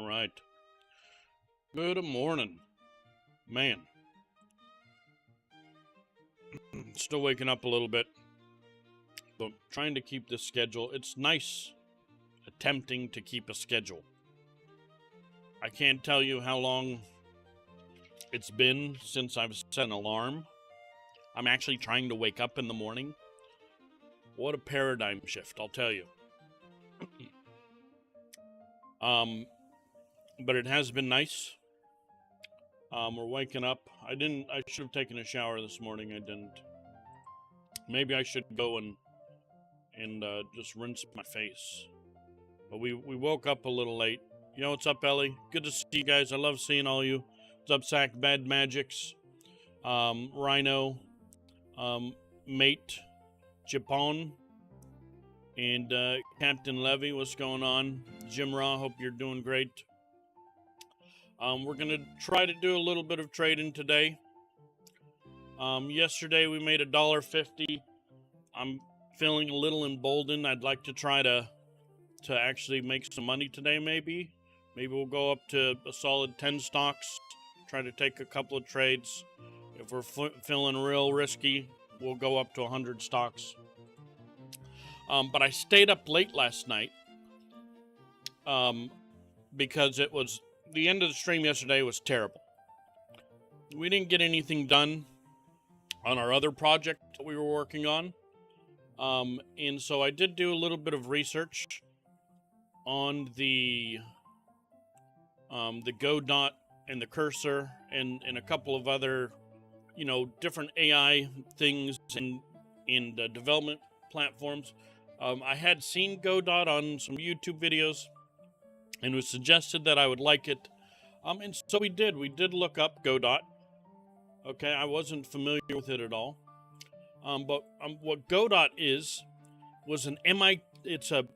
All right. Good morning. Man. Still waking up a little bit, but trying to keep this schedule. It's nice attempting to keep a schedule. I can't tell you how long it's been since I've set an alarm. I'm actually trying to wake up in the morning. What a paradigm shift, I'll tell you. But it has been nice. We're waking up. I should have taken a shower this morning. I didn't. Maybe I should go and just rinse my face. But we woke up a little late. You know what's up, Ellie? Good to see you guys. I love seeing all you. What's up, Zach? Bad Magics, Rhino, Mate, Japon, and Captain Levy. What's going on? Jim Raw, hope you're doing great. We're going to try to do a little bit of trading today. Yesterday we made $1.50. I'm feeling a little emboldened. I'd like to try to actually make some money today, maybe. Maybe we'll go up to a solid 10 stocks, try to take a couple of trades. If we're feeling real risky, we'll go up to 100 stocks. But I stayed up late last night because it was the end of the stream yesterday was terrible. We didn't get anything done on our other project that we were working on. And so I did do a little bit of research on the Godot and the Cursor and a couple of other, different AI things in the development platforms. I had seen Godot on some YouTube videos, and it was suggested that I would like it. And so we did. We did look up Godot. Okay, I wasn't familiar with it at all. But what Godot was an it's a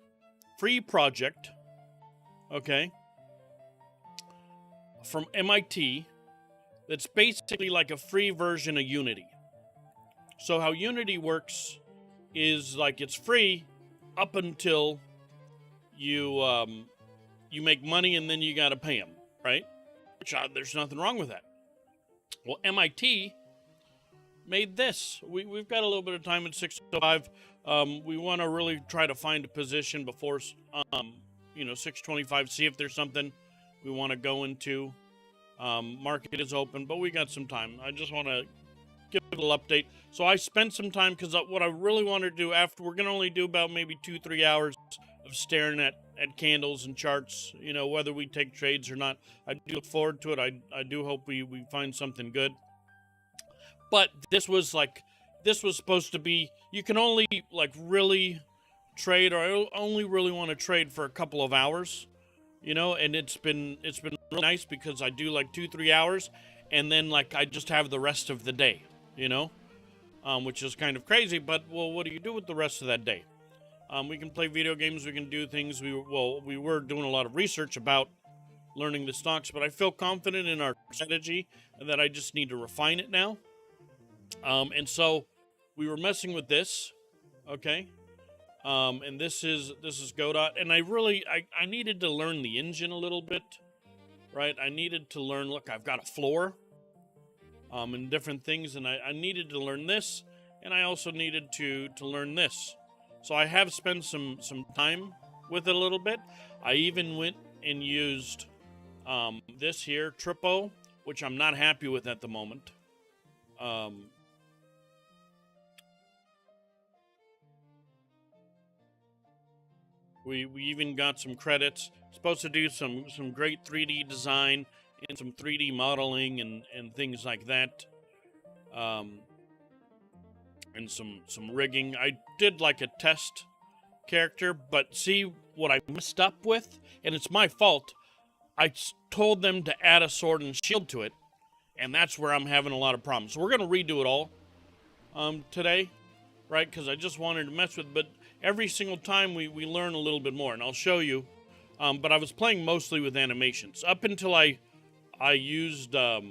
free project, okay, from MIT that's basically like a free version of Unity. So how Unity works is like it's free up until you make money and then you got to pay them, right? Which there's nothing wrong with that. Well, MIT made this. We've got a little bit of time at 6:05. We want to really try to find a position before 6:25. See if there's something we want to go into. Market is open, but we got some time. I just want to give a little update. So I spent some time because what I really want to do after, we're going to only do about maybe 2-3 hours of staring at candles and charts, whether we take trades or not. I do look forward to it. I do hope we find something good. But this was supposed to be, you can only really trade, or I only really want to trade for a couple of hours, and it's been really nice because I do 2-3 hours and then I just have the rest of the day, which is kind of crazy, but well, what do you do with the rest of that day? We can play video games, we can do things. We were doing a lot of research about learning the stocks, but I feel confident in our strategy and that I just need to refine it now. And so we were messing with this, okay? And this is Godot, and I needed to learn the engine a little bit, right? I needed to learn, look, I've got a floor, and different things, and I needed to learn this, and I also needed to learn this. So I have spent some time with it a little bit. I even went and used this here, Tripo, which I'm not happy with at the moment. We even got some credits. Supposed to do some great 3D design and some 3D modeling and things like that. And some rigging. I did a test character, but see what I messed up with? And it's my fault. I told them to add a sword and shield to it, and that's where I'm having a lot of problems. So we're going to redo it all today, right? Because I just wanted to mess with it, but every single time we learn a little bit more, and I'll show you. But I was playing mostly with animations. Up until I used a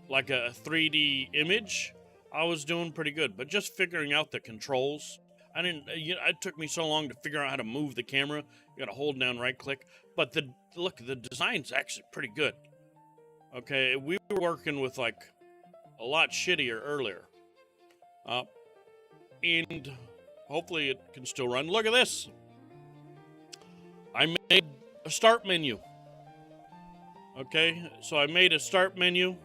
3D image, I was doing pretty good, but just figuring out the controls, it took me so long to figure out how to move the camera. You gotta hold down right click. But the look, the design's actually pretty good. Okay, we were working with like a lot shittier earlier. And hopefully it can still run. Look at this. I made a start menu. Okay, so I made a start menu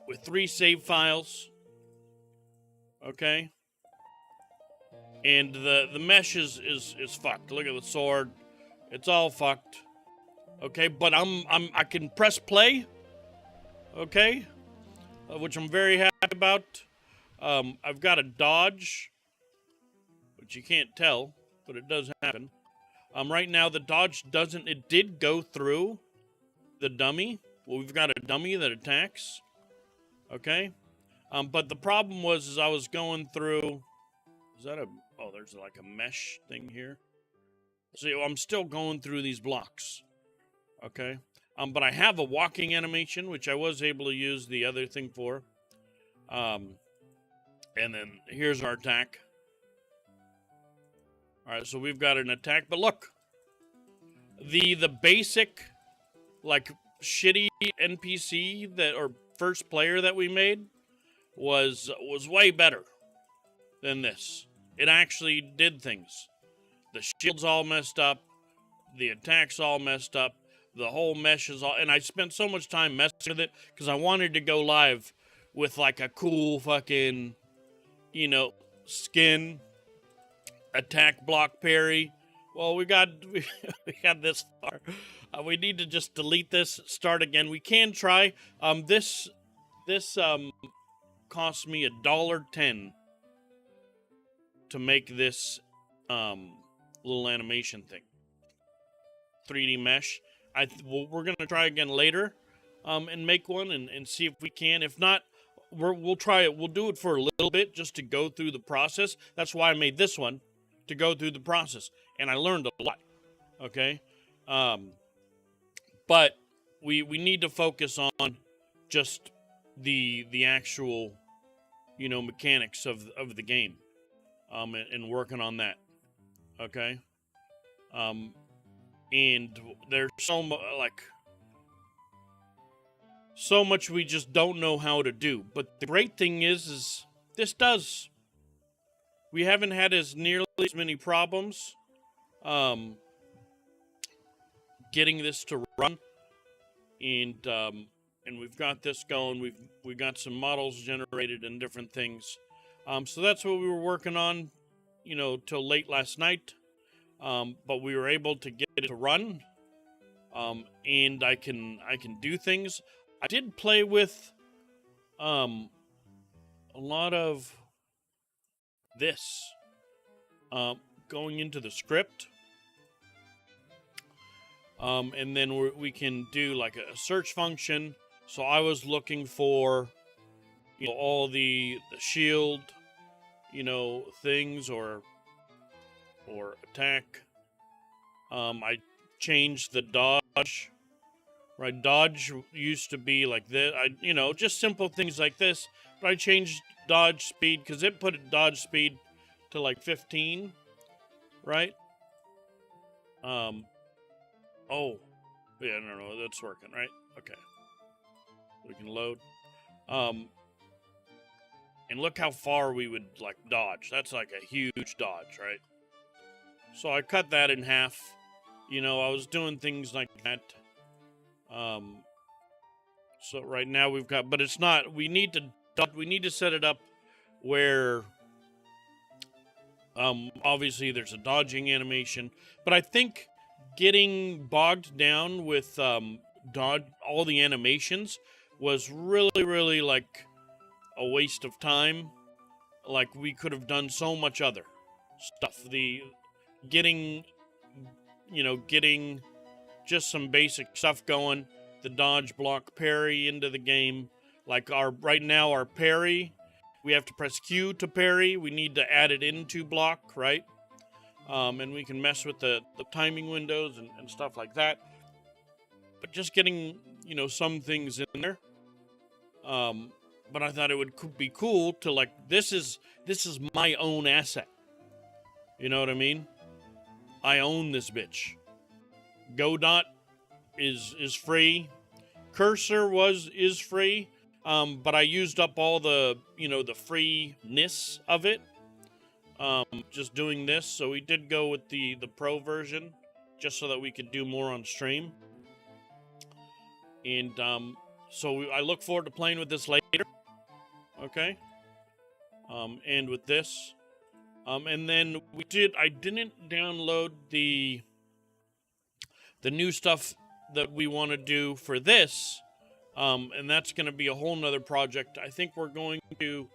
with 3 save files. Okay. And the mesh is fucked. Look at the sword. It's all fucked. Okay, but I can press play. Okay. Which I'm very happy about. I've got a dodge, which you can't tell, but it does happen. Right now the dodge doesn't, it did go through the dummy. Well, we've got a dummy that attacks. Okay. But the problem was, is I was going through, is that oh, there's like a mesh thing here. So I'm still going through these blocks. Okay. But I have a walking animation, which I was able to use the other thing for. And then here's our attack. All right, so we've got an attack, but look, the basic, like, shitty NPC that, or first player that we made was way better than this. It actually did things. The shield's all messed up, the attack's all messed up, the whole mesh is all, and I spent so much time messing with it because I wanted to go live with like a cool fucking, you know, skin, attack, block, parry. Well, we got this far. We need to just delete this, start again. We can try. This cost me $1.10 to make this little animation thing. 3D mesh. We're gonna try again later, and make one and see if we can. If not, we'll try it. We'll do it for a little bit just to go through the process. That's why I made this one, to go through the process, and I learned a lot. Okay, but we need to focus on just the actual, you know, mechanics of the game, and working on that. Okay, and there's so much we just don't know how to do. But the great thing is this does. We haven't had nearly as many problems getting this to run, and we've got this going. We've got some models generated and different things. So that's what we were working on, you know, till late last night. But we were able to get it to run, and I can do things. I did play with a lot of this going into the script, and then we can do like a search function. So I was looking for, you know, all the shield, you know, things or attack. I changed the dodge. Right, dodge used to be like this. You know, just simple things like this. But I changed dodge speed because it put dodge speed to like 15, right? Oh, yeah, no, that's working, right? Okay, we can load. And look how far we would like dodge. That's like a huge dodge, right? So I cut that in half. You know, I was doing things like that. So right now we've got, but it's not, we need to set it up where, obviously there's a dodging animation, but I think getting bogged down with, all the animations was really like a waste of time. Like we could have done so much other stuff. Getting just some basic stuff going, the dodge, block, parry into the game. Like right now our parry, we have to press Q to parry. We need to add it into block, right? And we can mess with the timing windows and stuff like that. But just getting, you know, some things in there. But I thought it could be cool to like, this is my own asset. You know what I mean? I own this bitch. Godot is free. Cursor is free, but I used up all the the freeness of it. Just doing this, so we did go with the pro version, just so that we could do more on stream. And so I look forward to playing with this later. Okay. And with this, and then I didn't download the new stuff that we want to do for this, and that's going to be a whole nother project. I think we're going to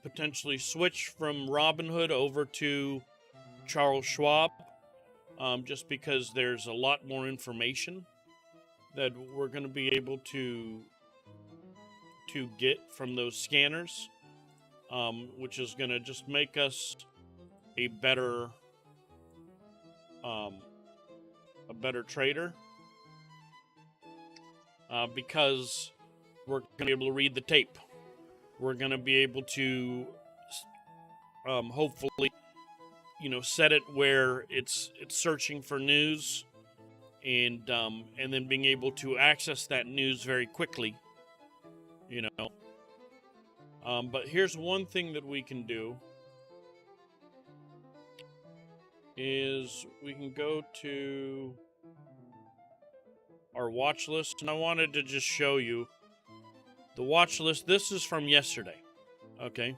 potentially switch from Robinhood over to Charles Schwab, just because there's a lot more information that we're going to be able to get from those scanners, which is going to just make us a better trader, because we're going to be able to read the tape. We're going to be able to hopefully set it where it's searching for news, and then being able to access that news very quickly. But here's one thing that we can do is we can go to our watch list, and I wanted to just show you the watch list. This is from yesterday, okay?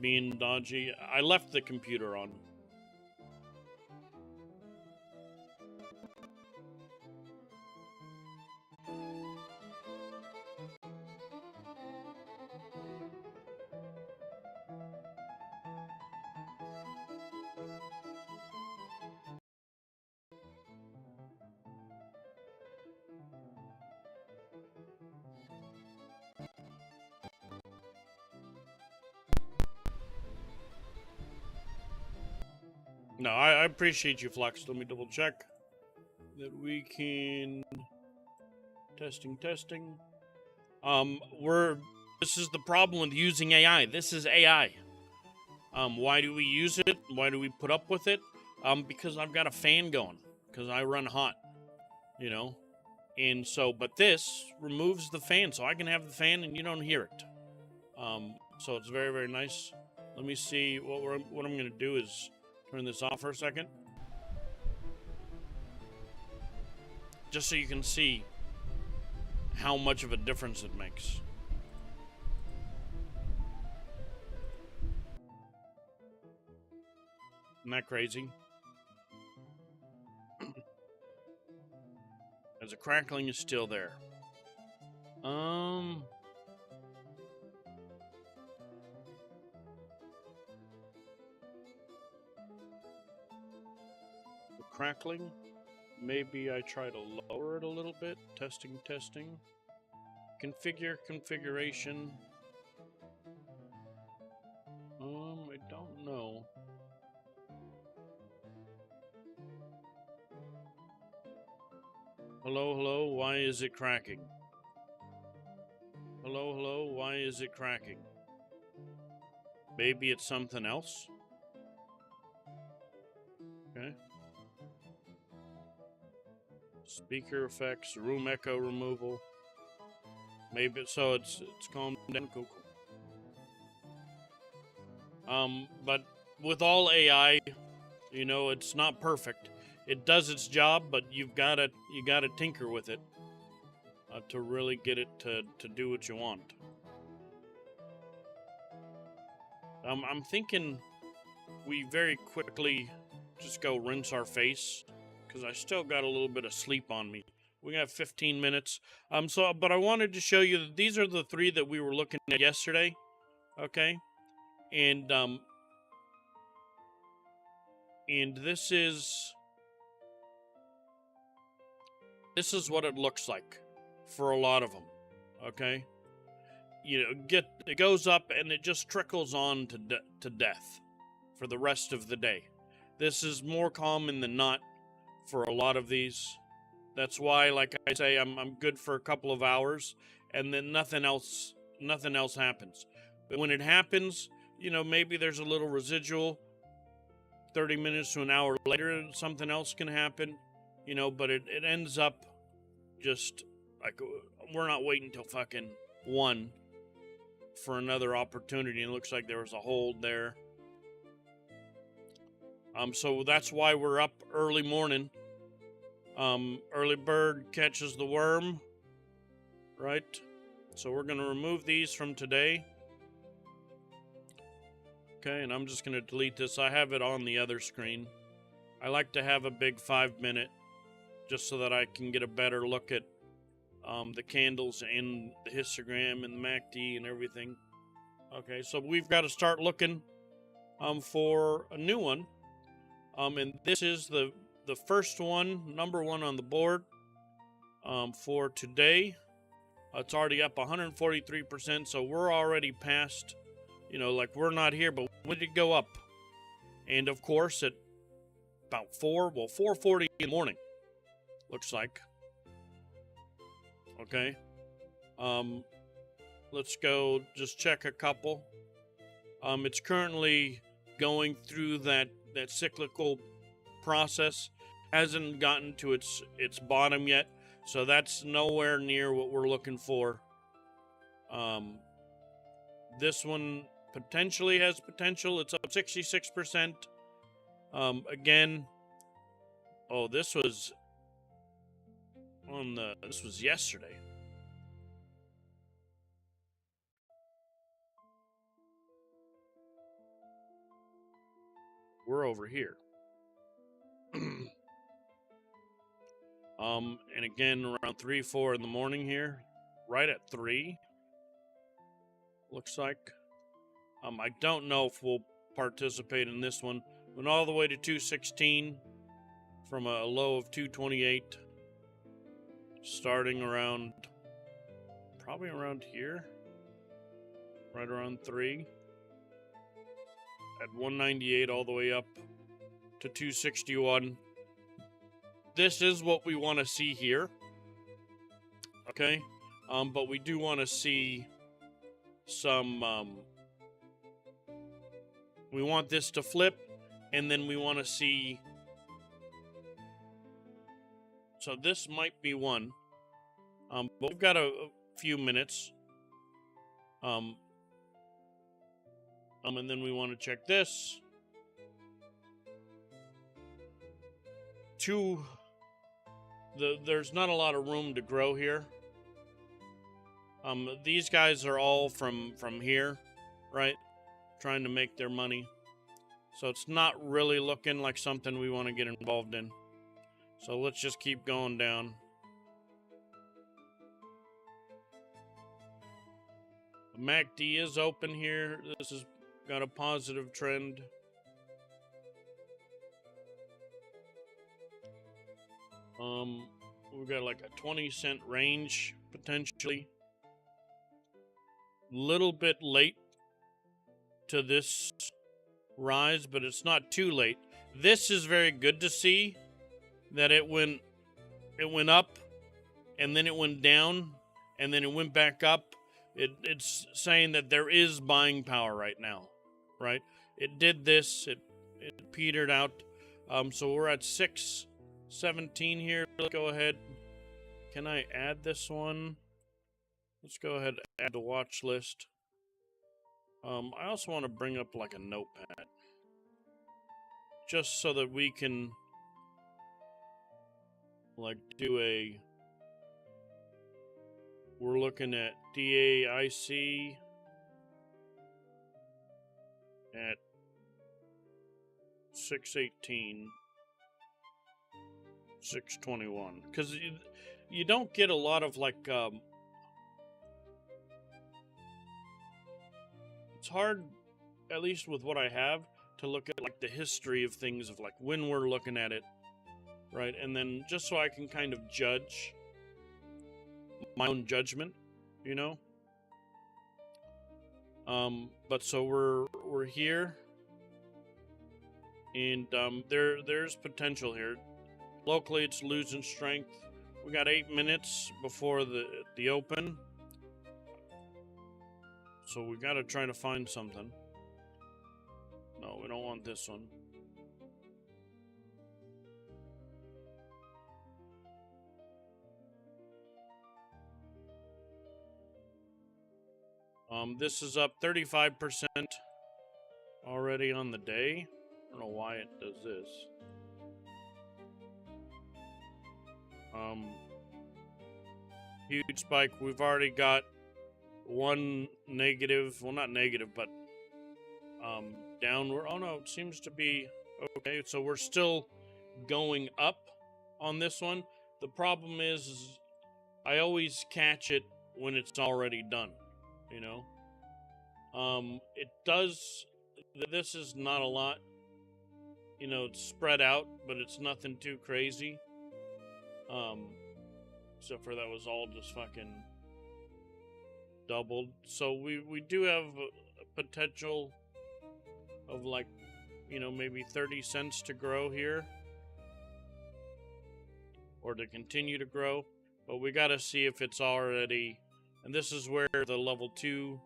Being dodgy, I left the computer on. No, I appreciate you, Flux. Let me double check that we can. Testing. This is the problem with using AI. This is AI. Why do we use it? Why do we put up with it? Because I've got a fan going. Because I run hot. And so, but this removes the fan, so I can have the fan and you don't hear it. So it's very, very nice. Let me see what I'm going to do is turn this off for a second, just so you can see how much of a difference it makes. Isn't that crazy? As the crackling is still there. The crackling. Maybe I try to lower it a little bit. Testing. Configuration. I don't know. Hello, why is it cracking? Hello, why is it cracking? Maybe it's something else? Okay. Speaker effects, room echo removal. Maybe so it's calmed down. Cool. But with all AI, it's not perfect. It does its job, but you gotta tinker with it to really get it to do what you want. I'm thinking we very quickly just go rinse our face, because I still got a little bit of sleep on me. We got 15 minutes. But I wanted to show you that these are the three that we were looking at yesterday. Okay? And this is what it looks like for a lot of them. Okay? It goes up and it just trickles on to death for the rest of the day. This is more common than not for a lot of these. That's why, like I say, I'm good for a couple of hours, and then nothing else happens. But when it happens, maybe there's a little residual. 30 minutes to an hour later, something else can happen. you know, but it ends up just like we're not waiting till fucking 1 for another opportunity. And it looks like there was a hold there. So that's why we're up early morning. Early bird catches the worm, right? So we're going to remove these from today. Okay, and I'm just going to delete this. I have it on the other screen. I like to have a big 5-minute just so that I can get a better look at the candles and the histogram and the MACD and everything. Okay, so we've got to start looking for a new one. And this is the first one, number 1 on the board for today. It's already up 143%, so we're already past, you know, like we're not here, but when did it go up? And of course, at about 4:40 in the morning, looks like. Okay. Let's go just check a couple. It's currently going through that cyclical process. Hasn't gotten to its bottom yet, so that's nowhere near what we're looking for. This one potentially has potential. It's up 66%. Again, oh, this was yesterday. We're over here. And again, around 3-4 in the morning here, right at 3. Looks like. I don't know if we'll participate in this one. Went all the way to 216 from a low of 228. Starting around, probably around here. Right around 3. At 198 all the way up to 261. This is what we want to see here. Okay? But we do want to see some, we want this to flip, and then we want to see, so this might be one, but we've got a few minutes, and then we want to check this. There's not a lot of room to grow here. These guys are all from here, right? Trying to make their money. So it's not really looking like something we want to get involved in. So let's just keep going down. The MACD is open here. This has got a positive trend. We've got like a 20-cent range potentially. Little bit late to this rise, but it's not too late. This is very good to see that it went up and then it went down and then it went back up. It's saying that there is buying power right now, right? It did this, it petered out. So we're at 617 here. Let's go ahead. Can I add this one? Let's go ahead and add the watch list. I also want to bring up like a notepad, just so that we can like do a, we're looking at DAIC at 618, 621, because you don't get a lot of like, it's hard, at least with what I have, to look at like the history of things, of like when we're looking at it, right? And then just so I can kind of judge my own judgment, you know. But so we're here, and there's potential here. Locally, it's losing strength. We got 8 minutes before the open. So we got to try to find something. No, we don't want this one. This is up 35% already on the day. I don't know why it does this. Huge spike. We've already got one negative, well, not negative, but downward. Oh no, it seems to be okay. So we're still going up on this one. The problem is I always catch it when it's already done, you know. It does. This is not a lot, you know. It's spread out, but it's nothing too crazy. Except for that was all just fucking doubled. So we do have a potential of, like, you know, maybe 30 cents to grow here, or to continue to grow. But we got to see if it's already, and this is where the level 2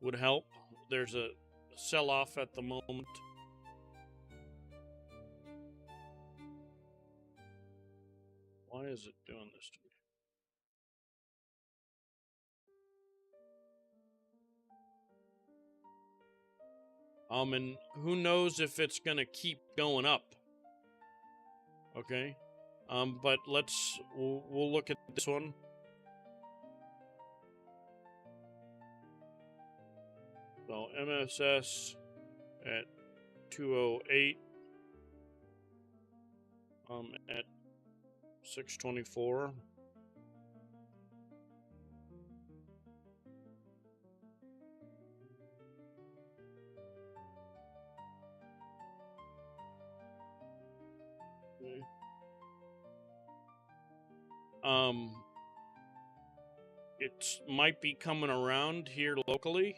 would help. There's a sell-off at the moment. Why is it doing this to me? And who knows if it's gonna keep going up. Okay. But we'll look at this one. So MSS at 208. At 624. Okay. It might be coming around here locally,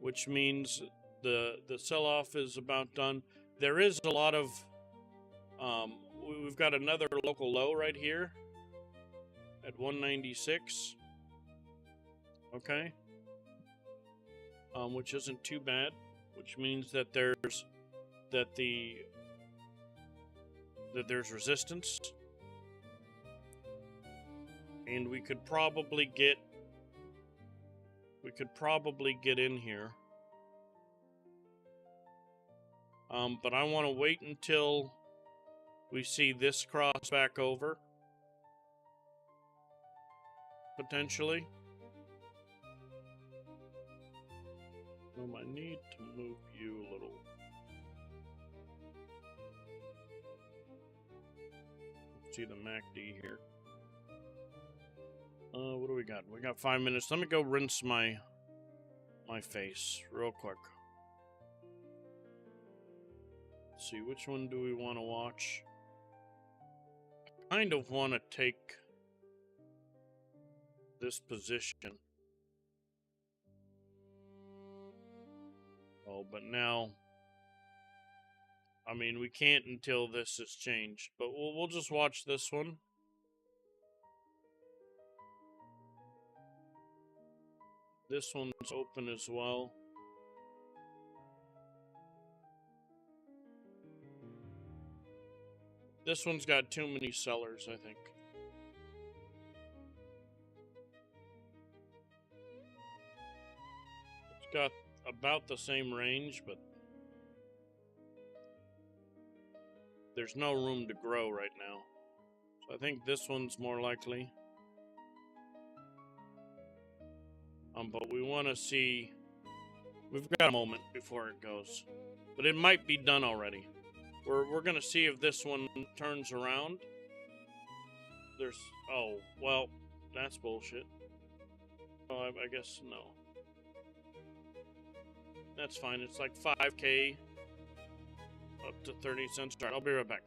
which means the sell-off is about done. There is a lot of we've got another local low right here at 196. Okay. Which isn't too bad, which means that there's resistance, and we could probably get in here. But I want to wait until we see this cross back over, potentially. I need to move you a little. Let's see the MACD here. What do we got? We got 5 minutes. Let me go rinse my face real quick. Let's see, which one do we want to watch? I kind of want to take this position. Oh, but now, I mean, we can't until this is changed. But we'll just watch this one. This one's open as well. This one's got too many sellers, I think. It's got about the same range, but there's no room to grow right now. So I think this one's more likely. But we want to see. We've got a moment before it goes, but it might be done already. We're gonna see if this one turns around. Oh, well, that's bullshit. Oh, I guess no. That's fine. It's like 5K up to 30 cents. All right, I'll be right back.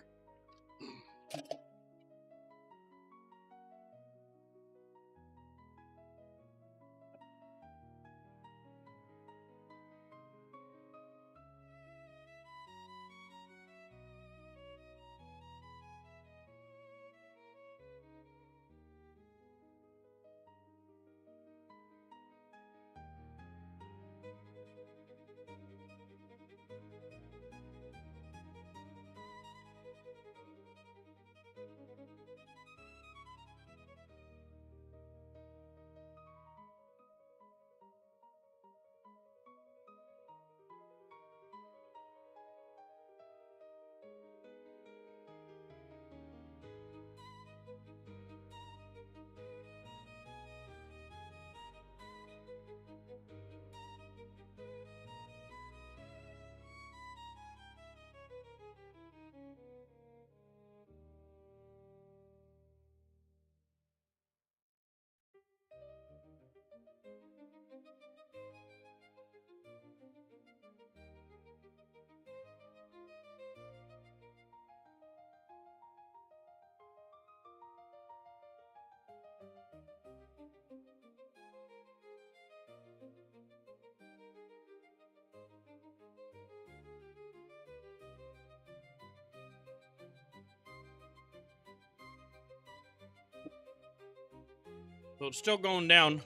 So it's still going down,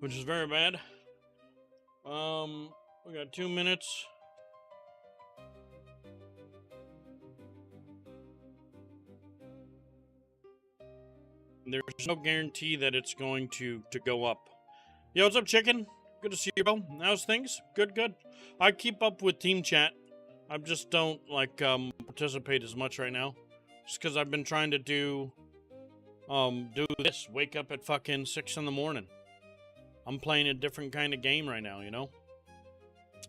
which is very bad. We got 2 minutes. There's no guarantee that it's going to go up. Yo, what's up, chicken? Good to see you, bro. How's things? Good, good. I keep up with team chat. I just don't, like, participate as much right now. Just because I've been trying to do this. Wake up at fucking 6 in the morning. I'm playing a different kind of game right now, you know?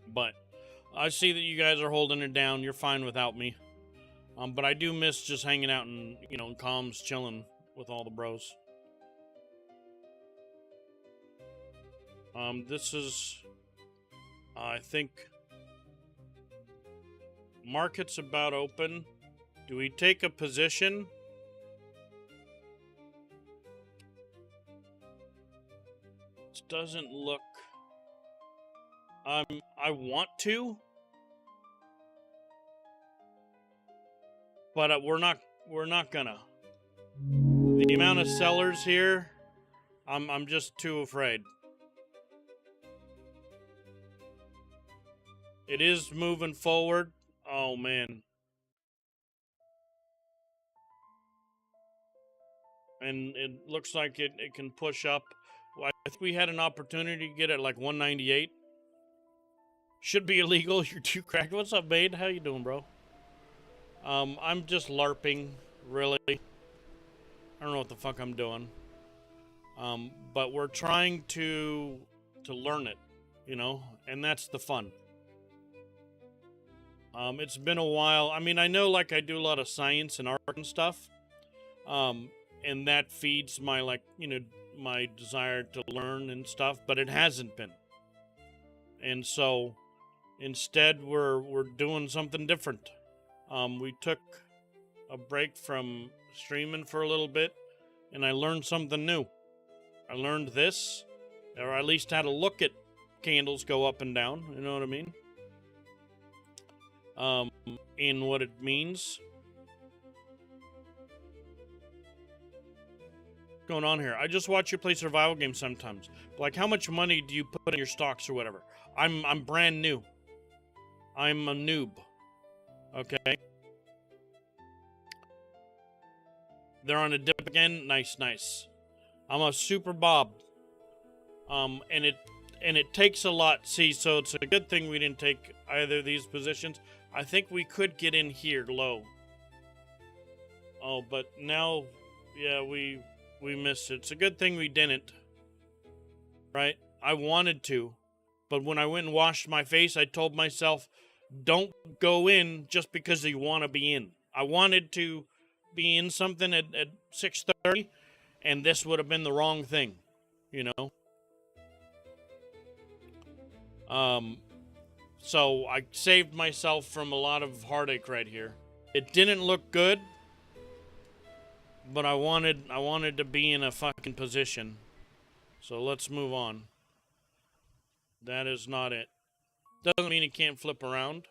But I see that you guys are holding it down. You're fine without me. But I do miss just hanging out and, you know, in comms, chilling with all the bros. This is, I think, market's about open. Do we take a position? This doesn't look, I want to, but we're not gonna. The amount of sellers here, I'm just too afraid. It is moving forward. Oh, man. And it looks like it can push up. Well, I think we had an opportunity to get it like 198. Should be illegal. You're too cracked. What's up, Bade? How you doing, bro? I'm just LARPing, really. I don't know what the fuck I'm doing. But we're trying to learn it, you know? And that's the fun. It's been a while. I mean, I know, like, I do a lot of science and art and stuff. And that feeds my, like, you know, my desire to learn and stuff, but it hasn't been. And so, instead, we're doing something different. We took a break from streaming for a little bit, and I learned something new. I learned this, or at least how to look at candles go up and down, you know what I mean? In what it means. What's going on here? I just watch you play survival games sometimes. Like, how much money do you put in your stocks or whatever? I'm brand new. I'm a noob. Okay? They're on a dip again. Nice, nice. I'm a super Bob. And it takes a lot. See, so it's a good thing we didn't take either of these positions. I think we could get in here low. Oh, but now, yeah, we missed it. It's a good thing we didn't. Right? I wanted to. But when I went and washed my face, I told myself, don't go in just because you want to be in. I wanted to be in something at 6:30, and this would have been the wrong thing. You know? So I saved myself from a lot of heartache right here. It didn't look good, but I wanted to be in a fucking position. So let's move on. That is not it. Doesn't mean it can't flip around.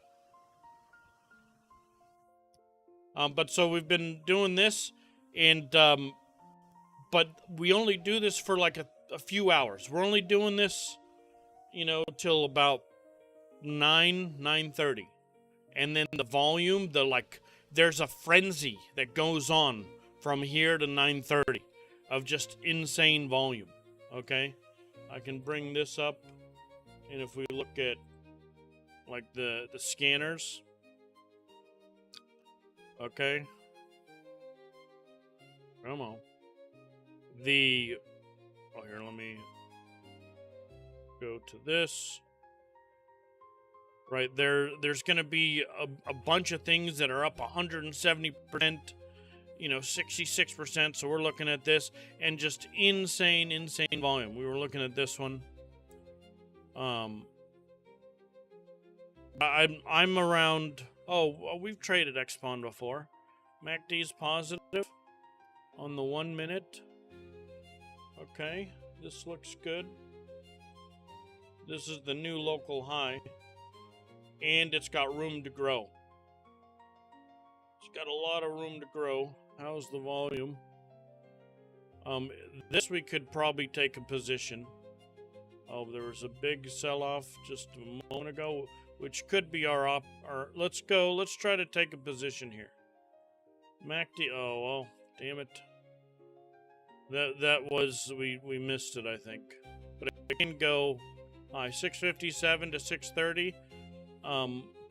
But so we've been doing this, and but we only do this for like a few hours. We're only doing this, you know, till about 9:30, and then the volume, there's a frenzy that goes on from here to 9:30 of just insane volume. Okay, I can bring this up, and if we look at like the scanners, okay, come on, the... Oh, here, let me go to this. Right there, there's going to be a bunch of things that are up 170%, you know, 66%. So we're looking at this, and just insane volume. We were looking at this one. I'm around. Oh, we've traded Xpawn before. MACD's positive on the 1 minute. Okay, this looks good. This is the new local high. And it's got room to grow. It's got a lot of room to grow. How's the volume? This we could probably take a position. Oh, there was a big sell-off just a moment ago, which could be our let's go. Let's try to take a position here. MACD. Oh well, damn it. That was we missed it, I think. But it can go high 657 to 630.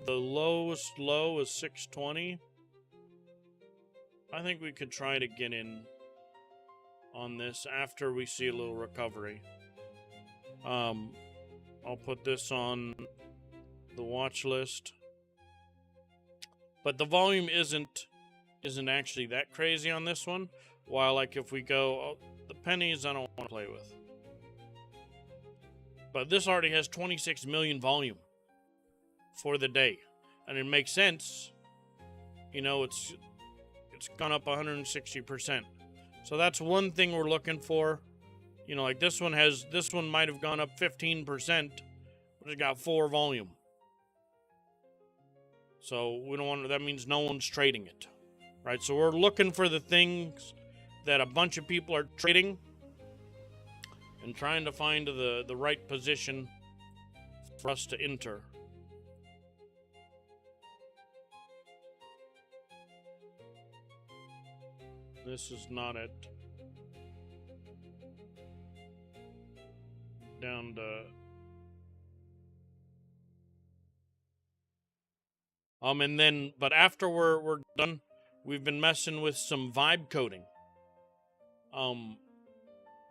The lowest low is 620. I think we could try to get in on this after we see a little recovery. I'll put this on the watch list. But the volume isn't actually that crazy on this one. While like if we go the pennies, I don't want to play with. But this already has 26 million volume for the day, and it makes sense. You know, it's gone up 160%. So that's one thing we're looking for. You know, like this one might have gone up 15%, but it got 4 volume. So we don't want, that means no one's trading it, right? So we're looking for the things that a bunch of people are trading and trying to find the right position for us to enter. This is not it. Down to... and then, but after we're done, we've been messing with some vibe coding.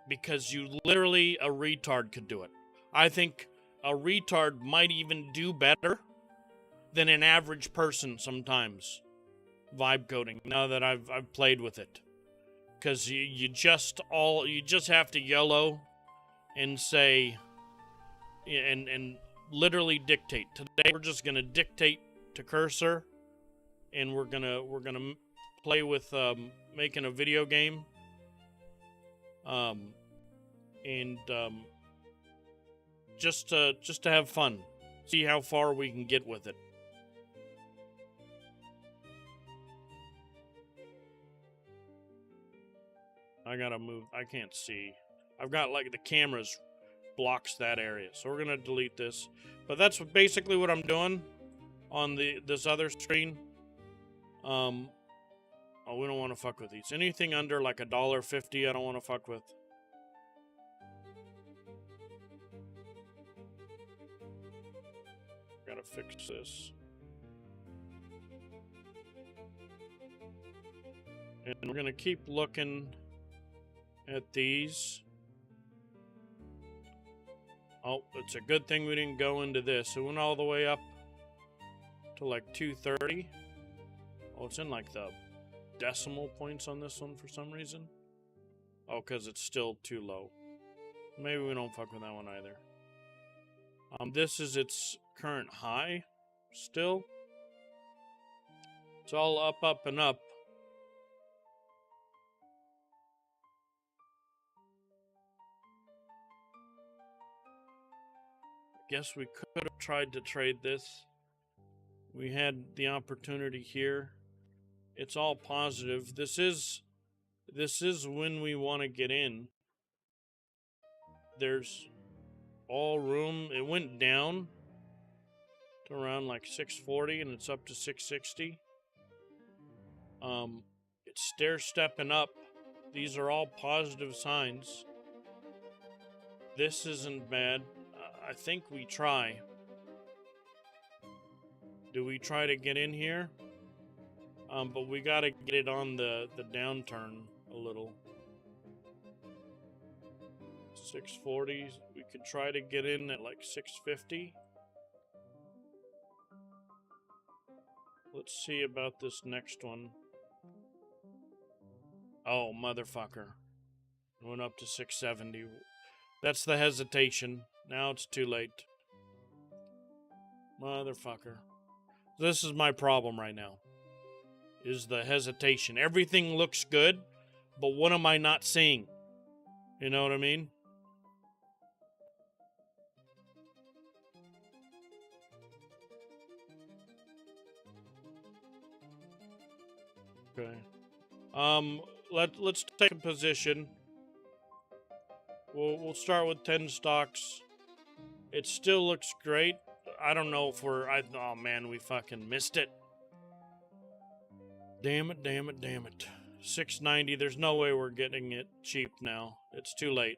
Because you literally, a retard could do it. I think a retard might even do better than an average person sometimes. Vibe coding, now that I've played with it. Because you just have to yellow and say, and literally dictate. Today we're just gonna dictate to Cursor, and we're gonna play with making a video game, just to have fun, see how far we can get with it. I gotta move. I can't see. I've got like the cameras blocks that area, so we're gonna delete this. But that's basically what I'm doing on this other screen. Oh, we don't want to fuck with these. Anything under like $1.50, I don't want to fuck with. Gotta fix this. And we're gonna keep looking at these. Oh, it's a good thing we didn't go into this. It went all the way up to like 230. Oh, it's in like the decimal points on this one for some reason. Oh, because it's still too low. Maybe we don't fuck with that one either. This is its current high still. It's all up, up, and up. Guess we could have tried to trade this. We had the opportunity here. It's all positive. This is when we want to get in. There's all room. It went down to around like 640 and it's up to 660. It's stair-stepping up. These are all positive signs. This isn't bad. I think we try. Do we try to get in here? But we gotta get it on the downturn a little. 640. We could try to get in at like 650. Let's see about this next one. Oh, motherfucker. Went up to 670. That's the hesitation. Now it's too late. Motherfucker. This is my problem right now. Is the hesitation. Everything looks good, but what am I not seeing? You know what I mean? Okay. Let's take a position. We'll start with 10 stocks. It still looks great. I don't know if oh man, we fucking missed it. Damn it, damn it, damn it. 690, there's no way we're getting it cheap now. It's too late.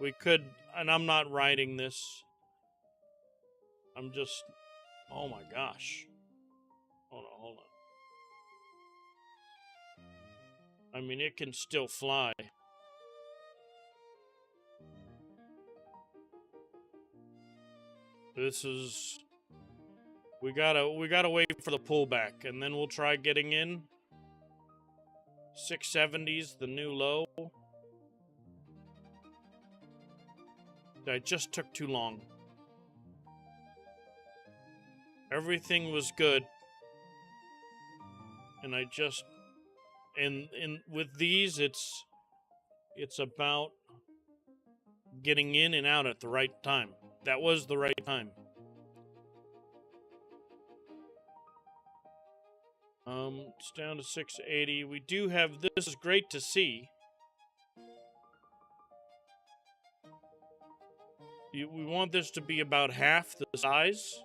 We could, and I'm not writing this. I'm just, oh my gosh. Hold on. I mean, it can still fly. This is, we gotta wait for the pullback, and then we'll try getting in. 670's the new low. That just took too long. Everything was good, and I just, and with these, it's about getting in and out at the right time. That was the right time. It's down to 680. We do have, this is great to see. We want this to be about half the size,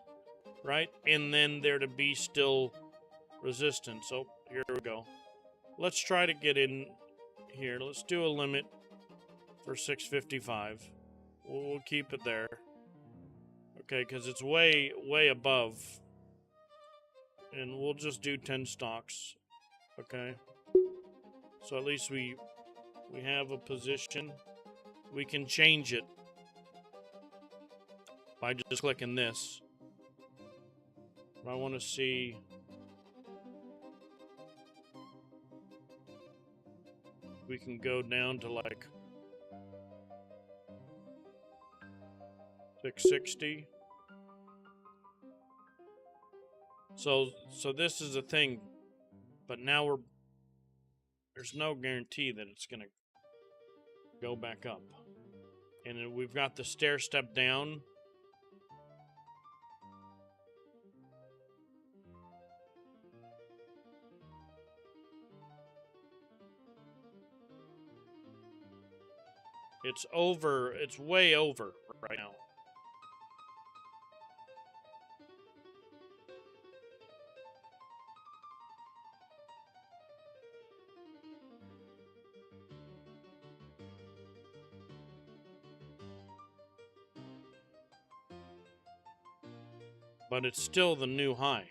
right? And then there to be still resistance. So here we go. Let's try to get in here. Let's do a limit for 655. We'll keep it there. Okay, because it's way above. And we'll just do 10 stocks. Okay. So at least we have a position. We can change it by just clicking this. I want to see. We can go down to like 660. So this is a thing, but now there's no guarantee that it's gonna go back up. And we've got the stair step down. It's way over right now. But it's still the new high.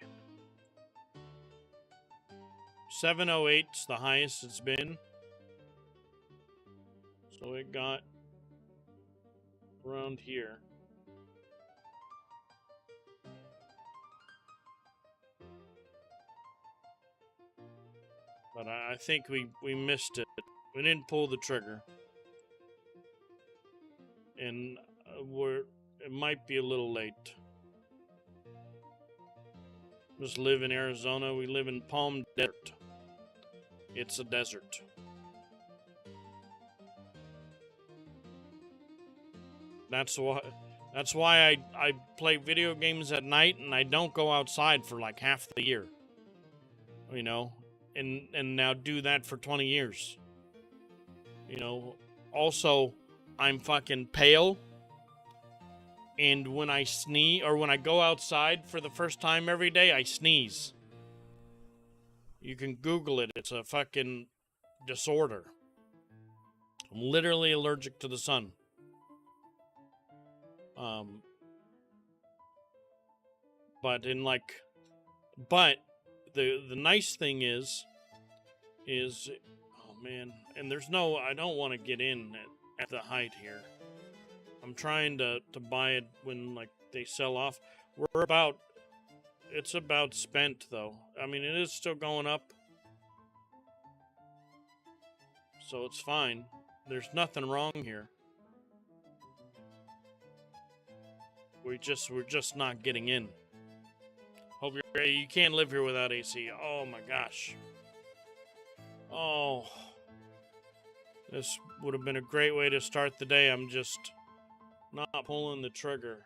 708's the highest it's been. So it got around here. But I think we missed it. We didn't pull the trigger. And it might be a little late. Just live in Arizona. We live in Palm Desert. It's a desert. That's why I play video games at night and I don't go outside for like half the year. You know, and now do that for 20 years. You know, also I'm fucking pale. And when I sneeze, or when I go outside for the first time every day, I sneeze. You can Google it. It's a fucking disorder. I'm literally allergic to the sun. But the nice thing is, oh man, and I don't want to get in at the height here. I'm trying to buy it when like they sell off. It's about spent though. I mean, it is still going up. So it's fine. There's nothing wrong here. We're just not getting in. Hope you can't live here without AC. Oh my gosh. Oh. This would have been a great way to start the day. I'm just not pulling the trigger.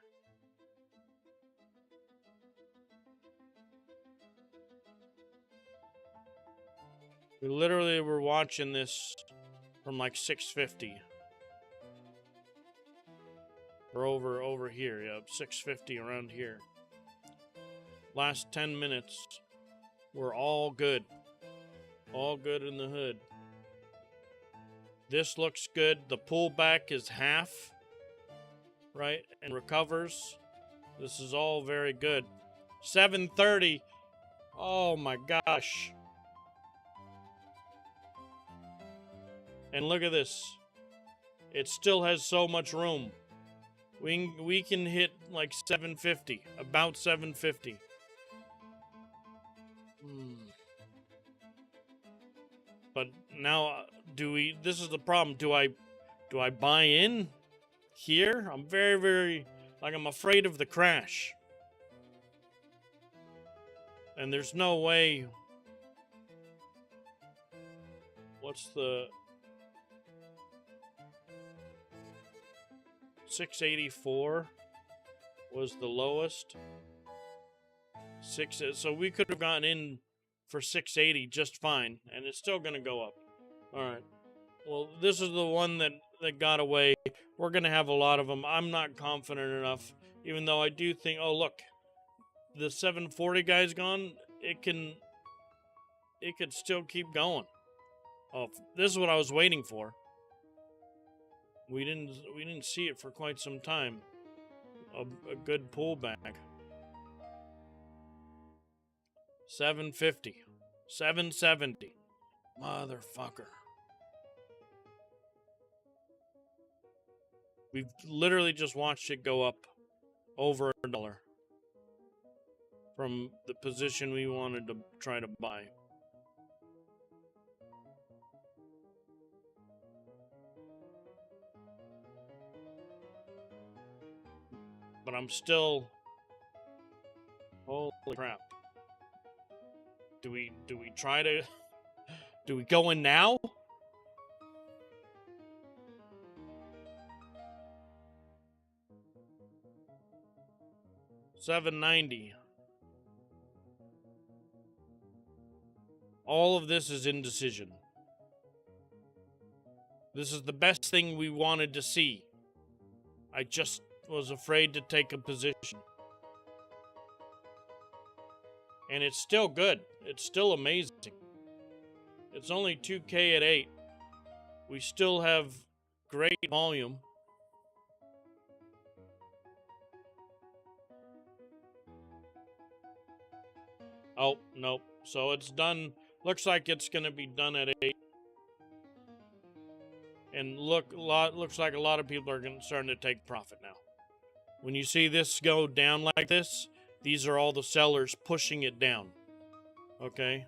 We literally were watching this from like 650. Or over here, yeah, 650 around here. Last 10 minutes, we're all good. All good in the hood. This looks good. The pullback is half, right? And recovers. This is all very good. 730. Oh my gosh. And look at this. It still has so much room. We can hit like 750, about 750. But now, this is the problem. Do I buy in here? I'm very, like, I'm afraid of the crash. And there's no way. What's the 684 was the lowest. So we could have gotten in for 680 just fine, and it's still gonna go up. All right. Well, this is the one that got away. We're gonna have a lot of them. I'm not confident enough, even though I do think. Oh, look, the 740 guy's gone. It could still keep going. Oh, this is what I was waiting for. We didn't see it for quite some time. A good pullback. 750. 770. Motherfucker. We've literally just watched it go up over $1 from the position we wanted to try to buy. But I'm still... Holy crap. Do we try to... Do we go in now? $7.90. All of this is indecision. This is the best thing we wanted to see. I just was afraid to take a position. And it's still good. It's still amazing. It's only 2K at 8. We still have great volume. Oh, nope. So it's done. Looks like it's going to be done at 8. And looks like a lot of people are starting to take profit now. When you see this go down like this, these are all the sellers pushing it down. Okay?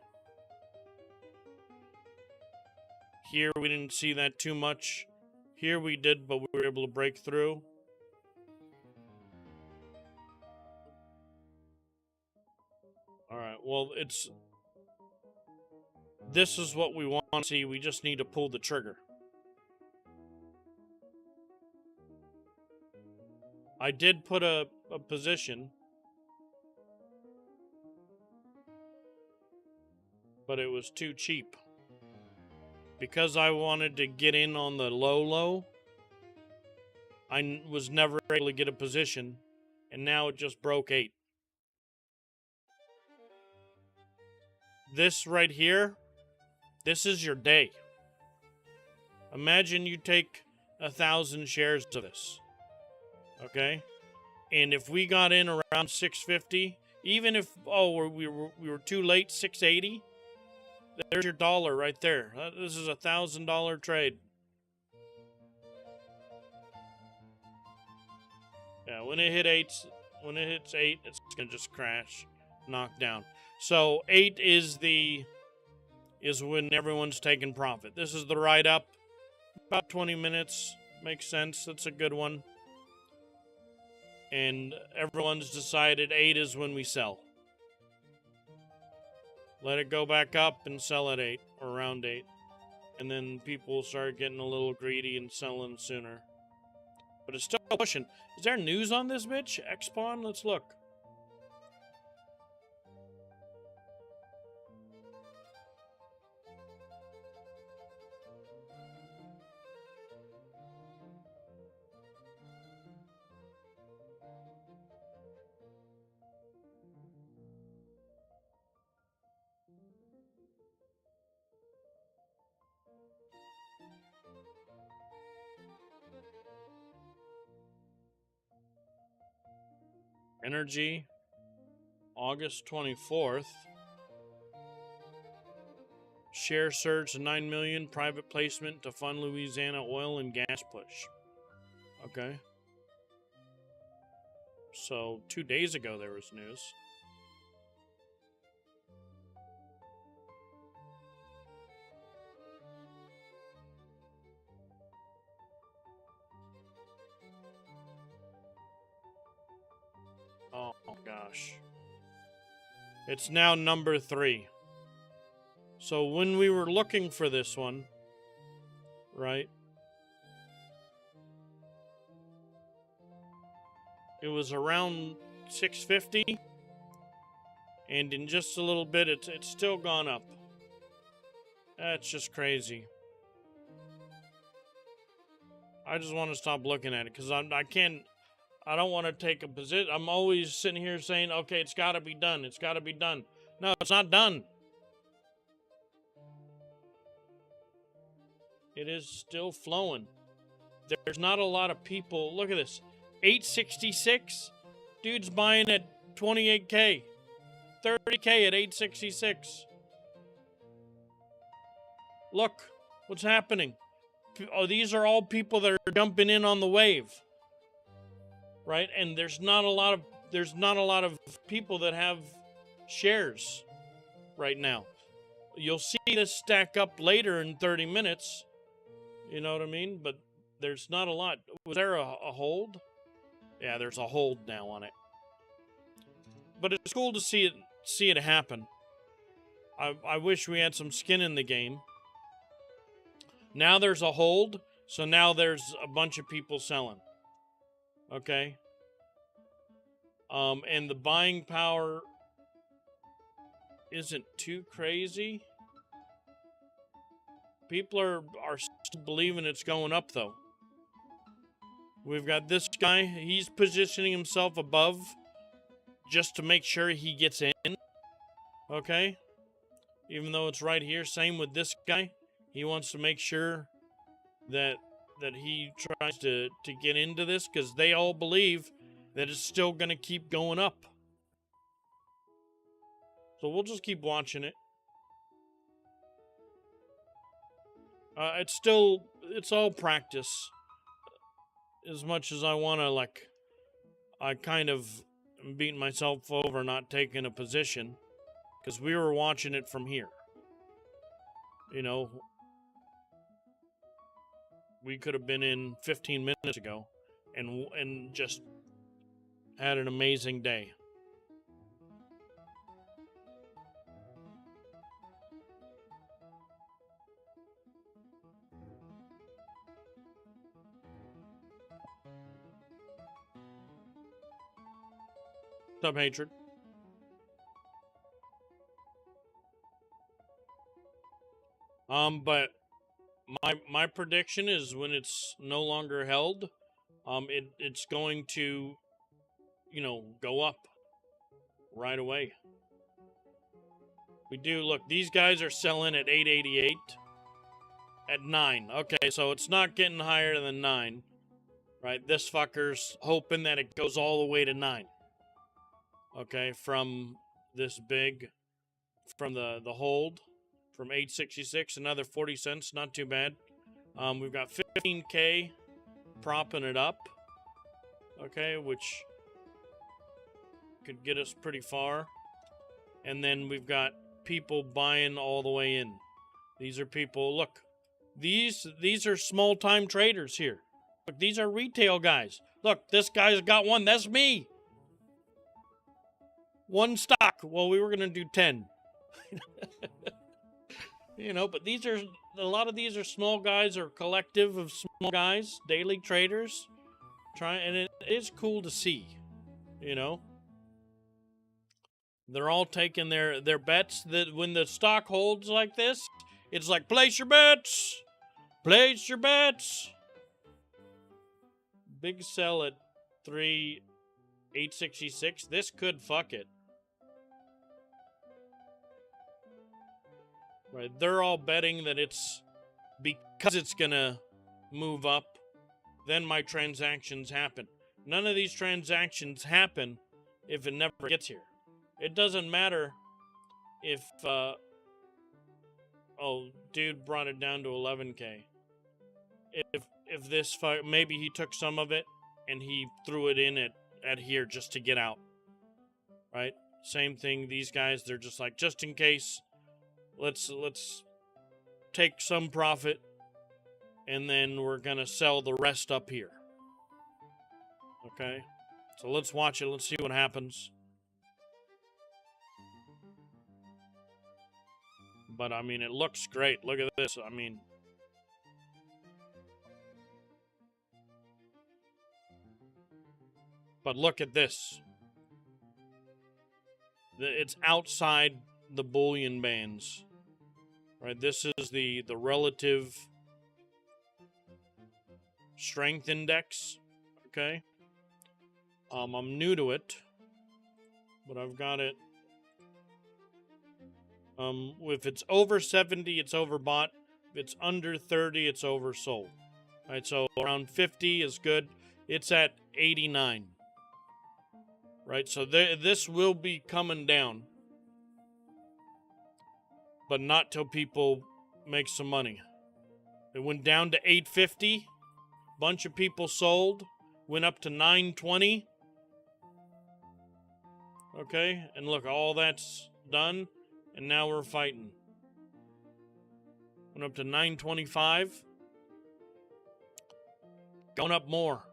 Here we didn't see that too much. Here we did, but we were able to break through. Alright, well, this is what we want to see. We just need to pull the trigger. I did put a position, but it was too cheap. Because I wanted to get in on the low, I was never able to get a position, and now it just broke 8. This right here, this is your day. Imagine you take 1,000 shares of this. Okay? And if we got in around 650, even if, we were too late, 680, there's your dollar right there. This is $1,000 trade. Yeah, when it hits 8, it's gonna just crash, knock down. So 8 is when everyone's taking profit. This is the ride up, about 20 minutes. Makes sense. That's a good one. And everyone's decided 8 is when we sell. Let it go back up and sell at 8 or around 8. And then people start getting a little greedy and selling sooner. But it's still pushing. Is there news on this bitch? X-Spawn? Let's look. Energy, August 24th. Share surge to 9 million. Private placement to fund Louisiana oil and gas push. Okay. So 2 days ago there was news. Oh gosh. It's now number 3. So when we were looking for this one, right? It was around 650, and in just a little bit, it's still gone up. That's just crazy. I just want to stop looking at it because I don't want to take a position. I'm always sitting here saying, okay, it's got to be done. It's got to be done. No, it's not done. It is still flowing. There's not a lot of people. Look at this. 866. Dude's buying at 28K. 30K at 866. Look what's happening. Oh, these are all people that are jumping in on the wave. Right? And there's not a lot of people that have shares right now. You'll see this stack up later in 30 minutes. You know what I mean? But there's not a lot. Was there a hold? Yeah, there's a hold now on it. But it's cool to see it happen. I wish we had some skin in the game. Now there's a hold, so now there's a bunch of people selling. Okay? And the buying power isn't too crazy. People are still believing it's going up, though. We've got this guy. He's positioning himself above just to make sure he gets in. Okay? Even though it's right here. Same with this guy. He wants to make sure that he tries to get into this because they all believe that it's still going to keep going up. So we'll just keep watching it. It's all practice. As much as I want to, I kind of am beating myself over not taking a position because we were watching it from here. You know, we could have been in 15 minutes ago and just had an amazing day. What's up, Hatred? But my prediction is when it's no longer held, it's going to, go up right away. We do look. These guys are selling at 888 at 9. Okay, so it's not getting higher than 9, right? This fucker's hoping that it goes all the way to 9. Okay, from this big, from the hold. From 866, another 40 cents, not too bad. We've got 15K propping it up. okay, which could get us pretty far. And then we've got people buying all the way in. These are people, look, these are small-time traders here. Look, these are retail guys. Look, this guy's got one. That's me. One stock. Well, we were going to do 10. You know, but these are, a lot of these are small guys or collective of small guys, daily traders. And it is cool to see, you know. They're all taking their bets. That when the stock holds like this, it's like, place your bets. Place your bets. Big sell at 3,866. This could fuck it. Right, they're all betting that it's because it's gonna move up, then my transactions happen. None of these transactions happen if it never gets here. It doesn't matter if, oh, dude brought it down to 11K. If this, maybe he took some of it and he threw it in at here just to get out. Right? Same thing, these guys, they're just like, just in case, let's take some profit and then we're gonna sell the rest up here. Okay? So let's watch it, let's see what happens. But I mean, it looks great. Look at this. I mean, but look at this. It's outside the bullion bands. Right? This is the relative strength index. Okay? I'm new to it, but I've got it. If it's over 70, it's overbought. If it's under 30, it's oversold. Right, so around 50 is good. It's at 89. Right, so this will be coming down. But not till people make some money. It went down to 850. Bunch of people sold. Went up to 920. Okay, and look, all that's done. And now we're fighting. Went up to 925. Going up more.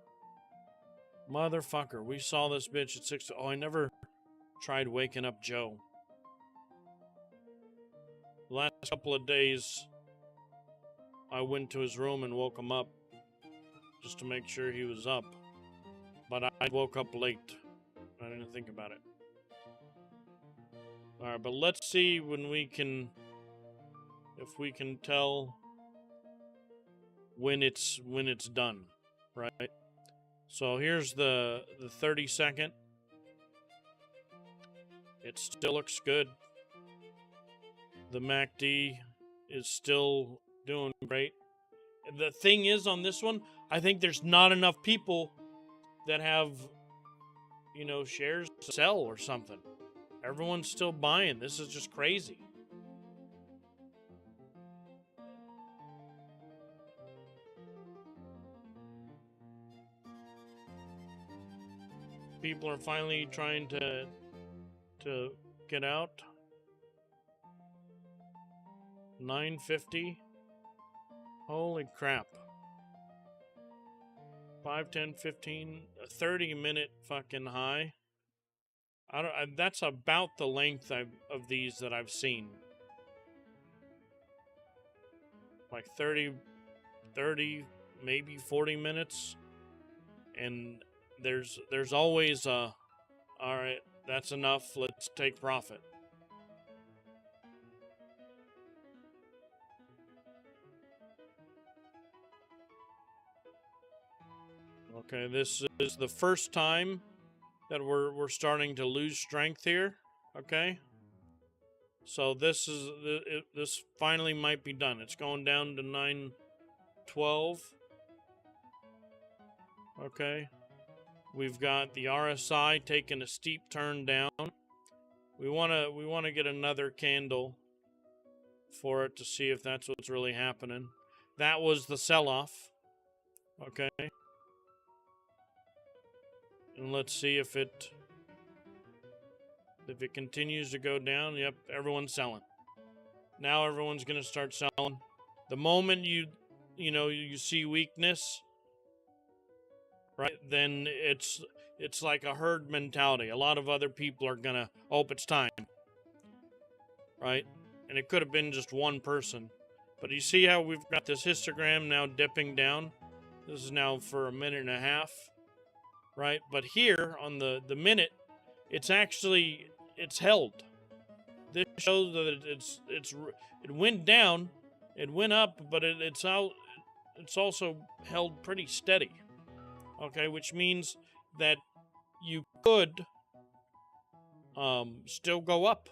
Motherfucker, we saw this bitch at 6. Oh, I never tried waking up Joe. The last couple of days, I went to his room and woke him up just to make sure he was up. But I woke up late. I didn't think about it. Alright, but let's see when we can, if we can tell when it's done, right? So here's the 30-second. It still looks good. The MACD is still doing great. The thing is on this one, I think there's not enough people that have, you know, shares to sell or something. Everyone's still buying. This is just crazy. People are finally trying to get out. 950. Holy crap. 5, 10, 15, a 30-minute fucking high. That's about the length of these that I've seen. Like 30, maybe 40 minutes. And there's always a, all right, that's enough, let's take profit. Okay, this is the first time that we're starting to lose strength here. Okay, so this finally might be done. It's going down to 912. Okay, we've got the RSI taking a steep turn down. We want to get another candle for it to see if that's what's really happening. That was the sell-off. Okay. And let's see if it continues to go down. Yep, everyone's selling. Now everyone's going to start selling. The moment you see weakness, right, then it's like a herd mentality. A lot of other people are going to, it's time. Right? And it could have been just one person. But you see how we've got this histogram now dipping down? This is now for a minute and a half. Right? But here on the minute, it's held. This shows that it went down, it went up, but it's also held pretty steady. Okay, which means that you could still go up.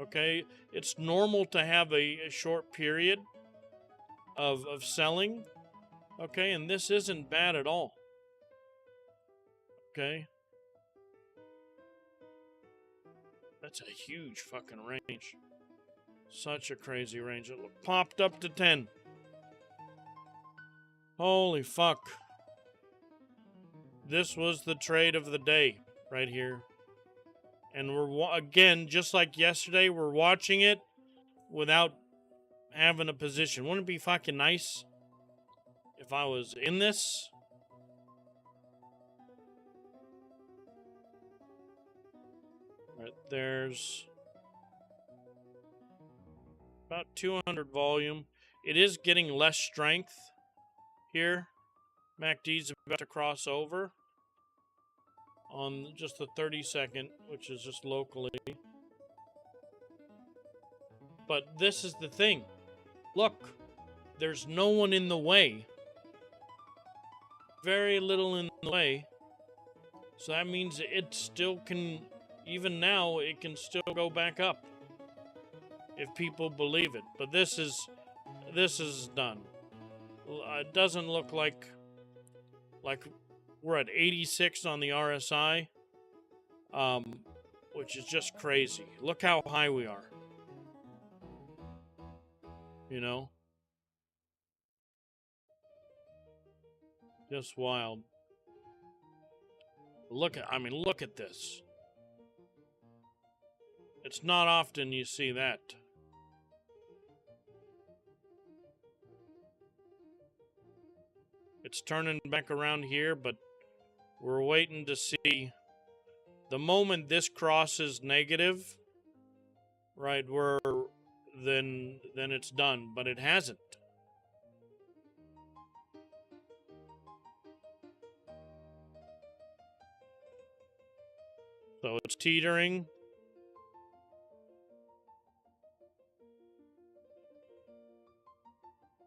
Okay, it's normal to have a short period of selling. Okay, and this isn't bad at all. Okay. That's a huge fucking range. Such a crazy range. It popped up to 10. Holy fuck. This was the trade of the day right here. And we're, again, just like yesterday, we're watching it without having a position. Wouldn't it be fucking nice if I was in this? Right, there's about 200 volume. It is getting less strength here. MACD's about to cross over on just the 30-second, which is just locally. But this is the thing. Look, there's no one in the way. Very little in the way. So that means it still can, even now, it can still go back up. If people believe it. But this is done. It doesn't look like we're at 86 on the RSI, which is just crazy. Look how high we are. You know? Just wild. Look at this. It's not often you see that. It's turning back around here, but we're waiting to see the moment this crosses negative, right, then it's done, but it hasn't. So it's teetering.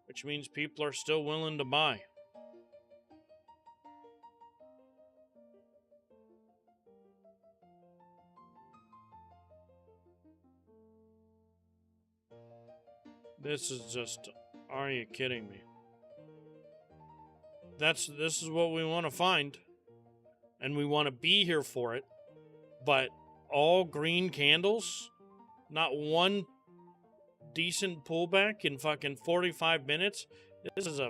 Which means people are still willing to buy. This is just, are you kidding me? This is what we want to find. And we want to be here for it. But all green candles? Not one decent pullback in fucking 45 minutes? This is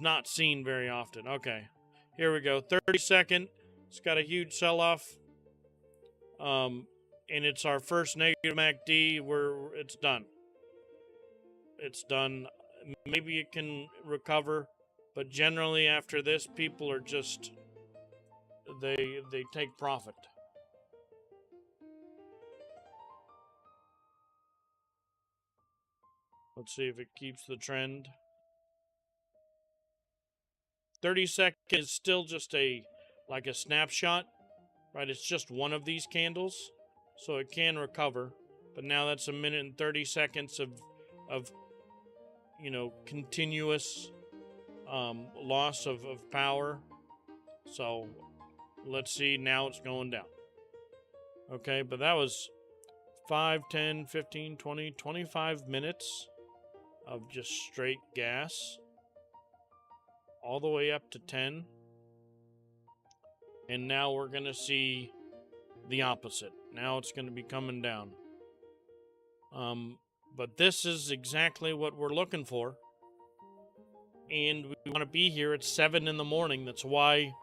not seen very often. Okay. Here we go. 30-second. It's got a huge sell-off. And it's our first negative MACD. It's done. It's done. Maybe it can recover, but generally after this, people are just they take profit. Let's see if it keeps the trend. 30 seconds is still just like a snapshot, right? It's just one of these candles, so it can recover. But now that's a minute and 30 seconds of continuous loss of power. So let's see, now it's going down. Okay, but that was 5, 10, 15, 20, 25 minutes of just straight gas. All the way up to 10. And now we're going to see the opposite. Now it's going to be coming down. But this is exactly what we're looking for. and we want to be here at 7 in the morning. That's why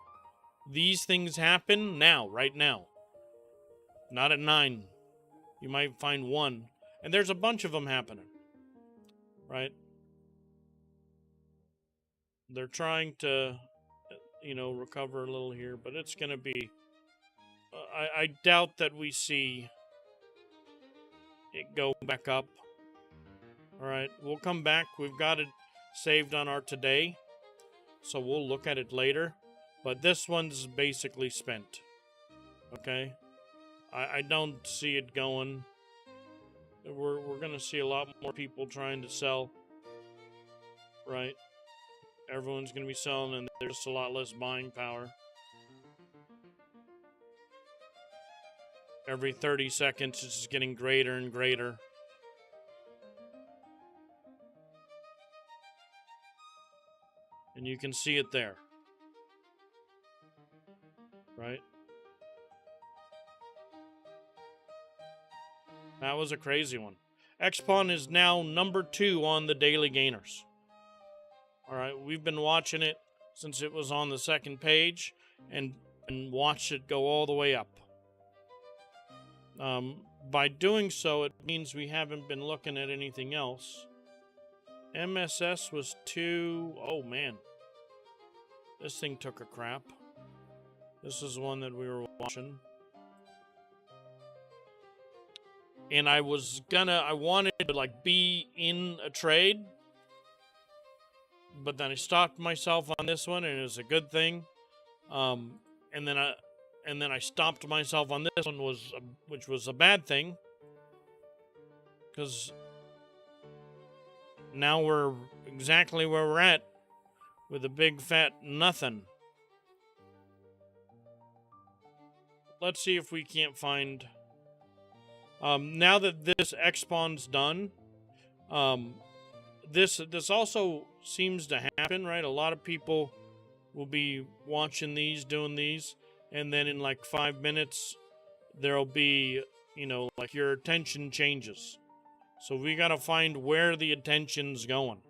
these things happen now, right now. Not at 9. You might find one. And there's a bunch of them happening. Right? They're trying to, recover a little here, but it's going to be... I doubt that we see it go back up. Alright, we'll come back. We've got it saved on our today, so we'll look at it later. But this one's basically spent. Okay? I don't see it going. We're going to see a lot more people trying to sell. Right? Everyone's going to be selling, and there's a lot less buying power. Every 30 seconds, it's just getting greater and greater. And you can see it there. Right? That was a crazy one. X-Pawn is now number 2 on the daily gainers. Alright, we've been watching it since it was on the second page and watched it go all the way up. By doing so, it means we haven't been looking at anything else. MSS was 2... Oh, man. This thing took a crap. This is one that we were watching. And I wanted to, be in a trade. But then I stopped myself on this one, and it was a good thing. And then I stopped myself on this one, which was a bad thing. Because now we're exactly where we're at with a big fat nothing. Let's see if we can't find... now that this X-Pawn's done, this also seems to happen, right? A lot of people will be watching these, doing these, and then in 5 minutes, there'll be, your attention changes. So we gotta find where the attention's going.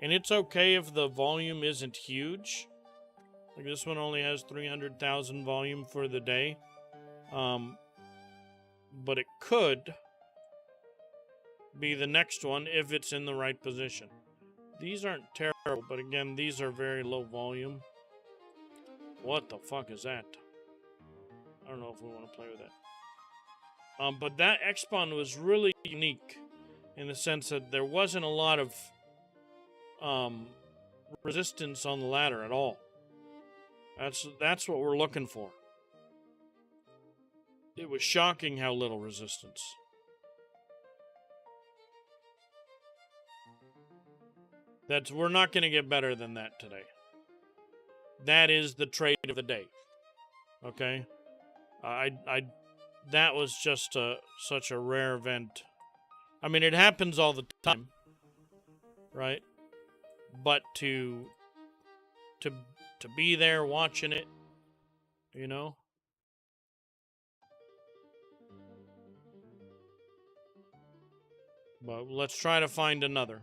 And it's okay if the volume isn't huge. Like this one only has 300,000 volume for the day. But it could be the next one if it's in the right position. These aren't terrible, but again, these are very low volume. What the fuck is that? I don't know if we want to play with that. But that X-Pawn was really unique in the sense that there wasn't a lot of resistance on the ladder at all. That's what we're looking for. It was shocking how little resistance. We're not going to get better than that today. That is the trade of the day. Okay? That was just such a rare event. I mean, it happens all the time, right? But to be there watching it, But let's try to find another.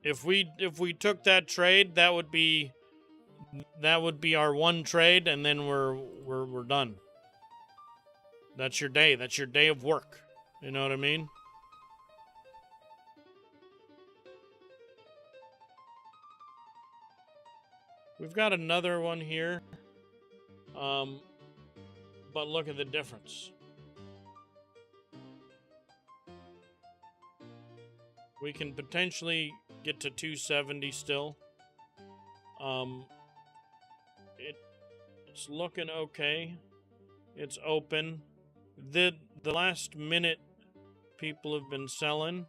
If we took that trade, that would be our one trade, and then we're done. That's your day. That's your day of work. You know what I mean? We've got another one here. But look at the difference. We can potentially get to 270 still. It's looking okay. It's open. The last minute people have been selling.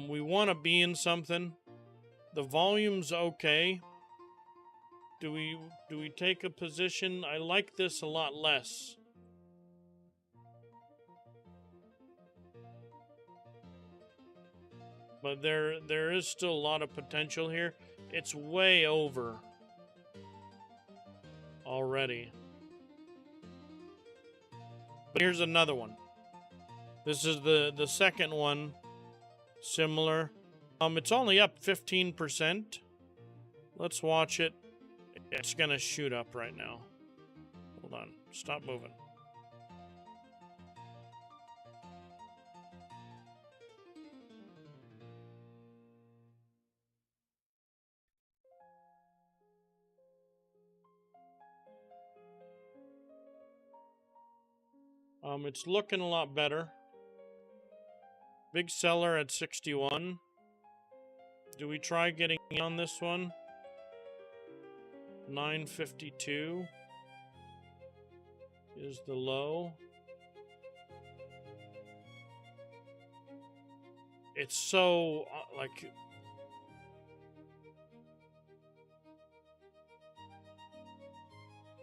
We want to be in something. The volume's okay. Do we take a position? I like this a lot less. But there is still a lot of potential here. It's way over already. But here's another one. This is the second one, similar. It's only up 15%. Let's watch it. It's gonna shoot up right now. Hold on, stop moving. It's looking a lot better. Big seller at 61. Do we try getting on this one? 952 is the low. It's so, like...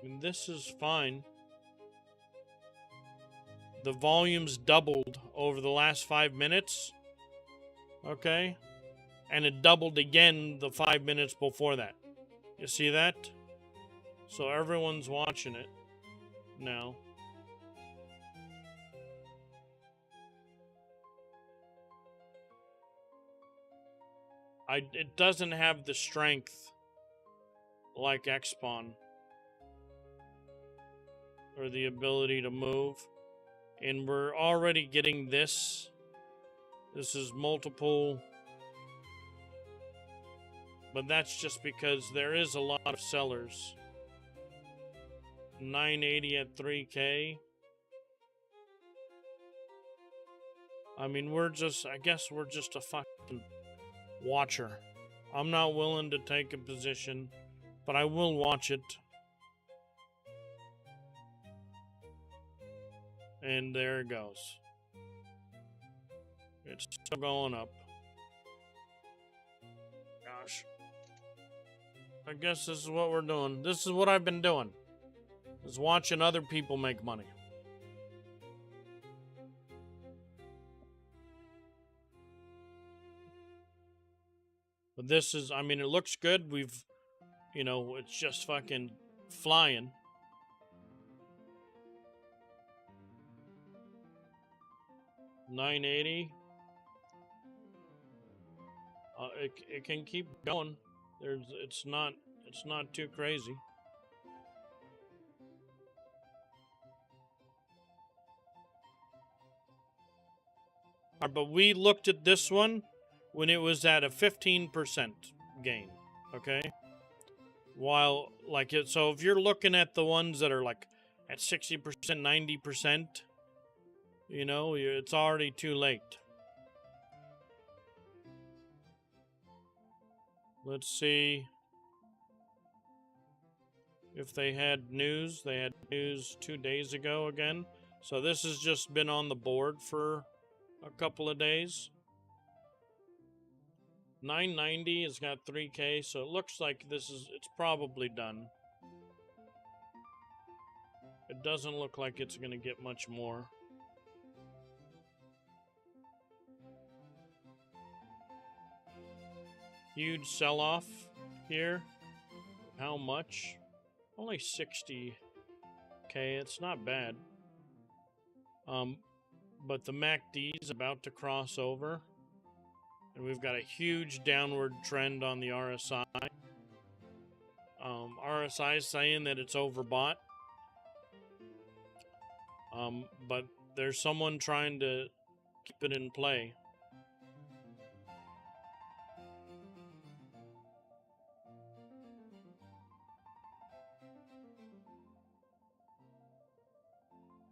I mean, this is fine. The volume's doubled over the last 5 minutes. Okay? And it doubled again the 5 minutes before that. You see that? So everyone's watching it now. It doesn't have the strength like Xpawn, or the ability to move. And we're already getting this. This is multiple. But that's just because there is a lot of sellers. 980 at 3K. I mean, I guess we're just a fucking watcher. I'm not willing to take a position, but I will watch it. And there it goes. It's still going up. Gosh. I guess this is what we're doing. This is what I've been doing. Is watching other people make money. But this is, I mean, it looks good. We've, it's just fucking flying. $980. It can keep going. It's not too crazy. But we looked at this one when it was at a 15% gain, okay? While, so if you're looking at the ones that are like at 60%, 90%, it's already too late. Let's see if they had news. They had news 2 days ago again. So this has just been on the board for a couple of days. 990 has got 3K, so it looks like it's probably done. It doesn't look like it's going to get much more. Huge sell-off here. How much? Only 60K. It's not bad. But the MACD is about to cross over. And we've got a huge downward trend on the RSI. RSI is saying that it's overbought. But there's someone trying to keep it in play.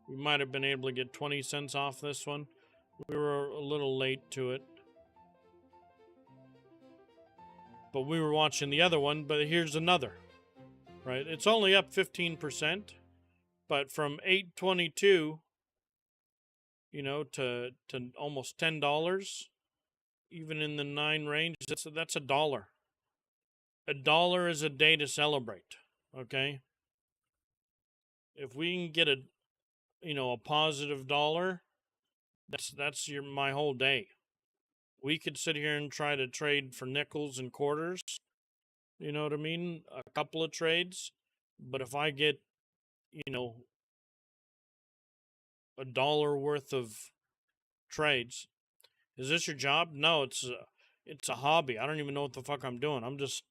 We might have been able to get 20 cents off this one. We were a little late to it. But we were watching the other one, but here's another. Right? It's only up 15%, but from $8.22, to almost $10, even in the 9 range, that's $1. $1 is a day to celebrate, okay? If we can get a positive dollar, that's my whole day. We could sit here and try to trade for nickels and quarters. You know what I mean? A couple of trades. But if I get, $1 worth of trades. Is this your job? No, it's a hobby. I don't even know what the fuck I'm doing. I'm just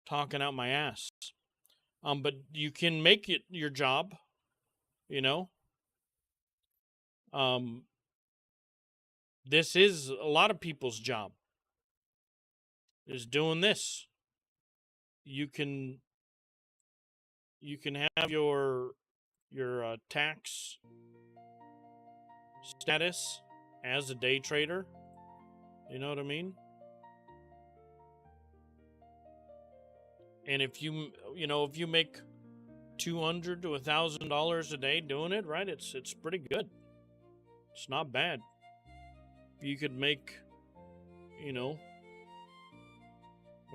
talking out my ass. But you can make it your job, you know. This is a lot of people's job. Is doing this. You can have your tax status as a day trader. You know what I mean? And if you make $200 to $1,000 a day doing it, right? It's pretty good. It's not bad. You could make, I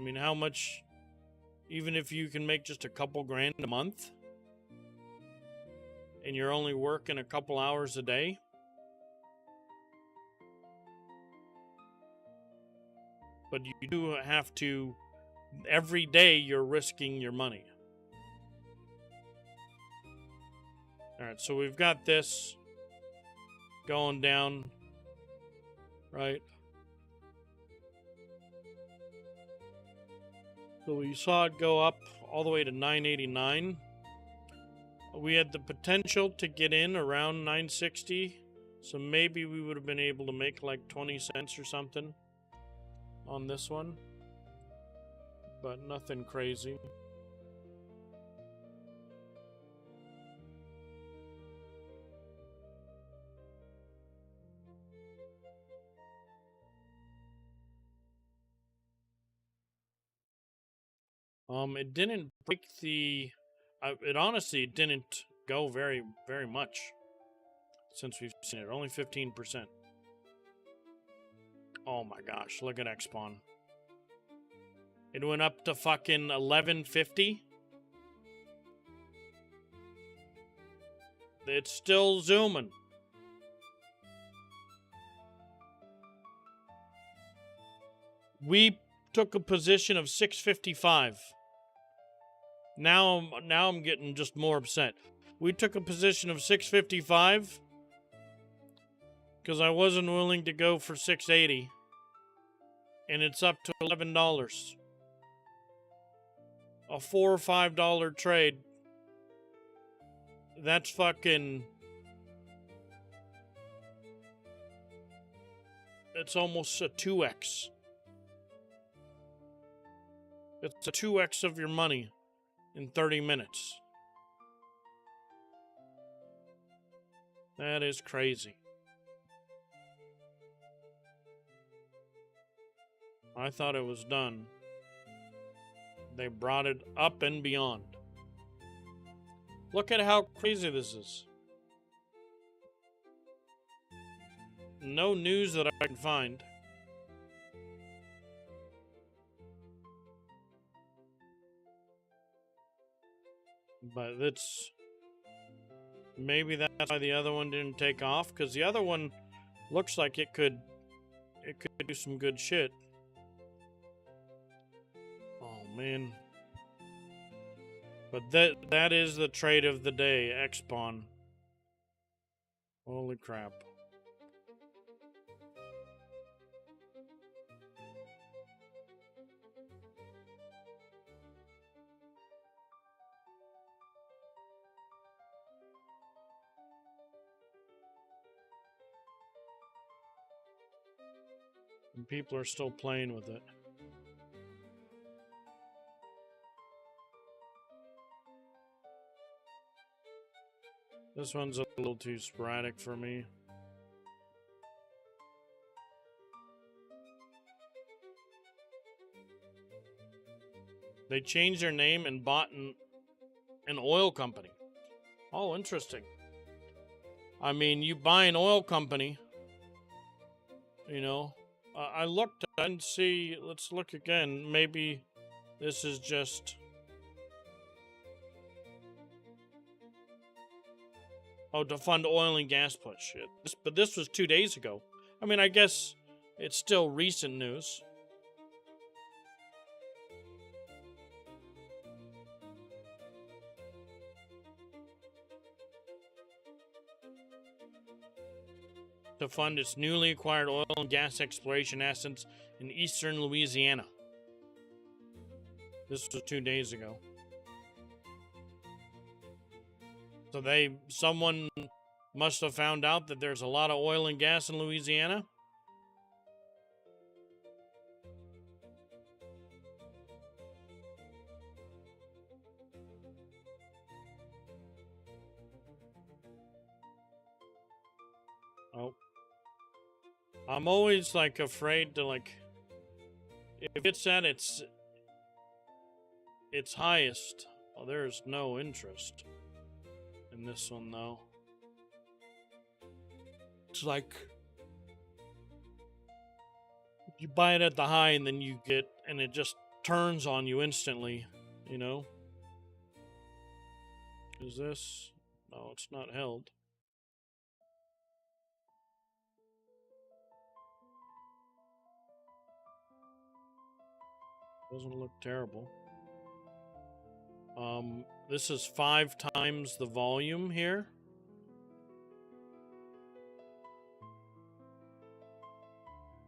mean, how much? Even if you can make just a couple grand a month, and you're only working a couple hours a day, but you do have to. Every day you're risking your money. Alright, so we've got this going down, right? So we saw it go up all the way to 989. We had the potential to get in around 960, so maybe we would have been able to make like 20 cents or something on this one. But nothing crazy. It didn't break the... it honestly didn't go very, very much since we've seen it. Only 15%. Oh my gosh, look at X-Spawn. It went up to fucking 1150. It's still zooming. We took a position of 655. Now I'm getting just more upset. We took a position of 655 because I wasn't willing to go for 680, and it's up to $11. A $4 or $5 trade. That's fucking... It's almost a 2x. It's a 2x of your money in 30 minutes. That is crazy. I thought it was done. They brought it up and beyond. Look at how crazy this is. No news that I can find. But it's... Maybe that's why the other one didn't take off, because the other one looks like it could do some good shit. Oh man. But that is the trade of the day, X-Spawn. Holy crap. And people are still playing with it. This one's a little too sporadic for me. They changed their name and bought an oil company. Oh, interesting. I mean, you buy an oil company, you know. I looked, I didn't see, let's look again. Maybe this is just... Oh, to fund oil and gas push. But this was 2 days ago. I mean, I guess it's still recent news. to fund its newly acquired oil and gas exploration assets in eastern Louisiana. This was 2 days ago. So someone must have found out that there's a lot of oil and gas in Louisiana. Oh. I'm always like afraid to if it's at its highest. Well, there's no interest in this one though. It's like you buy it at the high and then and it just turns on you instantly, you know? Is this? No, it's not held. Doesn't look terrible. This is 5 times the volume here.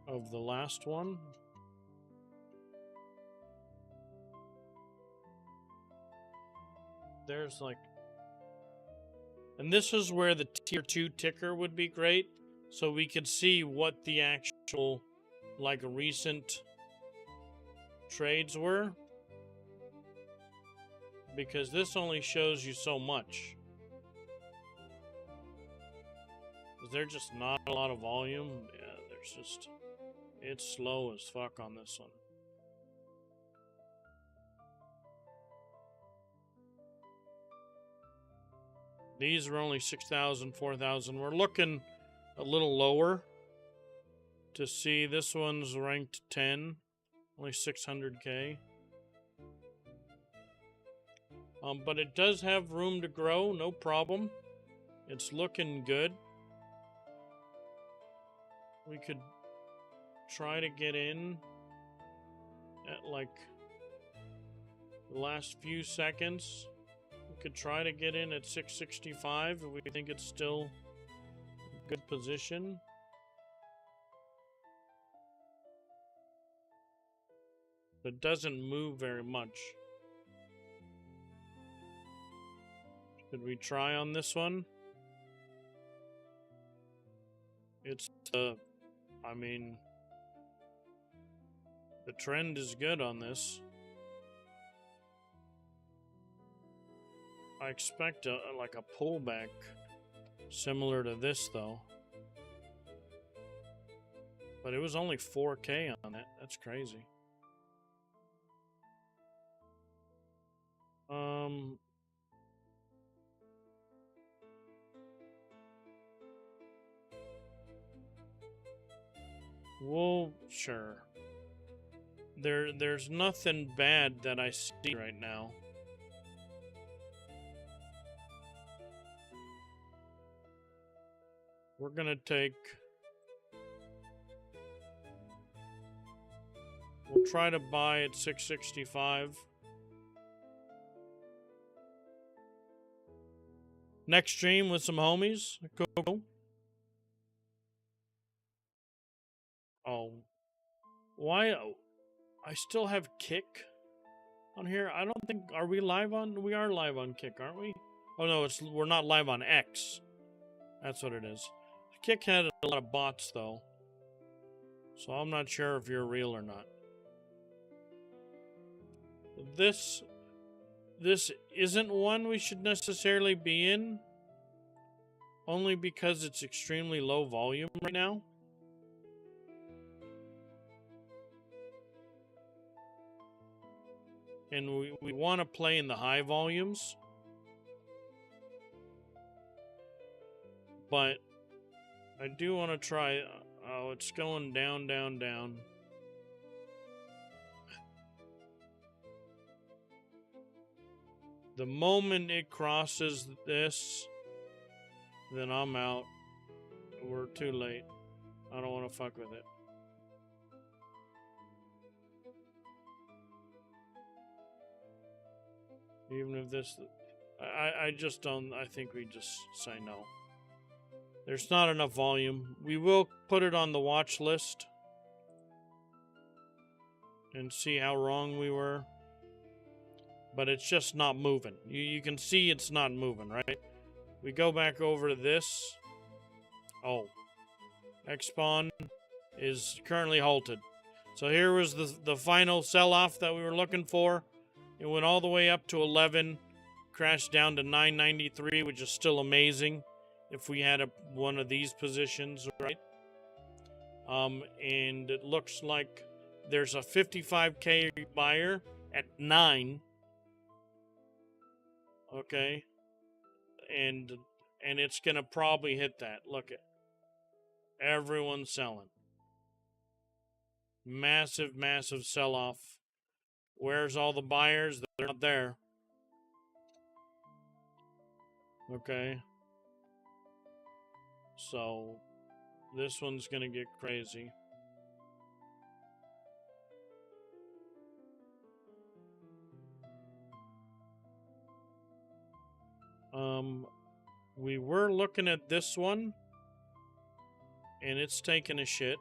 Of the last one. There's and this is where the tier 2 ticker would be great, so we could see what the actual recent trades were, because this only shows you so much. Is there just not a lot of volume? Yeah, there's just, it's slow as fuck on this one. These are only 6,000, 4,000. We're looking a little lower to see. This one's ranked 10, only 600K. But it does have room to grow, no problem. It's looking good. We could try to get in at the last few seconds. We could try to get in at 665 if we think it's still a good position. It doesn't move very much. Should we try on this one? It's, I mean, the trend is good on this. I expect a pullback similar to this though. But it was only 4K on it. That's crazy. Well, sure. There's nothing bad that I see right now. We're gonna we'll try to buy at 665. Next stream with some homies. Cool. Oh. Why? I still have Kick on here. I don't think... Are we live on... We are live on Kick, aren't we? Oh, no, we're not live on X. That's what it is. Kick had a lot of bots, though. So I'm not sure if you're real or not. This isn't one we should necessarily be in. Only because it's extremely low volume right now. And we want to play in the high volumes. But I do want to try... Oh, it's going down, down, down. The moment it crosses this, then I'm out. We're too late. I don't want to fuck with it. Even if this... I just don't... I think we just say no. There's not enough volume. We will put it on the watch list and see how wrong we were. But it's just not moving. You can see it's not moving, right? We go back over to this. Oh. X-Spawn is currently halted. So here was the final sell-off that we were looking for. It went all the way up to 11, crashed down to 993, which is still amazing if we had one of these positions, right? And it looks like there's a 55K buyer at 9. Okay. And it's going to probably hit that. Look at everyone's selling. Massive, massive sell-off. Where's all the buyers? They're not there. Okay. So, this one's gonna get crazy. We were looking at this one, and it's taking a shit.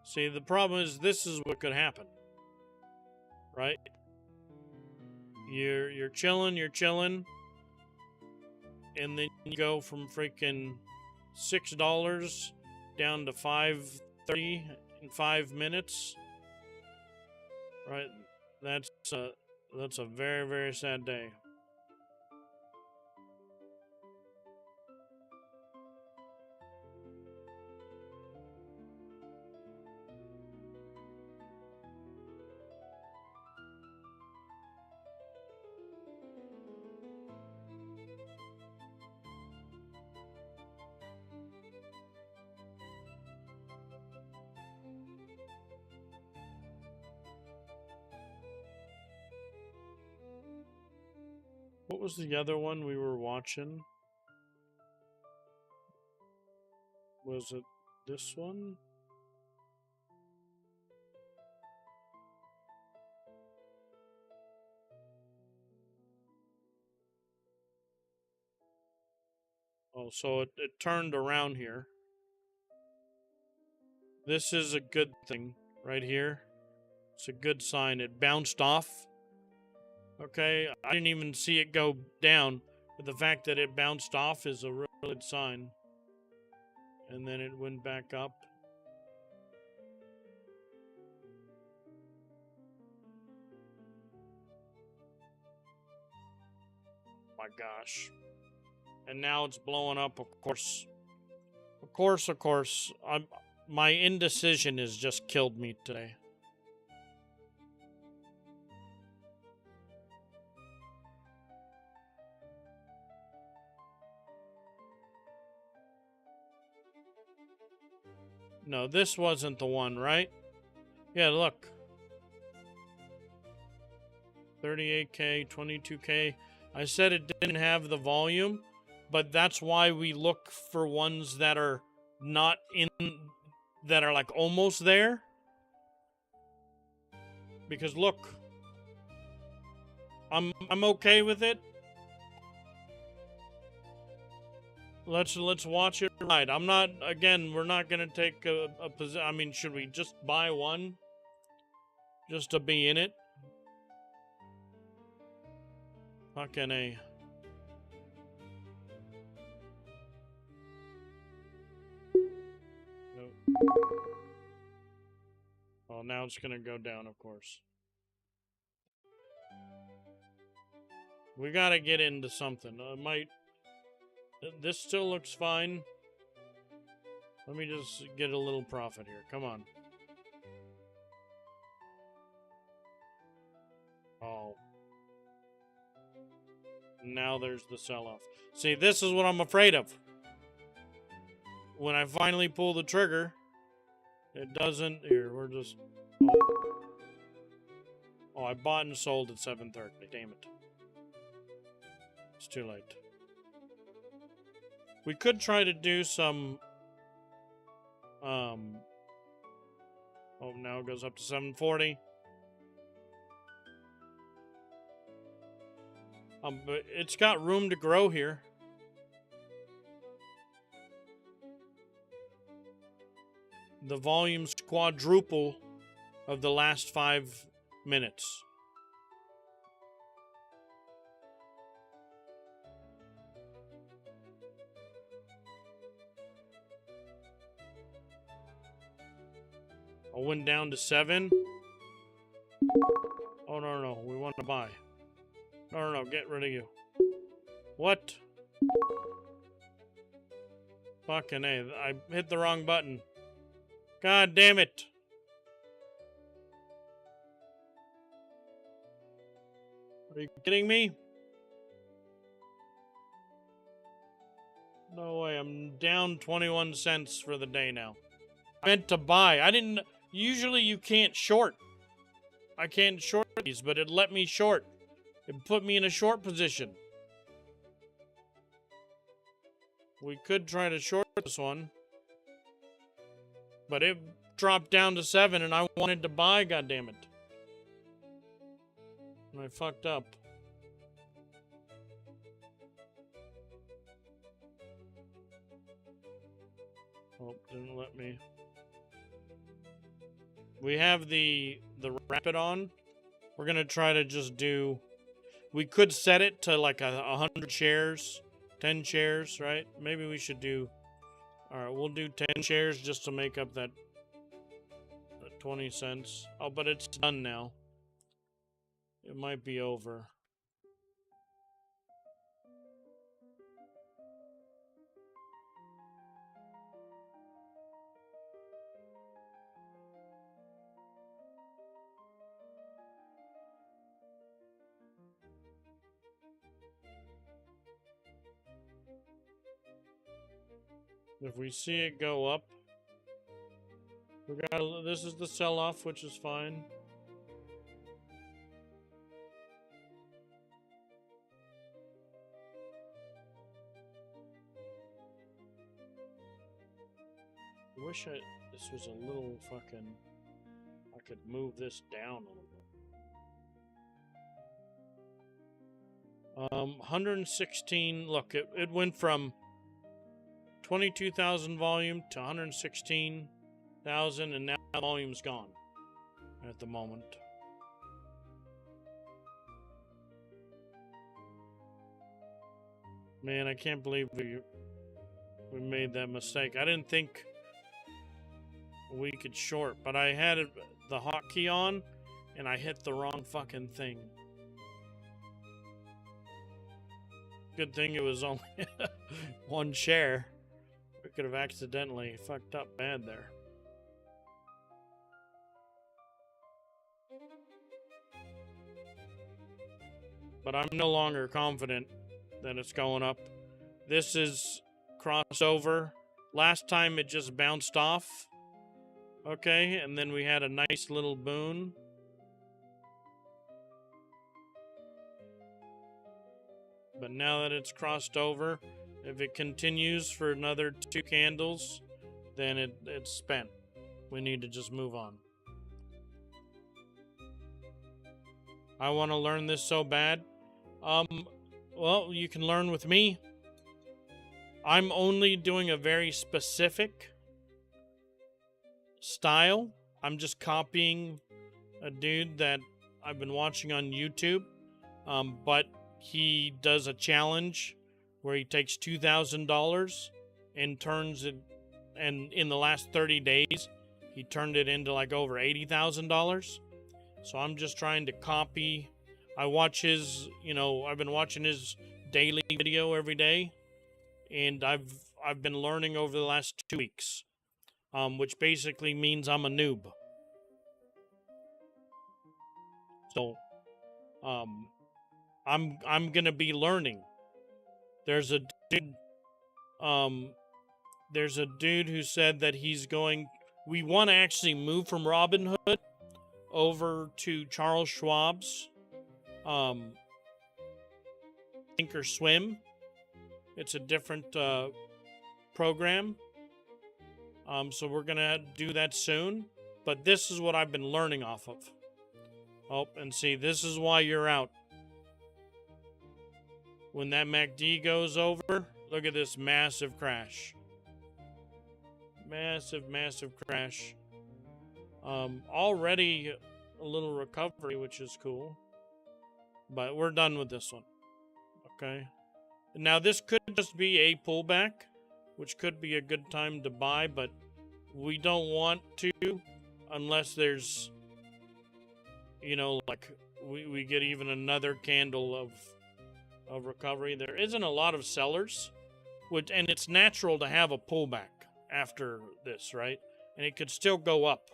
See, the problem is this is what could happen, right? You're chilling, and then you go from freaking $6 down to $5.30 in 5 minutes, right? That's a very, very sad day. What was the other one we were watching? Was it this one? Oh, so it turned around here. This is a good thing right here. It's a good sign. It bounced off. Okay, I didn't even see it go down, but the fact that it bounced off is a real good sign. And then it went back up. My gosh. And now it's blowing up, of course. Of course. My indecision has just killed me today. No, this wasn't the one, right? Yeah, look. 38K, 22K. I said it didn't have the volume, but that's why we look for ones that are not in, that are like almost there. Because look, I'm okay with it. Let's watch it ride. I'm not, again, we're not going to take a position. I mean, should we just buy one? Just to be in it? Fucking A. Nope. Well, now it's going to go down, of course. We got to get into something. This still looks fine. Let me just get a little profit here. Come on. Oh. Now there's the sell-off. See, this is what I'm afraid of. When I finally pull the trigger, it doesn't... Here, we're just... Oh, I bought and sold at 7:30. Damn it. It's too late. We could try to do some... Oh, now it goes up to 7:40. But it's got room to grow here. the volume's quadruple of the last 5 minutes. I went down to 7. Oh, no, we want to buy. No, get rid of you. What? Fucking A, I hit the wrong button. God damn it. Are you kidding me? No way, I'm down 21 cents for the day now. I meant to buy. I didn't... Usually you can't short. I can't short these, but it let me short. It put me in a short position. We could try to short this one. But it dropped down to 7 and I wanted to buy, goddammit. And I fucked up. Oh, didn't let me. We have the rapid on. We're gonna try to just do... We could set it to like 100 shares, 10 shares, right? Maybe we should do... Alright, we'll do 10 shares just to make up that 20 cents. Oh, but it's done now. It might be over. If we see it go up, we got. This is the sell-off, which is fine. I wish this was a little fucking... I could move this down a little bit. 116. Look, it went from 22,000 volume to 116,000, and now the volume's gone at the moment. Man, I can't believe we made that mistake. I didn't think we could short, but I had the hotkey on, and I hit the wrong fucking thing. Good thing it was only one share. We could have accidentally fucked up bad there. But I'm no longer confident that it's going up. This is crossover. Last time it just bounced off. Okay, and then we had a nice little boon. But now that it's crossed over, if it continues for another 2 candles, then it's spent. We need to just move on. I want to learn this so bad. Well, you can learn with me. I'm only doing a very specific style. I'm just copying a dude that I've been watching on YouTube. But he does a challenge where he takes $2,000 and turns it, and in the last 30 days, he turned it into like over $80,000. So I'm just trying to copy. I watch his, I've been watching his daily video every day, and I've been learning over the last 2 weeks, which basically means I'm a noob. So, I'm gonna be learning. There's a dude who said that we want to actually move from Robinhood over to Charles Schwab's Think or Swim. It's a different program. So we're gonna do that soon. But this is what I've been learning off of. Oh, and see, this is why you're out. When that MACD goes over, look at this massive crash. Massive crash. Already a little recovery, which is cool. But we're done with this one. Okay. Now, this could just be a pullback, which could be a good time to buy, but we don't want to unless there's, you know, like we get even another candle of recovery. There isn't a lot of sellers, and it's natural to have a pullback after this, right? And it could still go up.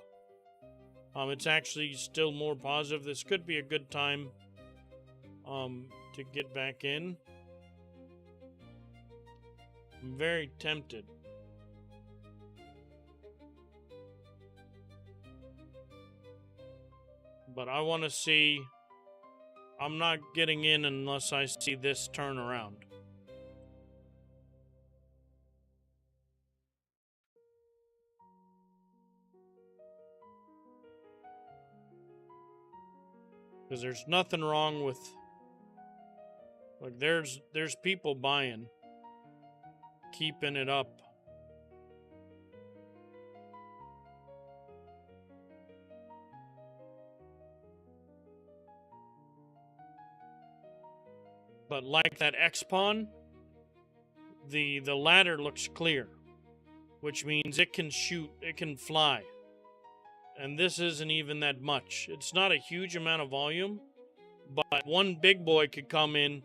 It's actually still more positive. This could be a good time to get back in. I'm very tempted. But I want to see. I'm not getting in unless I see this turn around. Because there's nothing wrong with, like, there's people buying, keeping it up. But like that X-Pawn, the ladder looks clear, which means it can shoot, it can fly. And this isn't even that much. It's not a huge amount of volume, but one big boy could come in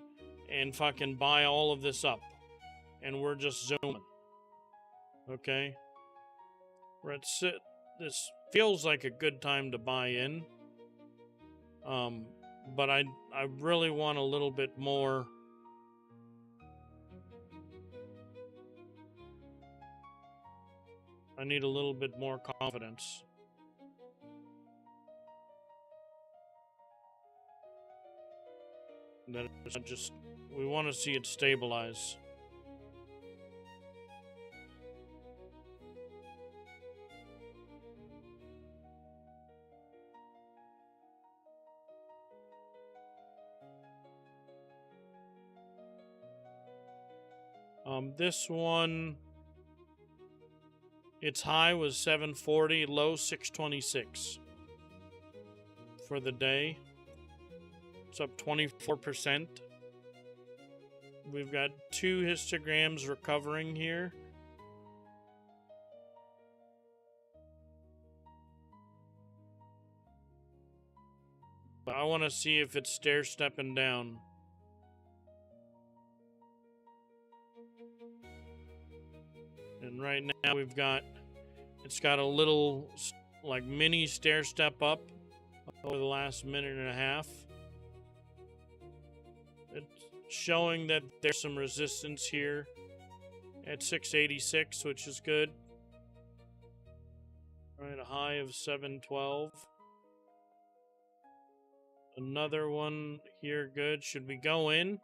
and fucking buy all of this up. And we're just zooming. Okay? This feels like a good time to buy in. But I really want a little bit more. I need a little bit more confidence. That it's not just, we want to see it stabilize. This one, its high was 740, low 626 for the day. It's up 24%. We've got 2 histograms recovering here. But I want to see if it's stair-stepping down. And right now it's got a little, like, mini stair-step up over the last minute and a half. It's showing that there's some resistance here at 686, which is good. All right, a high of 712. Another one here, good. Should we go in?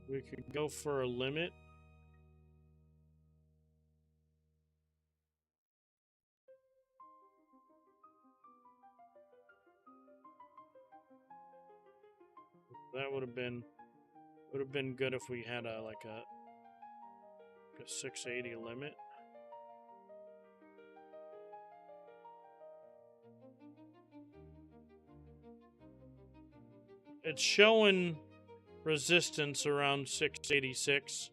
We could go for a limit. That would have been good if we had a 680 limit. It's showing resistance around 686,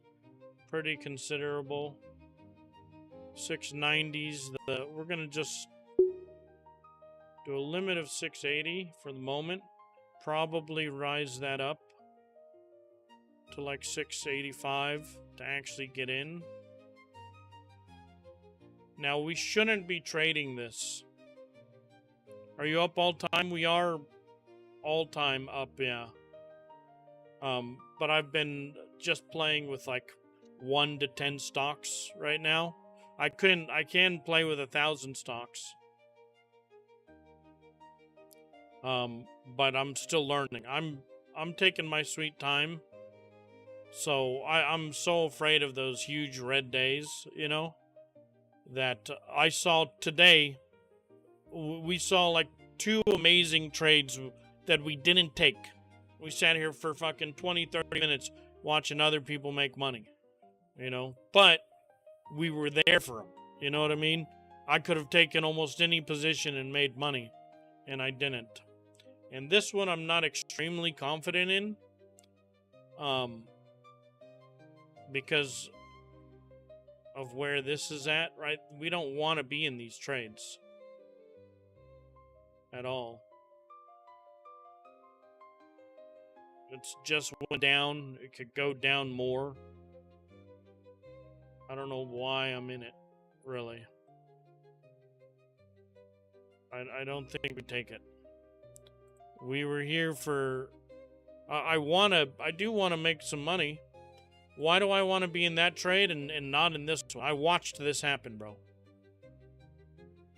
pretty considerable. 690s. We're gonna just do a limit of 680 for the moment. Probably rise that up to like 685 to actually get in. Now we shouldn't be trading this. Are you up all time? We are all time up, yeah. But I've been just playing with like 1 to 10 stocks right now. I can play with 1,000 stocks. But I'm still learning. I'm taking my sweet time. So I'm so afraid of those huge red days, you know, that I saw today. We saw like two amazing trades that we didn't take. We sat here for fucking 20, 30 minutes watching other people make money, you know? But we were there for them, you know what I mean? I could have taken almost any position and made money, and I didn't. And this one I'm not extremely confident in, because of where this is at, right? We don't want to be in these trades at all. It's just went down. It could go down more. I don't know why I'm in it, really. I don't think we take it. We were here for... I do want to make some money. Why do I want to be in that trade and not in this one? I watched this happen, bro.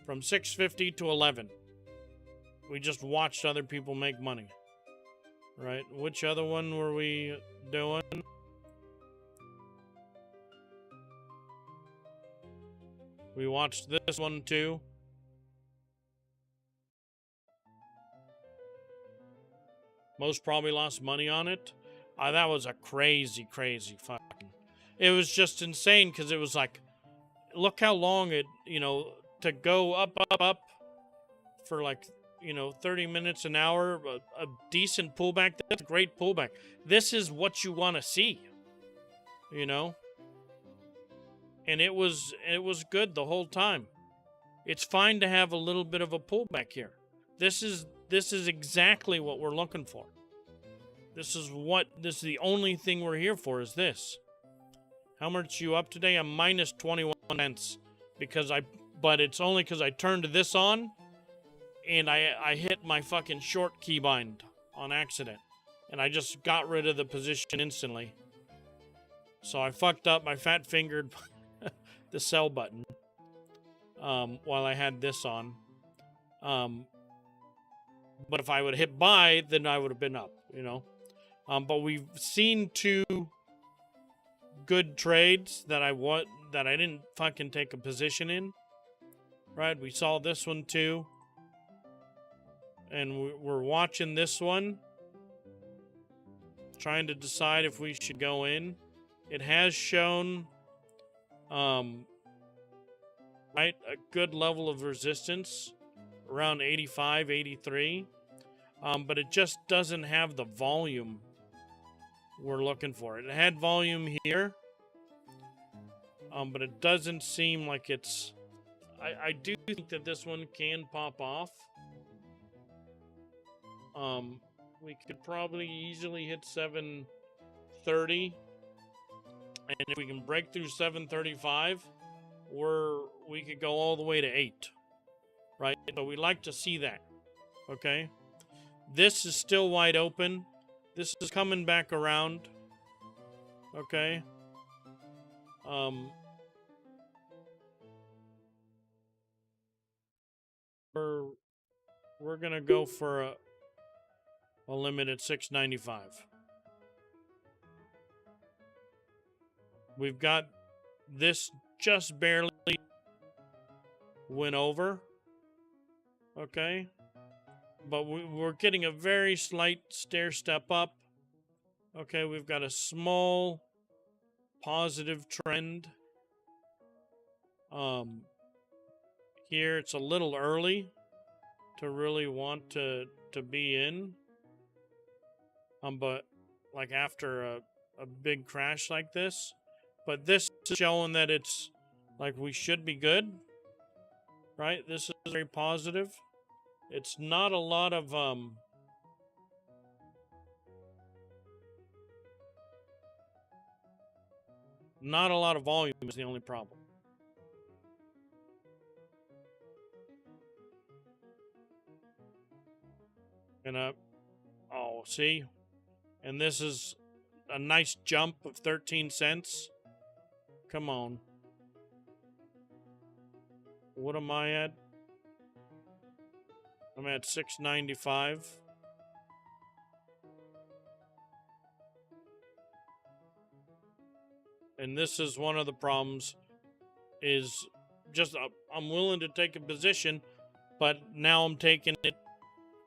From 650 to 11. We just watched other people make money. Right? Which other one were we doing? We watched this one too. Most probably lost money on it. That was a crazy fucking... It was just insane because it was like, look how long it, you know, to go up for like, you know, 30 minutes, an hour, a decent pullback. That's a great pullback. This is what you want to see, you know? And it was good the whole time. It's fine to have a little bit of a pullback here. This is exactly what we're looking for. This is the only thing we're here for is this. How much you up today? I'm minus 21 cents but it's only because I turned this on and I hit my fucking short keybind on accident. And I just got rid of the position instantly. So I fucked up. I fat fingered the sell button while I had this on. But if I would hit buy, then I would have been up, you know. But we've seen two good trades that I didn't fucking take a position in. Right? We saw this one too. And we're watching this one. Trying to decide if we should go in. It has shown right, a good level of resistance. Around 85, 83. But it just doesn't have the volume we're looking for. It had volume here. But it doesn't seem like it's... I do think that this one can pop off. We could probably easily hit 730. And if we can break through 735, we could go all the way to 8. Right? But we like to see that. Okay? This is still wide open. This is coming back around. Okay? We're gonna go for a limit at 695. We've got this just barely went over. Okay? But we're getting a very slight stair step up. Okay, we've got a small positive trend. Here it's a little early to really want to be in. But like after a big crash like this. But this is showing that it's like we should be good. Right? This is very positive. It's not a lot of volume is the only problem. And oh, see? And this is a nice jump of 13 cents. Come on. What am I at? I'm at 695. And this is one of the problems is just I'm willing to take a position, but now I'm taking it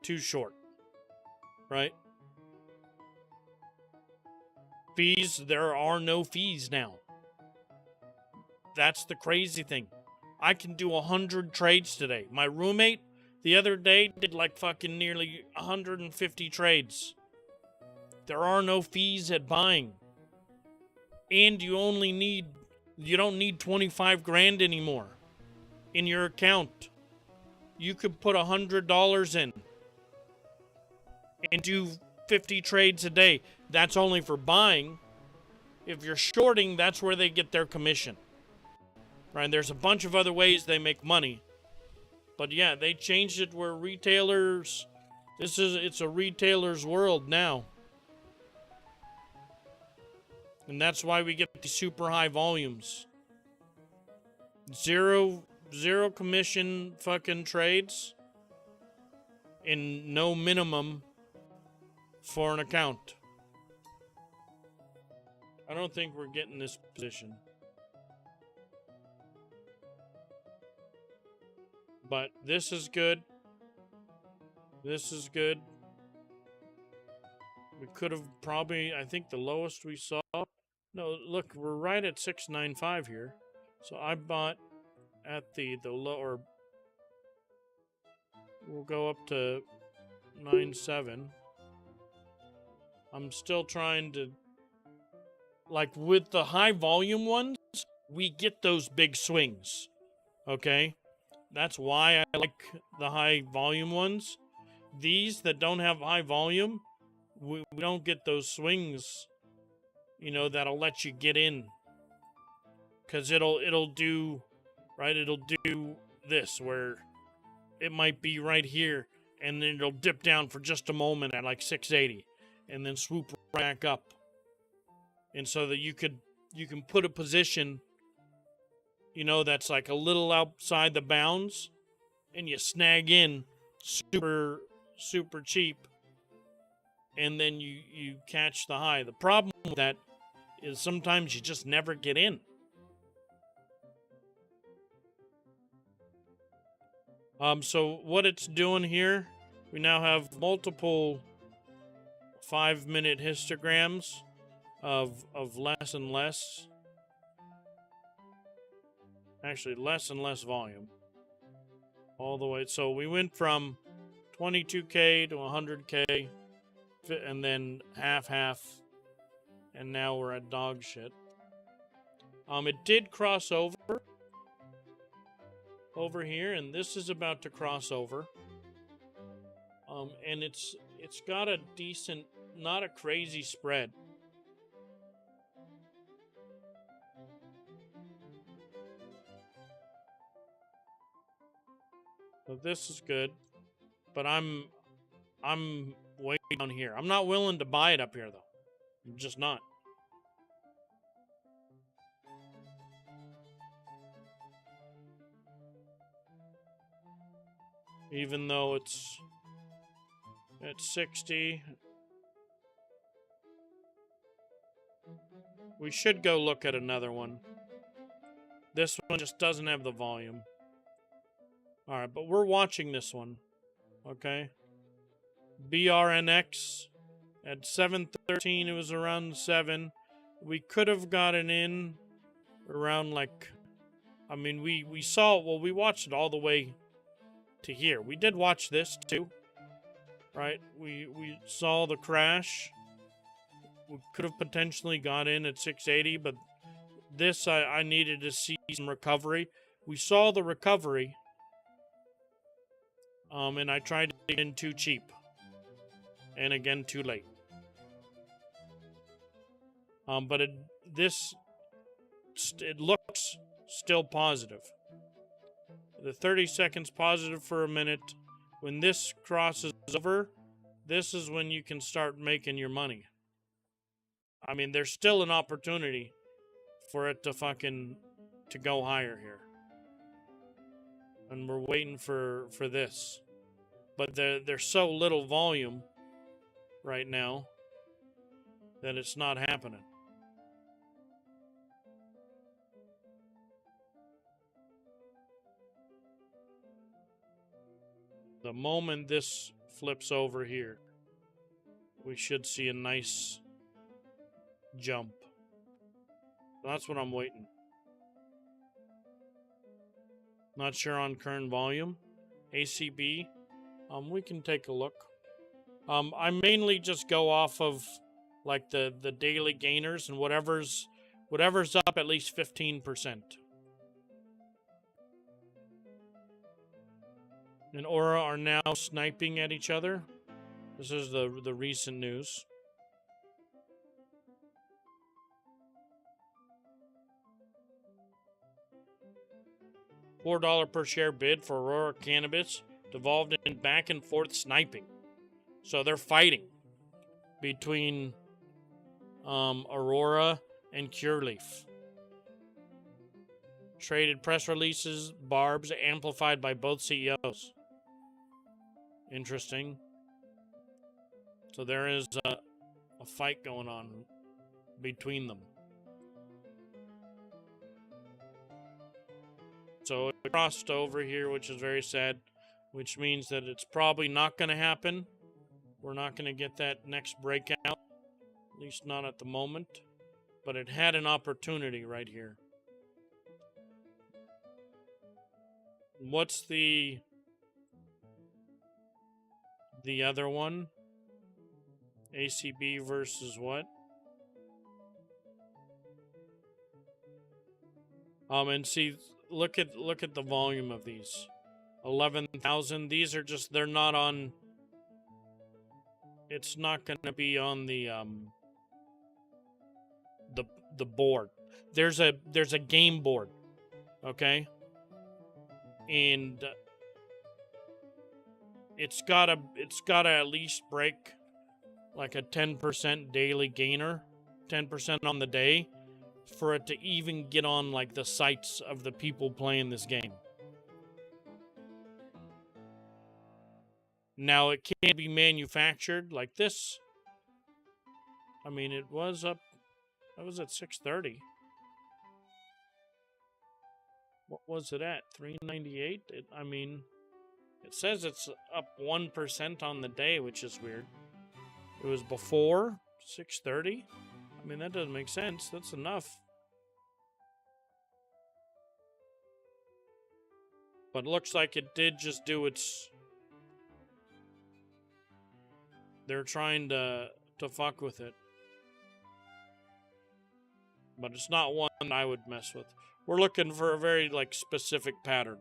too short, right? Fees, there are no fees now. That's the crazy thing. I can do 100 trades today. My roommate the other day did like fucking nearly 150 trades. There are no fees at buying. And you don't need 25 grand anymore in your account. You could put $100 in and do 50 trades a day. That's only for buying. If you're shorting, that's where they get their commission. Right? There's a bunch of other ways they make money. But yeah, they changed it where retailers, it's a retailer's world now. And that's why we get these super high volumes. Zero commission fucking trades and no minimum for an account. I don't think we're getting this position. But this is good. This is good. We could have probably, I think the lowest we saw. No, look, we're right at 695 here. So I bought at the lower. We'll go up to 97. I'm still trying to, like with the high volume ones, we get those big swings. Okay? That's why I like the high volume ones. These that don't have high volume, we don't get those swings, you know, that'll let you get in. Because it'll do, right, it'll do this, where it might be right here, and then it'll dip down for just a moment at like 680, and then swoop back up. And so that you can put a position, you know, that's like a little outside the bounds, and you snag in super cheap, and then you catch the high. The problem with that is sometimes you just never get in. So what it's doing here, we now have multiple 5-minute histograms of less and less. Actually, less and less volume. All the way. So we went from 22K to 100K, and then half, and now we're at dog shit. It did cross over here, and this is about to cross over. And it's got a decent, not a crazy spread. So this is good, but I'm way down here. I'm not willing to buy it up here, though. I'm just not. Even though it's at 60. We should go look at another one. This one just doesn't have the volume. Alright, but we're watching this one. Okay? BRNX at 713, it was around 7. We could have gotten in around like, I mean, we saw, well, we watched it all the way to here. We did watch this too. Right? We saw the crash. We could have potentially got in at 680, but this I needed to see some recovery. We saw the recovery. And I tried to get in too cheap. And again, too late. But it looks still positive. The 30 seconds positive for a minute. When this crosses over, this is when you can start making your money. I mean, there's still an opportunity for it to go higher here. And we're waiting for this. But there's so little volume right now that it's not happening. The moment this flips over here, we should see a nice jump. That's what I'm waiting. Not sure on current volume. ACB, we can take a look. I mainly just go off of like the daily gainers and whatever's up at least 15%. And Aura are now sniping at each other. This is the recent news. $4 per share bid for Aurora Cannabis devolved in back and forth sniping. So they're fighting between Aurora and Cureleaf. Traded press releases, barbs amplified by both CEOs. Interesting. So there is a fight going on between them. So it crossed over here, which is very sad, which means that it's probably not going to happen. We're not going to get that next breakout, at least not at the moment. But it had an opportunity right here. What's the other one? ACB versus what? And see, look at the volume of these. 11,000. These are just, they're not on. It's not going to be on the board. There's a game board, okay? And it's gotta at least break like a 10% daily gainer, 10% on the day, for it to even get on like the sites of the people playing this game. Now it can't be manufactured like this. I mean, it was up. I was at 630. What was it at? 398? I mean, it says it's up 1% on the day, which is weird. It was before 630. I mean, that doesn't make sense. That's enough. But it looks like it did just do its. They're trying to fuck with it. But it's not one I would mess with. We're looking for a very like specific pattern.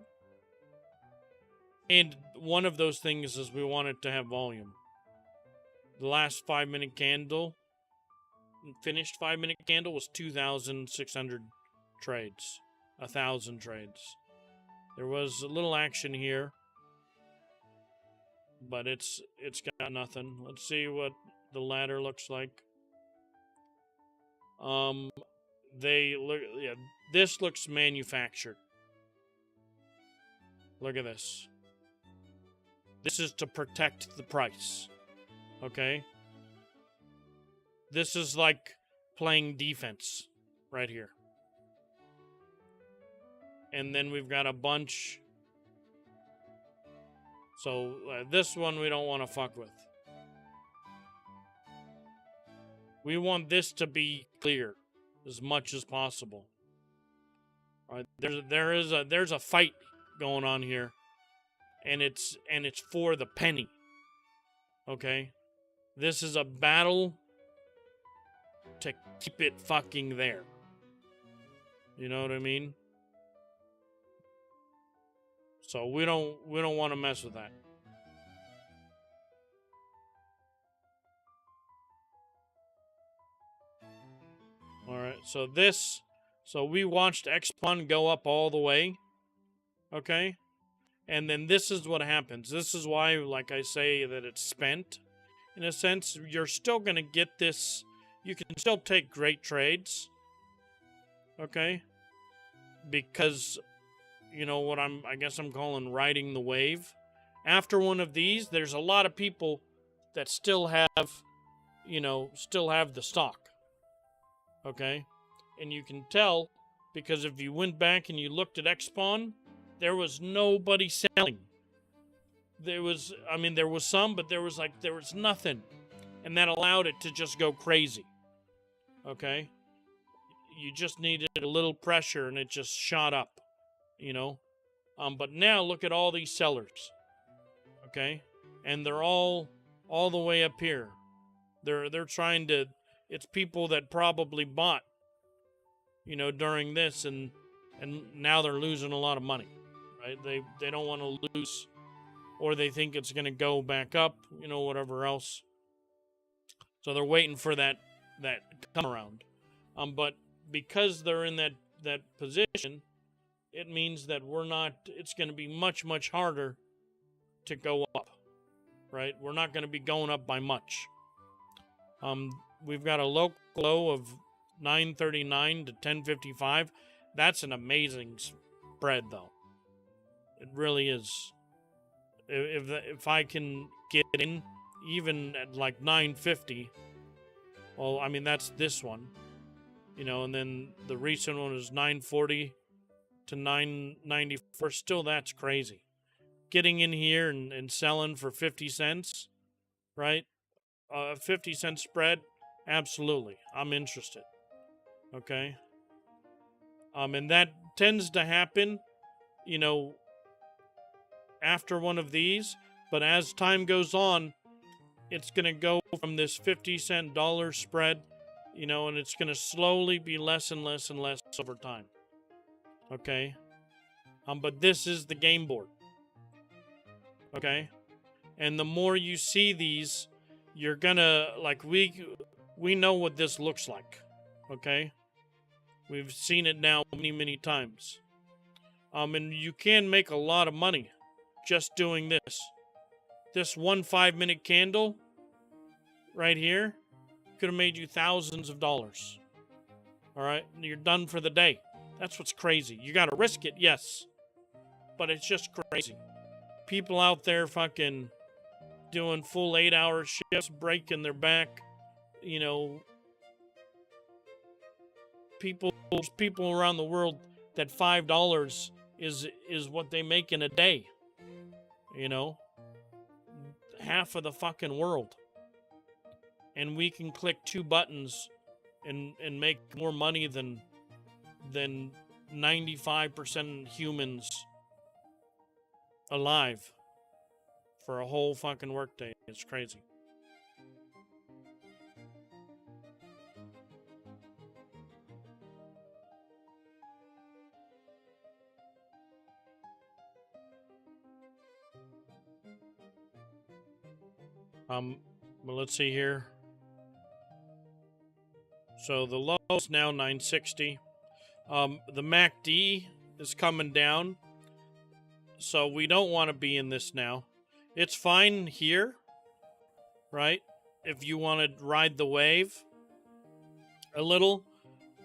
And one of those things is we want it to have volume. The last 5-minute candle, finished 5-minute candle, was 2,600 trades. 1,000 trades. There was a little action here. But it's got nothing. Let's see what the ladder looks like. They look, yeah, this looks manufactured. Look at this. This is to protect the price. Okay? This is like playing defense right here. And then we've got a bunch. So this one we don't want to fuck with. We want this to be clear as much as possible. All right, there's a fight going on here, and it's for the penny. Okay, this is a battle to keep it fucking there. You know what I mean? So we don't want to mess with that. All right, so we watched Xpon go up all the way, okay? And then this is what happens. This is why, like I say, that it's spent. In a sense, you're still going to get this. You can still take great trades, okay? Because, you know what I guess I'm calling riding the wave. After one of these, there's a lot of people that still have the stock. Okay? And you can tell because if you went back and you looked at Xpon, there was nobody selling. there was, I mean, there was some, but there was nothing. And that allowed it to just go crazy. Okay? You just needed a little pressure and it just shot up, you know? But now look at all these sellers. Okay? And they're all the way up here. They're trying to, it's people that probably bought, you know, during this, and now they're losing a lot of money. Right? They don't want to lose, or they think it's going to go back up, you know, whatever else. So they're waiting for that come around. But because they're in that position, it means that we're not. It's going to be much harder to go up. Right? We're not going to be going up by much. We've got a local low of 939 to 1055. That's an amazing spread, though. It really is. If I can get in even at like 950, well, I mean, that's this one, you know, and then the recent one is 940 to 994. Still, that's crazy. Getting in here and selling for 50 cents, right? 50-cent spread, absolutely. I'm interested. Okay? And that tends to happen, you know, after one of these, but as time goes on, it's going to go from this 50-cent dollar spread, you know, and it's going to slowly be less and less and less over time. Okay? But this is the game board. Okay? And the more you see these, you're gonna, like, we know what this looks like. Okay? We've seen it now many times. And you can make a lot of money just doing this. This 1 5-minute candle right here could have made you thousands of dollars. All right? You're done for the day. That's what's crazy. You got to risk it, yes. But it's just crazy. People out there fucking doing full 8-hour shifts, breaking their back, you know. People around the world that $5 is what they make in a day. You know, half of the fucking world. And we can click 2 buttons and make more money than 95% humans alive for a whole fucking workday. It's crazy. Well, let's see here. So the low is now 960. The MACD is coming down. So we don't want to be in this now. It's fine here, right? If you want to ride the wave a little.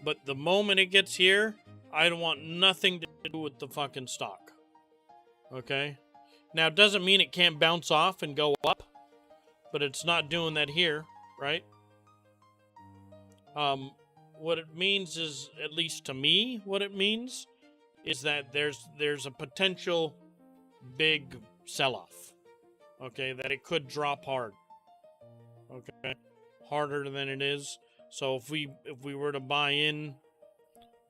But the moment it gets here, I don't want nothing to do with the fucking stock. Okay? Now, it doesn't mean it can't bounce off and go up. But it's not doing that here, right? What it means is, at least to me, what it means is that there's a potential big sell-off. Okay, that it could drop hard. Okay, harder than it is. So if we were to buy in,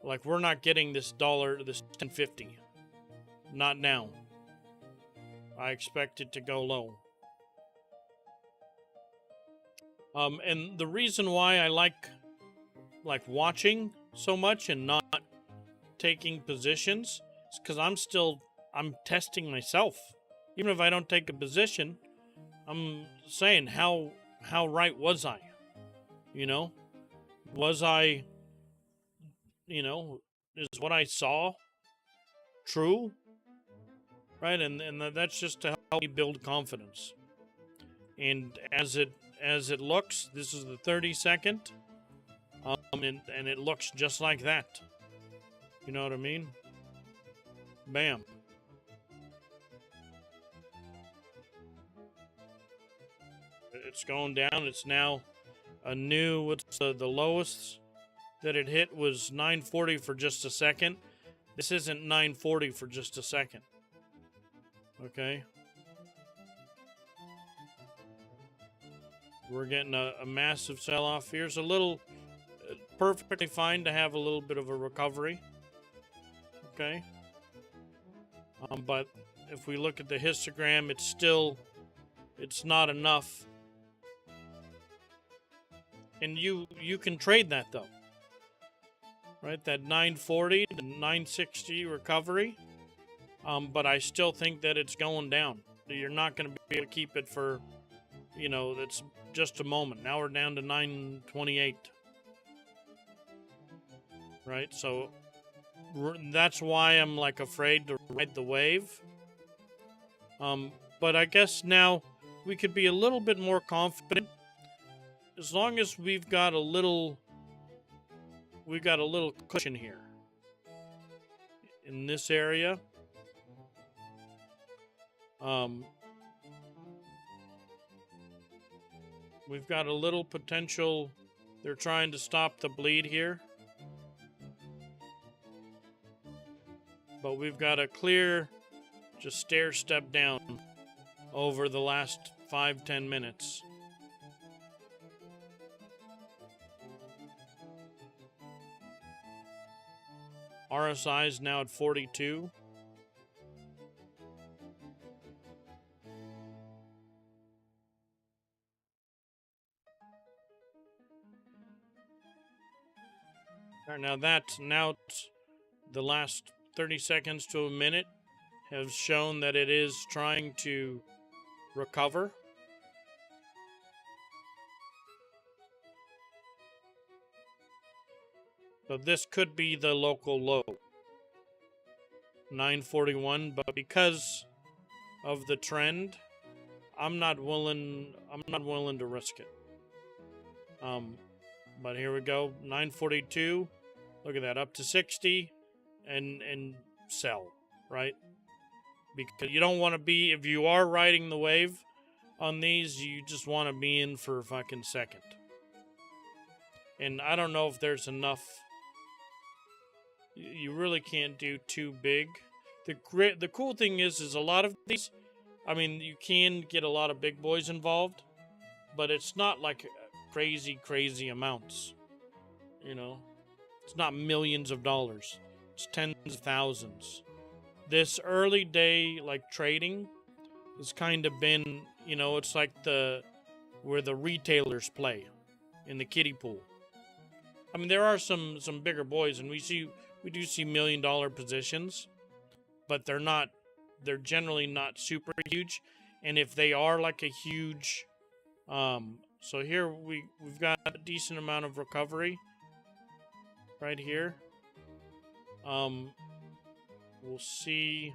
like, we're not getting this dollar, this 1050. Not now. I expect it to go low. And the reason why I like watching so much and not taking positions is because I'm testing myself. Even if I don't take a position, I'm saying how right was I? You know? Was I, you know, is what I saw true? Right? And that's just to help me build confidence. And as it looks, this is the 32nd, and it looks just like that. You know what I mean? Bam. It's going down. It's now a new, what's the lowest that it hit was 940 for just a second. This isn't 940 for just a second. Okay? We're getting a massive sell-off. Here's a little, perfectly fine to have a little bit of a recovery. Okay. But if we look at the histogram, it's not enough. And you can trade that though. Right? That 940 to 960 recovery. But I still think that it's going down. You're not going to be able to keep it for, that's just a moment. Now we're down to 928. Right? So that's why I'm like afraid to ride the wave. But I guess now we could be a little bit more confident as long as we've got a little cushion here in this area. We've got a little potential. They're trying to stop the bleed here. But we've got a clear, just stair step down over the last 5-10 minutes. RSI is now at 42. Now the last 30 seconds to a minute have shown that it is trying to recover. So this could be the local low, 941, but because of the trend, I'm not willing to risk it. But here we go, 942. Look at that, up to 60 and sell, right? Because you don't want to be, if you are riding the wave on these, you just want to be in for a fucking second. And I don't know if there's enough. You really can't do too big. The cool thing is a lot of these, I mean, you can get a lot of big boys involved, but it's not like crazy amounts. It's not millions of dollars. It's tens of thousands. This early day trading has kind of been, it's like where the retailers play in the kiddie pool. I mean, there are some bigger boys, and we do see $1 million positions, but they're generally not super huge. And if they are like a huge, so here we've got a decent amount of recovery right here. We'll see,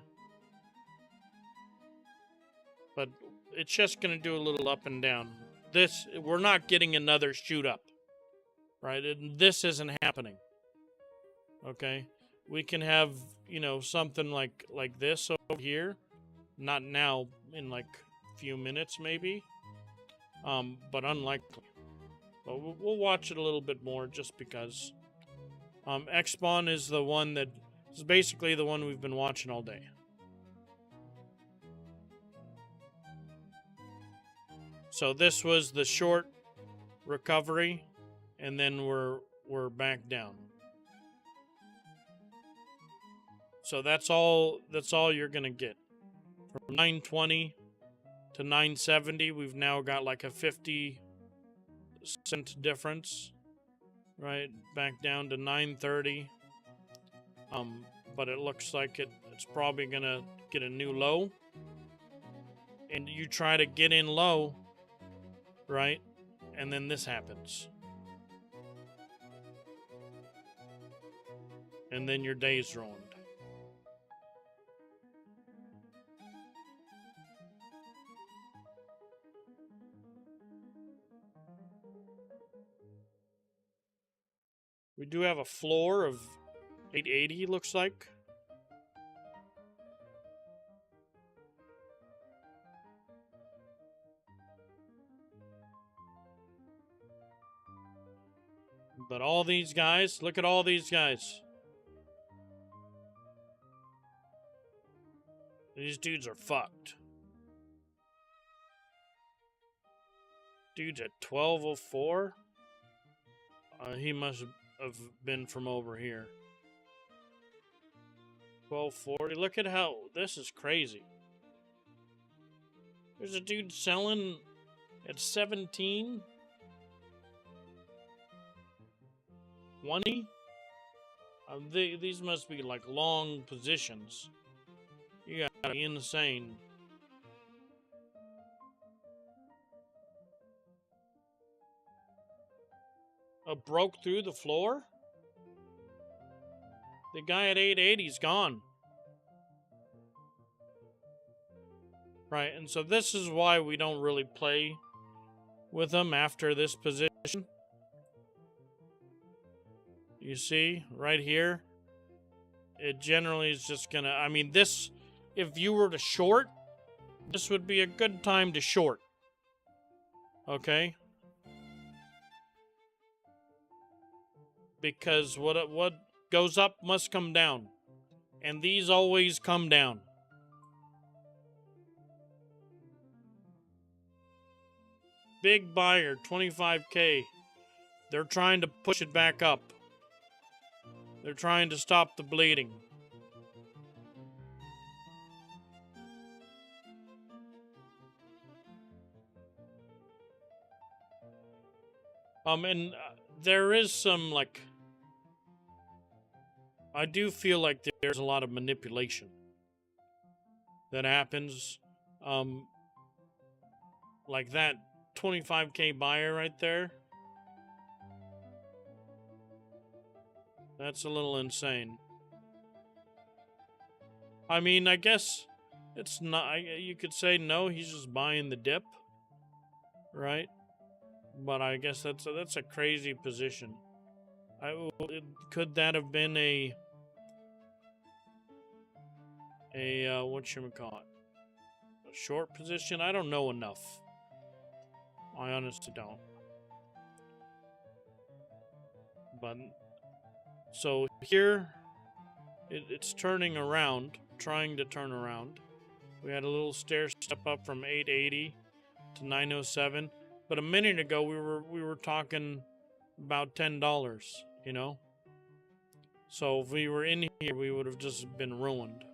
but it's just going to do a little up and down. We're not getting another shoot up, right? And this isn't happening. Okay, we can have something like this over here, not now, in like a few minutes maybe, but unlikely. But we'll watch it a little bit more just because. X-Spawn is the one that is basically the one we've been watching all day. So this was the short recovery, and then we're back down. So that's all you're gonna get. From 920 to 970, we've now got like a 50-cent difference. Right, back down to 930. But it looks like it's probably gonna get a new low. And you try to get in low, right? And then this happens. And then your day's ruined. We do have a floor of 880, looks like. But all these guys, look at all these guys. These dudes are fucked. Dude's at 1204. He must have been from over here. 1240. Look at how this is crazy. There's a dude selling at 17. 20. These must be like long positions. You gotta be insane. Broke through the floor? The guy at 880's gone. Right, and so this is why we don't really play with them after this position. You see, right here, it generally is just gonna, I mean, this, if you were to short, this would be a good time to short. Okay? Because what goes up must come down. And these always come down. Big buyer, 25K. They're trying to push it back up. They're trying to stop the bleeding. And there is some, like, I do feel like there's a lot of manipulation that happens. Like that 25K buyer right there. That's a little insane. I mean, I guess it's not, you could say no, he's just buying the dip, right? But I guess that's a crazy position. Could that have been a whatchamacallit? A short position? I don't know enough. I honestly don't. But so here it's turning around, trying to turn around. We had a little stair step up from 880 to 907, but a minute ago we were talking about $10, you know? So if we were in here, we would have just been ruined.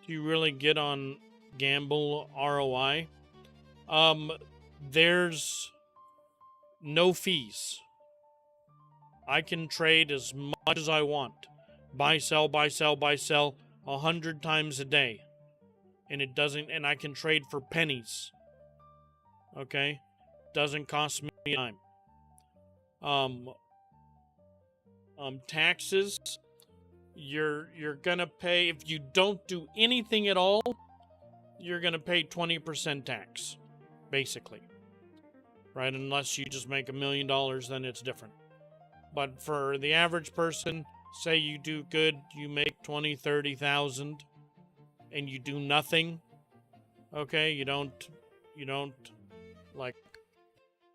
Do you really get on gamble ROI? There's no fees. I can trade as much as I want. Buy, sell, buy, sell, buy, sell 100 times a day. And it doesn't, and I can trade for pennies. Okay? Doesn't cost me time. Taxes, you're gonna pay, if you don't do anything at all, you're gonna pay 20% tax, basically. Right? Unless you just make $1 million, then it's different. But for the average person, say you do good, you make 20, 30,000, and you do nothing. Okay, you don't like,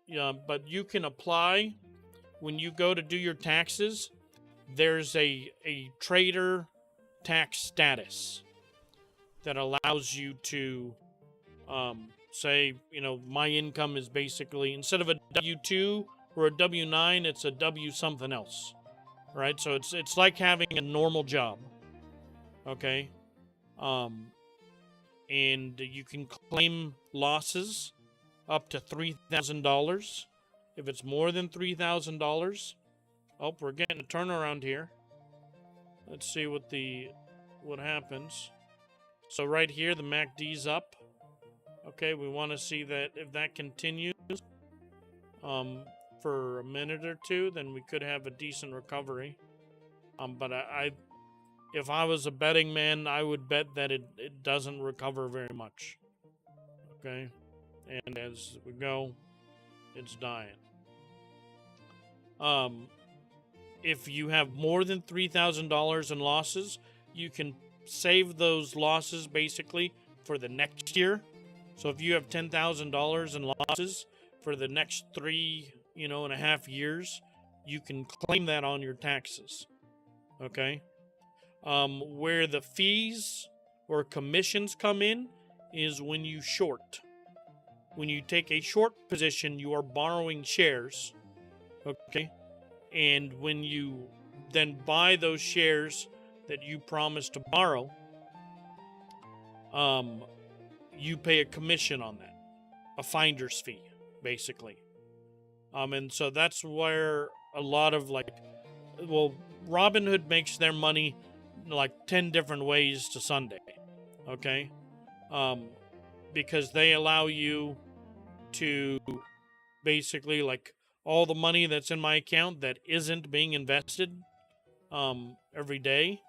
yeah, but you can apply when you go to do your taxes. There's a trader tax status that allows you to say, you know, my income is basically, instead of a W-2 or a W-9, it's a W something else, right? So it's like having a normal job, okay? And you can claim losses up to $3,000. If it's more than $3,000, oh, we're getting a turnaround here. Let's see what happens. So right here, the MACD's up. Okay, we want to see that if that continues for a minute or two, then we could have a decent recovery. But if I was a betting man, I would bet that it doesn't recover very much. Okay, and as we go, it's dying. If you have more than $3,000 in losses, you can save those losses basically for the next year. So if you have $10,000 in losses for the next 3.5 years, you can claim that on your taxes. Okay? Where the fees where commissions come in is when you short. When you take a short position, you are borrowing shares, okay? And when you then buy those shares that you promised to borrow, you pay a commission on that, a finder's fee, basically. And so that's where a lot of Robinhood makes their money like 10 different ways to Sunday, okay? Because they allow you to basically, like, all the money that's in my account that isn't being invested every day,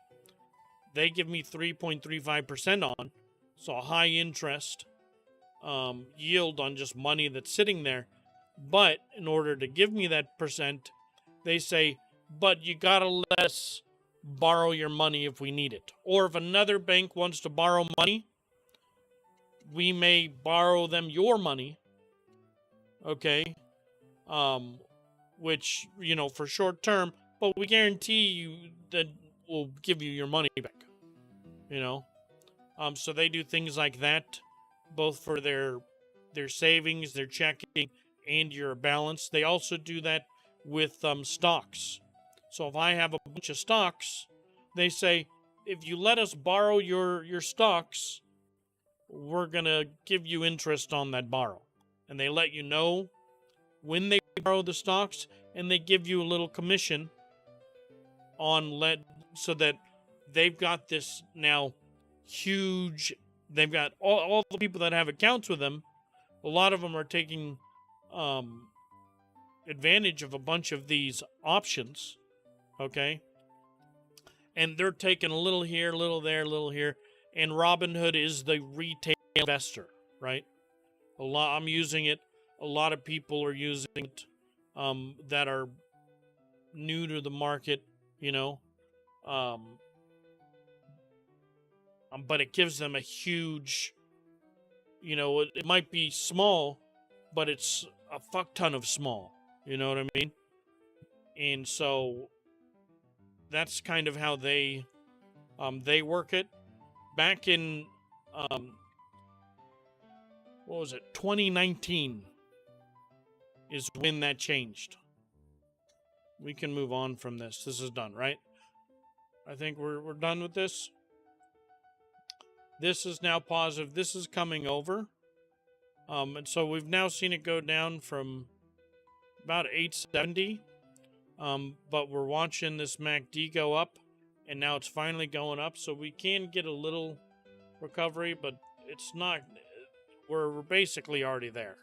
they give me 3.35% on, so a high interest yield on just money that's sitting there. But in order to give me that percent, they say, but you gotta let us borrow your money if we need it. Or if another bank wants to borrow money, we may borrow them your money, okay? Which, for short term, but we guarantee you that we'll give you your money back, So they do things like that, both for their savings, their checking, and your balance. They also do that with stocks. So if I have a bunch of stocks, they say, if you let us borrow your stocks, we're going to give you interest on that borrow. And they let you know when they borrow the stocks, and they give you a little commission so that they've got this now huge, they've got all the people that have accounts with them, a lot of them are taking advantage of a bunch of these options, okay? And they're taking a little here, a little there, a little here, and Robinhood is the retail investor, right? I'm using it. A lot of people are using it that are new to the market, but it gives them a huge, it might be small, but it's a fuck ton of small. You know what I mean? And so that's kind of how they work it. Back in 2019 is when that changed. We can move on from this. This is done, right? I think we're done with this. This is now positive. This is coming over. And so we've now seen it go down from about 870. But we're watching this MACD go up, and now it's finally going up. So we can get a little recovery, but it's not. We're basically already there.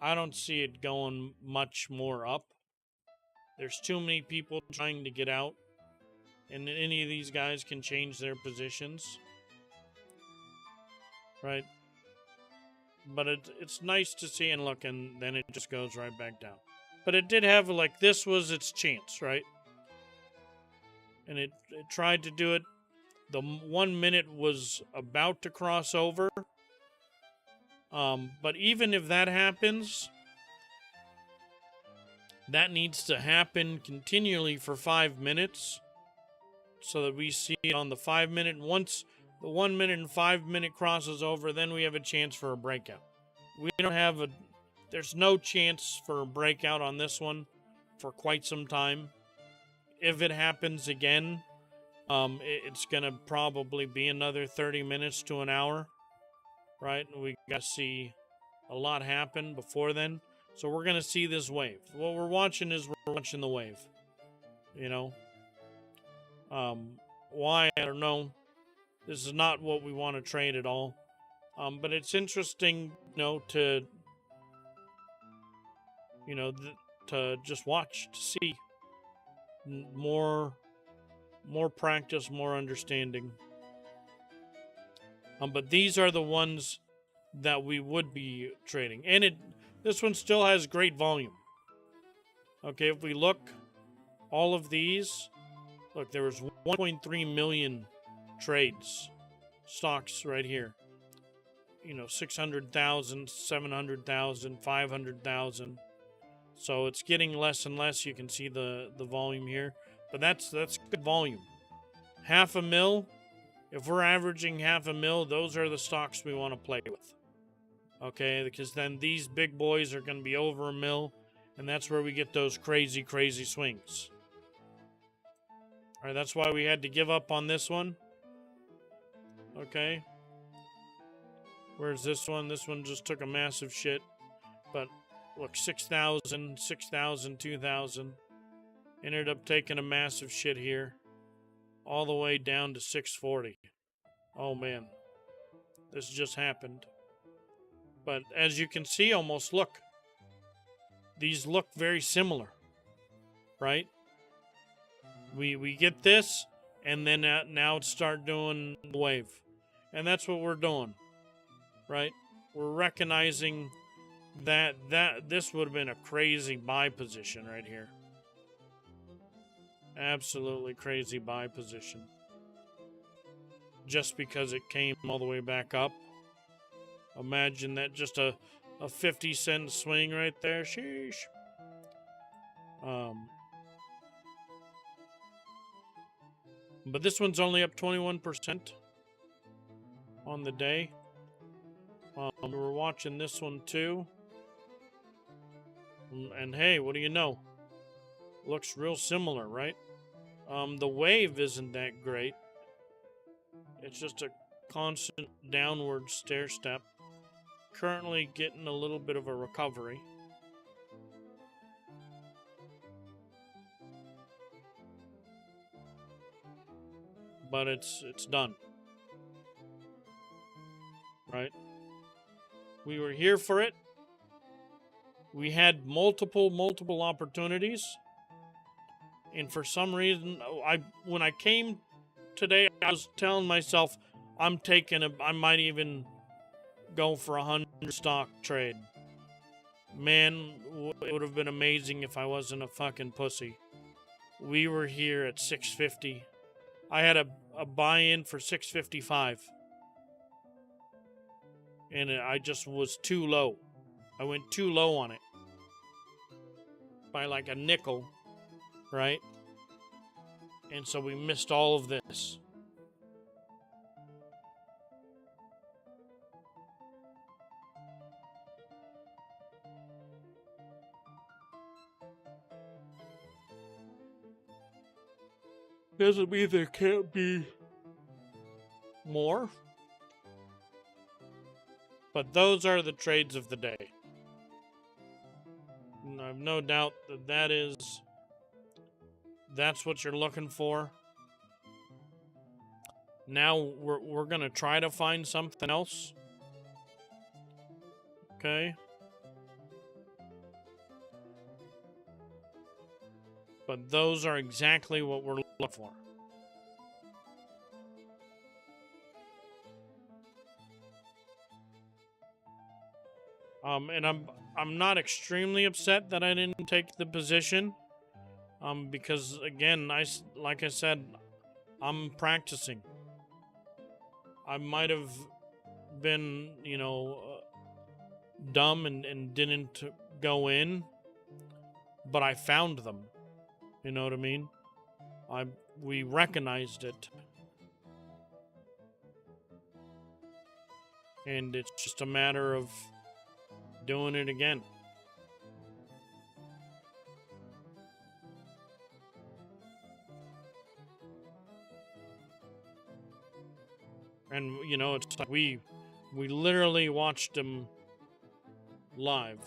I don't see it going much more up. There's too many people trying to get out, and any of these guys can change their positions, right? But it's nice to see, and look, and then it just goes right back down. But it did have, this was its chance, right? And it tried to do it. The 1 minute was about to cross over. But even if that happens, that needs to happen continually for 5 minutes so that we see it on the 5 minute. Once the 1 minute and 5 minute crosses over, then we have a chance for a breakout. We don't have there's no chance for a breakout on this one for quite some time. If it happens again, it's going to probably be another 30 minutes to an hour. Right? We got to see a lot happen before then. So we're going to see this wave. What we're watching is we're watching the wave. Why? I don't know. This is not what we want to trade at all. But it's interesting, to just watch, to see more practice, more understanding. But these are the ones that we would be trading. And this one still has great volume. Okay, if we look, all of these, look, there was 1.3 million trades, stocks right here. 600,000, 700,000, 500,000. So it's getting less and less. You can see the volume here. But that's good volume. 500,000 If we're averaging half a mil, those are the stocks we want to play with. Okay, because then these big boys are going to be over a mil, and that's where we get those crazy, crazy swings. All right, that's why we had to give up on this one. Okay. Where's this one? This one just took a massive shit. But look, 6,000, 6,000, 2,000. Ended up taking a massive shit here. All the way down to 640. Oh man. This just happened. But as you can see, almost look. These look very similar. Right? We get this, and then now start doing the wave. And that's what we're doing. Right? We're recognizing that this would have been a crazy buy position right here. Absolutely crazy buy position. Just because it came all the way back up. Imagine that, just a 50-cent swing right there. Sheesh. But this one's only up 21% on the day. We were watching this one too. And hey, what do you know? Looks real similar, right? The wave isn't that great. It's just a constant downward stair step. Currently getting a little bit of a recovery. But it's done. Right? We were here for it. We had multiple opportunities. And for some reason, when I came today, I was telling myself, I might even go for 100 stock trade. Man, it would have been amazing if I wasn't a fucking pussy. We were here at 650. I had a buy-in for 655. And I just was too low. I went too low on it. By like a nickel. Right? And so we missed all of this. Doesn't mean there can't be more. But those are the trades of the day. And I have no doubt that that's what you're looking for. Now we're going to try to find something else. Okay. But those are exactly what we're looking for. And I'm not extremely upset that I didn't take the position. Because again, like I said, I'm practicing. I might have been, dumb and didn't go in, but I found them. You know what I mean? We recognized it. And it's just a matter of doing it again. And, it's like we literally watched him live.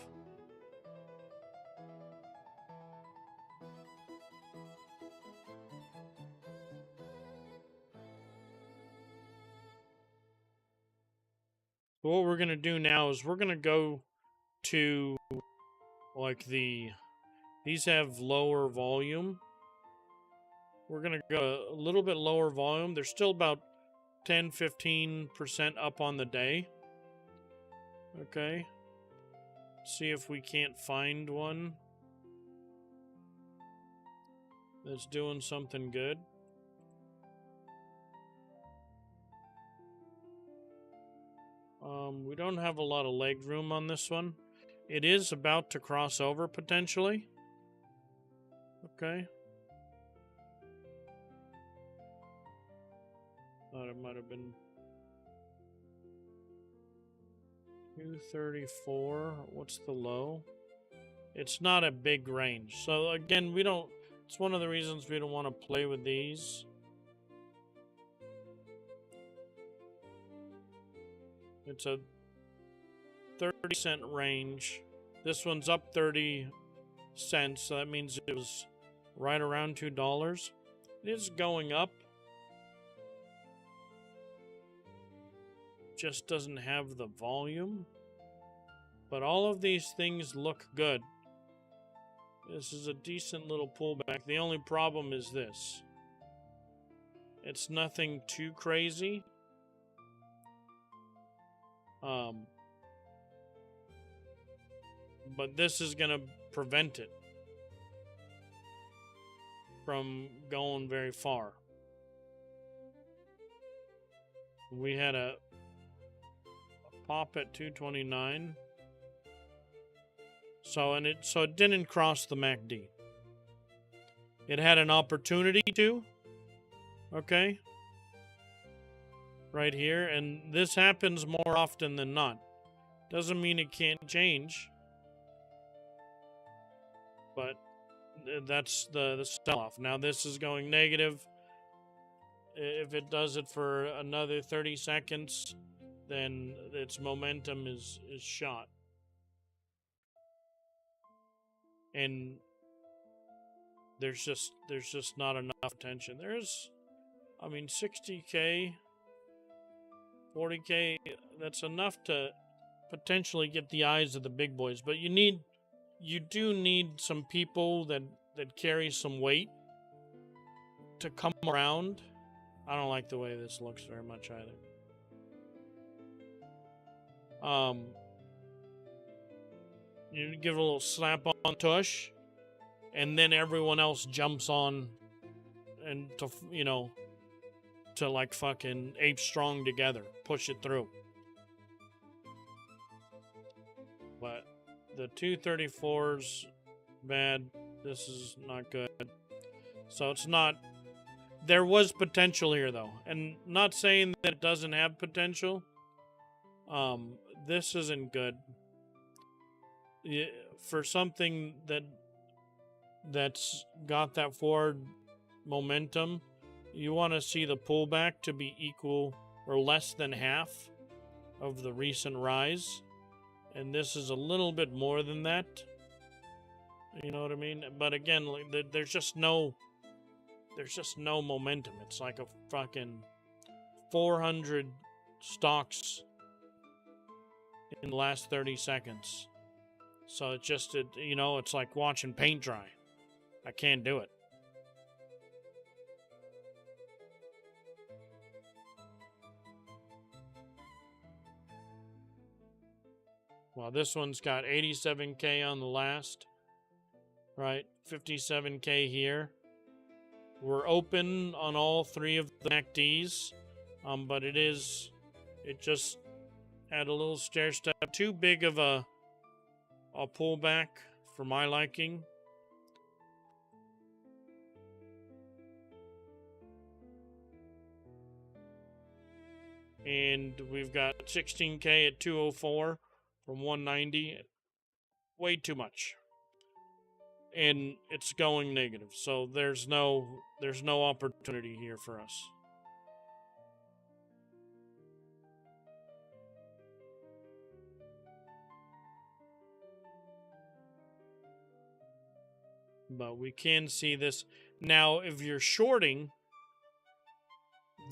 So what we're going to do now is we're going to go to, like, these have lower volume. We're going to go a little bit lower volume. They're still about 10-15% up on the day. Okay. See if we can't find one that's doing something good. We don't have a lot of leg room on this one. It is about to cross over potentially. Okay. Thought it might have been 234. What's the low? It's not a big range. So again, we don't, it's one of the reasons we don't want to play with these. It's a 30-cent range. This one's up 30 cents, so that means it was right around $2. It is going up. Just doesn't have the volume. But all of these things look good. This is a decent little pullback. The only problem is this. It's nothing too crazy. But this is going to prevent it from going very far. We had a pop at 229. So it didn't cross the MACD. It had an opportunity to. Okay? Right here, and this happens more often than not. Doesn't mean it can't change. But that's the sell-off. Now this is going negative. If it does it for another 30 seconds, then its momentum is shot. And there's just not enough attention. There's, I mean, 60K, 40K, that's enough to potentially get the eyes of the big boys. But you do need some people that carry some weight to come around. I don't like the way this looks very much either. You give it a little slap on tush, and then everyone else jumps on and to like fucking ape strong together, push it through. But the 234's bad. This is not good. So it's not. There was potential here though, and not saying that it doesn't have potential. This isn't good. For something that's got that forward momentum, you want to see the pullback to be equal or less than half of the recent rise, and this is a little bit more than that. You know what I mean? But again, there's just no momentum. It's like a fucking 400 stocks in the last 30 seconds. So it's just, it's like watching paint dry. I can't do it. Well, this one's got 87K on the last, right? 57K here. We're open on all three of the MACDs, but it just had a little stair step. Too big of a pullback for my liking. And we've got 16K at 204 from 190. Way too much. And it's going negative. So there's no opportunity here for us. But we can see this. Now, if you're shorting,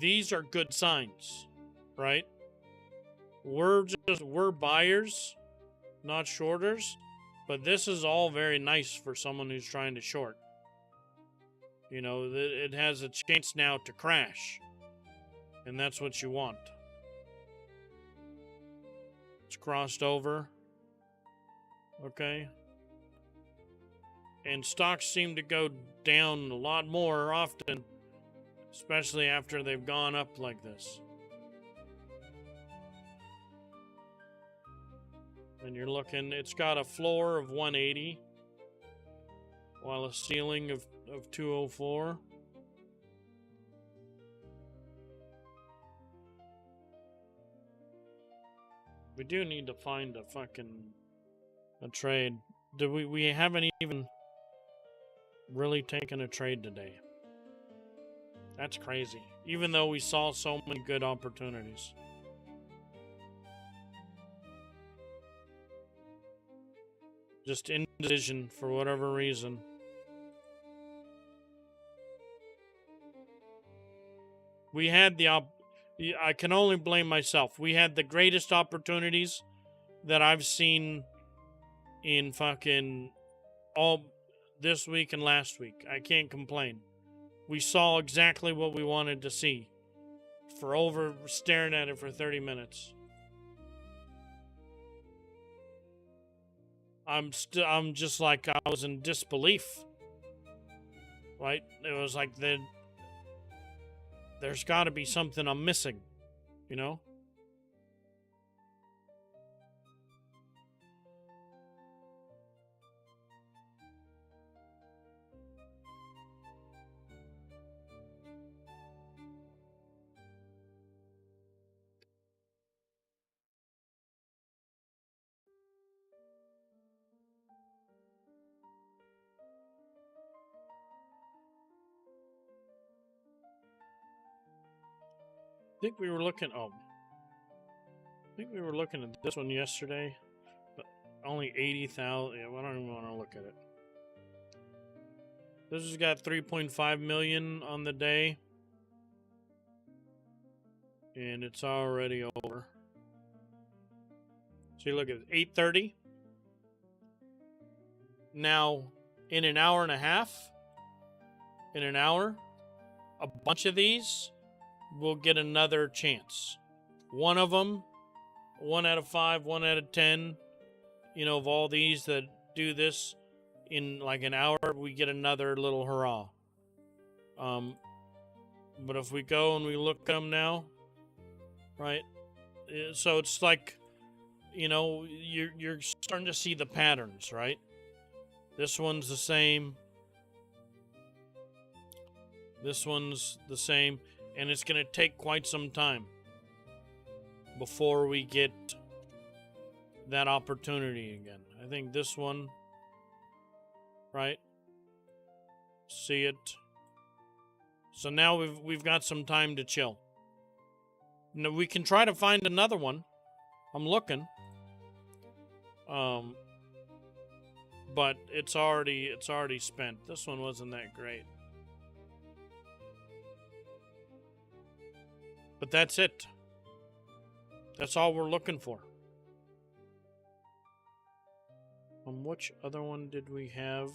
these are good signs, right? We're buyers, not shorters. But this is all very nice for someone who's trying to short. It has a chance now to crash. And that's what you want. It's crossed over. Okay. And stocks seem to go down a lot more often, especially after they've gone up like this. And you're looking, it's got a floor of 180, while a ceiling of 204. We do need to find a trade. We haven't even really taken a trade today. That's crazy. Even though we saw so many good opportunities. Just indecision for whatever reason. We had I can only blame myself. We had the greatest opportunities that I've seen in fucking all this week and last week. I can't complain. We saw exactly what we wanted to see for staring at it for 30 minutes. I'm just like, I was in disbelief. Right? It was like there's got to be something I'm missing, you know? I think we were looking at this one yesterday, but only 80,000. Yeah, I don't even want to look at it. This has got 3.5 million on the day, and it's already over. So you look at 8:30. Now, in an hour and a half, a bunch of these will get another chance. One of them, 1 out of 5, 1 out of 10, of all these that do this in like an hour, we get another little hurrah. But if we go and we look at them now, right? So it's like, you're starting to see the patterns, right? This one's the same. This one's the same. And it's going to take quite some time before we get that opportunity again. I think this one, right? See it. So now we've got some time to chill. Now we can try to find another one. I'm looking. But it's already spent. This one wasn't that great. But that's it. That's all we're looking for. Which other one did we have?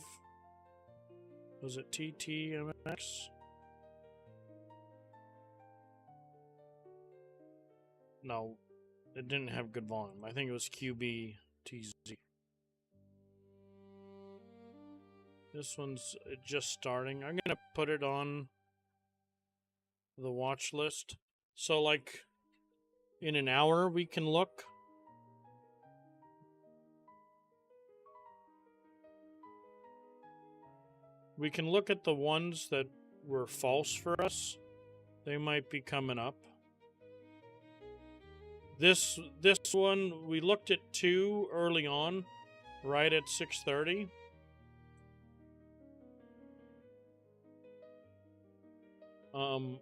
Was it TTMX? No, it didn't have good volume. I think it was QBTZ. This one's just starting. I'm going to put it on the watch list. So, like, in an hour, we can look. We can look at the ones that were false for us. They might be coming up. This one, we looked at 2 early on, right at 6:30.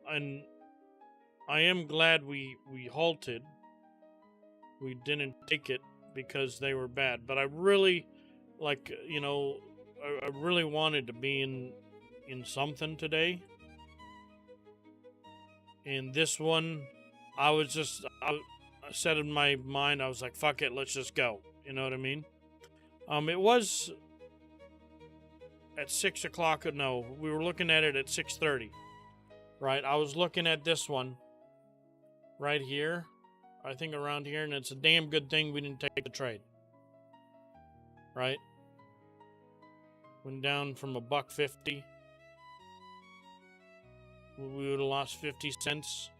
And I am glad we halted. We didn't take it because they were bad. But I really, I really wanted to be in something today. And this one, I said in my mind, I was like, fuck it, let's just go. You know what I mean? It was at 6 o'clock. No, we were looking at it at 6:30. Right? I was looking at this one right here. I think around here, and it's a damn good thing we didn't take the trade. Right? Went down from $1.50. We would have lost 50 cents.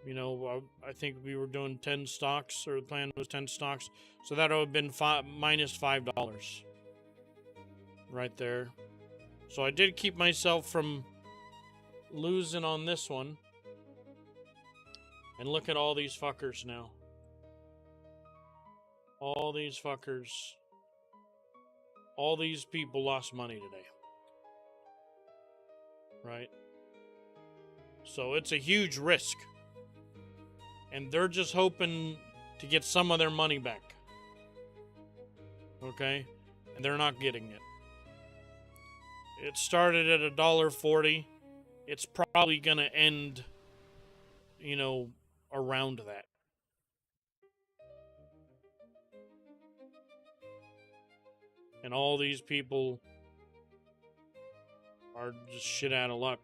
I think we were doing 10 stocks, or the plan was 10 stocks. So that would have been minus $5 right there. So I did keep myself from losing on this one. And look at all these fuckers now. All these fuckers, all these people lost money today. Right? So it's a huge risk. And they're just hoping to get some of their money back. Okay? And they're not getting it. It started at $1.40. It's probably going to end, around that. And all these people are just shit out of luck.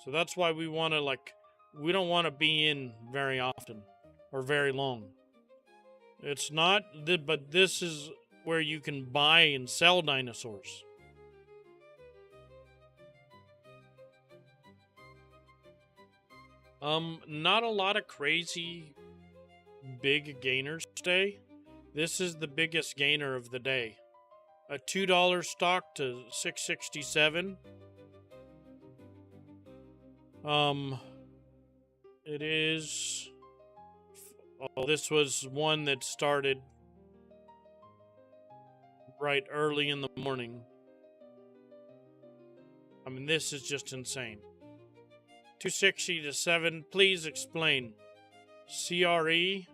So that's why we want to, we don't want to be in very often or very long. It's not, but this is where you can buy and sell dinosaurs. Not a lot of crazy big gainers today. This is the biggest gainer of the day. A $2 stock to $6.67. It is. Oh, this was one that started right early in the morning. I mean, this is just insane. 260 to 7. Please explain. CRE?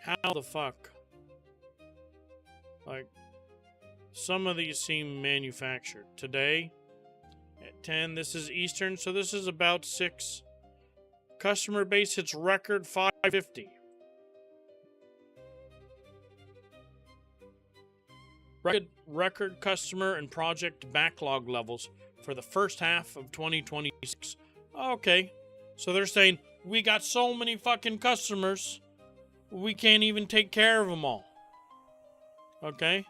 How the fuck? Some of these seem manufactured. Today, at 10, this is Eastern, so this is about 6. Customer base hits record 550. Record customer and project backlog levels for the first half of 2026. Okay, so they're saying, we got so many fucking customers, we can't even take care of them all. Okay,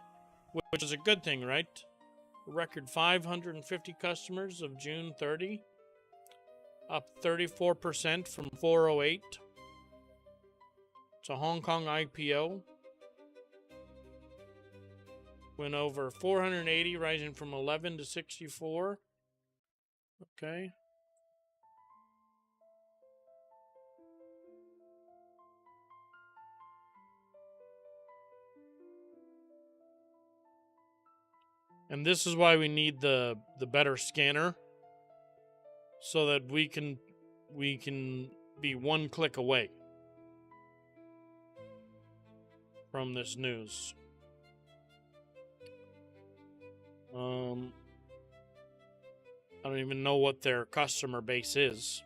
which is a good thing, right? A record 550 customers of June 30, up 34% from 408. It's a Hong Kong IPO. Went over 480, rising from 11 to 64. Okay. And this is why we need the better scanner, so that we can be one click away from this news. I don't even know what their customer base is.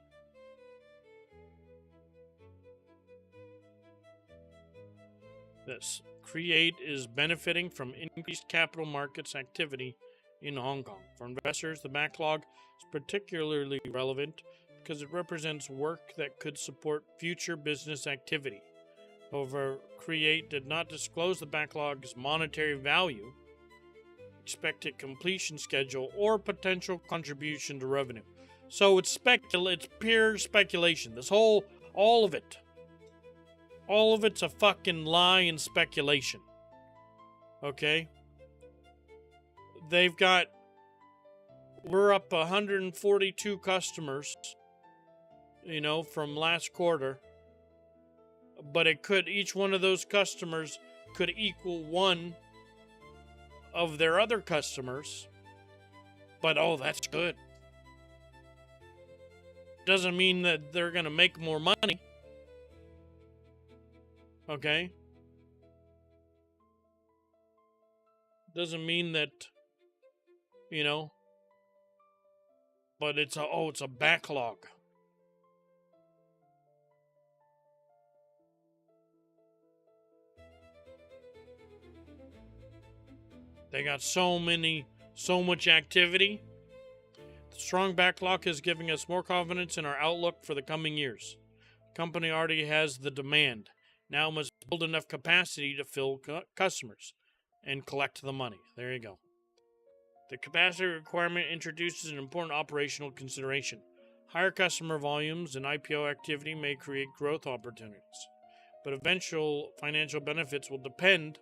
This Create is benefiting from increased capital markets activity in Hong Kong. For investors, the backlog is particularly relevant because it represents work that could support future business activity. However, Create did not disclose the backlog's monetary value, expected completion schedule, or potential contribution to revenue. So it's pure speculation. All of it's a fucking lie and speculation. Okay? We're up 142 customers, from last quarter. But each one of those customers could equal one of their other customers. But, that's good. Doesn't mean that they're going to make more money. Okay? Doesn't mean that, but it's a backlog. They got so much activity. The strong backlog is giving us more confidence in our outlook for the coming years. The company already has the demand. Now must build enough capacity to fill customers and collect the money. There you go. The capacity requirement introduces an important operational consideration. Higher customer volumes and IPO activity may create growth opportunities, but eventual financial benefits will depend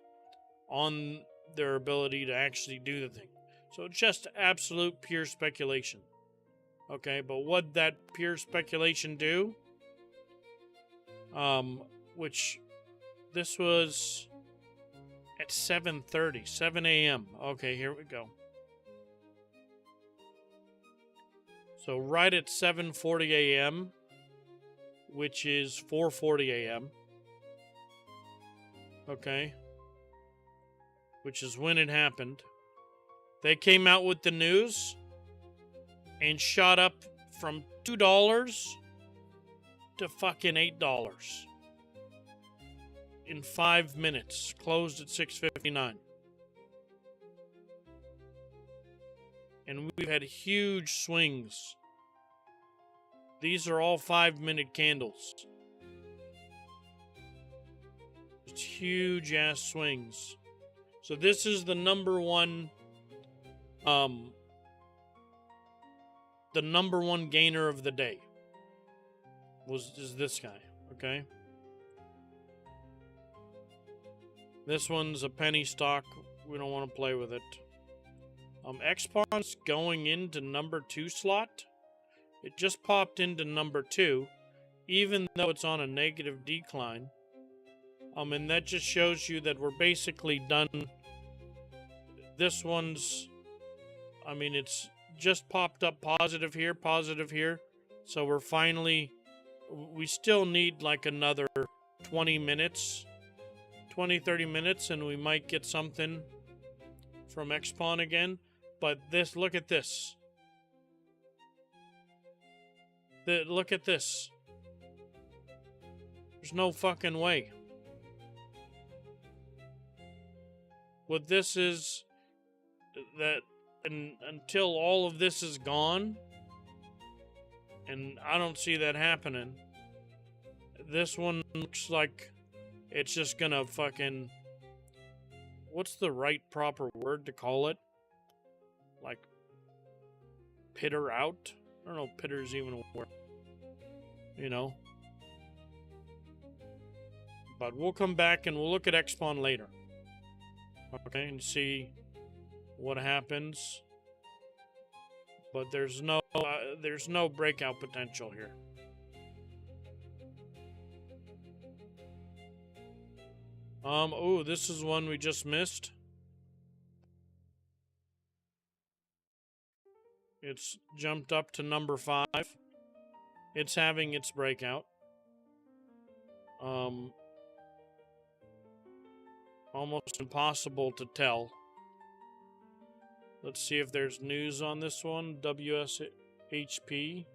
on their ability to actually do the thing. So it's just absolute pure speculation. Okay, but what that pure speculation do? Which this was at 7:30, 7 a.m. Okay, here we go. So right at 7:40 a.m., which is 4:40 a.m. Okay. Which is when it happened. They came out with the news and shot up from $2 to fucking $8 in 5 minutes. Closed at 6:59. And we've had huge swings. These are all 5-minute candles. It's huge ass swings. So this is the number one gainer of the day. Is this guy, okay? This one's a penny stock. We don't want to play with it. Xpon's going into number 2 slot. It just popped into number 2, even though it's on a negative decline. And that just shows you that we're basically done. This one's, I mean, it's just popped up positive here. So we're finally, we still need like another 20 minutes, 20, 30 minutes, and we might get something from Xpon again. But this, look at this. Look at this. There's no fucking way. What this is, that until all of this is gone, and I don't see that happening, this one looks like it's just gonna fucking, what's the right proper word to call it? Like, pitter out? I don't know if pitter's even a word. You know? But we'll come back and we'll look at Xpon later. Okay, and see what happens. But there's no breakout potential here. Oh, this is one we just missed. It's jumped up to number 5. It's having its breakout. Almost impossible to tell. Let's see if there's news on this one. WSHP.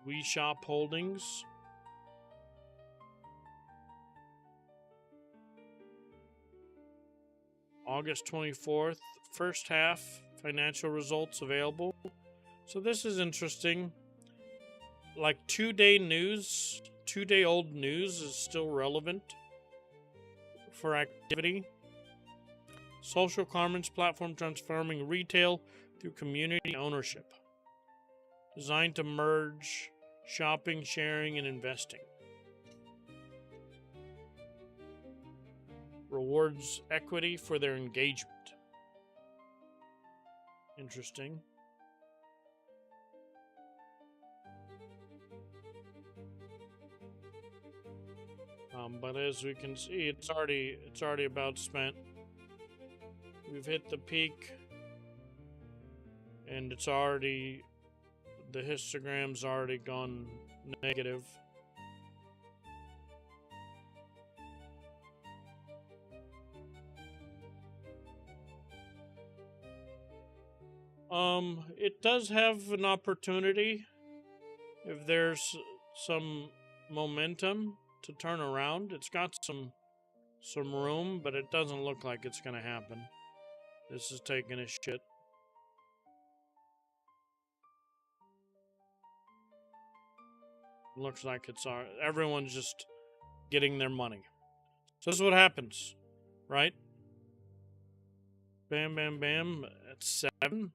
WeShop Holdings. August 24th. First half financial results available. So this is interesting. Like 2-day news, 2-day-old news is still relevant for activity. Social commerce platform transforming retail through community ownership. Designed to merge shopping, sharing, and investing. Rewards equity for their engagement. Interesting. But as we can see, it's already about spent. We've hit the peak, and it's already, the histogram's already gone negative. It does have an opportunity if there's some momentum to turn around. It's got some room, but it doesn't look like it's gonna happen. This is taking a shit. Looks like it's everyone's just getting their money. So this is what happens, right? Bam, bam, bam. At 7.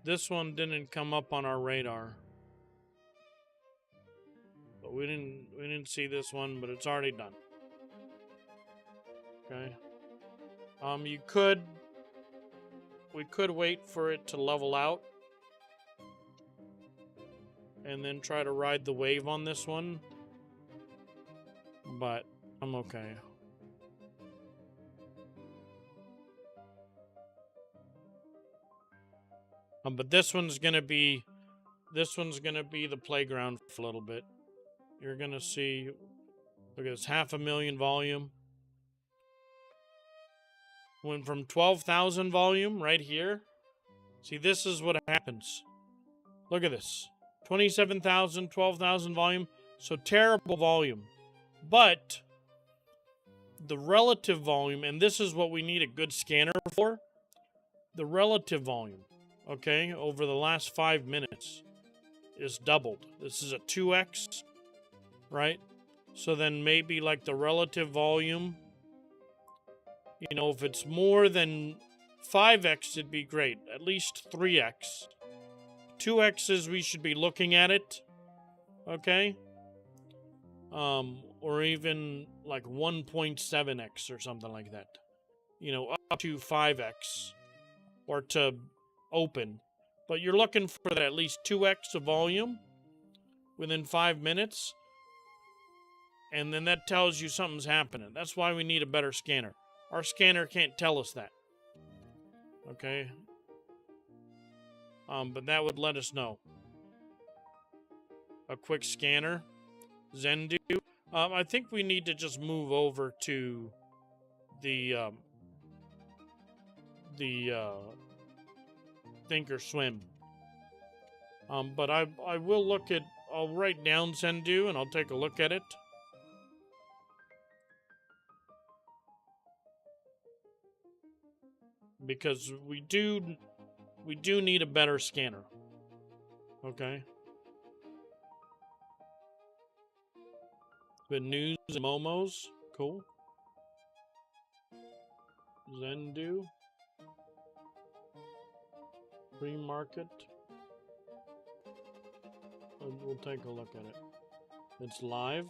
This one didn't come up on our radar. But we didn't see this one, but it's already done. Okay. We could wait for it to level out and then try to ride the wave on this one, but I'm okay. But this one's gonna be the playground for a little bit. You're gonna see, look at this, 500,000 volume. Went from 12,000 volume right here. See, this is what happens. Look at this. 27,000, 12,000 volume. So terrible volume. But the relative volume, and this is what we need a good scanner for, the relative volume, okay, over the last 5 minutes is doubled. This is a 2x, right? So then maybe like the relative volume, you know, if it's more than 5x, it'd be great. At least 3x. 2x's, we should be looking at it, okay? Or even like 1.7x or something like that. You know, up to 5x or to open. But you're looking for that at least 2x of volume within 5 minutes. And then that tells you something's happening. That's why we need a better scanner. Our scanner can't tell us that. Okay? But that would let us know. A quick scanner. Zendu. I think we need to just move over to the Think or Swim. But I will look at, I'll write down Zendu and I'll take a look at it. Because we do need a better scanner. Okay. Good news and Momos. Cool. Zendu. Free market. We'll take a look at it. It's live.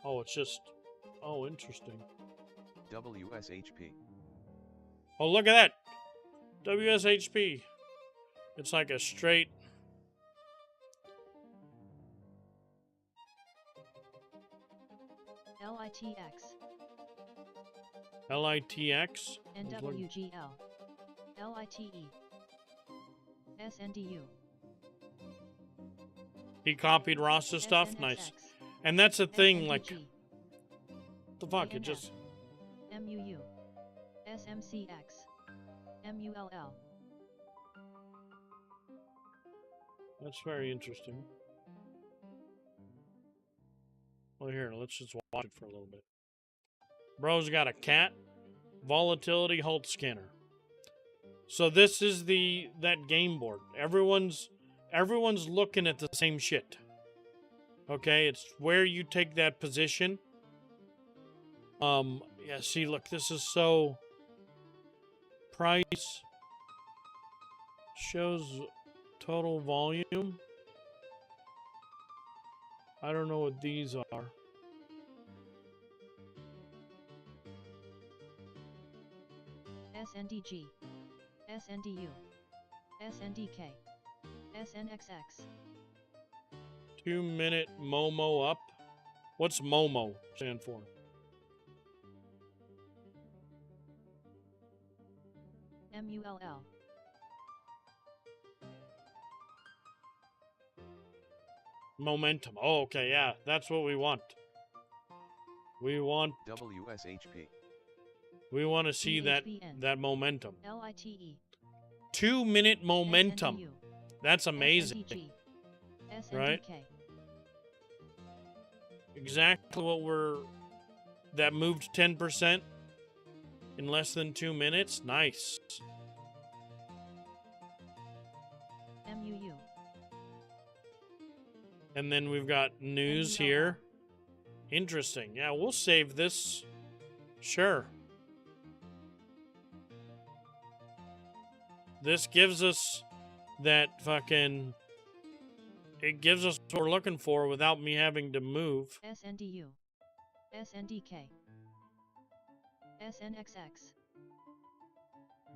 Oh, it's just... Oh, interesting. WSHP. Oh, look at that! WSHP. It's like a straight... LITX. LITX. NWGL. LITE. SNDU. He copied Ross's stuff? Nice. And that's a thing, like... The fuck, it just... MUU. SMCX. MULL. That's very interesting. Well, here, let's just watch it for a little bit. Bro's got a cat. Volatility halt scanner. So this is that game board. Everyone's looking at the same shit. Okay, it's where you take that position. Yeah, see, look, this is so... Price shows total volume. I don't know what these are. SNDG. SNDU. SNDK. SNXX. 2-minute Momo up. What's Momo stand for? MULL. Momentum. Oh, okay, yeah. That's what we want. We want... WSHP. We want to see that momentum. LITE. 2-minute momentum. SNDU. That's amazing. SNDG. Right? SNDK. Exactly what we're... That moved 10% in less than 2 minutes. Nice. MUU. And then we've got news here. Interesting. Yeah, we'll save this. Sure. This gives us that fucking... It gives us what we're looking for without me having to move. SNDU. SNDK. SNXX.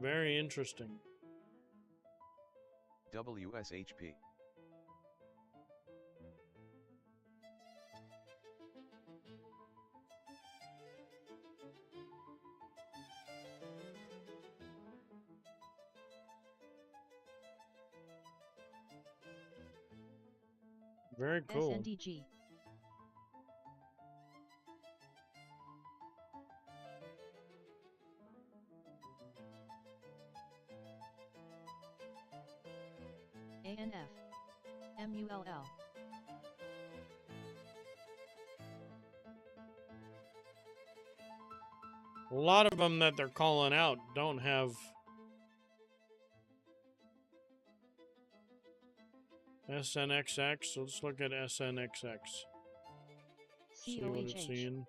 Very interesting. WSHP. Very cool. SNDG. ANF. MULL. A lot of them that they're calling out don't have SNXX. So let's look at SNXX. See what it's COHH. seeing.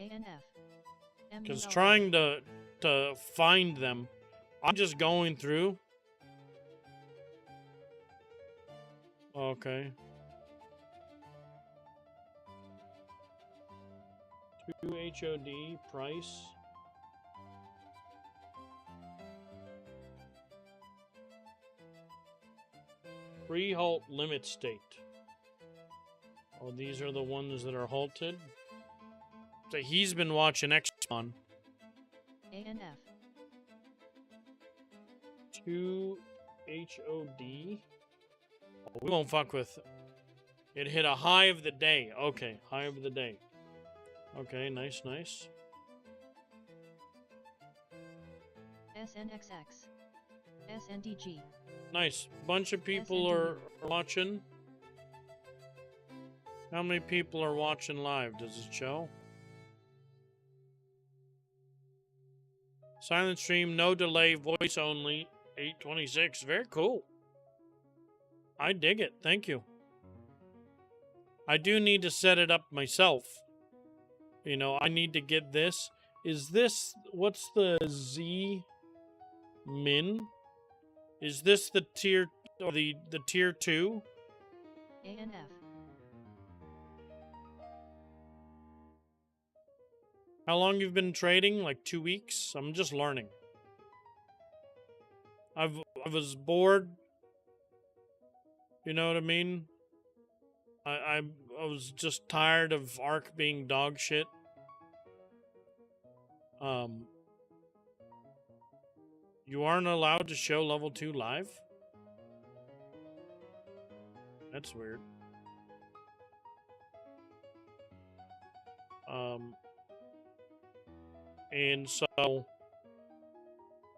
ANF. Because MULL. trying to find them, I'm just going through. Okay. 2 HOD price. Pre-halt limit state. Oh, these are the ones that are halted. So he's been watching X-Mon. ANF. 2 HOD. Oh, we won't fuck with. It hit a high of the day. Okay, high of the day. Okay, nice, nice. SNXX. SNDG. Nice. Bunch of people are watching. How many people are watching live? Does it show? Silent stream, no delay, voice only, 826. Very cool. I dig it. Thank you. I do need to set it up myself. You know, I need to get this. Is this, what's the Z min? Is this the tier, or the tier 2? ANF. How long you've been trading? Like 2 weeks? I'm just learning. I was bored. You know what I mean? I was just tired of Ark being dog shit. You aren't allowed to show level 2 live? That's weird. And so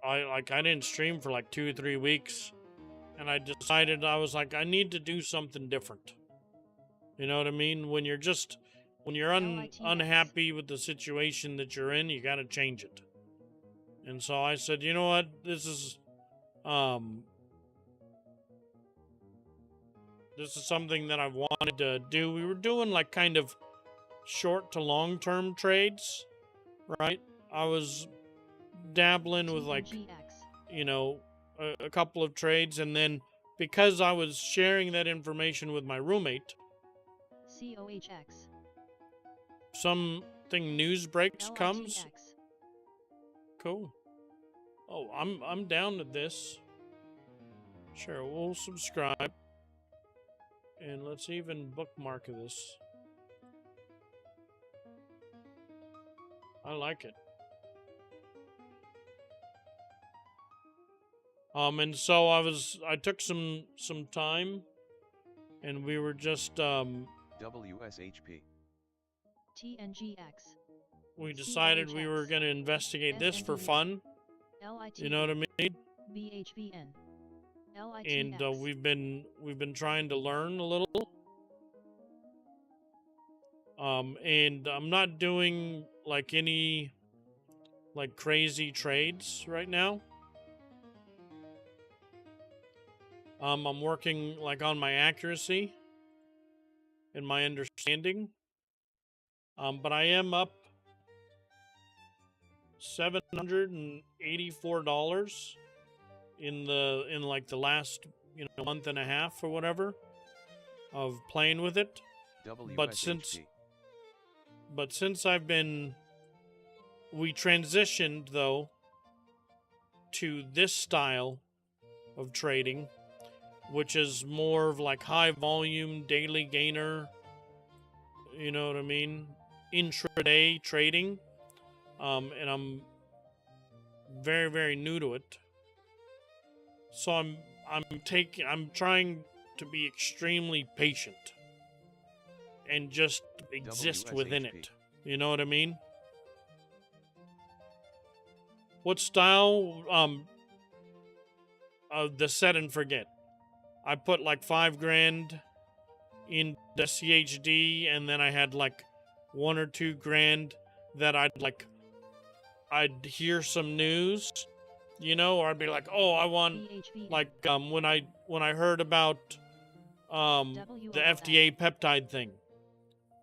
I didn't stream for like 2 or 3 weeks, and I decided I was like, I need to do something different. You know what I mean? When you're unhappy with the situation that you're in, you got to change it. And so I said, you know what? This is something that I've wanted to do. We were doing like kind of short to long term trades, right? I was dabbling with like, you know, a couple of trades, and then because I was sharing that information with my roommate, COHX. something news breaks comes. LITX. Cool. Oh, I'm down to this. Sure, we'll subscribe. And let's even bookmark this. I like it. And so I took some time, and we were just WSHP. TNGX. we decided we were going to investigate this for fun. LIT. You know what I mean? BHVN. And LITX. we've been trying to learn a little. And I'm not doing like any like crazy trades right now. I'm working like on my accuracy and my understanding. But I am up $784 in like the last month and a half or whatever of playing with it. WSHP. But since we transitioned though to this style of trading, which is more of like high volume daily gainer, you know what I mean, intraday trading, and I'm very, very new to it. So I'm trying to be extremely patient and just exist within it. You know what I mean? What style? The set and forget. I put like $5,000 in the CHD, and then I had like $1 or $2,000 that I'd hear some news, or I'd be like, oh, I want like when I heard about the FDA peptide thing,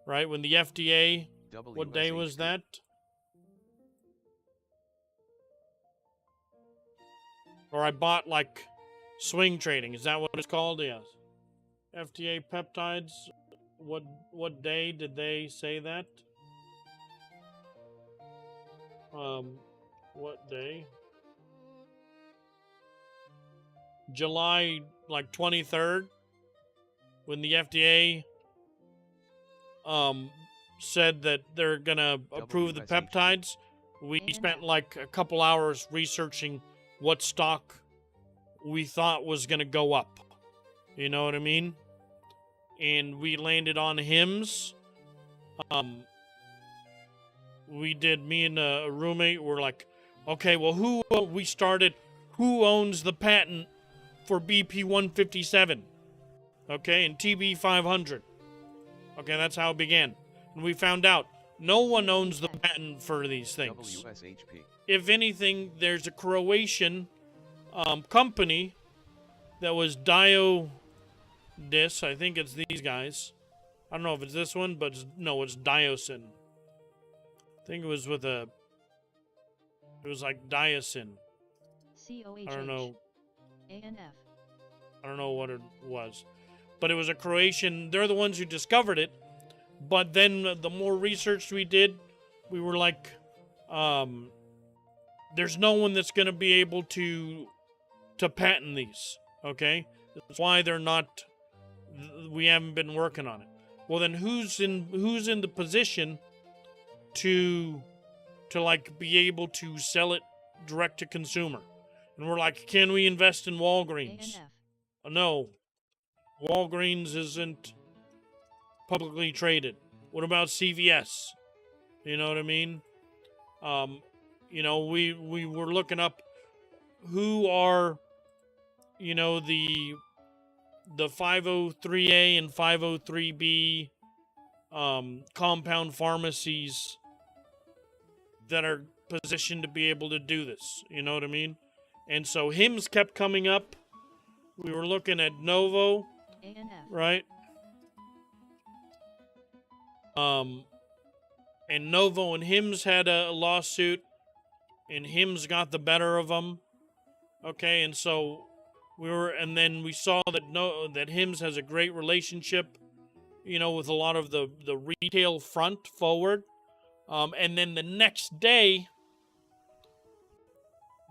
right? When the FDA, what day was that? Or I bought like swing trading. Is that what it's called? Yes. FDA peptides. What day did they say that? What day? July like 23rd, when the FDA said that they're gonna approve the peptides. We spent like a couple hours researching what stock we thought was gonna go up. You know what I mean? And we landed on HIMS. Me and a roommate were like, okay, well, who owns the patent for BP 157? Okay, and TB 500. Okay, that's how it began. And we found out no one owns the patent for these things. WSHP. If anything, there's a Croatian company that was Diodis. I think it's these guys. I don't know if it's this one, but it's Diosin. I think it was it was like Diosin. COHH. I don't know. ANF. I don't know what it was. But it was a Croatian. They're the ones who discovered it. But then the more research we did, we were like, there's no one that's going to be able to patent these. Okay? That's why we haven't been working on it. Well, then who's in the position to like be able to sell it direct to consumer? And we're like, can we invest in Walgreens? ANF. No. Walgreens isn't publicly traded. What about CVS? You know what I mean? We were looking up who are, the 503A and 503B compound pharmacies that are positioned to be able to do this. You know what I mean? And so HIMS kept coming up. We were looking at Novo, ANF. right? And Novo and HIMS had a lawsuit, and HIMS got the better of them. Okay, and so then we saw that HIMS has a great relationship, with a lot of the retail front forward. And then the next day,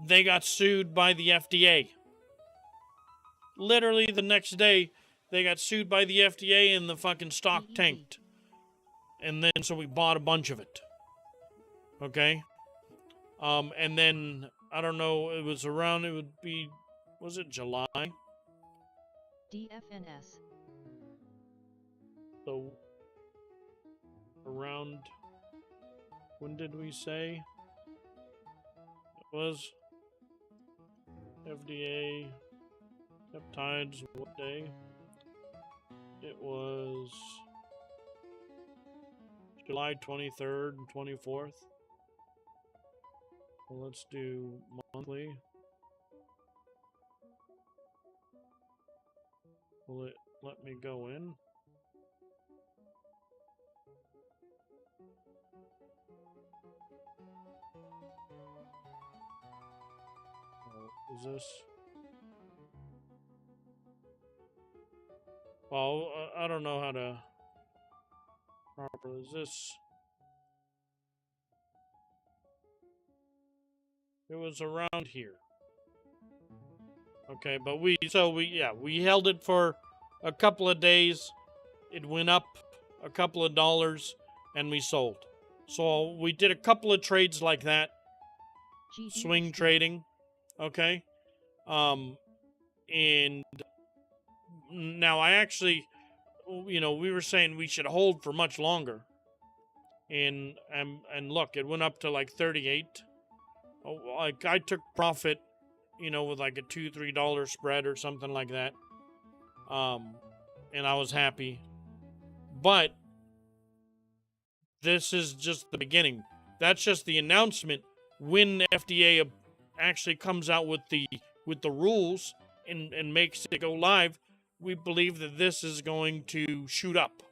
they got sued by the FDA. Literally the next day, they got sued by the FDA and the fucking stock tanked. And then, so we bought a bunch of it. Okay? And then, I don't know, was it July? DFNS. So, around, when did we say? It was FDA peptides, what day? It was July 23rd and 24th. Well, let's do monthly. Will it let me go in? Is this? Well, I don't know how to properly. Is this? It was around here. Okay, but we held it for a couple of days. It went up a couple of dollars, and we sold. So we did a couple of trades like that, swing trading. Okay, and now I actually, we were saying we should hold for much longer, and look, it went up to like 38. Oh, like I took profit, with like a $2-3 spread or something like that. And I was happy. But this is just the beginning. That's just the announcement. When the FDA actually comes out with the rules and makes it go live, we believe that this is going to shoot up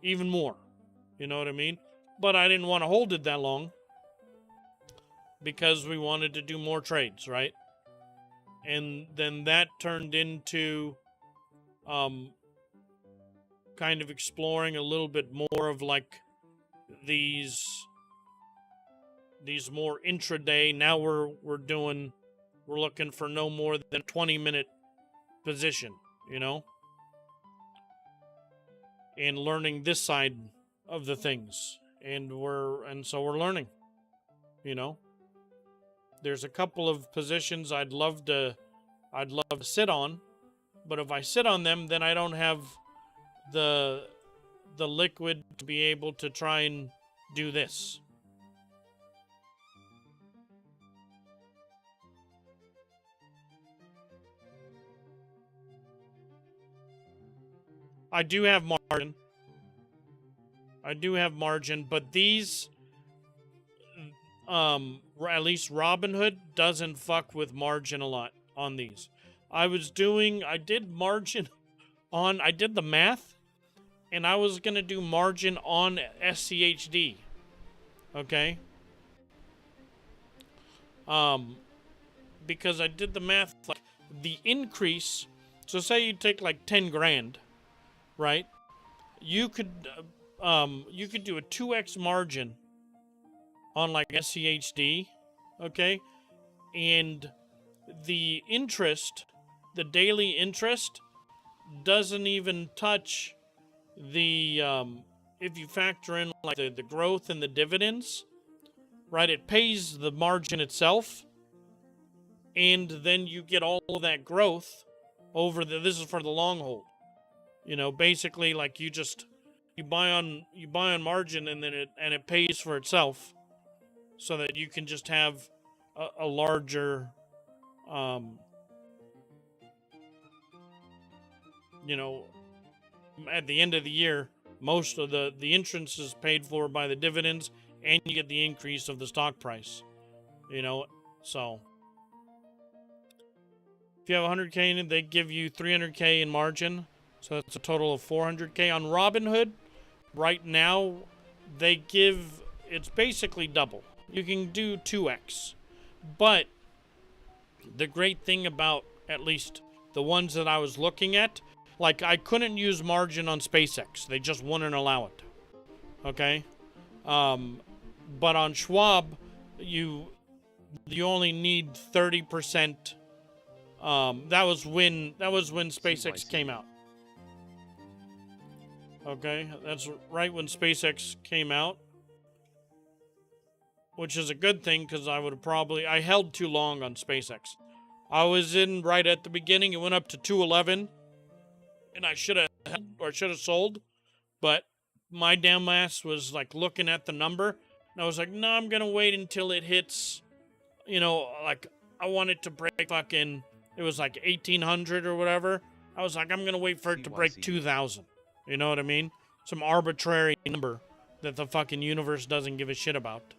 even more. You know what I mean? But I didn't want to hold it that long because we wanted to do more trades, right? And then that turned into kind of exploring a little bit more of like these more intraday. Now we're looking for no more than 20-minute position, and learning this side of the things. And so we're learning, There's a couple of positions I'd love to sit on, but if I sit on them, then I don't have the liquid to be able to try and do this. I do have margin, but these, at least Robinhood doesn't fuck with margin a lot on these. I did margin on, I did the math, and I was going to do margin on SCHD. Okay? Because I did the math, like, the increase, so say you take like 10 grand, right? You could do a 2x margin on like SCHD, okay? And the interest, the daily interest, doesn't even touch the if you factor in like the growth and the dividends, right? It pays the margin itself, and then you get all of that growth over this is for the long hold. Basically, like you buy on margin, and then it pays for itself, so that you can just have a larger at the end of the year, most of the interest is paid for by the dividends, and you get the increase of the stock price. So if you have 100K in it, they give you 300K in margin, so that's a total of 400K. On Robinhood, right now, it's basically double. You can do 2x, but the great thing about at least the ones that I was looking at, like I couldn't use margin on SpaceX. They just wouldn't allow it. Okay? But on Schwab, you only need 30%. That was when SpaceX came out. Okay? That's right when SpaceX came out. Which is a good thing, because I held too long on SpaceX. I was in right at the beginning. It went up to 211, and I should have sold, but my damn ass was like looking at the number, and I was like, no, I'm gonna wait until it hits, like I want it to break fucking, it was like 1800 or whatever. I was like, I'm gonna wait for it to break 2000. You know what I mean? Some arbitrary number that the fucking universe doesn't give a shit about.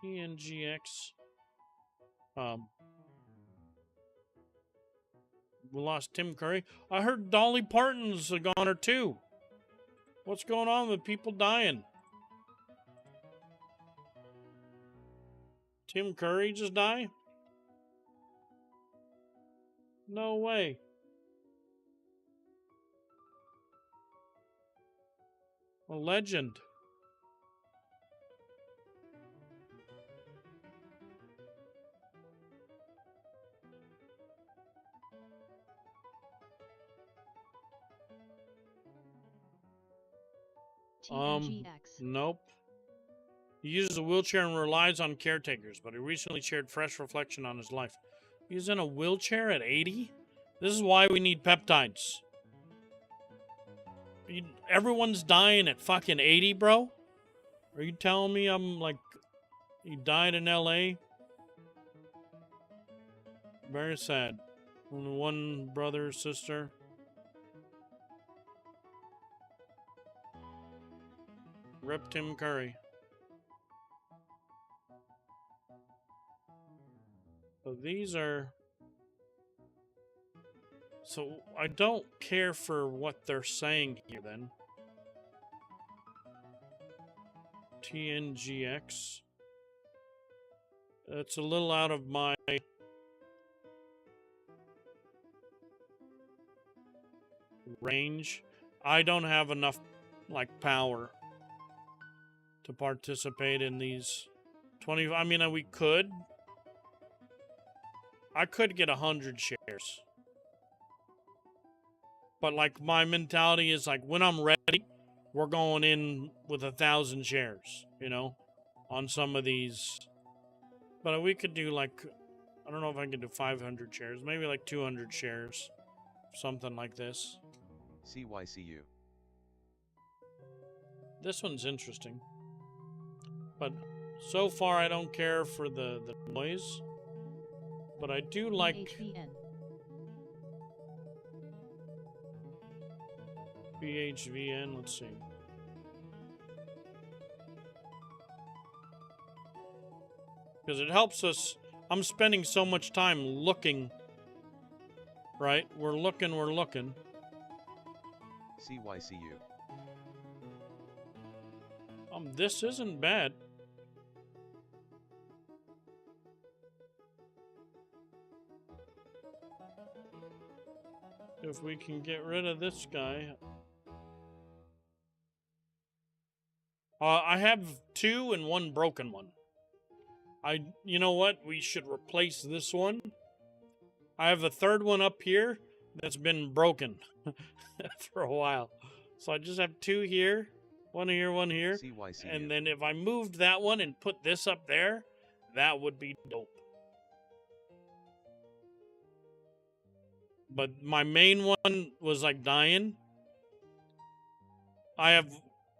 TNGX. We lost Tim Curry. I heard Dolly Parton's a goner too. What's going on with people dying? Tim Curry just die? No way. A legend. TNGX. Nope. He uses a wheelchair and relies on caretakers, but he recently shared fresh reflection on his life. He's in a wheelchair at 80? This is why we need peptides. Everyone's dying at fucking 80, bro? Are you telling me I'm like... He died in LA? Very sad. Only one brother, sister. Rip Tim Curry. So these are... So I don't care for what they're saying here then. TNGX. That's a little out of my... range. I don't have enough, like, power to participate in these 20... I mean, we could. I could get 100 shares. But, like, my mentality is, like, when I'm ready, we're going in with 1,000 shares, you know, on some of these. But we could do, like, I don't know if I can do 500 shares. Maybe, like, 200 shares. Something like this. CYCU. This one's interesting. But so far, I don't care for the noise. But I do like... BHVN. BHVN, let's see. Because it helps us. I'm spending so much time looking. Right? We're looking. CYCU. This isn't bad. If we can get rid of this guy. I have 2 and 1 broken one. You know what? We should replace this one. I have a 3rd one up here that's been broken for a while. So I just have 2 here. 1 here, 1 here. CYCU. And then if I moved that one and put this up there, that would be dope. But my main one was like dying. I have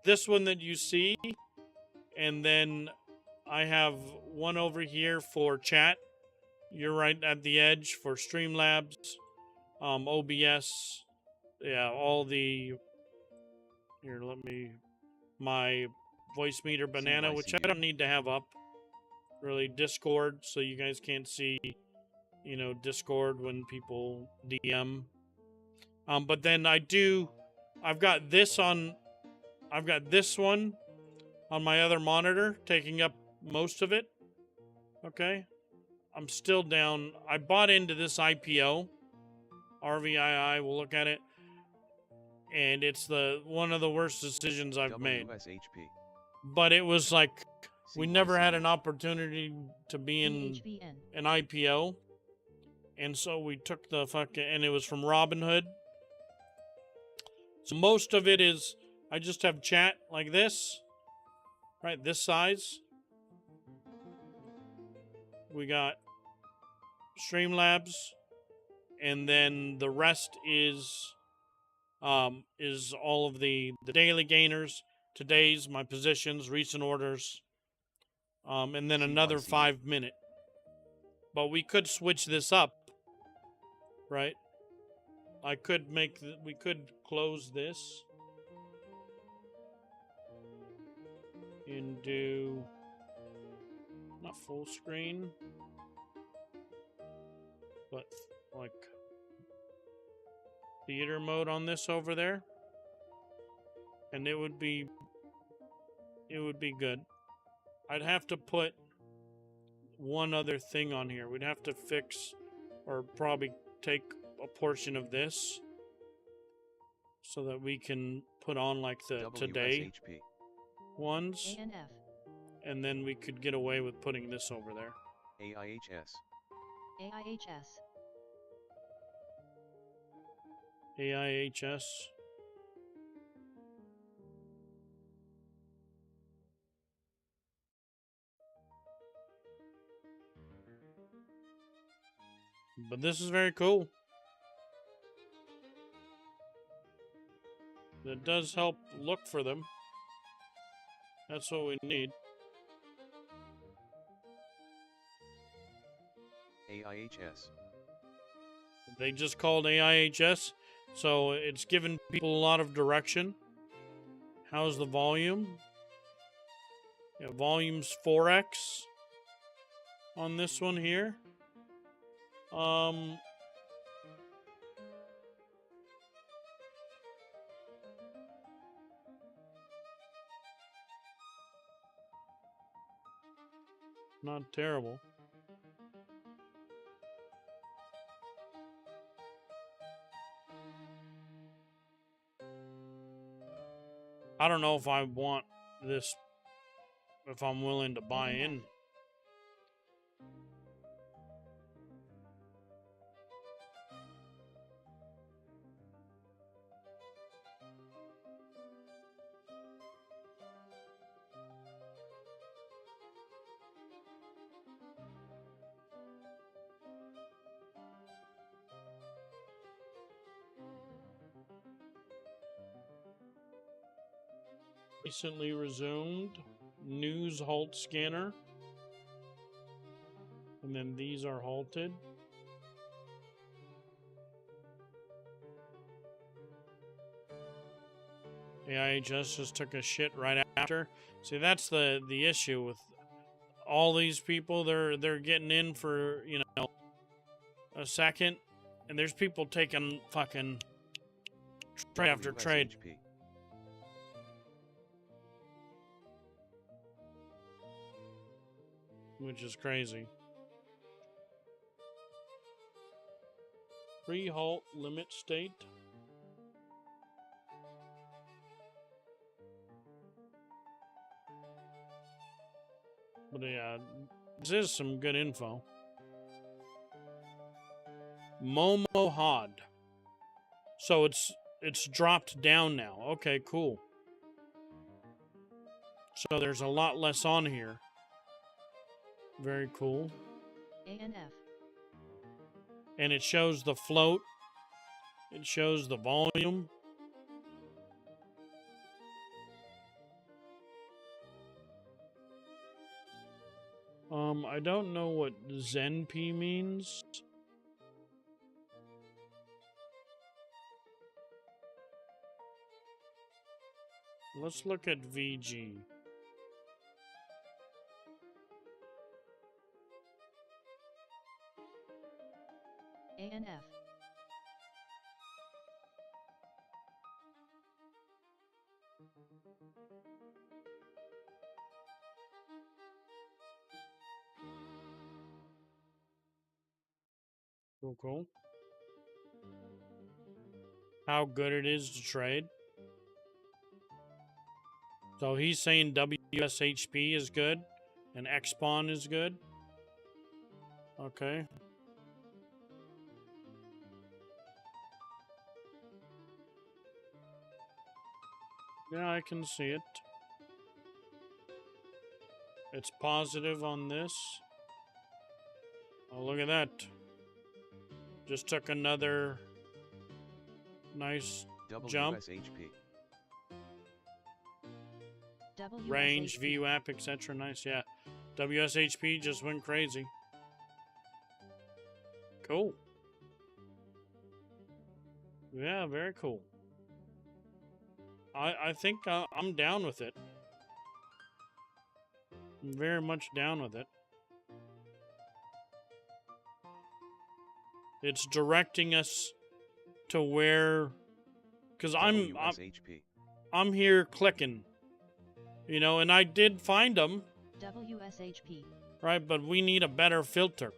this one that you see, and then I have one over here for chat. You're right at the edge for Streamlabs, OBS, yeah, all the... Here, my voice meter banana, which I don't need to have up. Really, Discord, so you guys can't see, you know, Discord when people DM. But then I've got this one on my other monitor, taking up most of it. Okay? I'm still down. I bought into this IPO. RVII, we'll look at it. And it's one of the worst decisions I've made. WSHP. But it was like, we never had an opportunity to be in BHVN. an IPO. And so we took and it was from Robinhood. So most of it is, I just have chat like this. Right, this size. We got Streamlabs. And then the rest is all of the daily gainers, today's, my positions, recent orders, and then another 5 minute. But we could switch this up, right? We could close this and do not full screen, but like theater mode on this over there, and it would be good. I'd have to put one other thing on here. We'd have to fix or probably take a portion of this so that we can put on like the today WSHP. ones, ANF. and then we could get away with putting this over there. AIHS. AIHS. AIHS. But this is very cool. It does help look for them. That's what we need. AIHS. They just called AIHS, so it's given people a lot of direction. How's the volume? Yeah, volume's 4x on this one here. Not terrible. I don't know if I want this, if I'm willing to buy in. Recently resumed. News halt scanner. And then these are halted. AIHS just took a shit right after. See, that's the issue with all these people. They're getting in for, you know, a second, and there's people taking fucking trade after trade. WSHP. Which is crazy. Pre-halt limit state. But yeah, this is some good info. Momo Hod. So it's dropped down now. Okay, cool. So there's a lot less on here. Very cool. ANF. And it shows the float. It shows the volume. I don't know what ZenP means. Let's look at VG. ANF. Cool. How good it is to trade. So he's saying WSHP is good and XSpawn is good. Okay. Yeah, I can see it. It's positive on this. Oh, look at that. Just took another nice jump. WSHP. Range, VWAP, etc. Nice, yeah. WSHP just went crazy. Cool. Yeah, very cool. I think I'm down with it. I'm very much down with it. It's directing us to where, because I'm here clicking, you know, and I did find them. WSHP. right? But we need a better filter.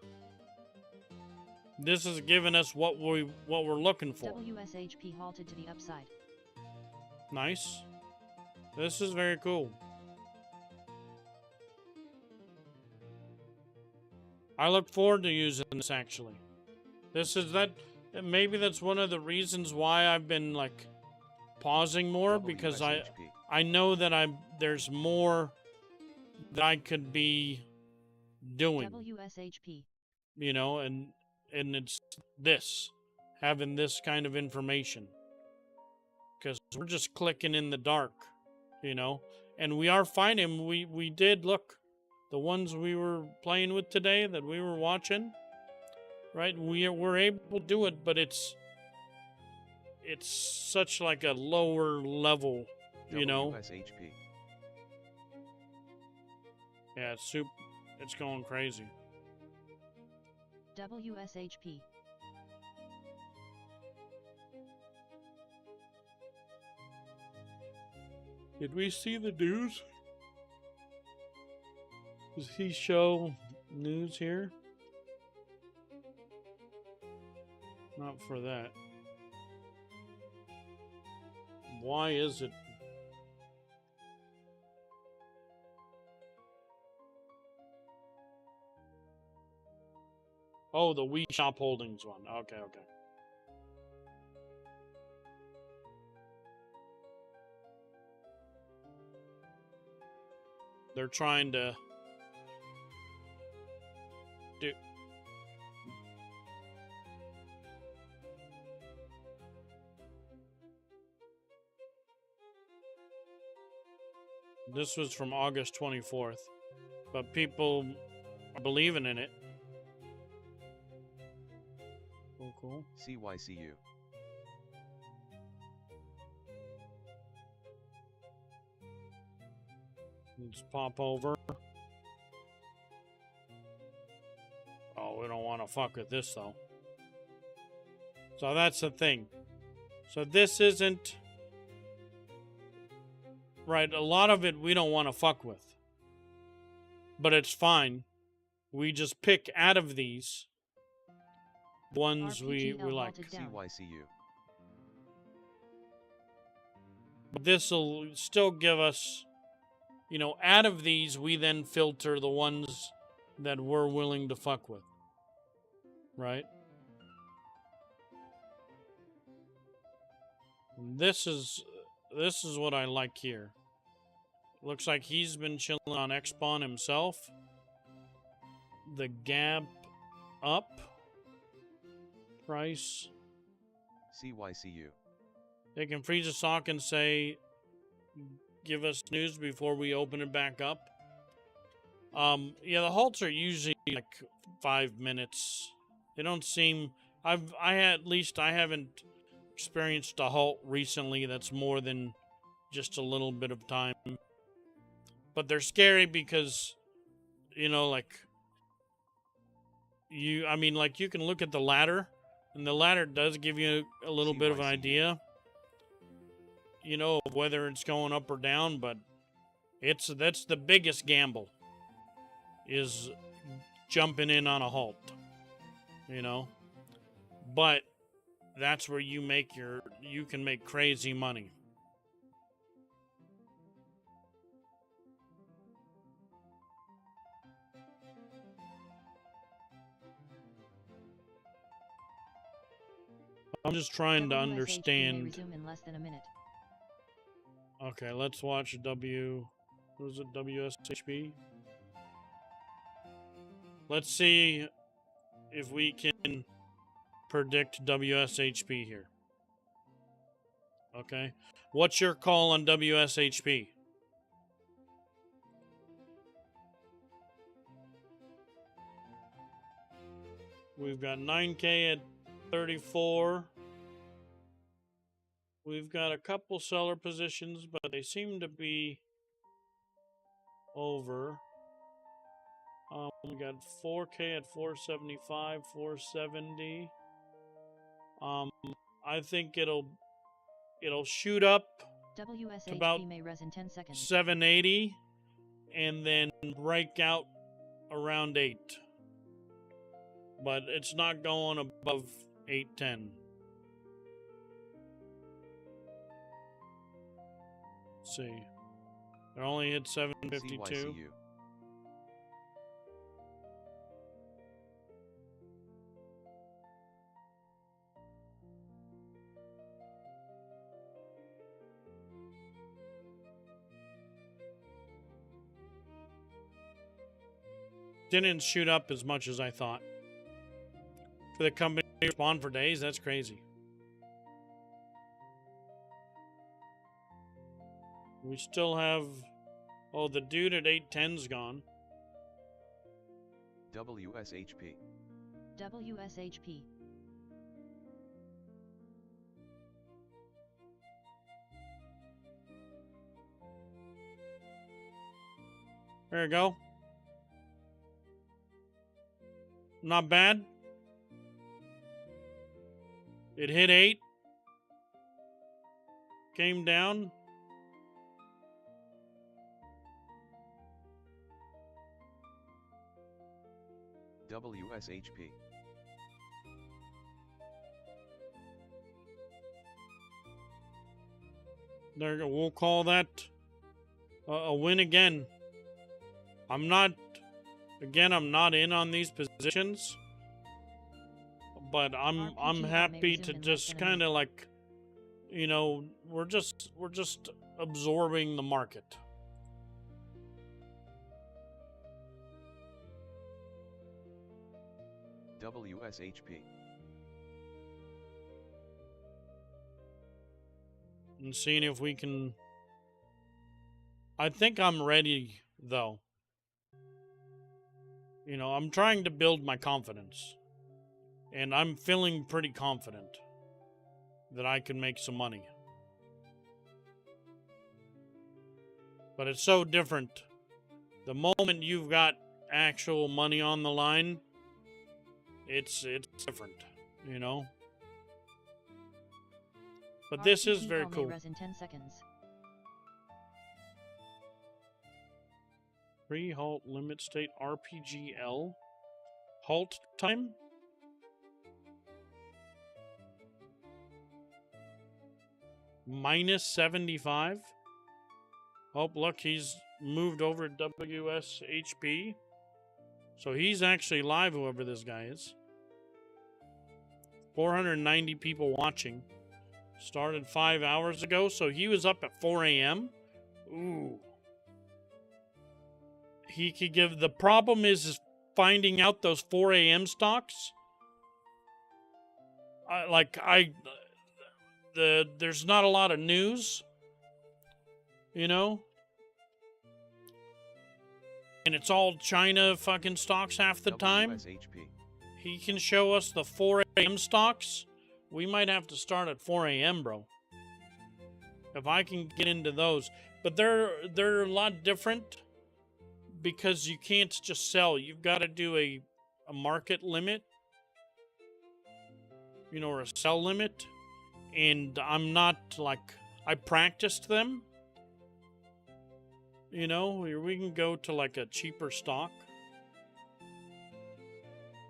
This is giving us what we're looking for. WSHP halted to the upside. Nice. This is very cool. I look forward to using this actually. This is that. Maybe that's one of the reasons why I've been like pausing more, because I know that there's more that I could be doing. WSHP. You know, and it's this, having this kind of information, because we're just clicking in the dark, you know, and we are finding we did look, the ones we were playing with today that we were watching, right? We're able to do it, but it's such like a lower level, you know. WSHP. Yeah, it's going crazy. WSHP. Did we see the news? Does he show news here? Not for that. Why is it? Oh, the We Shop Holdings one. Okay, okay. They're trying to do. This was from August 24th, but people are believing in it. Cool, cool. CYCU. Let's pop over. Oh, we don't want to fuck with this though. So that's the thing. So this isn't right. A lot of it we don't want to fuck with, but it's fine. We just pick out of these ones we like. CYCU. But this will still give us, you know, out of these we then filter the ones that we're willing to fuck with, right? This is what I like here. Looks like he's been chilling on Xpawn himself. The gap up. Price. CYCU. They can freeze a sock and say, give us news before we open it back up. Yeah, the halts are usually like 5 minutes. They don't seem. I haven't experienced a halt recently that's more than just a little bit of time. But they're scary because, you know, like you can look at the ladder, and the ladder does give you a little bit of an idea, you know, of whether it's going up or down, but that's the biggest gamble, is jumping in on a halt, you know. But that's where you can make crazy money. I'm just trying to understand. Resume in less than a minute. Okay, let's watch WSHP. Let's see if we can predict WSHP here. Okay. What's your call on WSHP? We've got 9K at 34. We've got a couple seller positions, but they seem to be over. We got 4K at 475, 470. I think it'll shoot up WSHP about may res in 10 seconds. 780 and then break out around 8. But it's not going above 810. Let's see. It only hit 752. CYCU. Didn't shoot up as much as I thought. For the company to respond for days, that's crazy. We still have... Oh, the dude at 810's gone. WSHP. WSHP. There you go. Not bad. It hit 8. Came down. WSHP. There you go. We'll call that a win again. I'm not in on these positions, but I'm happy to just kind of like, you know, we're just absorbing the market. WSHP. And seeing if we can... I think I'm ready, though. You know, I'm trying to build my confidence. And I'm feeling pretty confident that I can make some money. But it's so different. The moment you've got actual money on the line, it's different, you know? But this is very cool. Res in 10 seconds. Pre-halt limit state RPGL. Halt time? Minus 75. Oh, look, he's moved over to WSHP. So he's actually live, whoever this guy is. 490 people watching. Started 5 hours ago, so he was up at 4 a.m. Ooh. He could give... The problem is finding out those 4 a.m. stocks. There's not a lot of news, you know? And it's all China fucking stocks half the time. WSHP. He can show us the 4 a.m. stocks. We might have to start at 4 a.m., bro. If I can get into those. But they're a lot different because you can't just sell. You've got to do a market limit, you know, or a sell limit. And I'm not like... I practiced them. You know, we can go to like a cheaper stock.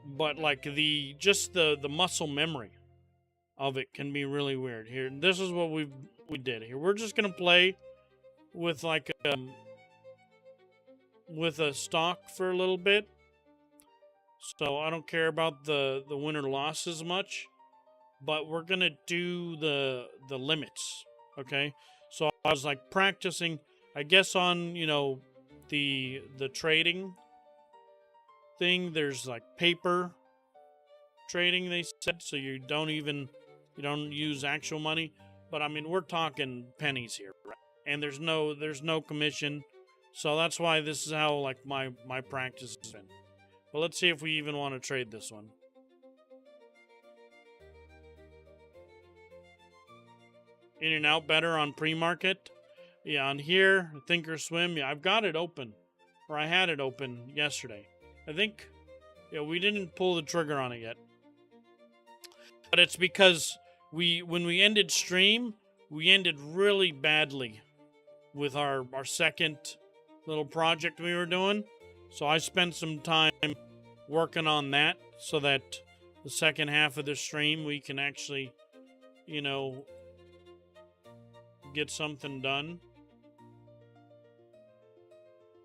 But like the muscle memory of it can be really weird. Here, this is what we did here. We're just gonna play with like with a stock for a little bit. So I don't care about the win or loss as much, but we're gonna do the limits. Okay, so I was like practicing, I guess, on, you know, the trading thing. There's like paper trading, they said, so you don't use actual money. But I mean, we're talking pennies here, right? And there's no commission. So that's why this is how like my practice has been. But let's see if we even want to trade this one. In and out better on pre-market. Yeah, on here, Thinkorswim, yeah, I've got it open. Or I had it open yesterday. I think, yeah, we didn't pull the trigger on it yet. But it's because when we ended stream, we ended really badly with our second little project we were doing. So I spent some time working on that so that the second half of the stream we can actually, you know, get something done.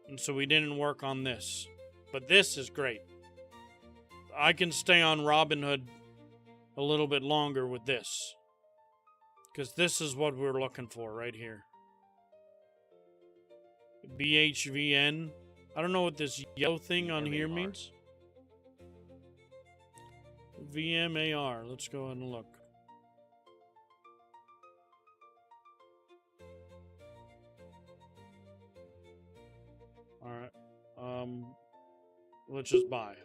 And so we didn't work on this. But this is great. I can stay on Robinhood a little bit longer with this. Because this is what we're looking for right here. BHVN. I don't know what this yellow thing on here means. VMAR. Let's go ahead and look. Alright. Let's just buy.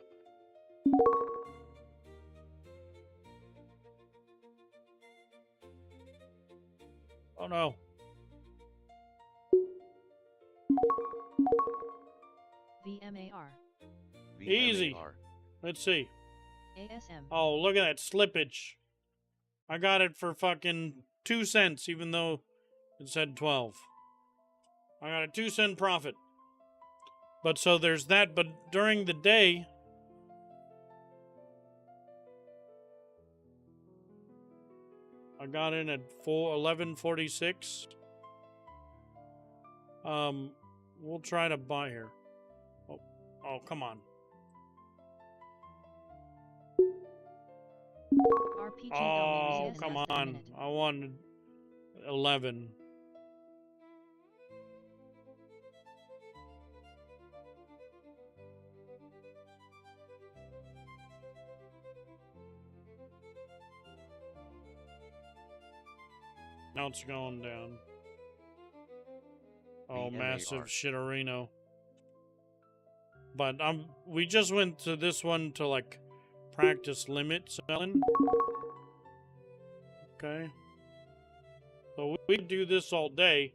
Oh no. VMAR. Easy. VMAR. Let's see. ASM. Oh, look at that slippage. I got it for fucking 2 cents, even though it said 12. I got a 2-cent profit. But so there's that, but during the day, I got in at 11:46. We'll try to buy here. Oh, come on. RPG Oh, is come less than a on. minute. I wanted 11. Now it's going down. Oh, massive VMAR. shitterino. But we just went to this one to like practice limit selling. Okay. So we do this all day,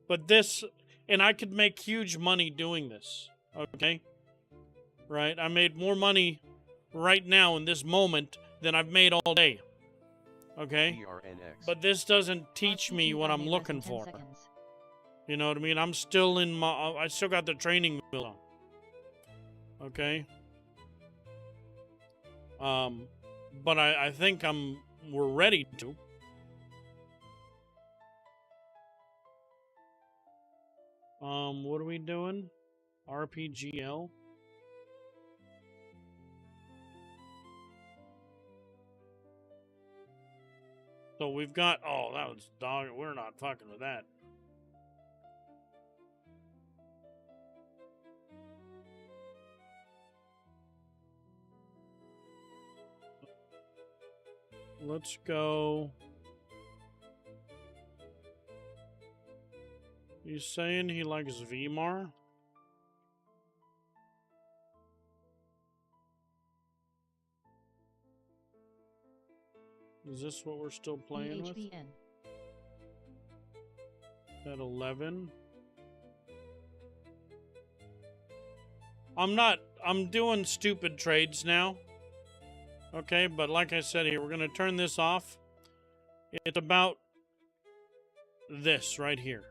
but this, and I could make huge money doing this. Okay. Right? I made more money right now in this moment than I've made all day. Okay? TRNX. But this doesn't teach me RPG what I'm only looking less than 10 for. seconds. You know what I mean? I'm still in my, I still got the training wheel on. Okay? But I think we're ready to. What are we doing? RPGL? So we've got, oh, that was dog, we're not fucking with that. Let's go. He's saying he likes VMAR? Is this what we're still playing with? BHVN. At 11? I'm doing stupid trades now. Okay, but like I said here, we're going to turn this off. It's about this right here.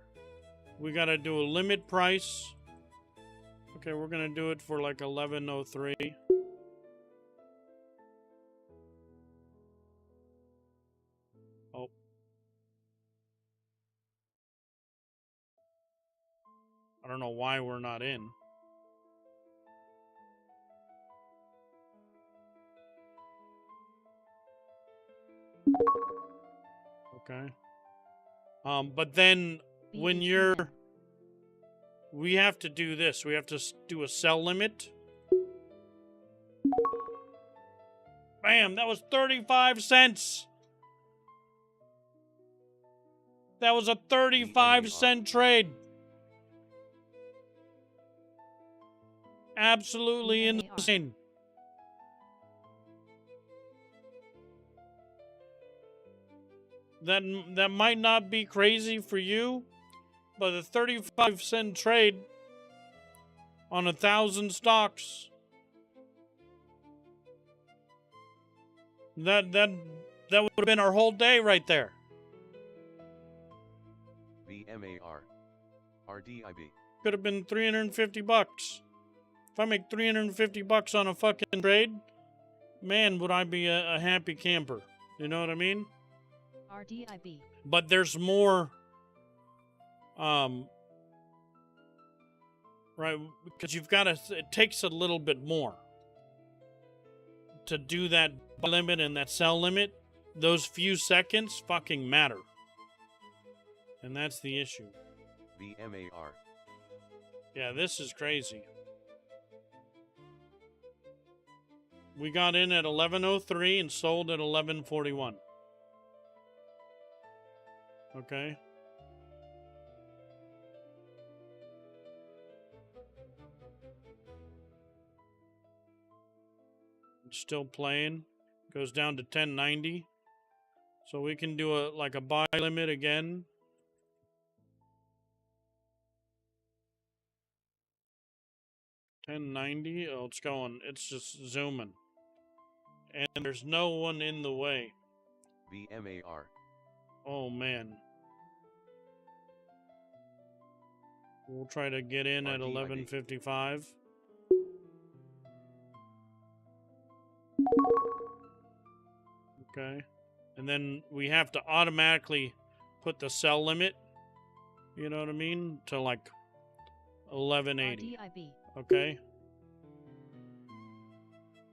We got to do a limit price. Okay, we're going to do it for like 1103. Oh. I don't know why we're not in. Okay. But then when you're, BHVN. we have to do this. We have to do a sell limit. Bam, that was 35 cents. That was a 35-cent trade. Absolutely VMAR. insane. That might not be crazy for you, but a 35-cent trade on 1,000 stocks. That would have been our whole day right there. VMAR. RDIB. Could have been $350. If I make 350 bucks on a fucking trade, man, would I be a happy camper. You know what I mean? RDIB. But there's more, right, because you've got to, it takes a little bit more to do that limit and that sell limit. Those few seconds fucking matter. And that's the issue. VMAR. Yeah, this is crazy. We got in at 11:03 and sold at 11:41. Okay. It's still playing. Goes down to 1090. So we can do a buy limit again. $10.90. Oh, it's going. It's just zooming. And there's no one in the way. VMAR. Oh, man. We'll try to get in at 11:55. Okay. And then we have to automatically put the sell limit, you know what I mean, to like 1180. RDIB. Okay?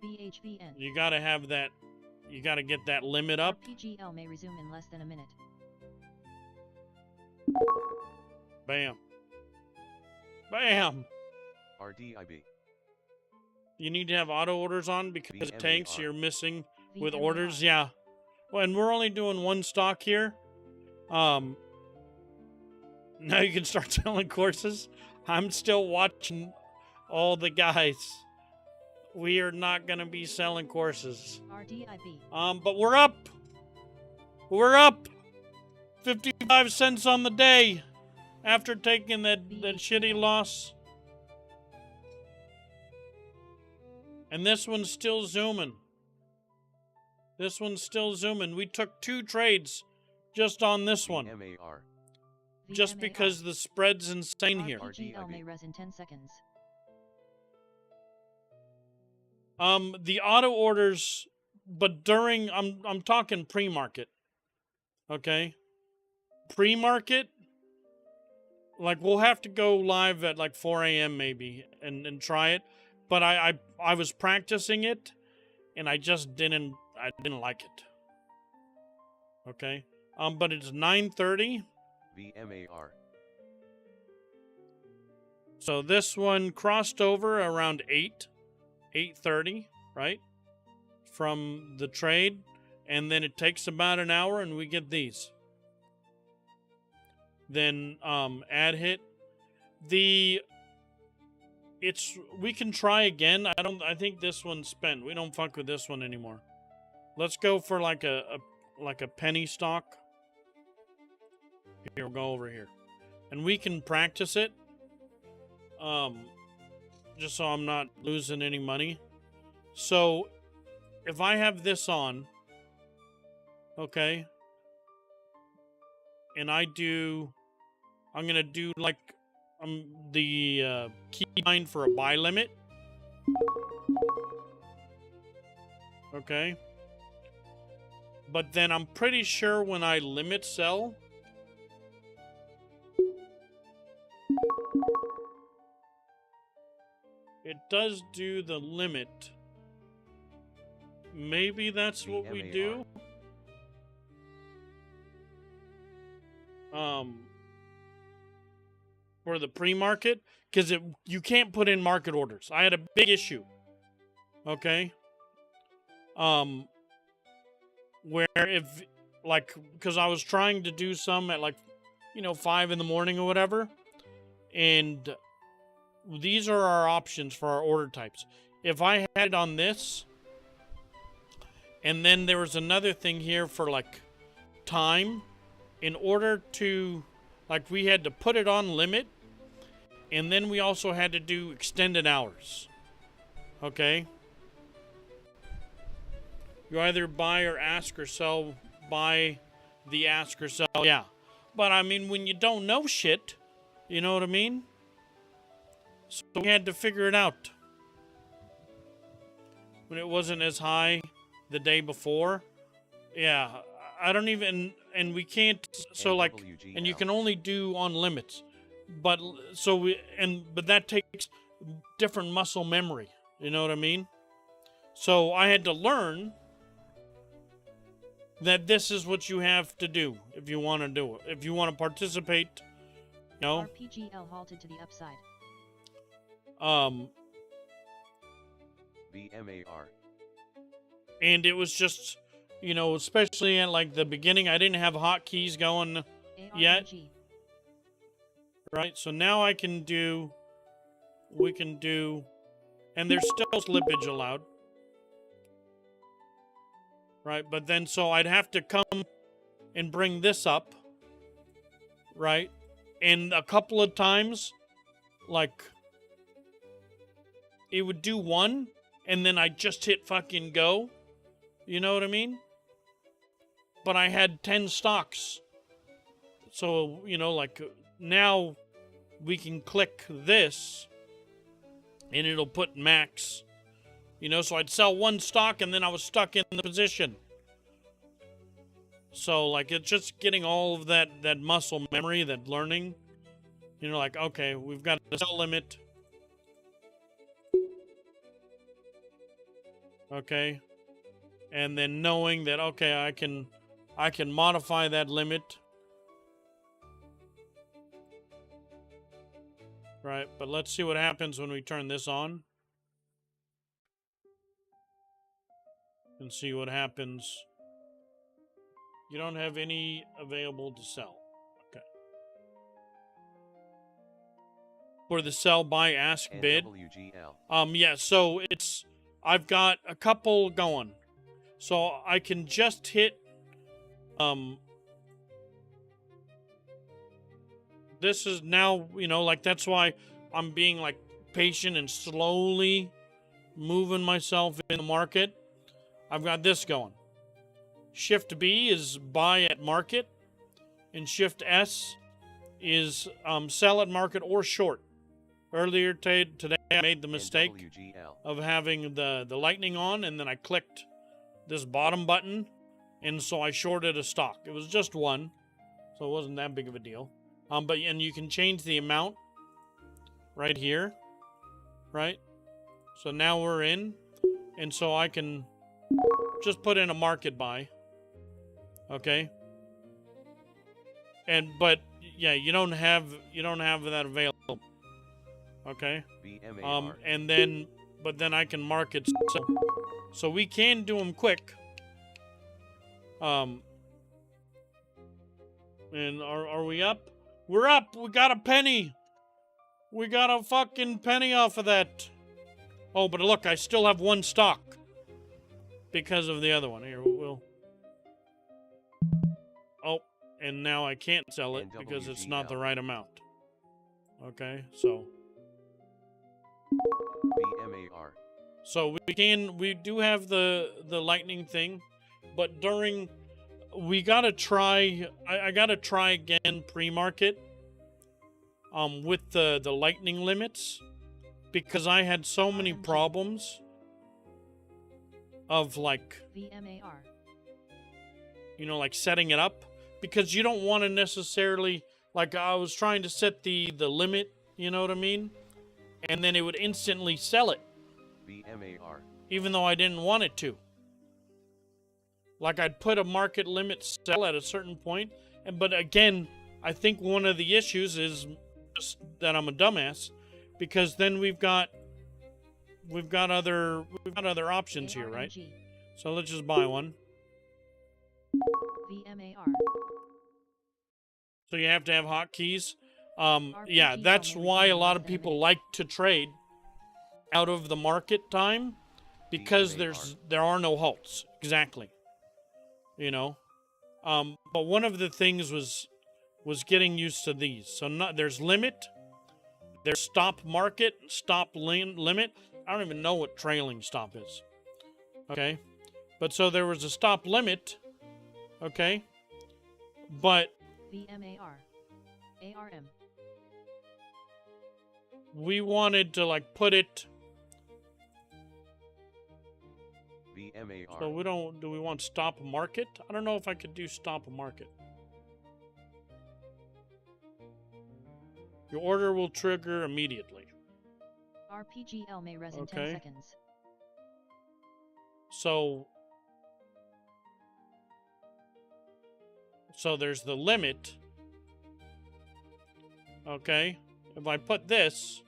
BHVN. You got to have that, you got to get that limit up. RPGL may resume in less than a minute. Bam. Bam! RDIB. You need to have auto orders on because VMAR. tanks you're missing with VMAR. orders. Yeah. Well, and we're only doing one stock here. Now you can start selling courses. I'm still watching all the guys. We are not going to be selling courses. RDIB. But we're up. We're up 55 cents on the day after taking that shitty loss. And this one's still zooming. This one's still zooming. We took 2 trades just on this one. VMAR. Just because the spread's insane here. RPGL may res in 10 seconds. The auto orders, but during, I'm talking pre-market. Okay? Pre-market, like we'll have to go live at like 4 a.m. maybe and try it. But I was practicing it and I just didn't like it. Okay? But it's 9:30. VMAR. So this one crossed over around 8:30, right? From the trade, and then it takes about an hour and we get these. Then ad hit. We can try again. I think this one's spent. We don't fuck with this one anymore. Let's go for like a penny stock. Here, we'll go over here. And we can practice it. Just so I'm not losing any money. So, if I have this on, okay, and I'm gonna do like the keybind for a buy limit. Okay. But then I'm pretty sure when I limit sell, it does do the limit. Maybe that's what we do. For the pre-market, because you can't put in market orders. I had a big issue. Okay. Where if because I was trying to do some at 5 in the morning or whatever, and these are our options for our order types. If I had it on this, and then there was another thing here for time, in order to we had to put it on limit, and then we also had to do extended hours. Okay? You either buy or ask or sell, buy the ask or sell. Yeah. But I mean, when you don't know shit, you know what I mean? So we had to figure it out. when it wasn't as high the day before. Yeah, I don't even, and we can't, so like, and you can only do on limits. But, but that takes different muscle memory. You know what I mean? So I had to learn that this is what you have to do if you want to do it. If you want to participate, you know. RPGL halted to the upside. BMAR. And it was just, you know, especially at like the beginning, I didn't have hotkeys going yet. Right, so now we can do, and there's still slippage allowed. Right, but then so I'd have to come and bring this up. Right, and a couple of times, like, it would do one, and then I just hit fucking go. You know what I mean? But I had 10 stocks. So, you know, like, now we can click this, and it'll put max. You know, so I'd sell one stock, and then I was stuck in the position. So, like, it's just getting all of that muscle memory, that learning. You know, like, okay, we've got a sell limit. Okay. And then knowing that, okay, I can modify that limit. Right, but let's see what happens when we turn this on. And see what happens. You don't have any available to sell. Okay. For the sell, buy, ask, bid. Yeah, so I've got a couple going. So I can just hit this is now, you know, like, that's why I'm being like patient and slowly moving myself in the market. I've got this going. Shift B is buy at market, and Shift S is sell at market or short. Earlier today I made the mistake of having the lightning on, and then I clicked this bottom button, and so I shorted a stock. It was just one, so it wasn't that big of a deal. And you can change the amount right here, right? So now we're in, and so I can just put in a market buy. Okay. But yeah, you don't have that available. Okay. And then, but then I can market. So we can do them quick. And are we up? We're up. We got a penny. We got a fucking penny off of that. Oh, but look, I still have one stock because of the other one. Here, we'll. Oh, and now I can't sell it because it's not the right amount. Okay, so. BMAR. So we do have the lightning thing, but we gotta try. I gotta try again pre-market. With the lightning limits, because I had so many problems of like, VMAR. You know, like setting it up, because you don't want to necessarily, like, I was trying to set the limit, you know what I mean? And then it would instantly sell it. BMAR. Even though I didn't want it to. Like, I'd put a market limit sell at a certain point, but again, I think one of the issues is just that I'm a dumbass, because then we've got other options here, right? So let's just buy one. VMAR. So you have to have hotkeys. Yeah, that's why a lot of people like to trade out of the market time, because there are no halts. Exactly. You know. But one of the things was getting used to these. So there's limit, there's stop market, stop limit. I don't even know what trailing stop is. Okay. But so there was a stop limit. Okay. But VMAR. ARM. We wanted to like put it BMAR. So we don't, do we want stop market? I don't know if I could do stop market. Your order will trigger immediately. RPGL may res in Okay. 10 seconds. So there's the limit. Okay. If I put this,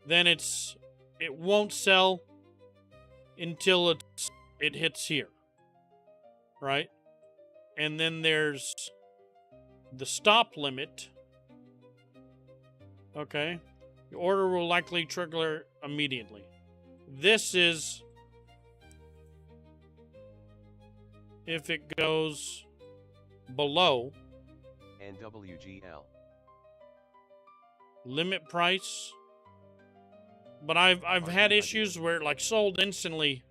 then it won't sell until it hits here. Right? And then there's the stop limit. Okay. Your order will likely trigger immediately. This is if it goes below NWGL. limit price. But I've had issues where it like sold instantly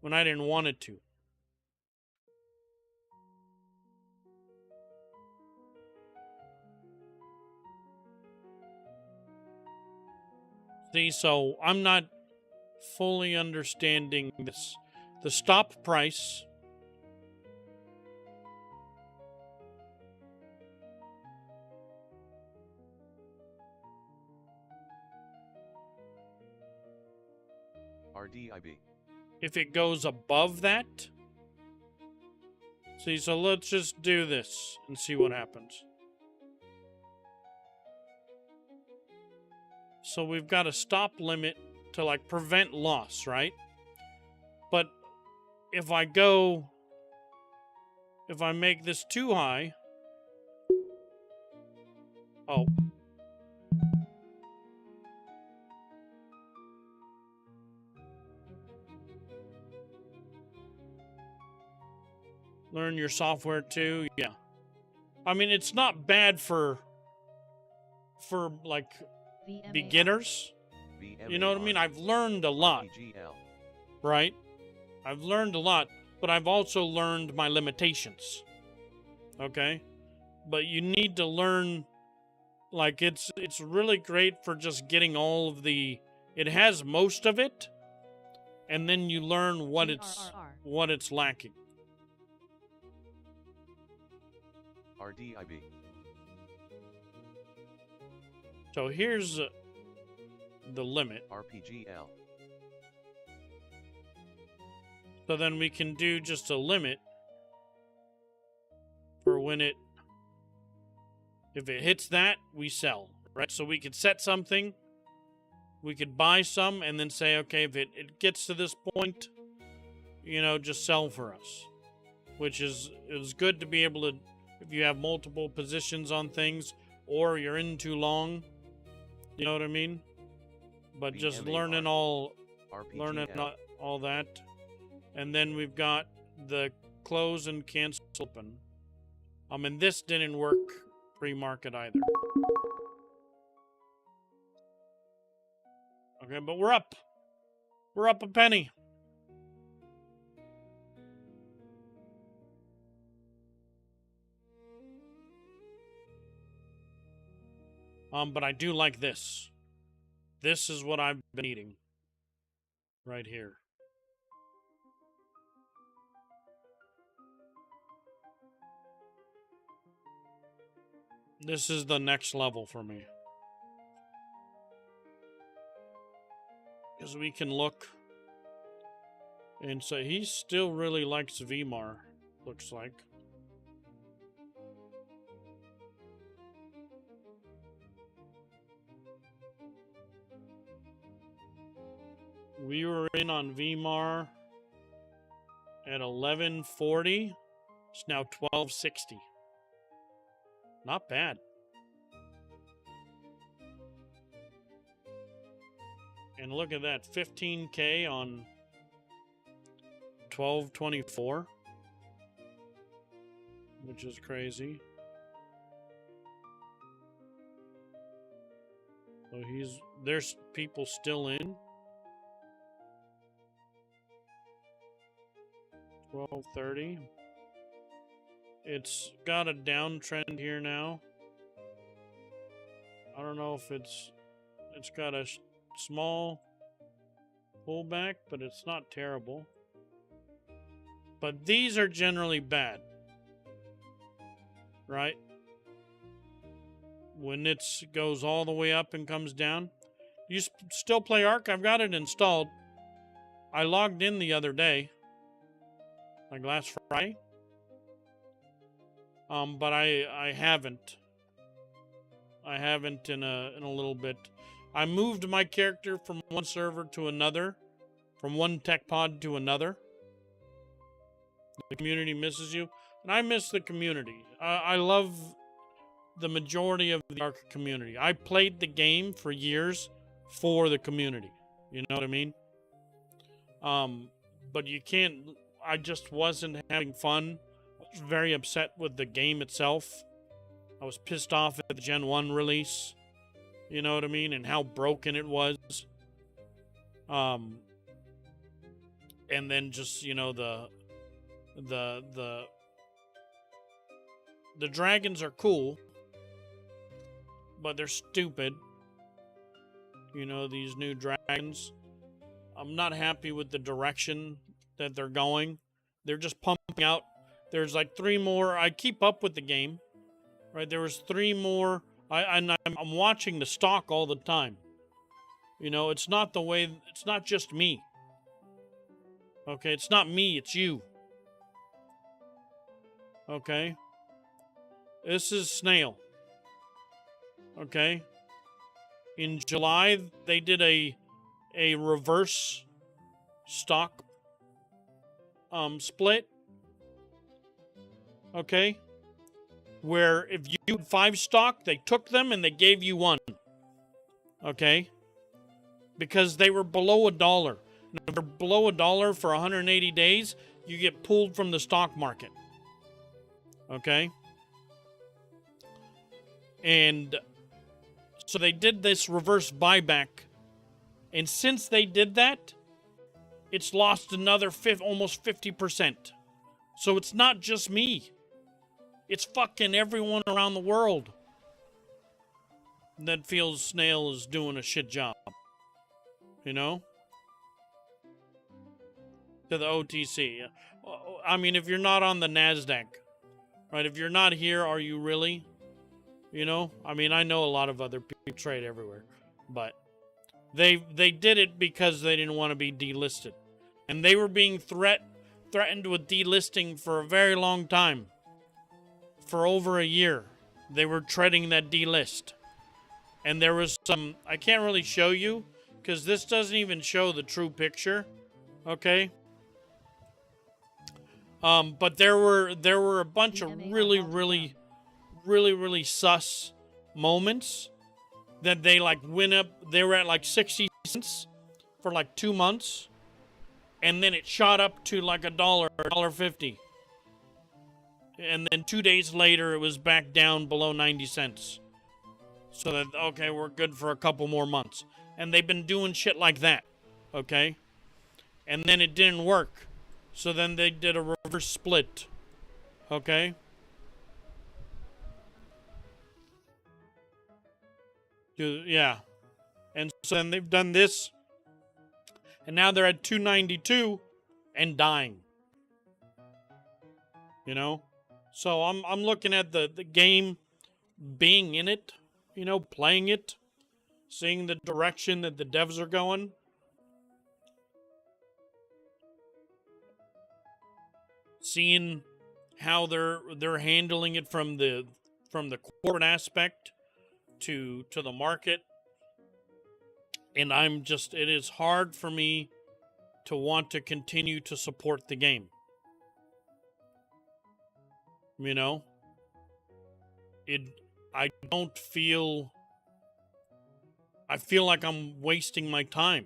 when I didn't want it to. See, so I'm not fully understanding this. The stop price RDIB. if it goes above that. See, so let's just do this and see what happens. So we've got a stop limit to like prevent loss, right? But if I make this too high, oh. Learn your software too, yeah. I mean, it's not bad for like VMAR. beginners. You know what I mean? I've learned a lot, RPGL. right? I've learned a lot, but I've also learned my limitations. Okay? But you need to learn, like, it's really great for just getting all of the, it has most of it, and then you learn what it's lacking. RDIB. So here's the limit. RPGL. So then we can do just a limit for when if it hits that, we sell, right? So we could set something, we could buy some, and then say, okay, if it gets to this point, you know, just sell for us. Which is good to be able to, if you have multiple positions on things, or you're in too long, you know what I mean? But just learning all that. And then we've got the close and cancel open. And this didn't work pre-market either. Okay, but we're up. We're up a penny. But I do like this. This is what I've been eating. Right here. This is the next level for me. Because we can look. And so he still really likes VMAR, looks like. We were in on VMAR at 1140. It's now 1260. Not bad. And look at that, 15K on 1224, which is crazy. So there's people still in. 1230. It's got a downtrend here now. I don't know if it's got a small pullback, but it's not terrible. But these are generally bad, right? When it goes all the way up and comes down. You still play Ark? I've got it installed. I logged in the other day, like last Friday. But I haven't. I haven't in a little bit. I moved my character from one server to another, from one tech pod to another. The community misses you, and I miss the community. I love the majority of the Ark community. I played the game for years for the community. You know what I mean? But you can't. I just wasn't having fun. I was very upset with the game itself. I was pissed off at the Gen 1 release. You know what I mean? And how broken it was. And then just, you know, the dragons are cool, but they're stupid. You know, these new dragons. I'm not happy with the direction that they're going. They're just pumping out. There's like 3 more. I keep up with the game, right? There was 3 more. I'm watching the stock all the time. You know, it's not the way. It's not just me. Okay, it's not me. It's you. Okay. This is Snail. Okay. In July, they did a reverse stock split. Okay. Where if you had 5 stock, they took them and they gave you 1. Okay. Because they were below $1. And if they're below $1 for 180 days, you get pulled from the stock market. Okay. And so they did this reverse buyback. And since they did that, it's lost another almost 50%. So it's not just me. It's fucking everyone around the world that feels Snail is doing a shit job. You know? To the OTC. I mean, if you're not on the NASDAQ, right? If you're not here, are you really? You know? I mean, I know a lot of other people trade everywhere. But they did it because they didn't want to be delisted. And they were being threatened with delisting for a very long time. For over a year. They were treading that delist. And there was some... I can't really show you, because this doesn't even show the true picture. Okay? But there were a bunch of really sus moments that they like went up. They were at like 60 cents for like 2 months, and then it shot up to like $1, $1.50, and then 2 days later it was back down below 90 cents. So that, okay, we're good for a couple more months, and they've been doing shit like that, okay, and then it didn't work. So then they did a reverse split. Okay? Yeah. And so then they've done this. And now they're at 292 and dying. You know? So I'm looking at the game, being in it, you know, playing it, seeing the direction that the devs are going. Seeing how they're handling it from the corporate aspect to the market, and it is hard for me to want to continue to support the game. You know, I feel like I'm wasting my time,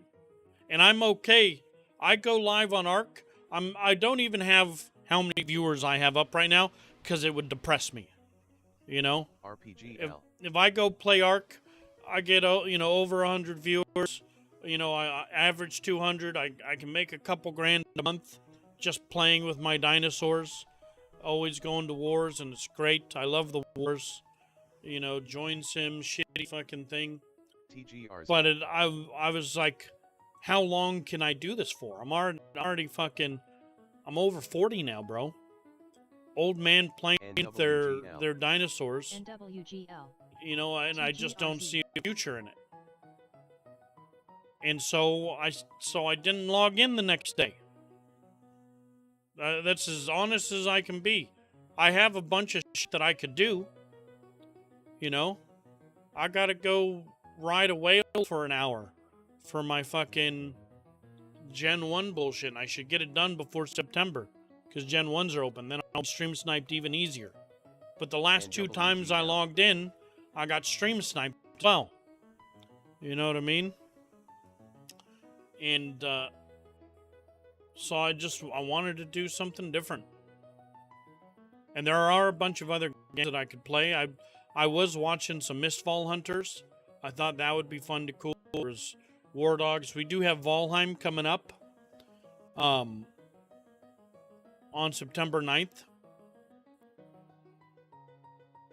and I'm okay. I go live on Ark. I don't even have how many viewers I have up right now, because it would depress me, you know? RPGL. If I go play Ark, I get, you know, over 100 viewers, you know, I average 200, I can make a couple grand a month just playing with my dinosaurs, always going to wars, and it's great. I love the wars, you know, join sim, shitty fucking thing. TGRZ. But I was like, how long can I do this for? I'm already fucking, I'm over 40 now, bro. Old man playing NWGL. their dinosaurs, NWGL. you know, and I just don't TGRZ. see a future in it. And so I didn't log in the next day. That's as honest as I can be. I have a bunch of shit that I could do. You know, I gotta go ride a whale for an hour for my fucking Gen 1 bullshit. And I should get it done before September because Gen 1s are open. Then I'll stream sniped even easier. But the last two times I NWGL. logged in, I got stream sniped as well. You know what I mean? And so I wanted to do something different. And there are a bunch of other games that I could play. I was watching some Mistfall Hunters. I thought that would be fun to cool. There's War Dogs. We do have Valheim coming up on September 9th.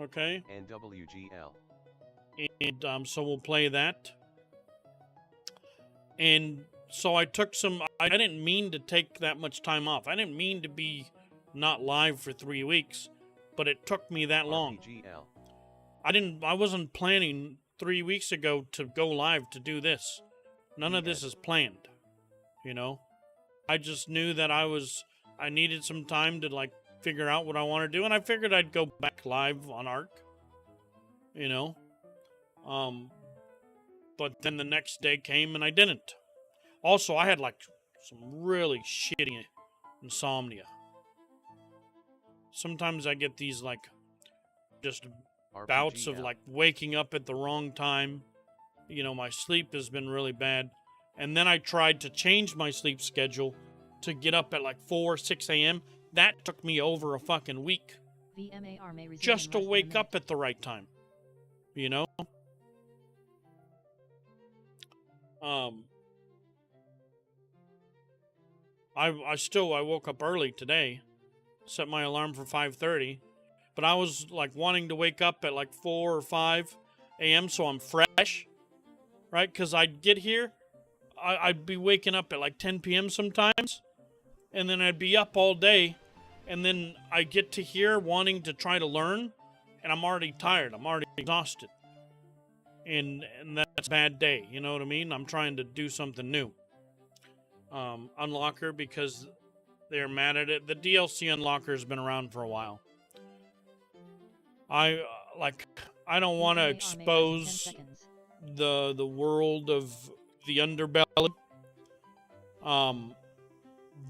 Okay. NWGL. And so we'll play that. And so I took I didn't mean to take that much time off. I didn't mean to be not live for 3 weeks, but it took me that long. RPGL. I wasn't planning 3 weeks ago to go live to do this. None of this is planned, you know? I just knew that I needed some time to like figure out what I want to do, and I figured I'd go back live on Arc, you know? But then the next day came and I didn't. Also, I had like some really shitty insomnia. Sometimes I get these like just bouts of RPGL. like waking up at the wrong time. You know, my sleep has been really bad. And then I tried to change my sleep schedule to get up at like 4, 6 a.m. That took me over a fucking week VMAR may resume just in to less than a wake minute. up at the right time. You know? I woke up early today, set my alarm for 5:30, but I was like wanting to wake up at like 4 or 5 a.m. so I'm fresh, right? Because I'd get here, I'd be waking up at like 10 p.m. sometimes, and then I'd be up all day, and then I get to here wanting to try to learn, and I'm already tired, I'm already exhausted. And that's a bad day, you know what I mean? I'm trying to do something new. Unlocker because they're mad at it. The DLC Unlocker has been around for a while. I don't want to VMAR may rise in 10 expose seconds. the world of the underbelly.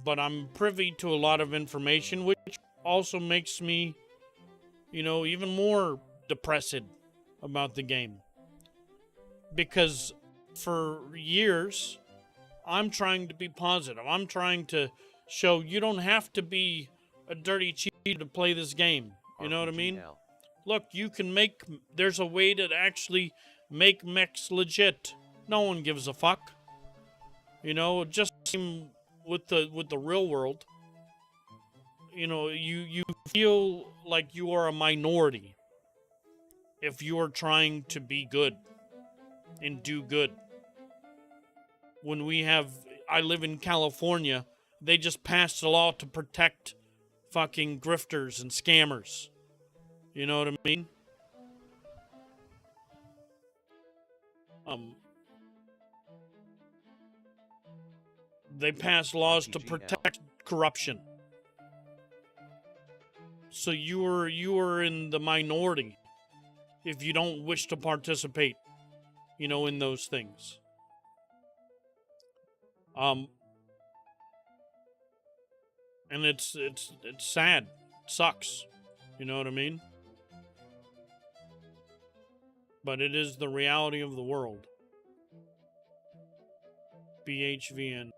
But I'm privy to a lot of information, which also makes me, you know, even more depressed about the game. Because for years, I'm trying to be positive. I'm trying to show you don't have to be a dirty cheater to play this game. You know what I mean? RPGL. Look, there's a way to actually make mechs legit. No one gives a fuck. You know, just seem with the real world. You know, you feel like you are a minority if you are trying to be good and do good. When I live in California, they just passed a law to protect fucking grifters and scammers. You know what I mean? They passed laws to RPGL. protect corruption. So you are in the minority if you don't wish to participate, you know, in those things. And it's sad. It sucks. You know what I mean? But it is the reality of the world. BHVN.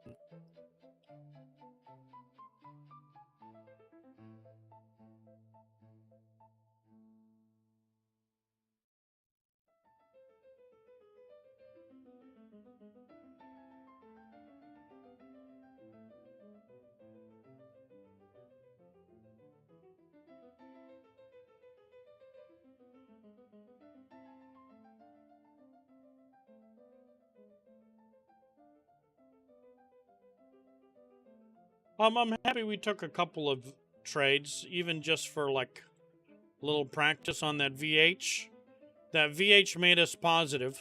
I'm happy we took a couple of trades, even just for like a little practice on that VH. That VH made us positive.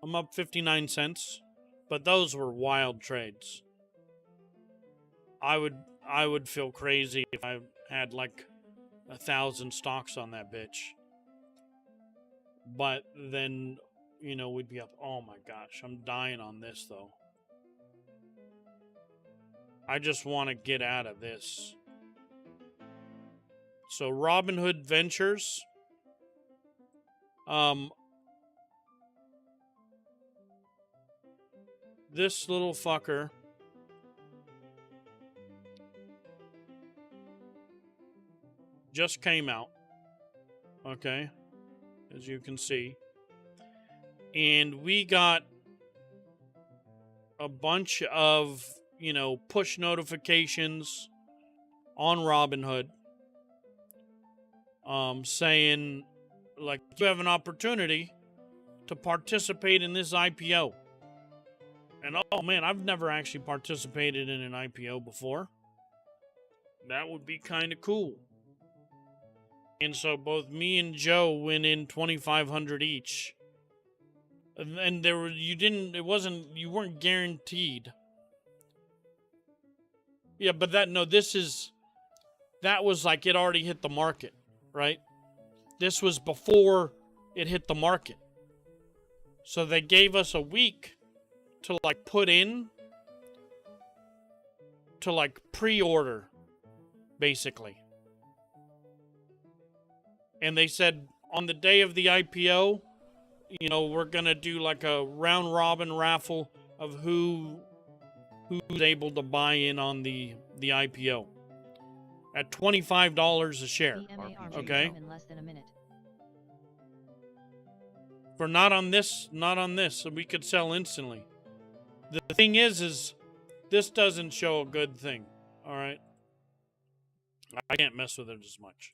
I'm up 59 cents, but those were wild trades. I would feel crazy if I had like 1,000 stocks on that bitch. But then, you know, we'd be up. Oh my gosh, I'm dying on this though. I just want to get out of this. So Robinhood Ventures. This little fucker just came out. Okay, as you can see. And we got a bunch of, you know, push notifications on Robinhood saying, like, you have an opportunity to participate in this IPO. And oh man, I've never actually participated in an IPO before. That would be kind of cool. And so both me and Joe went in 2,500 each. And there were, you weren't guaranteed. Yeah, but that was like it already hit the market, right? This was before it hit the market. So they gave us a week to like put in, to like pre-order, basically. And they said on the day of the IPO, you know, we're gonna do like a round robin raffle of who's able to buy in on the IPO at $25 a share. Okay. In less than a minute. For not on this, so we could sell instantly. The thing is this doesn't show a good thing. All right. I can't mess with it as much.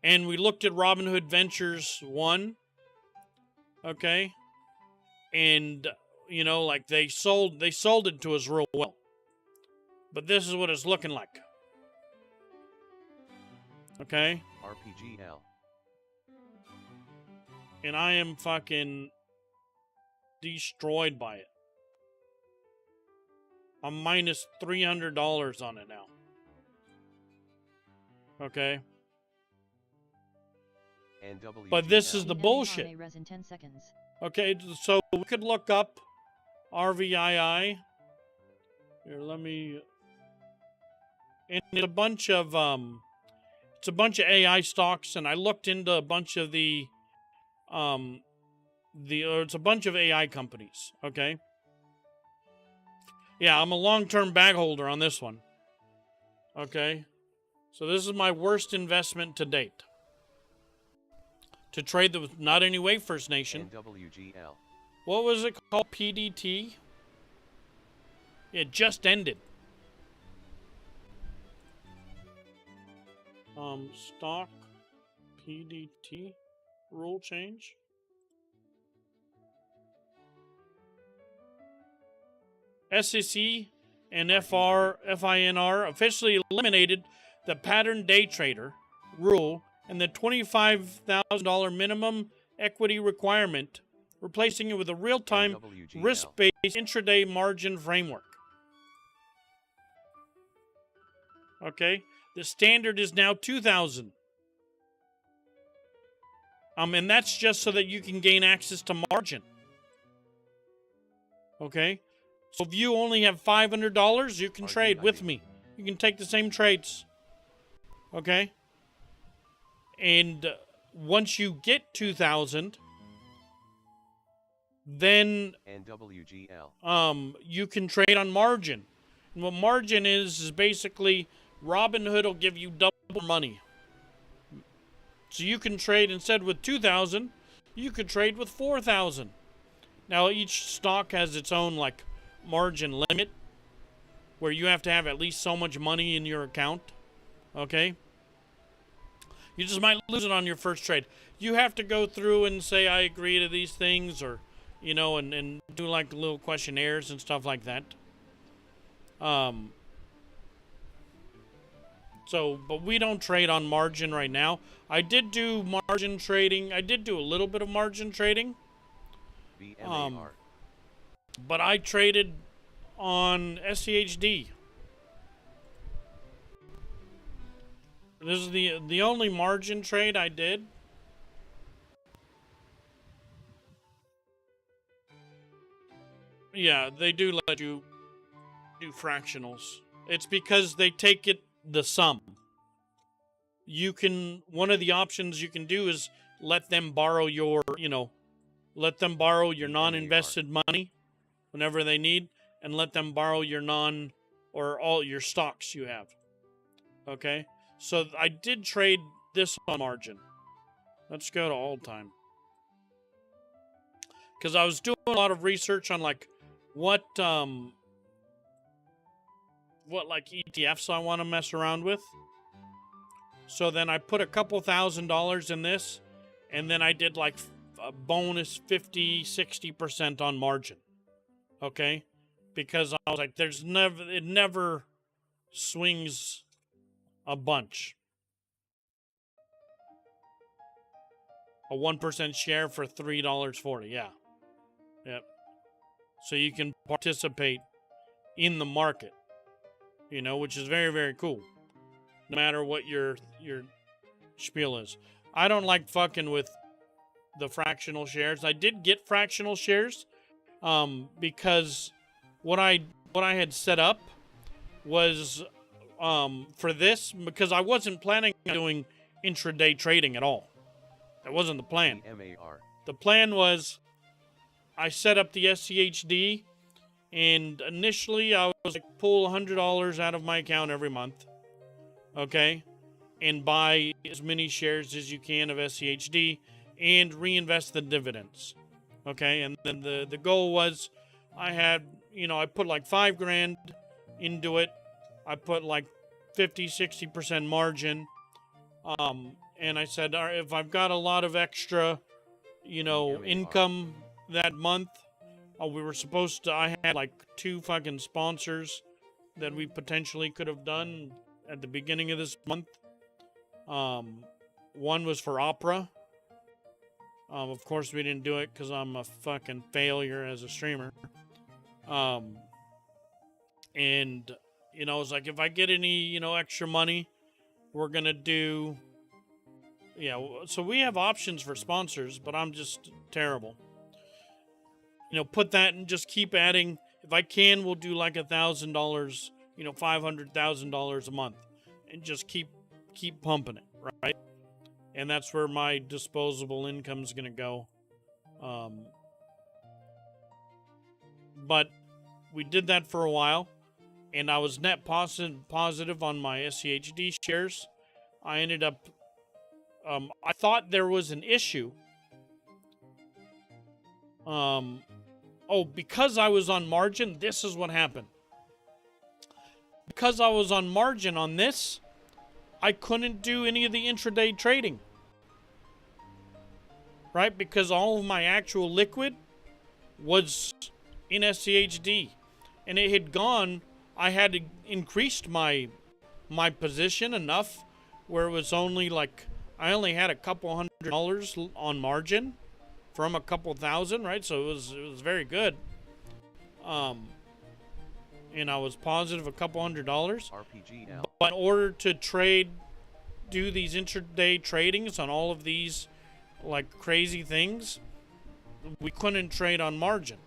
And we looked at Robinhood Ventures 1. Okay. And, you know, like they sold it to us real well. But this is what it's looking like. Okay. RPGL. And I am fucking destroyed by it. I'm minus $300 on it now. Okay. But this is the bullshit. Okay, so we could look up RVII. Here, let me. And it's a bunch of AI stocks, and I looked into a bunch of it's a bunch of AI companies. Okay. Yeah, I'm a long-term bag holder on this one. Okay. So this is my worst investment to date. To trade the Not Anyway First Nation. NWGL. What was it called? PDT? It just ended. Stock PDT rule change. SEC and FINR officially eliminated the pattern day trader rule and the $25,000 minimum equity requirement, replacing it with a real-time risk-based intraday margin framework. Okay, the standard is now 2,000. And that's just so that you can gain access to margin. Okay, so if you only have $500, you can trade with me. You can take the same trades. Okay. And once you get 2,000, then NWGL. You can trade on margin. And what margin is basically Robinhood will give you double money. So you can trade instead with 2,000, you could trade with 4,000. Now each stock has its own like margin limit where you have to have at least so much money in your account. Okay? You just might lose it on your first trade. You have to go through and say, I agree to these things, or, you know, and do like little questionnaires and stuff like that. So, but we don't trade on margin right now. I did do margin trading. I did do a little bit of margin trading. VMAR. But I traded on SCHD. This is the only margin trade I did. Yeah, they do let you do fractionals. It's because they take it the sum. You can, one of the options you can do is let them borrow your, let them borrow your non-invested money whenever they need, and let them borrow your or all your stocks you have. Okay? So I did trade this on margin. Let's go to all time. Because I was doing a lot of research on like what like ETFs I want to mess around with. So then I put a couple $1,000s in this, and then I did like a bonus 50-60% on margin. Okay? Because I was like, it never swings a bunch. A 1% share for $3.40. Yeah. Yep. So you can participate in the market, which is very, very cool. No matter what your spiel is. I don't like fucking with the fractional shares. I did get fractional shares because what I had set up was for this, because I wasn't planning on doing intraday trading at all. That wasn't the plan. VMAR. The plan was I set up the SCHD, and initially I was like, pull $100 out of my account every month, okay, and buy as many shares as you can of SCHD and reinvest the dividends, okay. And then the goal was I had, I put like $5,000 into it. I put like 50-60% margin, and I said, all right, if I've got a lot of extra, income that month, we were supposed to, I had like 2 fucking sponsors that we potentially could have done at the beginning of this month. One was for opera. Of course we didn't do it because I'm a fucking failure as a streamer. And, it's like, if I get any, extra money, we're gonna do, so we have options for sponsors, but I'm just terrible. Put that and just keep adding. If I can, we'll do like $1,000, $500,000 a month, and just keep pumping it, right? And that's where my disposable income is gonna go. But we did that for a while, and I was net positive on my SCHD shares. I ended up, I thought there was an issue. Because I was on margin, this is what happened. Because I was on margin on this, I couldn't do any of the intraday trading. Right? Because all of my actual liquid was in SCHD. And it had gone, I had increased my position enough where it was only like, I only had a couple $100 on margin from a couple thousand, right? So it was very good. And I was positive a couple $100. RPGL. But in order to do these intraday tradings on all of these like crazy things, we couldn't trade on margin,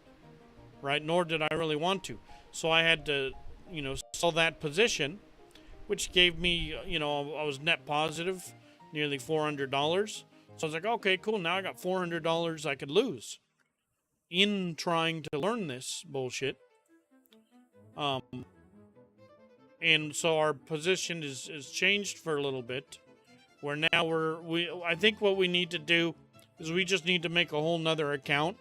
right? Nor did I really want to. So I had to, sell that position, which gave me, I was net positive, nearly $400. So I was like, okay, cool. Now I got $400 I could lose in trying to learn this bullshit. And so our position is changed for a little bit, where now I think what we need to do is we just need to make a whole nother account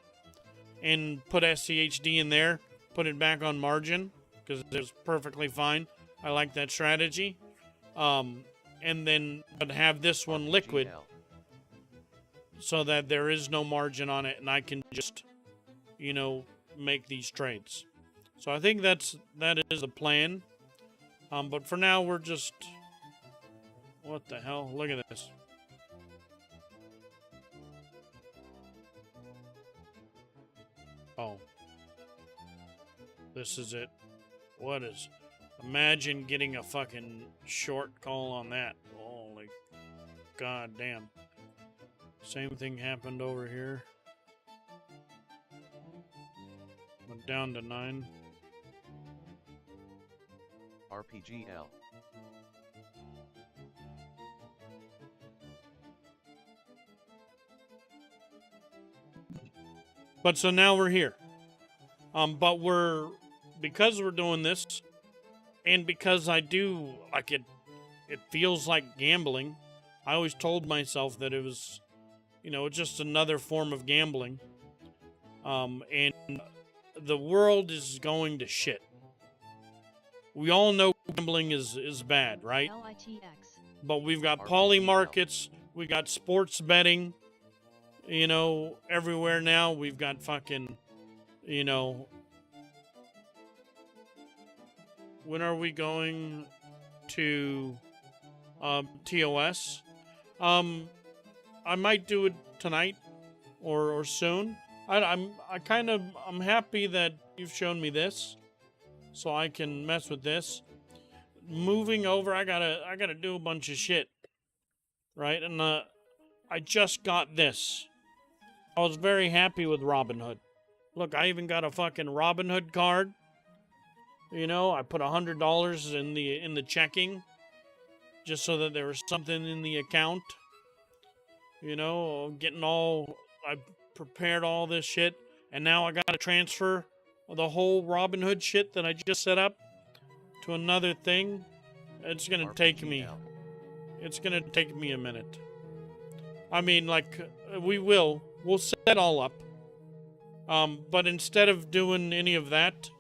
and put SCHD in there, put it back on margin, because it's perfectly fine. I like that strategy. And then but have this one liquid, so that there is no margin on it, and I can just, make these trades. So I think that is the plan. But for now, we're just What the hell? Look at this. Oh. This is it. What is... Imagine getting a fucking short call on that. Holy goddamn. Same thing happened over here. Went down to 9. RPGL. But so now we're here. But because we're doing this, and because I do, like it feels like gambling. I always told myself that it was, just another form of gambling. And the world is going to shit. We all know gambling is bad, right? LITX. But we've got RPGL. poly markets, we got sports betting, everywhere now. We've got fucking, when are we going to TOS? I might do it tonight or soon. I'm happy that you've shown me this, so I can mess with this. Moving over, I gotta do a bunch of shit, right? And I just got this. I was very happy with Robinhood. Look, I even got a fucking Robinhood card. I put $100 in the checking, just so that there was something in the account. I prepared all this shit, and now I gotta transfer the whole Robinhood shit that I just set up to another thing. It's gonna take me. RPGL. It's gonna take me a minute. I mean, we'll set it all up. But instead of doing any of that,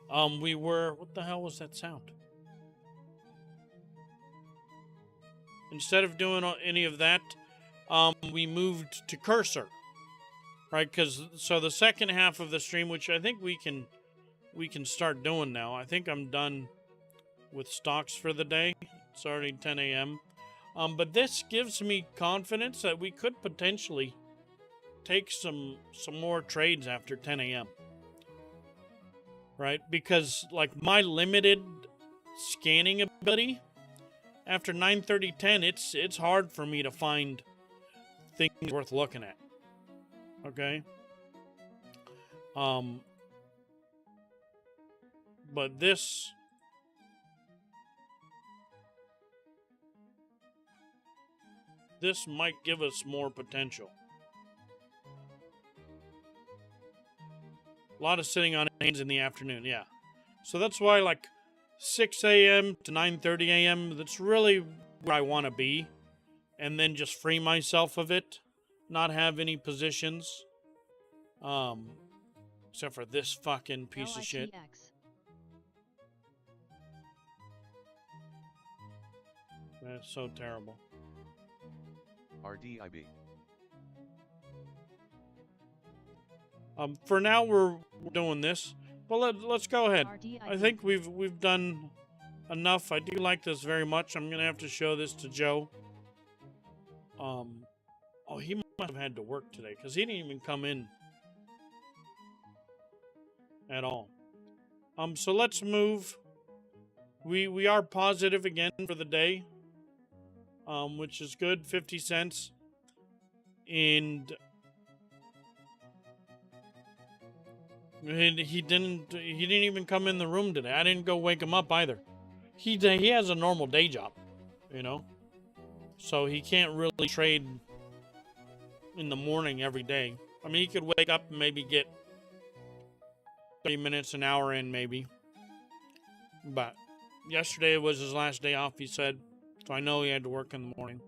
what the hell was that sound? Instead of doing any of that, we moved to Cursor, right? So the second half of the stream, which I think we can start doing now. I think I'm done with stocks for the day. It's already 10 a.m. But this gives me confidence that we could potentially take some more trades after 10 a.m. Right? Because my limited scanning ability after 9:30, it's hard for me to find things worth looking at. Okay? But this might give us more potential. A lot of sitting on hands in the afternoon, yeah. So that's why 6 a.m. to 9:30 a.m., that's really where I want to be. And then just free myself of it. Not have any positions. Except for this fucking piece of shit. LITX. That's so terrible. RDIB. For now, we're doing this. But let's go ahead. RDIB. I think we've done enough. I do like this very much. I'm gonna have to show this to Joe. Oh, he must have had to work today because he didn't even come in at all. So let's move. We are positive again for the day, which is good. 50 cents, and he didn't even come in the room today. I didn't go wake him up either. He has a normal day job, so he can't really trade in the morning every day. I mean, he could wake up and maybe get 30 minutes, an hour in maybe. But yesterday was his last day off, he said, so I know he had to work in the morning.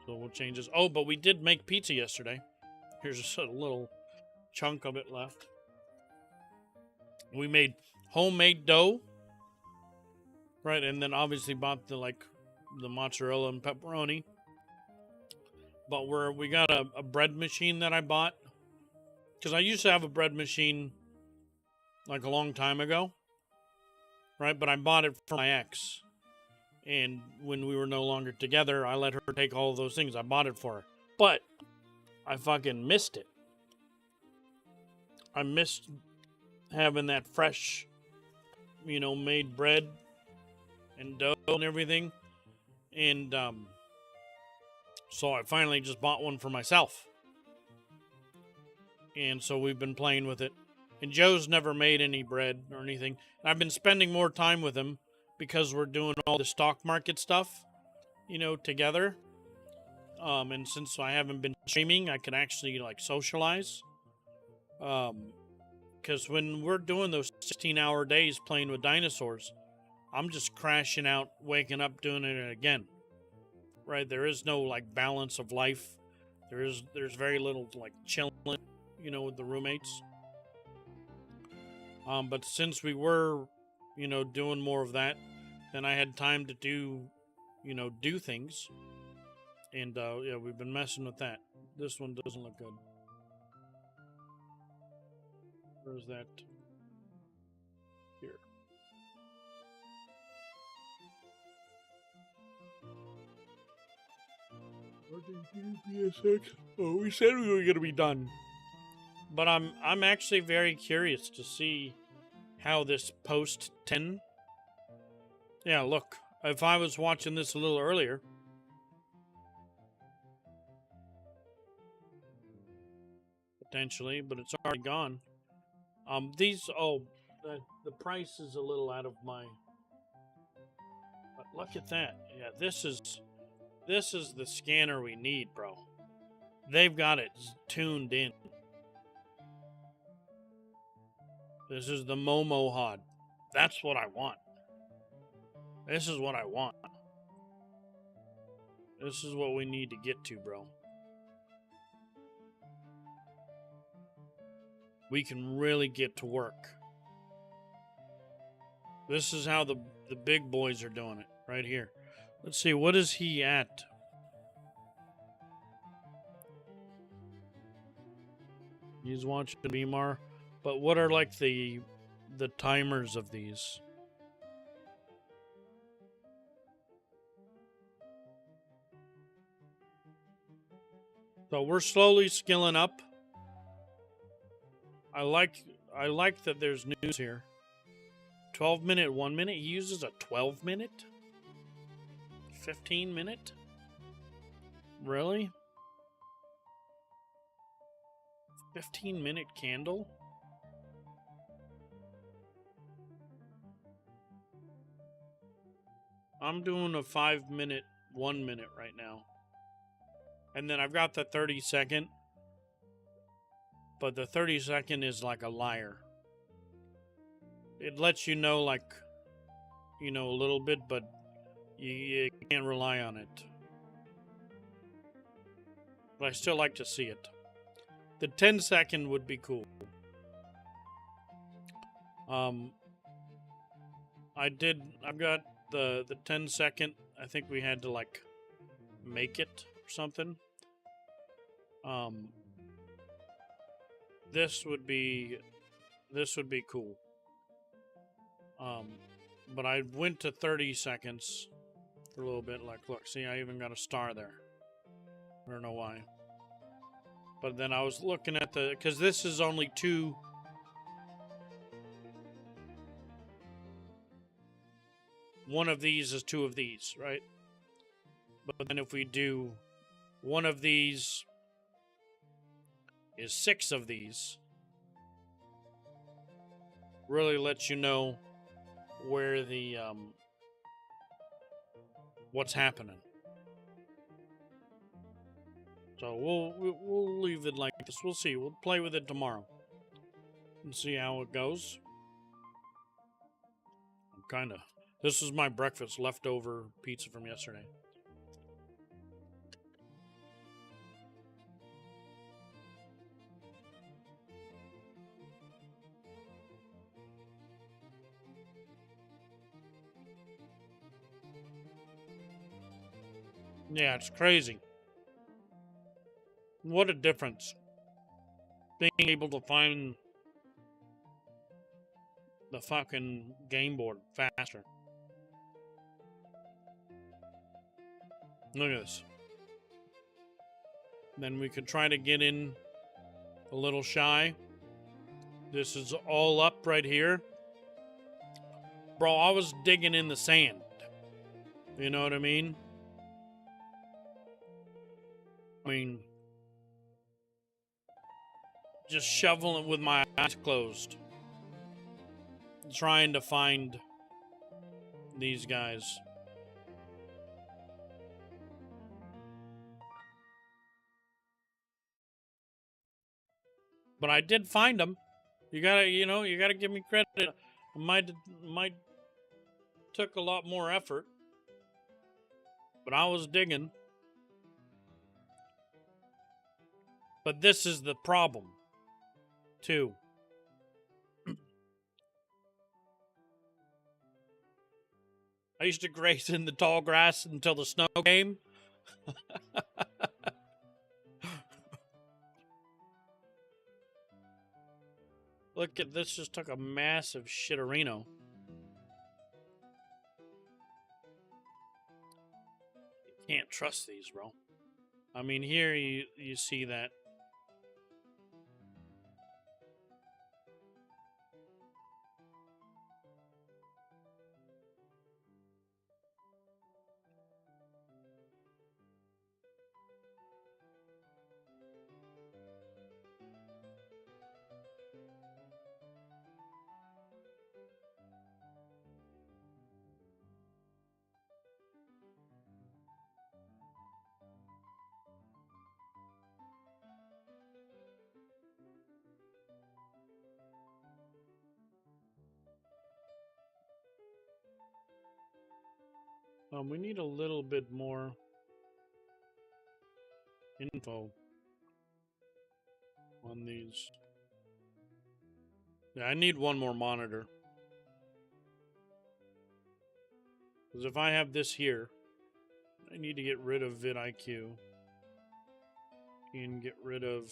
So we'll change this. Oh, but we did make pizza yesterday. Here's just a little chunk of it left. We made homemade dough. Right, and then obviously bought the mozzarella and pepperoni. But we got a bread machine that I bought. Because I used to have a bread machine a long time ago. right? But I bought it for my ex. And when we were no longer together, I let her take all of those things. I bought it for her. But I fucking missed it. I missed having that fresh, made bread and dough and everything. And so I finally just bought one for myself. And so we've been playing with it. And Joe's never made any bread or anything. And I've been spending more time with him because we're doing all the stock market stuff, together. And since I haven't been streaming, I can actually socialize. Because when we're doing those 16-hour days playing with dinosaurs, I'm just crashing out, waking up, doing it again. Right? There is no balance of life. There's very little chilling, with the roommates. But since we were, doing more of that, then I had time to do things. And yeah, we've been messing with that. This one doesn't look good. Where's that? Here. Oh, we said we were gonna be done. But I'm actually very curious to see how this post 10. Yeah, look. If I was watching this a little earlier, potentially, but it's already gone. The price is a little out of my. But look at that. Yeah, this is the scanner we need, bro. They've got it tuned in. This is the Momo HOD. That's what I want. This is what I want. This is what we need to get to, bro. We can really get to work. This is how the big boys are doing it, right here. Let's see, what is he at? He's watching BMR. But what are the timers of these? So we're slowly skilling up. I like that there's news here. 12-minute, 1 minute. He uses a 12-minute? 15-minute? Really? 15-minute candle? I'm doing a 5-minute, 1 minute right now. And then I've got the 30-second. But the 30-second is like a liar. It lets you know, a little bit, but you can't rely on it. But I still like to see it. The 10-second would be cool. I've got the 10-second. I think we had to make it or something. This would be cool. But I went to 30 seconds for a little bit. Look, see, I even got a star there. I don't know why. But then I was looking at because this is only two. One of these is two of these, right? But then if we do one of these is 6 of these, really lets you know where the what's happening. So we'll leave it like this. We'll see. We'll play with it tomorrow and see how it goes. This is my breakfast, leftover pizza from yesterday. Yeah, it's crazy. What a difference. Being able to find the fucking game board faster. Look at this. Then we could try to get in a little shy. This is all up right here. Bro, I was digging in the sand. You know what I mean? Just shoveling with my eyes closed. Trying to find these guys. But I did find them. You gotta give me credit. It might took a lot more effort. But I was digging. But this is the problem, too. I used to graze in the tall grass until the snow came. Look at this, just took a massive shitterino. Can't trust these, bro. I mean, here you see that. We need a little bit more info on these. Yeah, I need one more monitor. Because if I have this here, I need to get rid of vidIQ. And get rid of...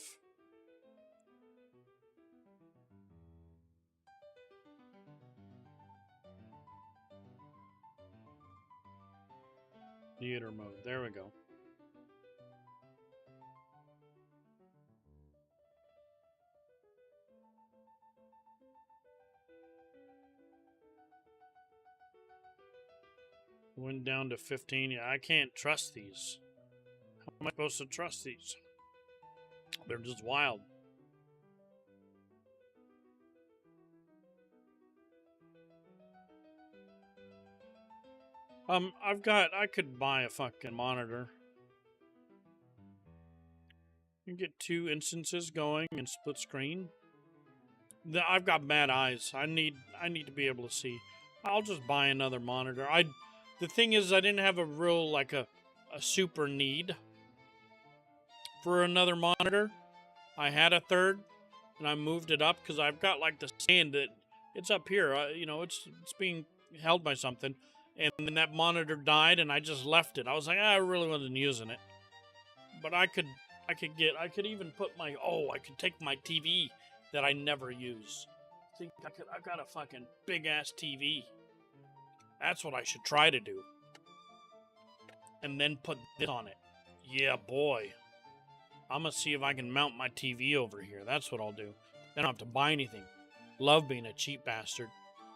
theater mode. There we go. Went down to 15. Yeah, I can't trust these. How am I supposed to trust these? They're just wild. I could buy a fucking monitor. You get 2 instances going in split screen. I've got bad eyes. I need to be able to see. I'll just buy another monitor. The thing is, I didn't have a real, like a super need for another monitor. I had a third, and I moved it up because I've got like the stand that it's up here. It's being held by something, and then that monitor died, and I just left it. I was like, I really wasn't using it, but I could even put I could take my TV that I never use. I've got a fucking big ass TV. That's what I should try to do. And then put this on it. Yeah, boy. I'm gonna see if I can mount my TV over here. That's what I'll do. Then I don't have to buy anything. Love being a cheap bastard.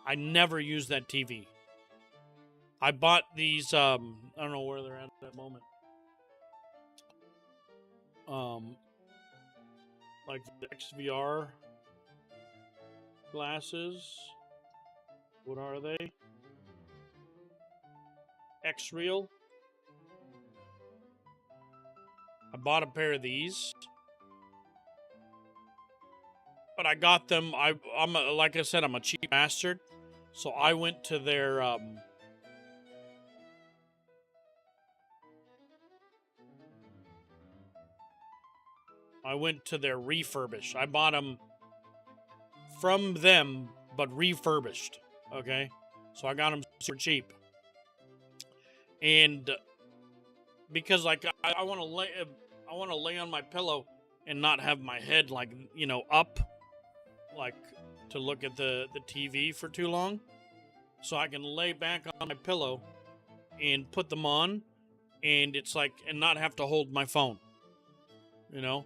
I never use that TV. I bought these, I don't know where they're at that moment. Like the XVR glasses. What are they? X-Real. I bought a pair of these, but I got them. Like I said, I'm a cheap bastard, so I went to their refurbished. I bought them from them, but refurbished. Okay, so I got them super cheap. And because like I want to lay on my pillow and not have my head up, like to look at the TV for too long. So I can lay back on my pillow and put them on, and it's like, and not have to hold my phone. You know?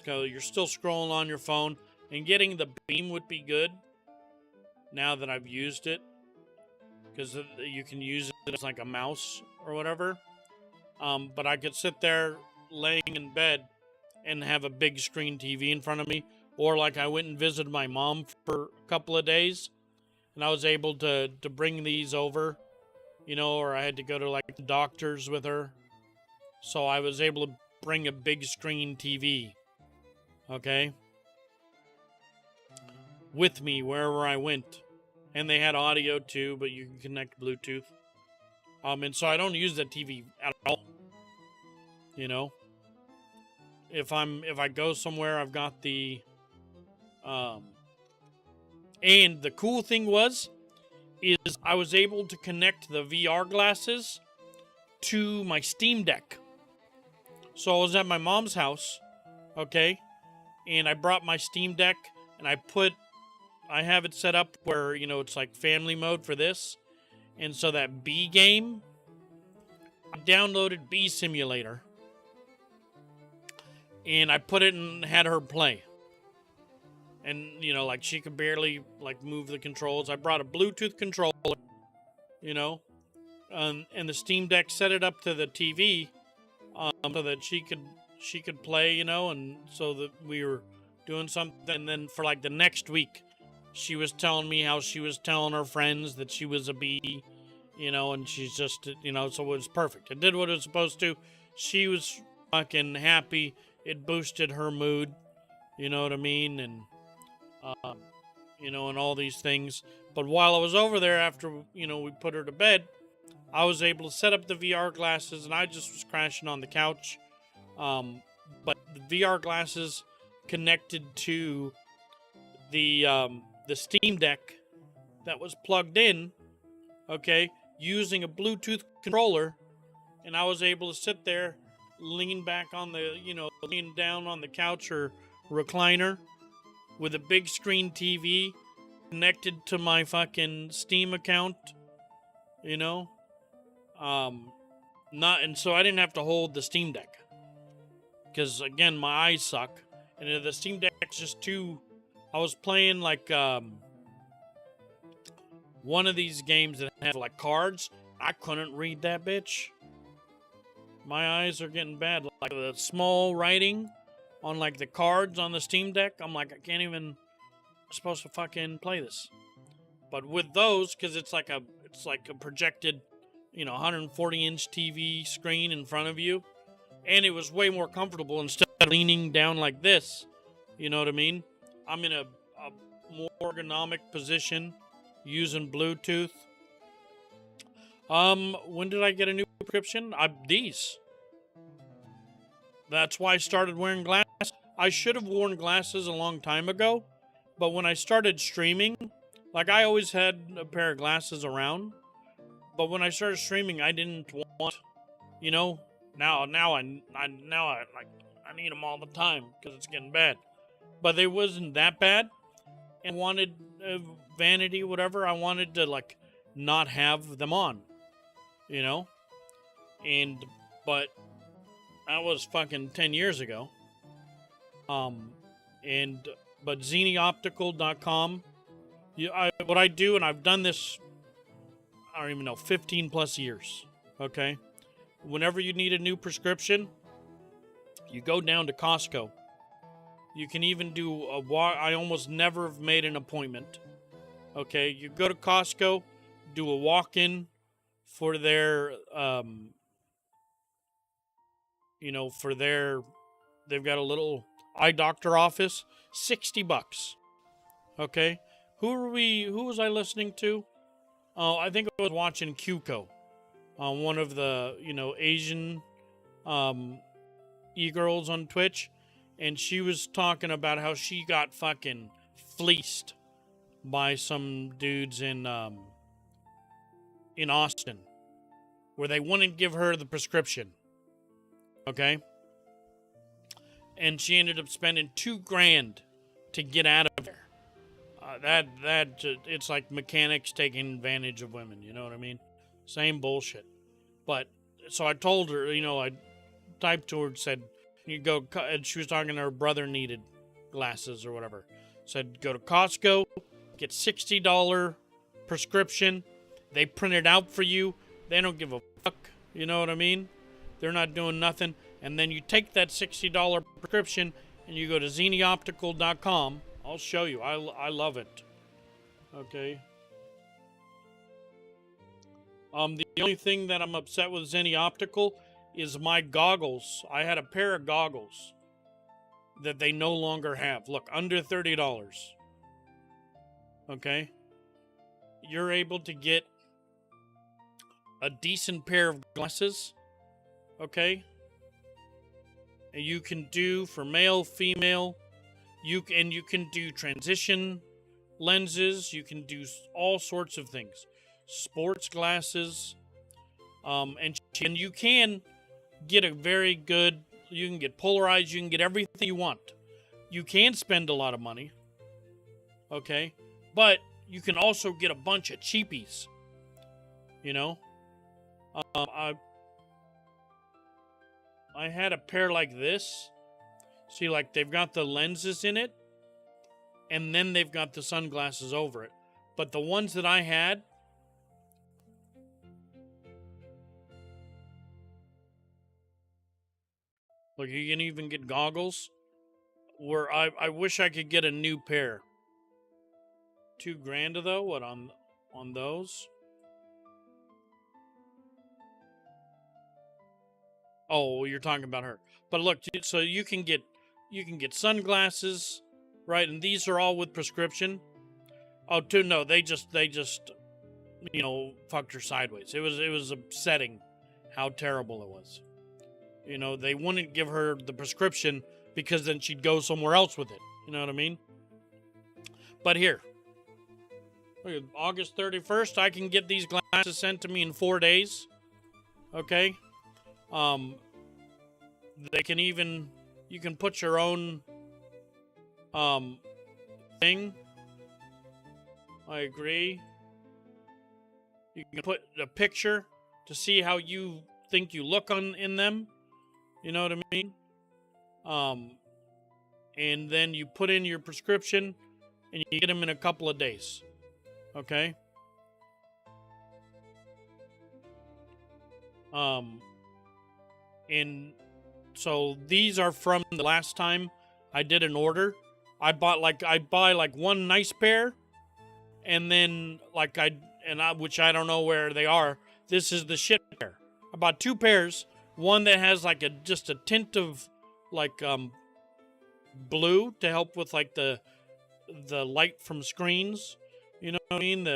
So you're still scrolling on your phone, and getting the beam would be good now that I've used it, because you can use it as like a mouse or whatever. But I could sit there laying in bed and have a big screen TV in front of me, or like I went and visited my mom for a couple of days, and I was able to bring these over, you know, or I had to go to like the doctors with her, so I was able to bring a big screen TV, okay, with me wherever I went. And they had audio too, but you can connect Bluetooth. And so I don't use the TV at all. You know, if I go somewhere, I've got the and the cool thing is I was able to connect the VR glasses to my Steam Deck. So I was at my mom's house, okay, and I brought my Steam Deck, and I have it set up where, you know, it's like family mode for this. And so that Bee game, I downloaded Bee Simulator. And I put it and had her play. And, you know, like she could barely like move the controls. I brought a Bluetooth controller, you know, and the Steam Deck, set it up to the TV, so that she could play, you know, and so that we were doing something. And then for like the next week, she was telling me how she was telling her friends that she was a bee, you know, and she's just, you know, so it was perfect. It did what it was supposed to. She was fucking happy. It boosted her mood, you know what I mean? And, you know, and all these things. But while I was over there, after, you know, we put her to bed, I was able to set up the VR glasses, and I just was crashing on the couch. But the VR glasses connected to the Steam Deck that was plugged in, okay, using a Bluetooth controller, and I was able to sit there, lean back on the, you know, lean down on the couch or recliner with a big screen TV connected to my fucking Steam account, you know, and so I didn't have to hold the Steam Deck, because again, my eyes suck, and the Steam Deck's just too. I was playing like one of these games that have like cards. I couldn't read that bitch. My eyes are getting bad. Like the small writing on like the cards on the Steam Deck, I'm like, I can't even. I'm supposed to fucking play this. But with those, because it's like a projected, you know, 140-inch TV screen in front of you, and it was way more comfortable instead of leaning down like this. You know what I mean? I'm in a more ergonomic position using Bluetooth. When did I get a new prescription? These. That's why I started wearing glasses. I should have worn glasses a long time ago, but when I started streaming, like I always had a pair of glasses around, but when I started streaming, I didn't want, you know, now I need them all the time because it's getting bad. But it wasn't that bad, and wanted vanity, whatever. I wanted to like not have them on, you know, but that was fucking 10 years ago. But ZeneOptical.com. What I do, and I've done this, I don't even know, 15 plus years. Okay, whenever you need a new prescription, you go down to Costco. You can even do a walk. I almost never have made an appointment. Okay, you go to Costco, do a walk-in for their, you know, they've got a little eye doctor office, $60. Okay, who was I listening to? I think I was watching Cuco, one of the, you know, Asian, e-girls on Twitch. And she was talking about how she got fucking fleeced by some dudes in Austin, where they wouldn't give her the prescription. Okay? And she ended up spending $2,000 to get out of there. It's like mechanics taking advantage of women. You know what I mean? Same bullshit. But so I told her, I typed to her and said, "You go," and she was talking to her brother needed glasses or whatever. Said, "Go to Costco, get $60 prescription. They print it out for you. They don't give a fuck. You know what I mean? They're not doing nothing. And then you take that $60 prescription and you go to zenioptical.com. I'll show you. I love it. Okay. The only thing that I'm upset with Zenny Optical is my goggles. I had a pair of goggles that they no longer have. Look, under $30. Okay? You're able to get a decent pair of glasses. Okay? And you can do for male, female. You can do transition lenses. You can do all sorts of things. Sports glasses. And you can get a very good, you can get polarized, you can get everything you want. You can spend a lot of money. Okay? But you can also get a bunch of cheapies. You know? I had a pair like this. See, like, they've got the lenses in it, and then they've got the sunglasses over it. But the ones that I had, look, you can even get goggles, where I wish I could get a new pair. $2,000 though, what, on those? Oh, you're talking about her. But look, so you can get sunglasses, right? And these are all with prescription. Oh, no, they just fucked her sideways. It was upsetting how terrible it was. They wouldn't give her the prescription because then she'd go somewhere else with it. You know what I mean? But here, look, August 31st, I can get these glasses sent to me in 4 days. Okay? They can even, you can put your own thing. I agree. You can put a picture to see how you think you look in them. You know what I mean? And then you put in your prescription and you get them in a couple of days. Okay? And so these are from the last time I did an order. I buy like one nice pair, and then which I don't know where they are. This is the shit pair. I bought 2 pairs. One that has like just a tint of like blue to help with like the light from screens. You know what I mean?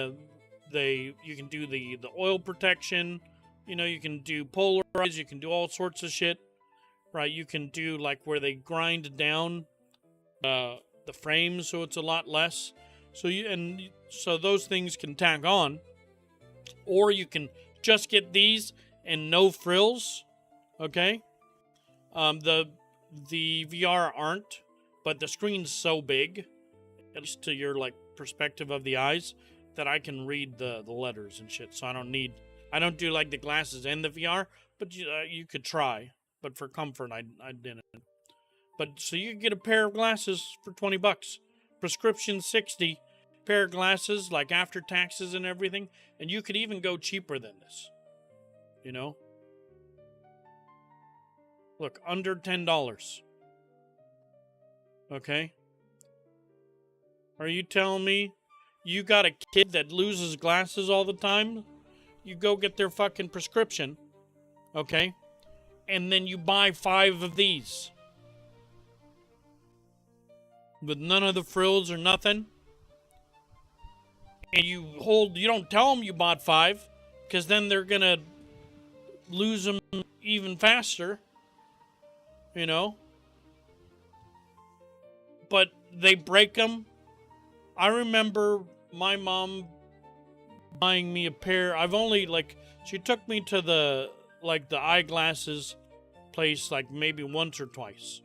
You can do the oil protection. You can do polarize. You can do all sorts of shit. Right? You can do like where they grind down the frames so it's a lot less. So those things can tack on, or you can just get these and no frills. Okay, the VR aren't, but the screen's so big, at least to your like perspective of the eyes, that I can read the letters and shit. So I don't do like the glasses and the VR, but you could try. But for comfort, I didn't. But so you can get a pair of glasses for $20. Prescription $60. Pair of glasses, like after taxes and everything. And you could even go cheaper than this. Look, under $10. Okay? Are you telling me you got a kid that loses glasses all the time? You go get their fucking prescription. Okay? And then you buy 5 of these. With none of the frills or nothing. And you don't tell them you bought 5, because then they're gonna lose them even faster. But they break them. I remember my mom buying me a pair. She took me to the eyeglasses place like maybe once or twice.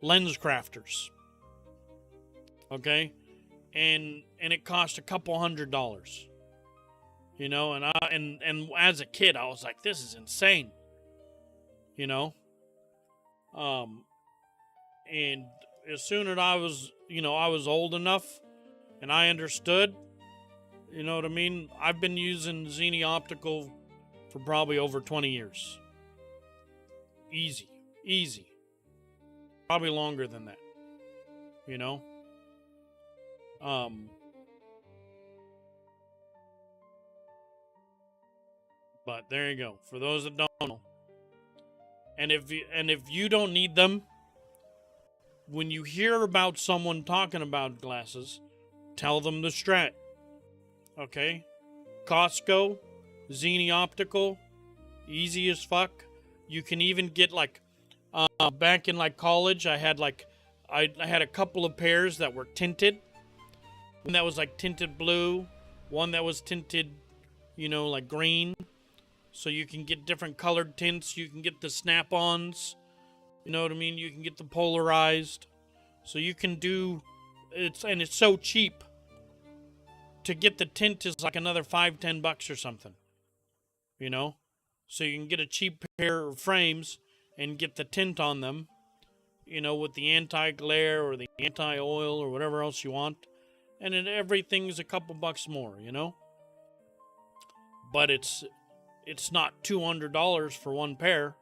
Lens Crafters. Okay? and it cost a couple $100. You know, and as a kid, I was like, this is insane. You know, and as soon as I was, I was old enough and I understood, you know what I mean? I've been using Xeni Optical for probably over 20 years. Easy. Probably longer than that, you know? But there you go. For those that don't know. And if you don't need them, when you hear about someone talking about glasses, tell them the strat. Okay? Costco, Xeni Optical, easy as fuck. You can even get like back in like college, I had a couple of pairs that were tinted. One that was like tinted blue, one that was tinted, like green. So you can get different colored tints. You can get the snap-ons. You know what I mean? You can get the polarized. So you can do it's so cheap. To get the tint is like another $5-10 or something. You know? So you can get a cheap pair of frames and get the tint on them, with the anti-glare or the anti-oil or whatever else you want. And then everything's a couple bucks more, But it's not $200 for one pair.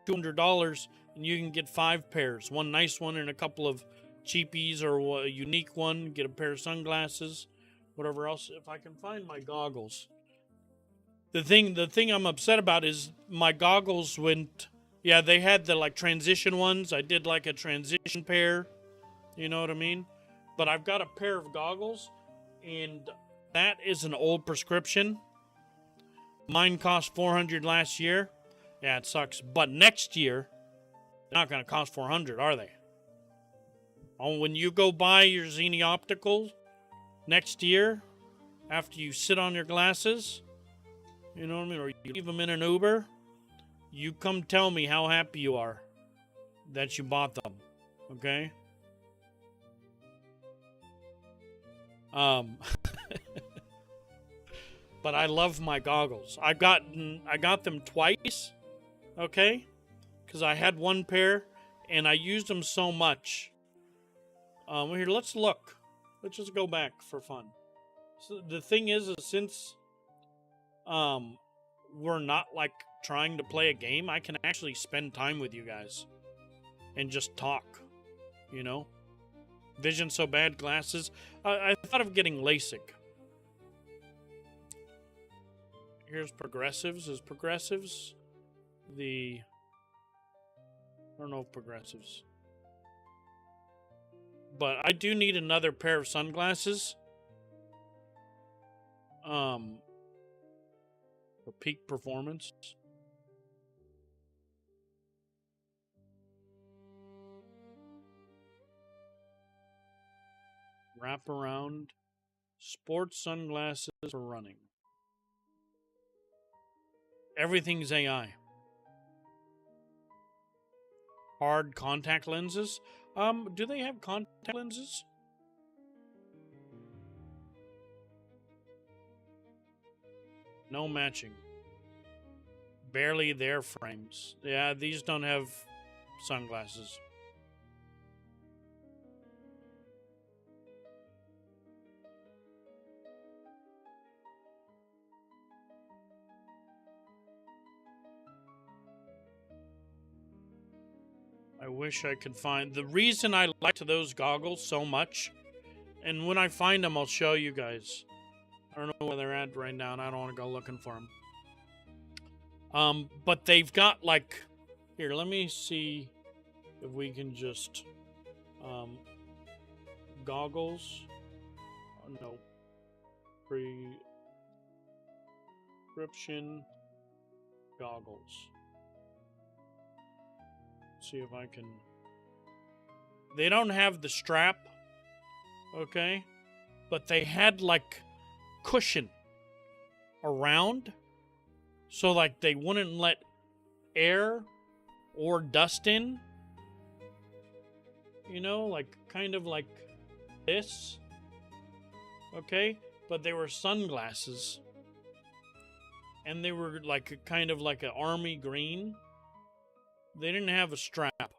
$200 and you can get 5 pairs. One nice one and a couple of cheapies or a unique one. Get a pair of sunglasses, whatever else. If I can find my goggles. The thing I'm upset about is my goggles went... Yeah, they had the like transition ones. I did like a transition pair. You know what I mean? But I've got a pair of goggles and that is an old prescription. Mine cost $400 last year. Yeah, it sucks. But next year, they're not going to cost $400, are they? Oh, when you go buy your Xeni Opticals next year, after you sit on your glasses, you know what I mean, or you leave them in an Uber, you come tell me how happy you are that you bought them, okay? But I love my goggles. I got them twice, okay? Because I had one pair, and I used them so much. Here, let's look. Let's just go back for fun. So the thing is since we're not like trying to play a game, I can actually spend time with you guys and just talk, Vision so bad, glasses. I thought of getting LASIK. Here's Progressives. Is Progressives I don't know if Progressives. But I do need another pair of sunglasses. For peak performance. Wraparound sports sunglasses for running. Everything's AI. Hard contact lenses. Do they have contact lenses? No matching. Barely there frames. Yeah, these don't have sunglasses. I wish I could find... The reason I liked those goggles so much, and when I find them, I'll show you guys. I don't know where they're at right now, and I don't want to go looking for them. But they've got, like... Here, let me see if we can just... goggles. Oh, no. Prescription goggles. See if I can... They don't have the strap, okay? But they had, like, cushion around, so, like, they wouldn't let air or dust in. Like, kind of like this. okay? But they were sunglasses. And they were like a kind of like an army green. They didn't have a strap.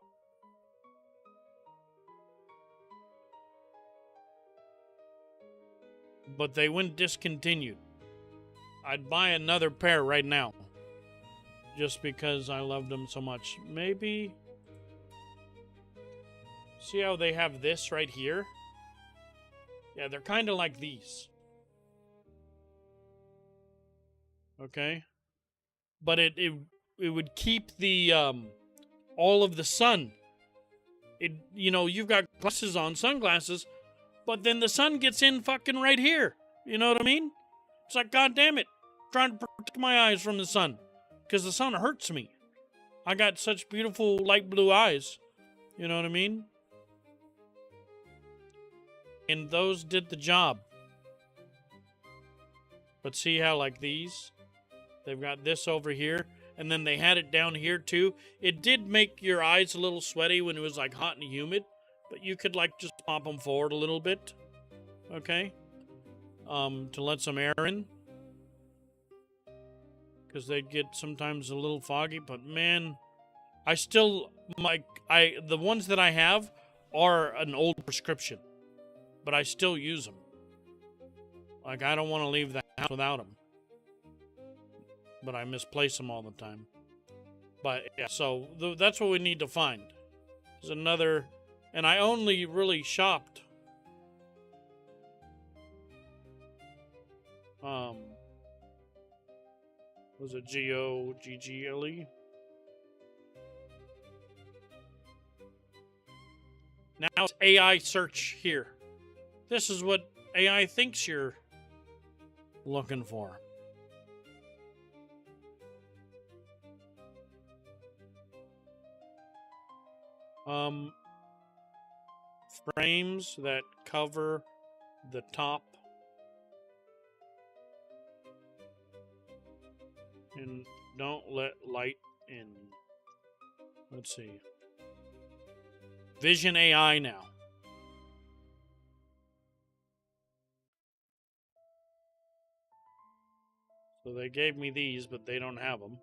But they went discontinued. I'd buy another pair right now. Just because I loved them so much. Maybe... See how they have this right here? Yeah, they're kind of like these. Okay? But it would keep the, all of the sun. You know, you've got glasses on, sunglasses, but then the sun gets in fucking right here. You know what I mean? It's like, God damn it. I'm trying to protect my eyes from the sun. Because the sun hurts me. I got such beautiful light blue eyes. You know what I mean? And those did the job. But see how, like these, they've got this over here, and then they had it down here too. It did make your eyes a little sweaty when it was like hot and humid, but you could like just pop them forward a little bit, okay? To let some air in, because they'd get sometimes a little foggy. But man, I still the ones that I have are an old prescription. But I still use them. Like, I don't want to leave the house without them. But I misplace them all the time. But, yeah, so that's what we need to find. There's another... And I only really shopped... Was it Goggle? Now it's AI search here. This is what AI thinks you're looking for. Frames that cover the top and don't let light in. Let's see. Vision AI now. So they gave me these, but they don't have them.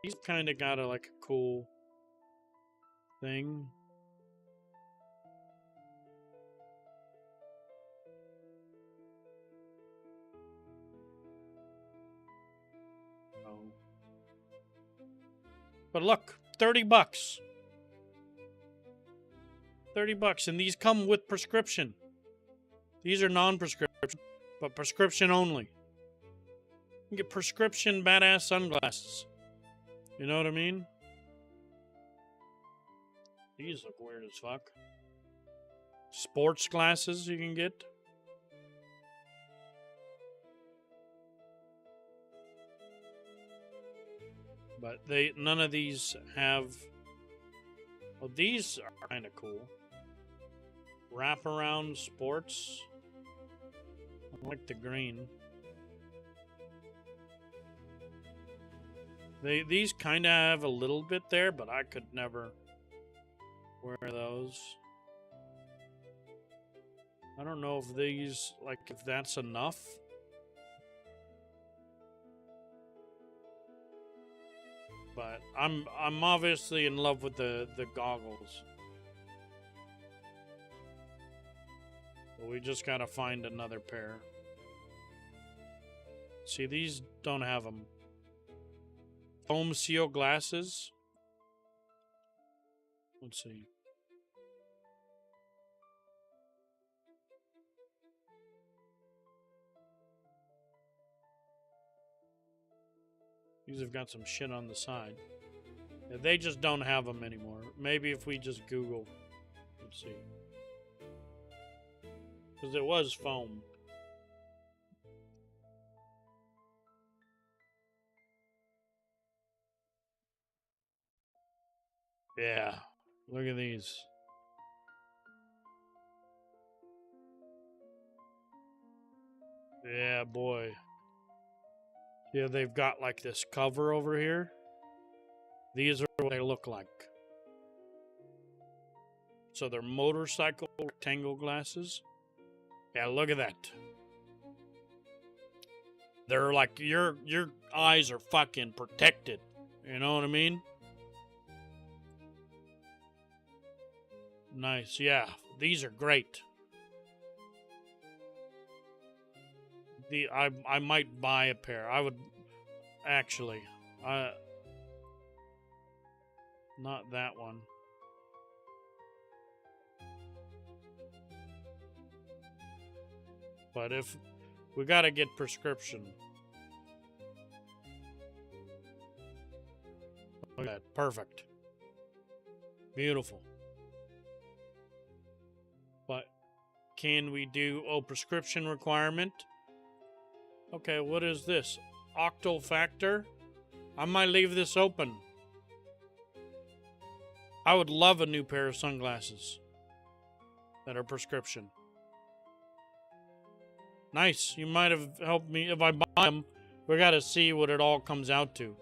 These kind of got like a cool thing. Oh. But look, 30 bucks. 30 bucks, and these come with prescription. These are non-prescription, but prescription only. You can get prescription badass sunglasses. You know what I mean? These look weird as fuck. Sports glasses you can get. But none of these have... Well, these are kind of cool. Wraparound sports. I like the green. These kind of have a little bit there, but I could never wear those. I don't know if these, like, if that's enough. But I'm obviously in love with the goggles. But we just gotta find another pair. See, these don't have them. Foam seal glasses. Let's see. These have got some shit on the side. Yeah, they just don't have them anymore. Maybe if we just Google. Let's see. Because it was foam. Yeah. Look at these. Yeah, boy. Yeah, they've got like this cover over here. These are what they look like. So they're motorcycle rectangle glasses. Yeah, look at that. They're like your eyes are fucking protected. You know what I mean? Nice, yeah. These are great. I might buy a pair. I would actually. Not that one. But if we gotta get prescription. Look at that. Perfect. Beautiful. But can we do prescription requirement? Okay, what is this? Octal factor? I might leave this open. I would love a new pair of sunglasses that are prescription. Nice. You might have helped me if I buy them. We got to see what it all comes out to.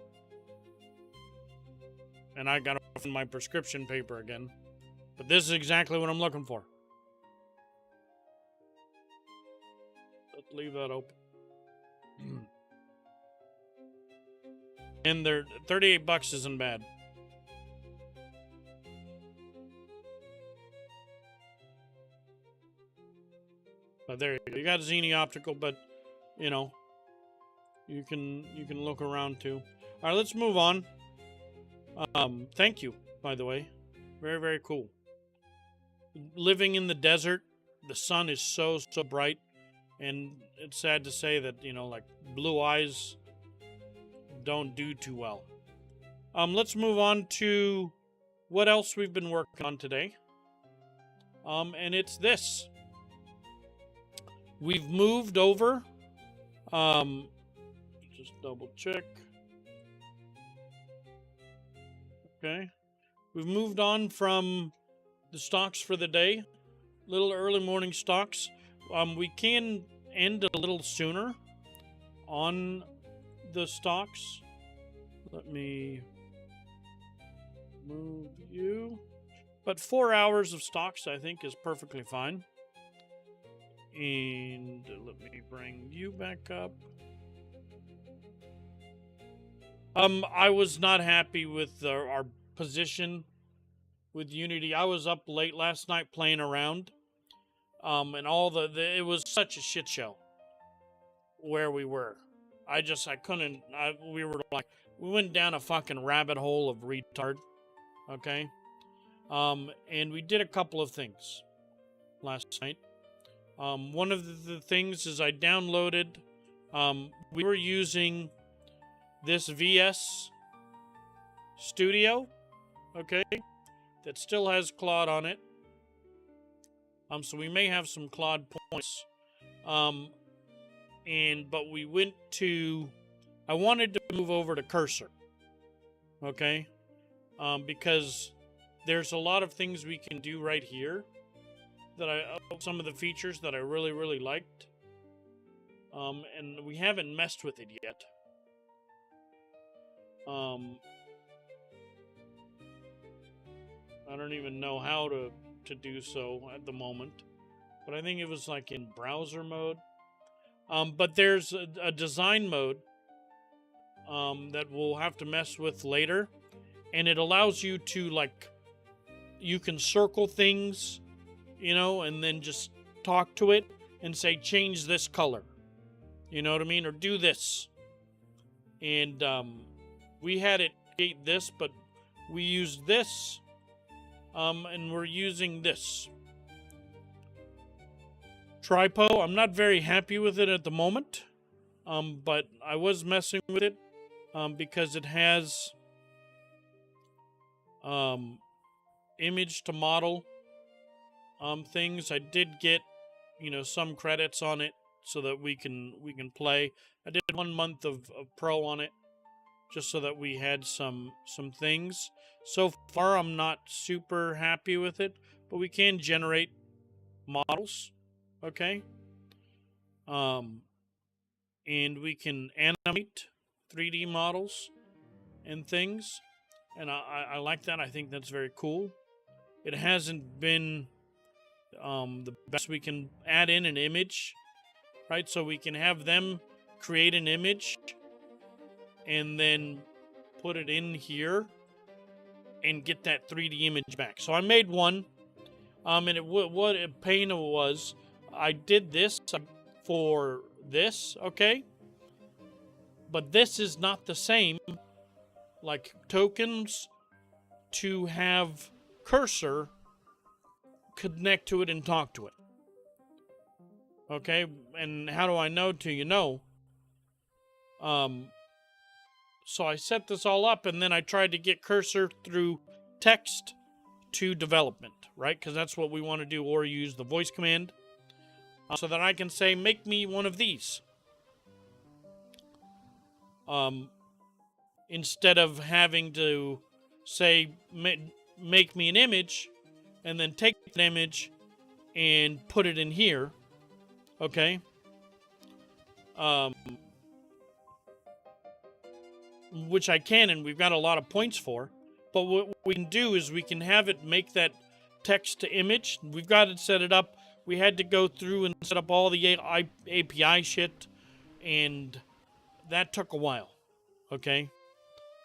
And I got to open my prescription paper again. But this is exactly what I'm looking for. Let's leave that open. And they're $38 isn't bad. But there you go. You got Zini Optical, but you know, you can look around too. All right, let's move on. Thank you, by the way. Very, very cool. Living in the desert, the sun is so bright, and it's sad to say that, you know, like blue eyes don't do too well. Let's move on to what else we've been working on today. And it's this. We've moved over. Just double check. Okay. We've moved on from the stocks for the day. Little early morning stocks. We can end a little sooner on the stocks. Let me move you. But 4 hours of stocks, I think, is perfectly fine. And let me bring you back up. I was not happy with our position with Unity. I was up late last night playing around. And all it was such a shit show where we were. I couldn't, we went down a fucking rabbit hole of retard. Okay? And we did a couple of things last night. One of the things is I downloaded, we were using this VS Studio, okay, that still has Claude on it. So we may have some Claude points. But we went to, I wanted to move over to Cursor, okay, because there's a lot of things we can do right here that some of the features that I really, really liked. And we haven't messed with it yet. I don't even know how to do so at the moment. But I think it was like in browser mode. But there's a design mode that we'll have to mess with later. And it allows you to, like, you can circle things, you know, and then just talk to it and say, change this color. You know what I mean? Or do this. And we had it create this, but we used this. And we're using this. Tripo, I'm not very happy with it at the moment. But I was messing with it because it has image to model things. I did get, you know, some credits on it so that we can play. I did 1 month of pro on it just so that we had some things. So far I'm not super happy with it, but we can generate models, okay? And we can animate 3D models and things, and I like that. I think that's very cool. it hasn't been the best. We can add in an image, right? So we can have them create an image and then put it in here and get that 3D image back. So I made one, and what a pain it was. I did this for this, okay? But this is not the same, like tokens, to have Cursor connect to it and talk to it. Okay, and how do I know till you know? So I set this all up, and then I tried to get Cursor through text to development, right? Because that's what we want to do, or use the voice command, so that I can say, make me one of these. Instead of having to say, make me an image, and then take the image and put it in here, okay? Which I can, and we've got a lot of points for. But what we can do is we can have it make that text to image. We've got it set it up. We had to go through and set up all the API shit, and that took a while, okay?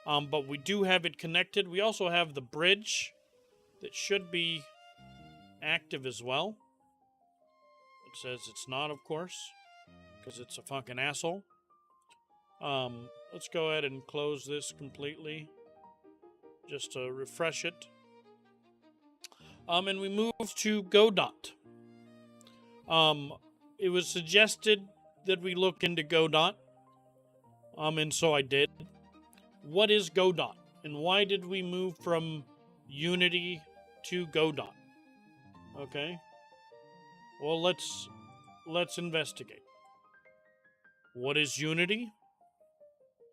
But we do have it connected. We also have the bridge that should be active as well. It says it's not, of course, because it's a fucking asshole. Let's go ahead and close this completely, just to refresh it. And we move to Godot. It was suggested that we look into Godot, and so I did. What is Godot, and why did we move from Unity to Godot? Okay. Well, let's investigate. What is Unity?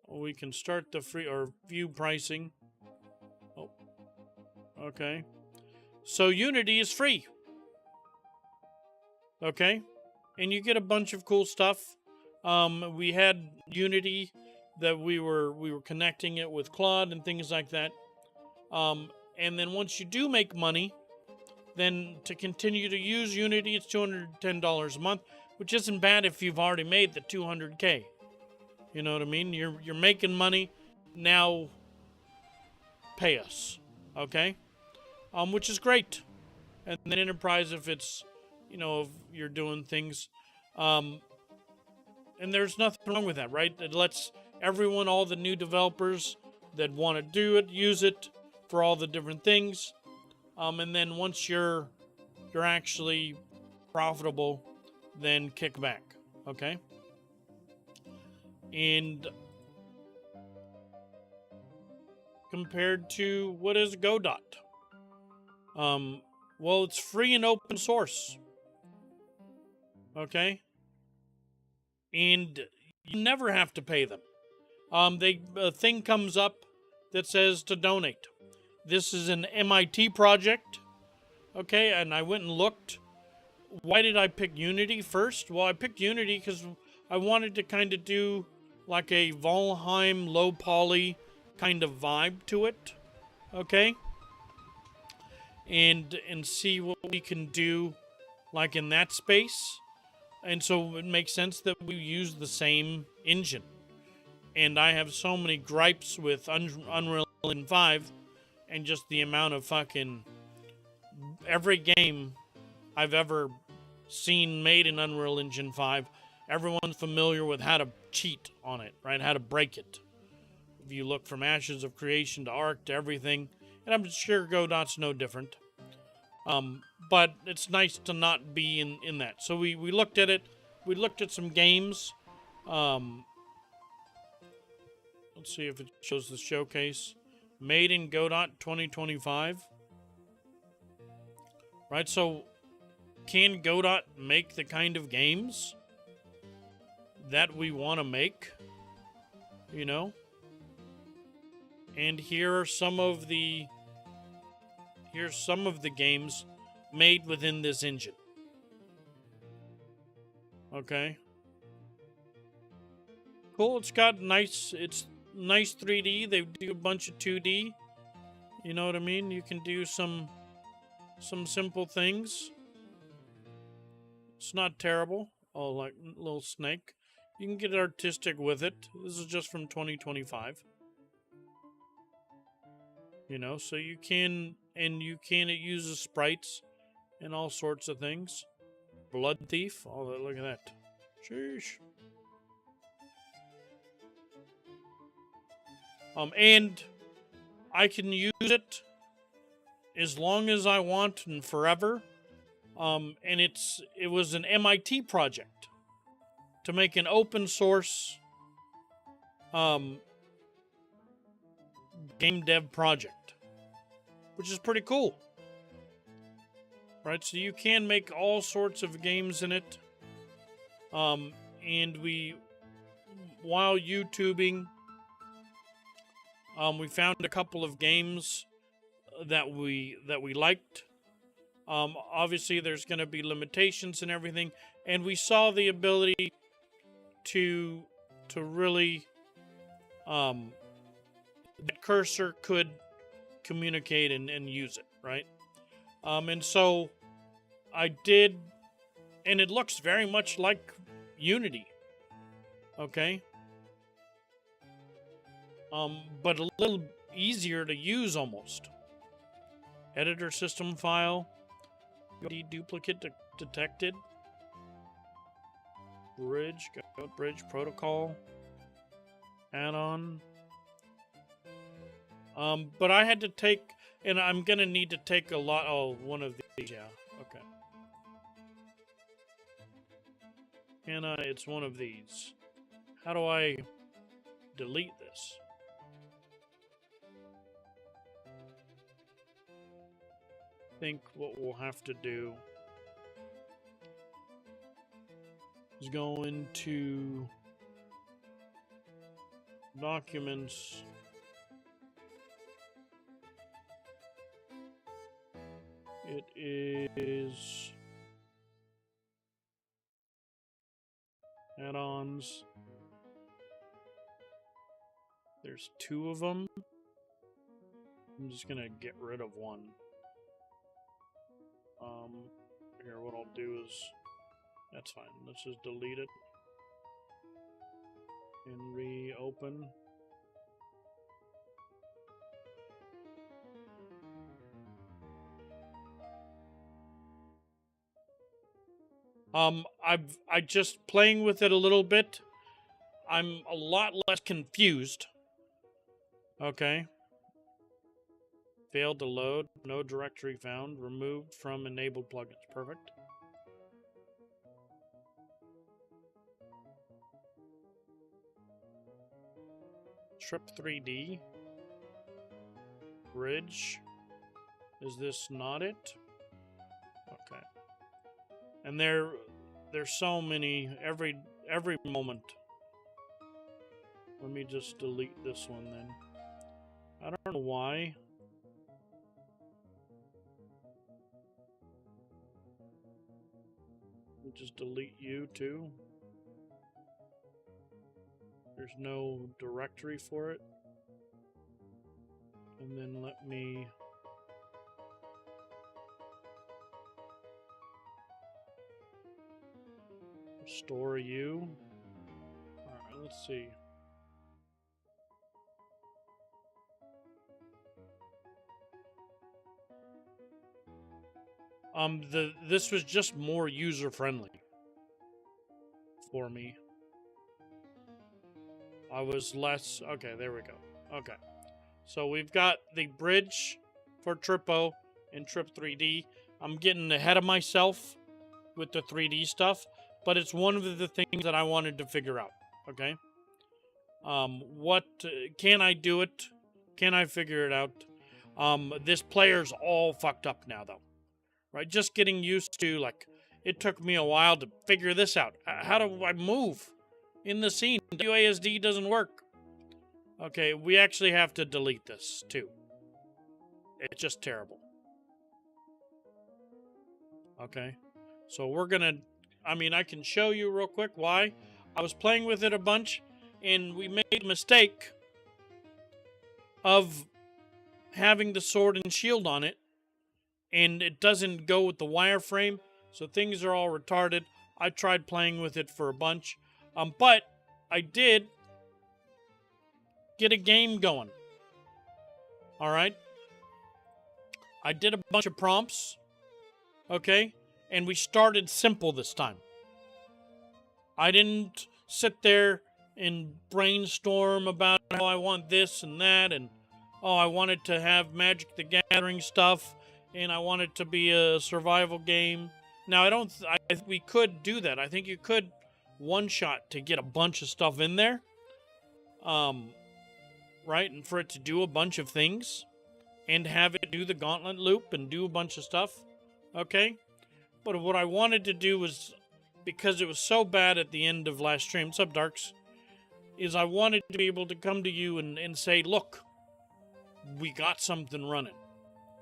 We can start the free or view pricing. Oh, okay. So Unity is free. Okay, and you get a bunch of cool stuff. We had Unity that we were connecting it with Claude and things like that. And then once you do make money, then to continue to use Unity, it's $210 a month, which isn't bad if you've already made the 200K. You know what I mean? You're making money, now pay us, okay? Which is great. And then Enterprise, if it's, you know, if you're doing things, and there's nothing wrong with that, right? It lets everyone, all the new developers that want to do it, use it for all the different things. And then once you're actually profitable, then kick back, okay? And compared to what is Godot? Well, it's free and open source, okay? And you never have to pay them. A thing comes up that says to donate. This is an MIT project, okay? And I went and looked. Why did I pick Unity first? Well, I picked Unity because I wanted to kind of do like a Valheim low poly kind of vibe to it, okay? And see what we can do like in that space. And so it makes sense that we use the same engine. And I have so many gripes with Unreal Engine 5 and just the amount of fucking every game I've ever seen made in Unreal Engine 5, everyone's familiar with how to cheat on it, right? How to break it. If you look from Ashes of Creation to Ark to everything, and I'm sure Godot's no different. But it's nice to not be in that. So we looked at it. We looked at some games. Let's see if it shows the showcase. Made in Godot 2025. Right, so can Godot make the kind of games that we want to make? You know? And here are some of the games made within this engine. Okay. Cool, it's nice 3D. They do a bunch of 2D. You know what I mean? You can do some some simple things. It's not terrible. Oh, like little snake. You can get artistic with it. This is just from 2025. You know, so you can, and you can, it uses sprites and all sorts of things. Blood Thief. Oh, look at that. Sheesh. And I can use it as long as I want and forever. And it was an MIT project to make an open source game dev project, which is pretty cool. Right, so you can make all sorts of games in it. And while YouTubing, we found a couple of games that we liked. Obviously, there's going to be limitations and everything, and we saw the ability to really the Cursor could communicate and use it, right? And so I did, and it looks very much like Unity, okay? But a little easier to use almost. Editor system file, duplicate detected, bridge protocol, add-on. But I had to take, and I'm gonna need to take a lot. Oh, one of these, yeah, okay. It's one of these. How do I delete this? I think what we'll have to do is go into documents. It is add-ons. There's 2 of them. I'm just gonna get rid of one. Here, what I'll do is, that's fine. Let's just delete it and reopen. I just playing with it a little bit. I'm a lot less confused. Okay. Failed to load. No directory found. Removed from enabled plugins. Perfect. Trip 3D. Bridge. Is this not it? Okay. And there's so many every moment. Let me just delete this one then. I don't know why. Just delete you too. There's no directory for it. And then let me restore you. Alright, let's see. This was just more user friendly for me. I was less, okay, there we go. Okay. So we've got the bridge for Trippo and Trip 3D. I'm getting ahead of myself with the 3D stuff, but it's one of the things that I wanted to figure out, okay? Can I do it? Can I figure it out? This player's all fucked up now, though. Right, just getting used to, like, it took me a while to figure this out. How do I move in the scene? WASD doesn't work. Okay, we actually have to delete this, too. It's just terrible. Okay, so we're gonna, I can show you real quick why. I was playing with it a bunch, and we made a mistake of having the sword and shield on it, and it doesn't go with the wireframe, so things are all retarded. I tried playing with it for a bunch, but I did get a game going. All right, I did a bunch of prompts, okay, and we started simple this time. I didn't sit there and brainstorm about how I want this and that, and I wanted to have Magic the Gathering stuff, and I want it to be a survival game. Now, I think we could do that. I think you could one-shot to get a bunch of stuff in there, right, and for it to do a bunch of things, and have it do the gauntlet loop and do a bunch of stuff, okay? But what I wanted to do was, because it was so bad at the end of last stream, what's up, Darks, is I wanted to be able to come to you and say, look, we got something running,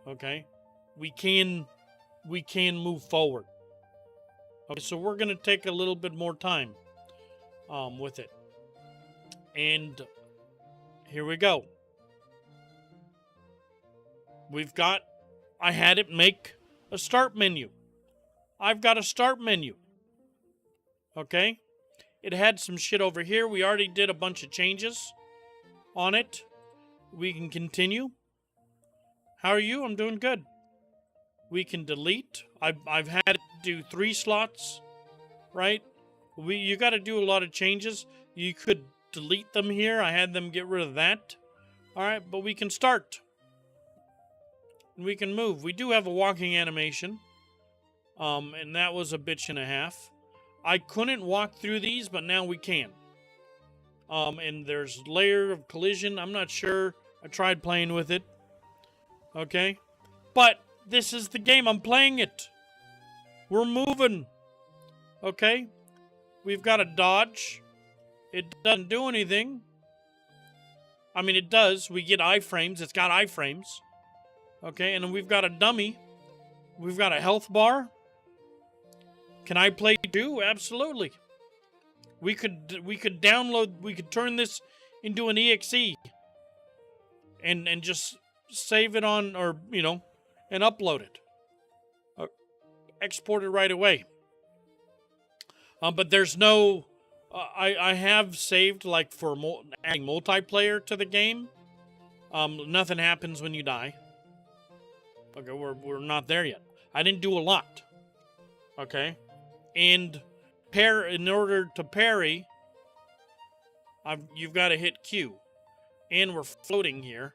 okay? We can move forward. Okay, so we're going to take a little bit more time with it. And here we go. I had it make a start menu. I've got a start menu. Okay? It had some shit over here. We already did a bunch of changes on it. We can continue. How are you? I'm doing good. We can delete. I've had it do 3 slots, right? You got to do a lot of changes. You could delete them here. I had them get rid of that. All right, but we can start. We can move. We do have a walking animation, and that was a bitch and a half. I couldn't walk through these, but now we can. And there's layer of collision. I'm not sure. I tried playing with it. Okay? But this is the game. I'm playing it. We're moving. Okay? We've got a dodge. It doesn't do anything. I mean, it does. We get iframes. It's got iframes. Okay? And then we've got a dummy. We've got a health bar. Can I play too? Absolutely. We could download, we could turn this into an EXE and just save it on, or, and upload it. Export it right away. But there's no, I have saved, like, for adding multiplayer to the game. Nothing happens when you die. Okay, we're not there yet. I didn't do a lot. Okay? And in order to parry, you've got to hit Q. And we're floating here.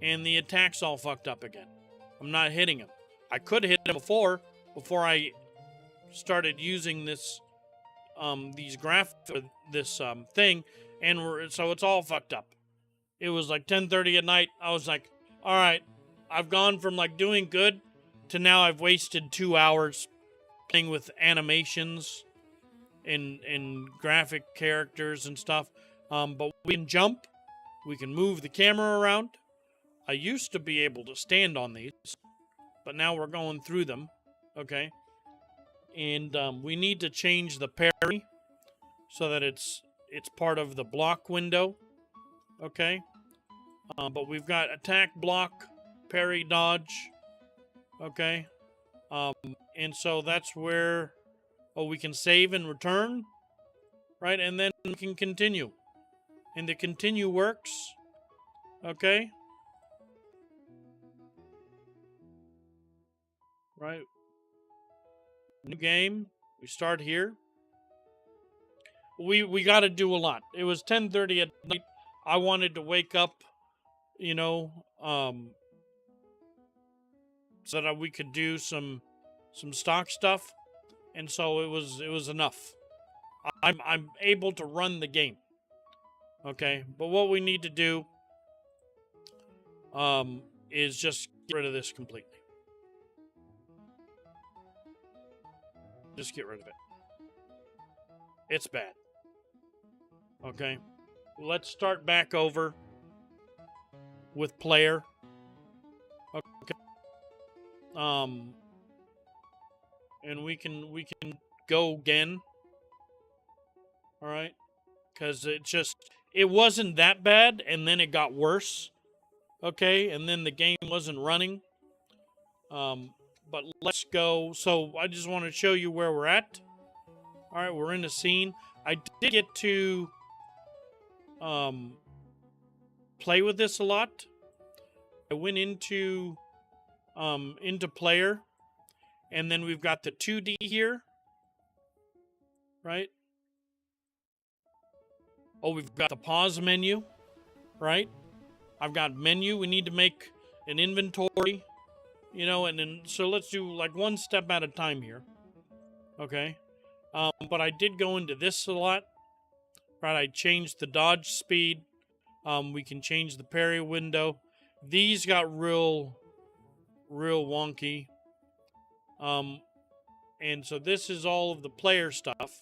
And the attack's all fucked up again. I'm not hitting him. I could hit him before I started using this these thing, and so it's all fucked up. It was like 10:30 at night. I was like, all right, I've gone from like doing good to now I've wasted 2 hours playing with animations and graphic characters and stuff. But we can jump. We can move the camera around. I used to be able to stand on these, but now we're going through them. Okay. And we need to change the parry so that it's part of the block window. Okay. But we've got attack, block, parry, dodge. Okay. And so that's where, we can save and return, right? And then we can continue. And the continue works, okay? Right. New game. We start here. We got to do a lot. It was 10:30 at night. I wanted to wake up, so that we could do some stock stuff, and so it was enough. I'm able to run the game. Okay, but what we need to do is just get rid of this completely. Just get rid of it. It's bad. Okay, let's start back over with player. Okay. And we can go again. All right, because it wasn't that bad, and then it got worse. Okay, and then the game wasn't running. But let's go. So I just want to show you where we're at. All right, we're in the scene. I did get to play with this a lot. I went into player, and then we've got the 2D here, right? Oh, we've got the pause menu, right? I've got menu. We need to make an inventory, you know, and then so let's do like one step at a time here. Okay. But I did go into this a lot. Right, I changed the dodge speed. We can change the parry window. These got real wonky. And so this is all of the player stuff.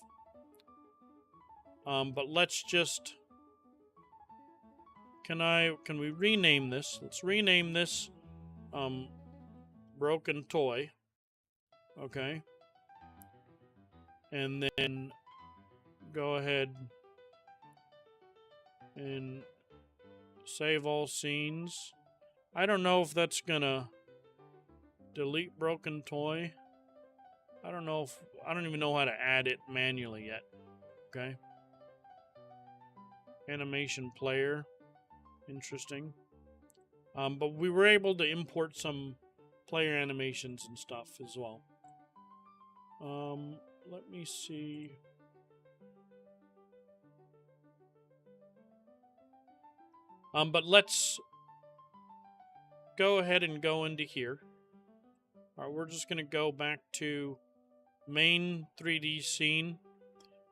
But let's just... Can we rename this? Let's rename this Broken Toy. Okay. And then go ahead and save all scenes. I don't know if that's gonna delete Broken Toy. I don't even know how to add it manually yet. Okay. Animation player. Interesting. But we were able to import some player animations and stuff as well. Let me see. But let's go ahead and go into here. All right, we're just going to go back to main 3D scene,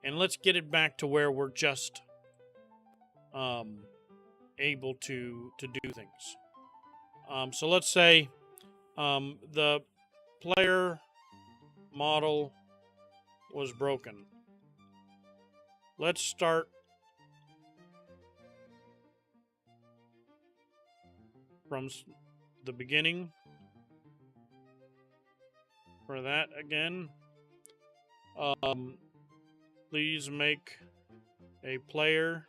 and let's get it back to where we're just able to do things. So let's say the player model was broken. Let's start from the beginning for that again. Please make a player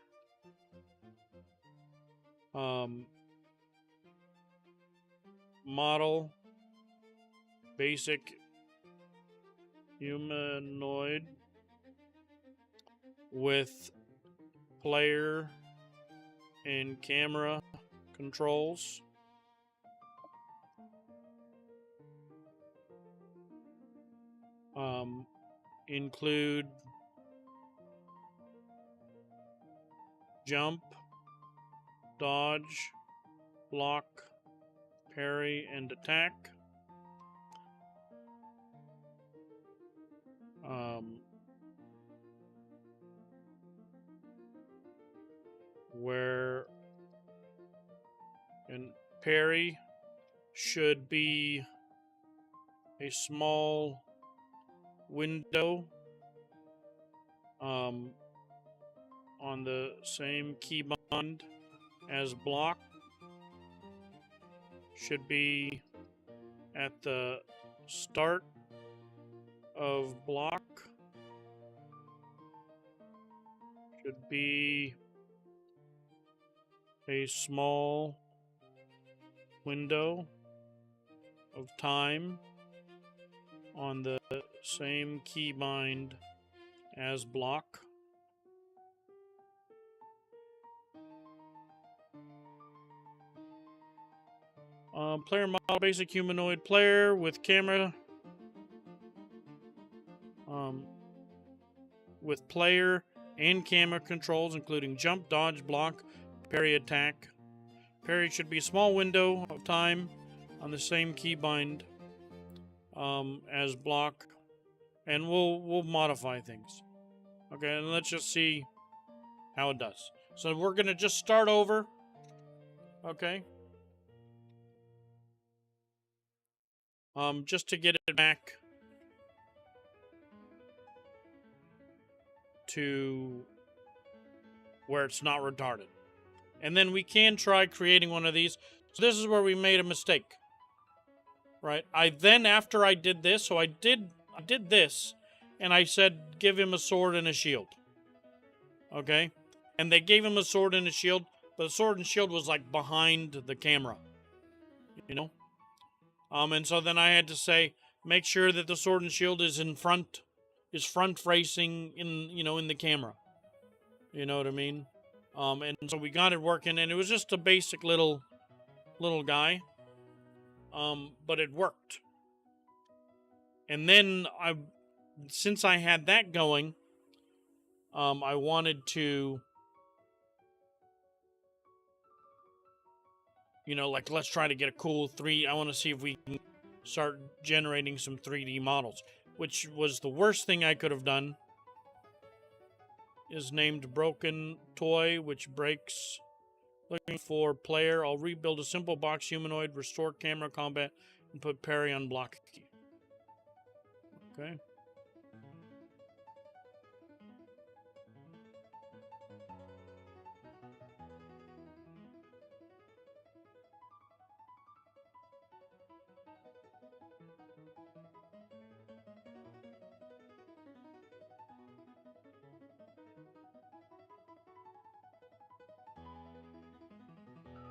model basic humanoid with player and camera controls. Include jump, dodge, block, parry, and attack. Where and parry should be a small window on the same keybind as block. Should be at the start of block. Should be a small window of time on the same keybind as block. Player model basic humanoid player with camera with player and camera controls including jump, dodge, block, parry, attack. Parry should be a small window of time on the same keybind as block, and we'll modify things. Okay, and let's just see how it does. So we're gonna just start over. Okay. Just to get it back to where it's not retarded. And then we can try creating one of these. So this is where we made a mistake. Right? After I did this, so I did this, and I said give him a sword and a shield. Okay? And they gave him a sword and a shield, but the sword and shield was like behind the camera. You know? And so then I had to say, make sure that the sword and shield is front facing in the camera. You know what I mean? And so we got it working, and it was just a basic little guy. But it worked. And then since I had that going, I wanted to, like, let's try to get a cool I want to see if we can start generating some 3D models, which was the worst thing I could have done. Is named Broken Toy, which breaks. Looking for player. I'll rebuild a simple box humanoid, restore camera combat, and put parry on block key. Okay.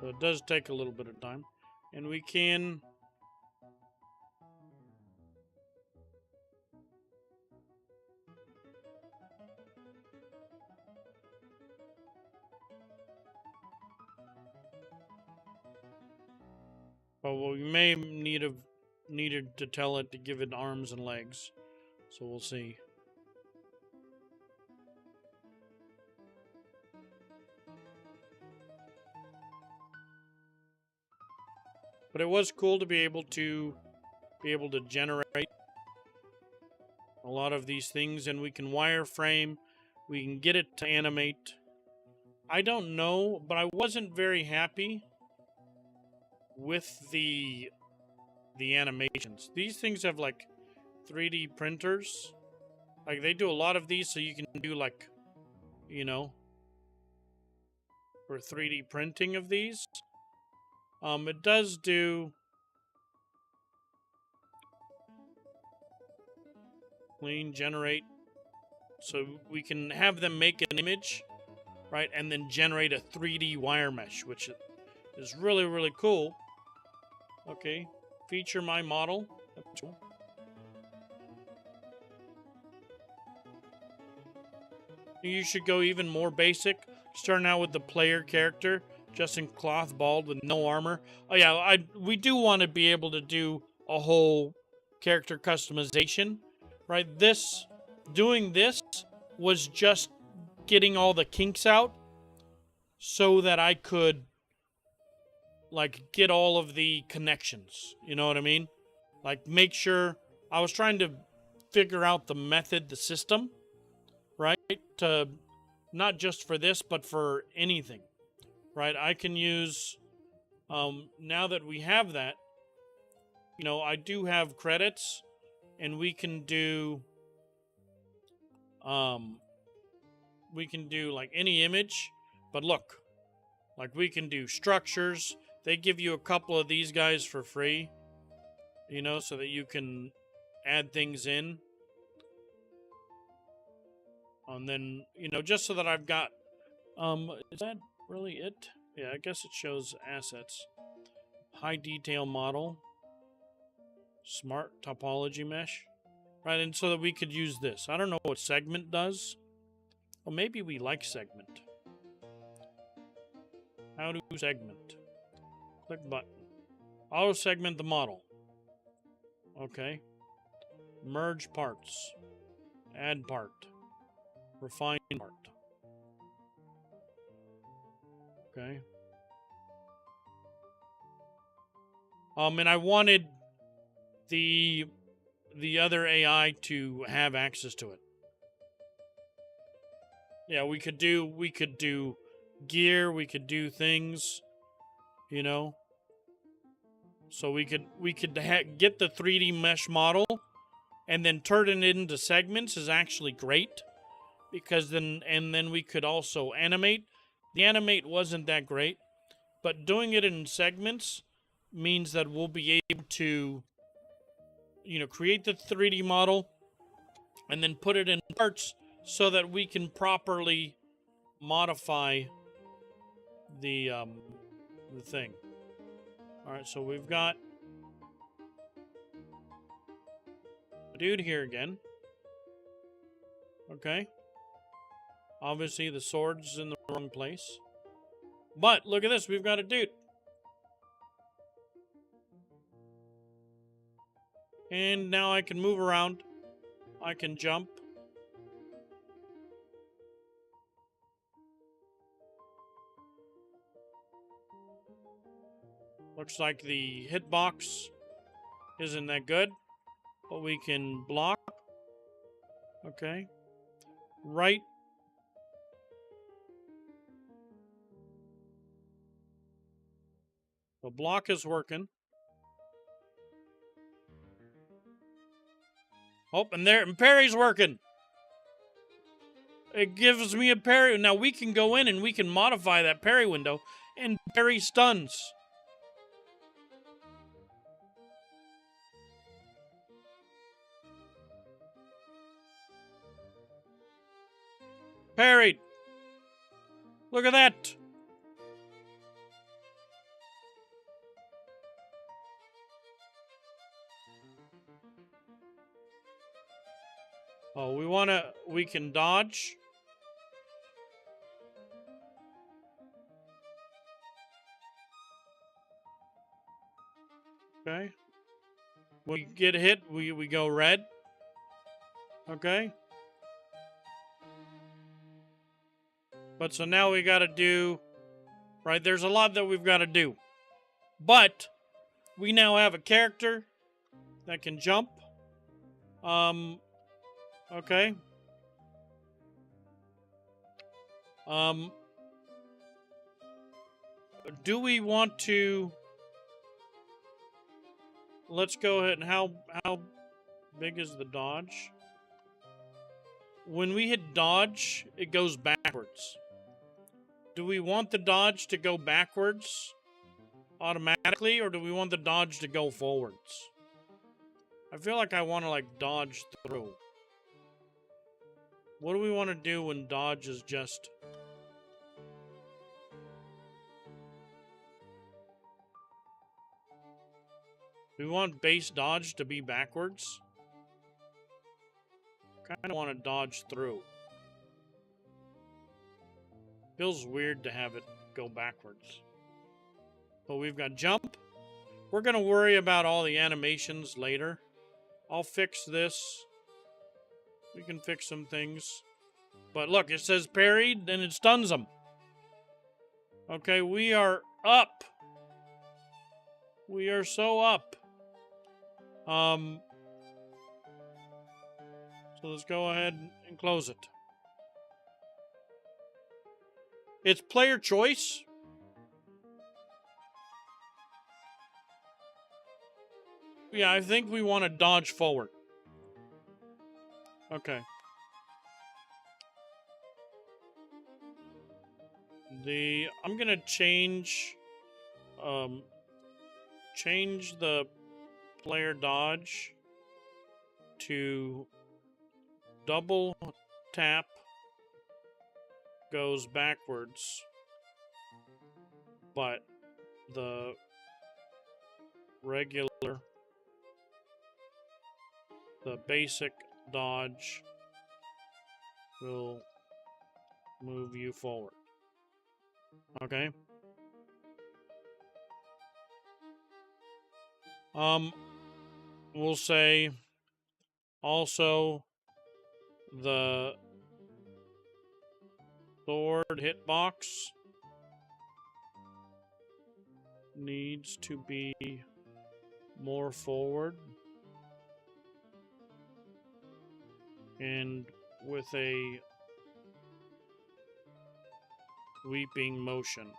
So it does take a little bit of time. And we can... Well, we may needed to tell it to give it arms and legs. So we'll see. But it was cool to be able to generate a lot of these things, and we can wireframe, we can get it to animate. I don't know, but I wasn't very happy with the animations. These things have like 3D printers. Like they do a lot of these, so you can do like, for 3D printing of these. It does do clean generate, so we can have them make an image, right, and then generate a 3D wire mesh, which is really, really cool. Okay, feature my model. That's cool. You should go even more basic, starting out with the player character, just in cloth bald with no armor. Oh yeah, we do want to be able to do a whole character customization, right? Doing this was just getting all the kinks out so that I could, like, get all of the connections. You know what I mean? Like, make sure I was trying to figure out the method, the system, right? To not just for this, but for anything, right? I can use, now that we have that, I do have credits, and we can do like any image, but look, like we can do structures. They give you a couple of these guys for free, so that you can add things in. And then, just so that I've got, is that really it? Yeah, I guess it shows assets. High detail model. Smart topology mesh. Right, and so that we could use this. I don't know what segment does. Well, maybe we like segment. How to segment? Click button. Auto segment the model. Okay. Merge parts. Add part. Refine part. Okay. And I wanted the other AI to have access to it. Yeah, we could do gear, we could do things, So we could get the 3D mesh model and then turn it into segments is actually great, because then we could also animate. The animate wasn't that great, but doing it in segments means that we'll be able to create the 3D model and then put it in parts so that we can properly modify the thing. All right, so we've got dude here again. Okay. Obviously, the sword's in the wrong place. But, look at this. We've got a dude. And now I can move around. I can jump. Looks like the hitbox isn't that good. But we can block. Okay. Right. The block is working. Oh, and there, and parry's working. It gives me a parry. Now we can go in and we can modify that parry window and parry stuns. Parried. Look at that. Oh, we can dodge. Okay. We get hit, we go red. Okay. But so now we gotta do, right, there's a lot that we've gotta do. But we now have a character that can jump. Okay. Do we want to... Let's go ahead and how big is the dodge? When we hit dodge, it goes backwards. Do we want the dodge to go backwards automatically, or do we want the dodge to go forwards? I feel like I want to, like, dodge through. What do we want to do when dodge is just... We want base dodge to be backwards. Kind of want to dodge through. Feels weird to have it go backwards. But we've got jump. We're going to worry about all the animations later. I'll fix this. We can fix some things. But look, it says parried, and it stuns them. Okay, we are up. We are so up. So let's go ahead and close it. It's player choice. Yeah, I think we want to dodge forward. Okay. I'm gonna change the player dodge to double tap goes backwards, but the basic dodge will move you forward. Okay. We'll say also the sword hitbox needs to be more forward and with a sweeping motion.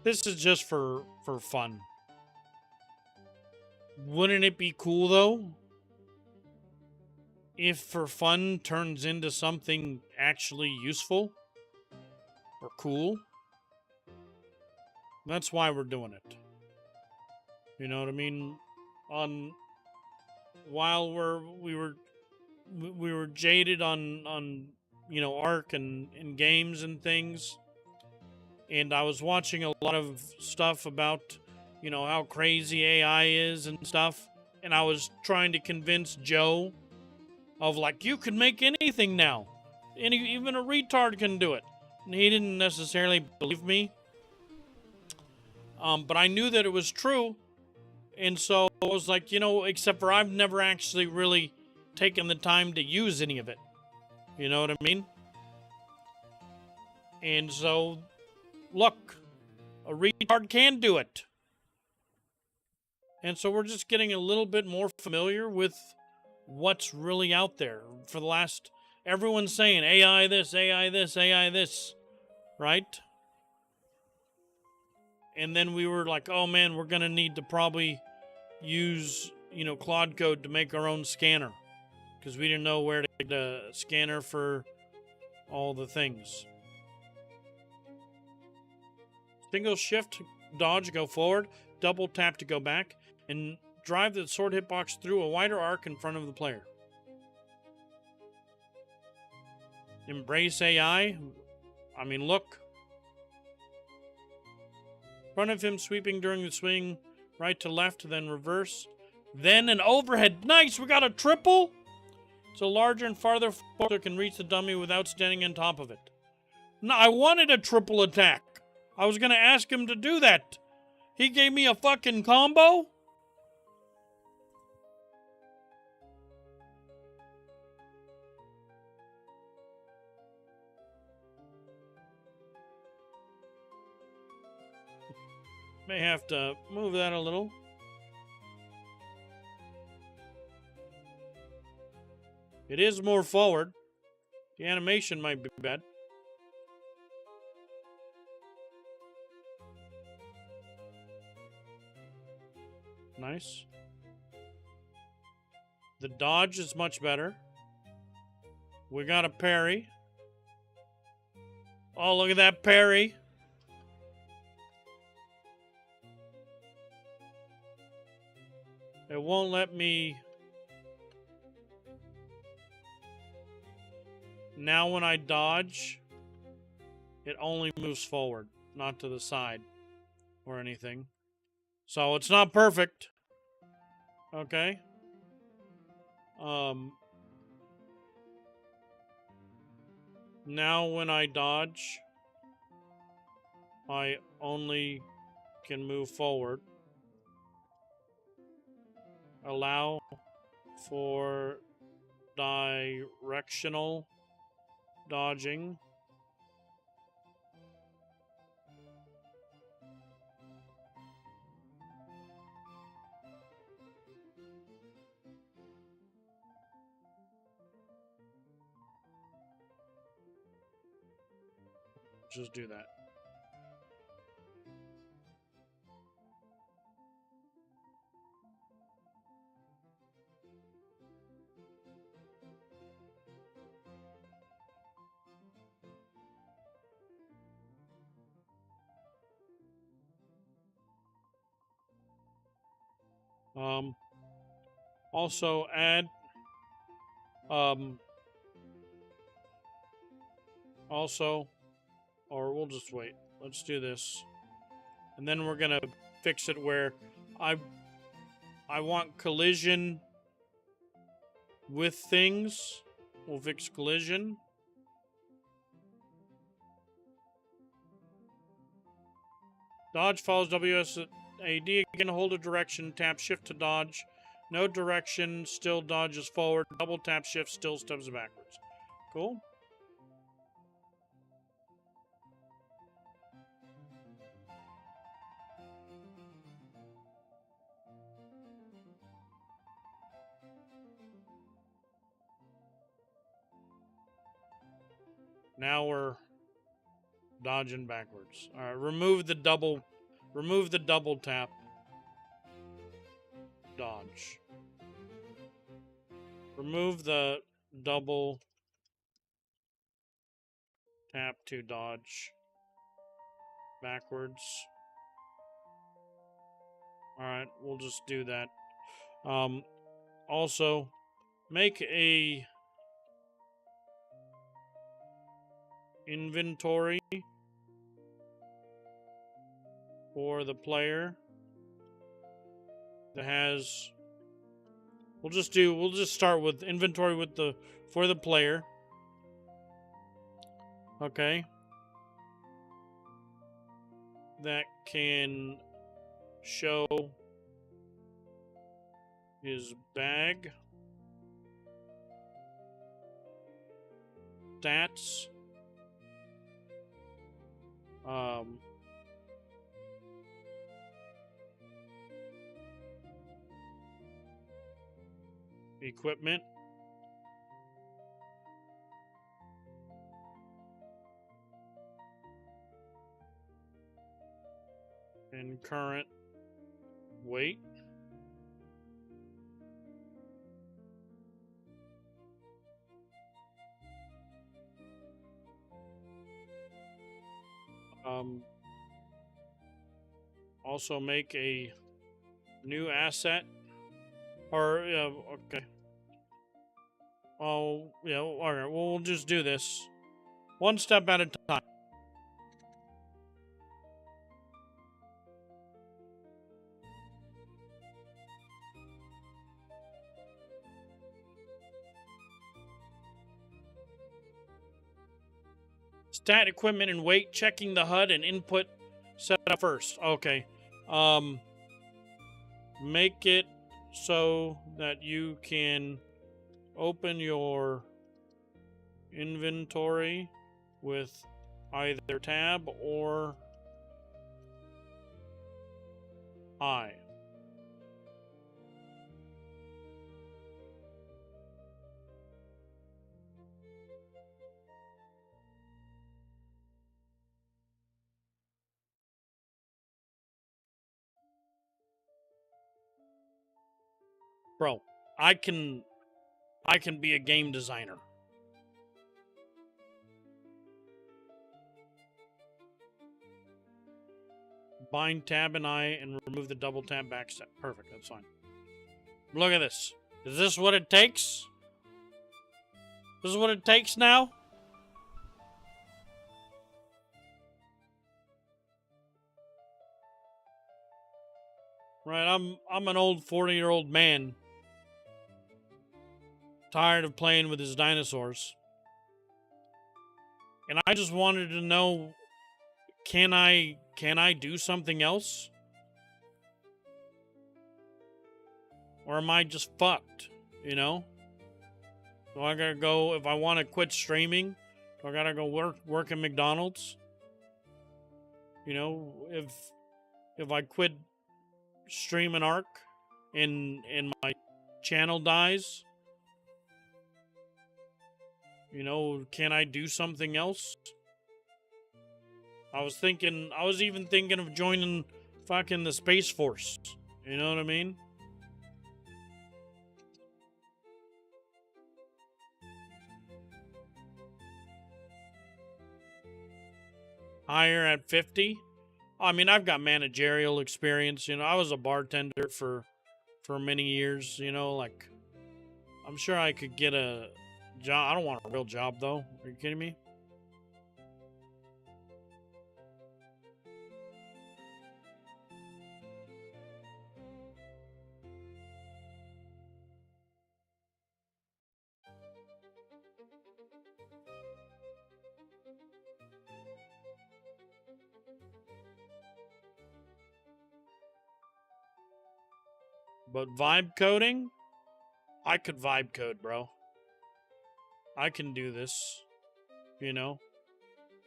This is just for fun. Wouldn't it be cool, though, if for fun turns into something actually useful or cool? That's why we're doing it. You know what I mean? on while we were jaded on Arc and games and things, and I was watching a lot of stuff about how crazy AI is and stuff, and I was trying to convince Joe of like, you can make anything now, even a retard can do it, and he didn't necessarily believe me, but I knew that it was true. And so I was like, except for I've never actually really taken the time to use any of it. You know what I mean? And so, look, a retard can do it. And so we're just getting a little bit more familiar with what's really out there. For the last, everyone's saying AI this, AI this, AI this, right? And then we were like, oh man, we're going to need to probably use, Claude Code to make our own scanner. Because we didn't know where to get a scanner for all the things. Single shift, dodge, go forward. Double tap to go back. And drive the sword hitbox through a wider arc in front of the player. Embrace AI. I mean, look. In front of him, sweeping during the swing. Right to left, then reverse. Then an overhead. Nice, we got a triple. So larger and farther forward can reach the dummy without standing on top of it. No, I wanted a triple attack. I was going to ask him to do that. He gave me a fucking combo? May have to move that a little. It is more forward. The animation might be bad. Nice. The dodge is much better. We got a parry. Oh, look at that parry. It won't let me... Now when I dodge, it only moves forward, not to the side or anything. So it's not perfect. Okay. Now when I dodge, I only can move forward. Allow for directional dodging. Just do that. Also add, also, or we'll just wait. Let's do this. And then we're gonna fix it where I want collision with things. We'll fix collision. Dodge follows WSAD. Again, hold a direction. Tap shift to dodge. No direction, still dodges forward. Double tap shift, still steps backwards. Cool. Now we're dodging backwards. All right, remove the double tap. Dodge. Remove the double tap to dodge backwards. All right, we'll just do that. Also, make a inventory for the player that has. We'll just start with inventory for the player. Okay. That can show his bag, stats, equipment, and current weight. Also make a new asset. Or, okay. Oh, yeah, alright, well, we'll just do this. One step at a time. Stat, equipment, and weight. Checking the HUD and input setup first. Okay. Make it so that you can open your inventory with either tab or I. Bro, I can be a game designer. Bind tab and I and remove the double tab backstep. Perfect, that's fine. Look at this. Is this what it takes? This is what it takes now? Right, I'm an old 40-year-old man. Tired of playing with his dinosaurs. And I just wanted to know, can I do something else? Or am I just fucked, you know? Do I gotta go, if I want to quit streaming, do I gotta go work at McDonald's? You know, if I quit streaming Ark and my channel dies, you know, can I do something else? I was even thinking of joining fucking the Space Force. You know what I mean? Hire at 50? I mean, I've got managerial experience. You know, I was a bartender for many years. You know, like, I'm sure I could get a job. I don't want a real job, though. Are you kidding me? But vibe coding? I could vibe code, bro. I can do this. You know?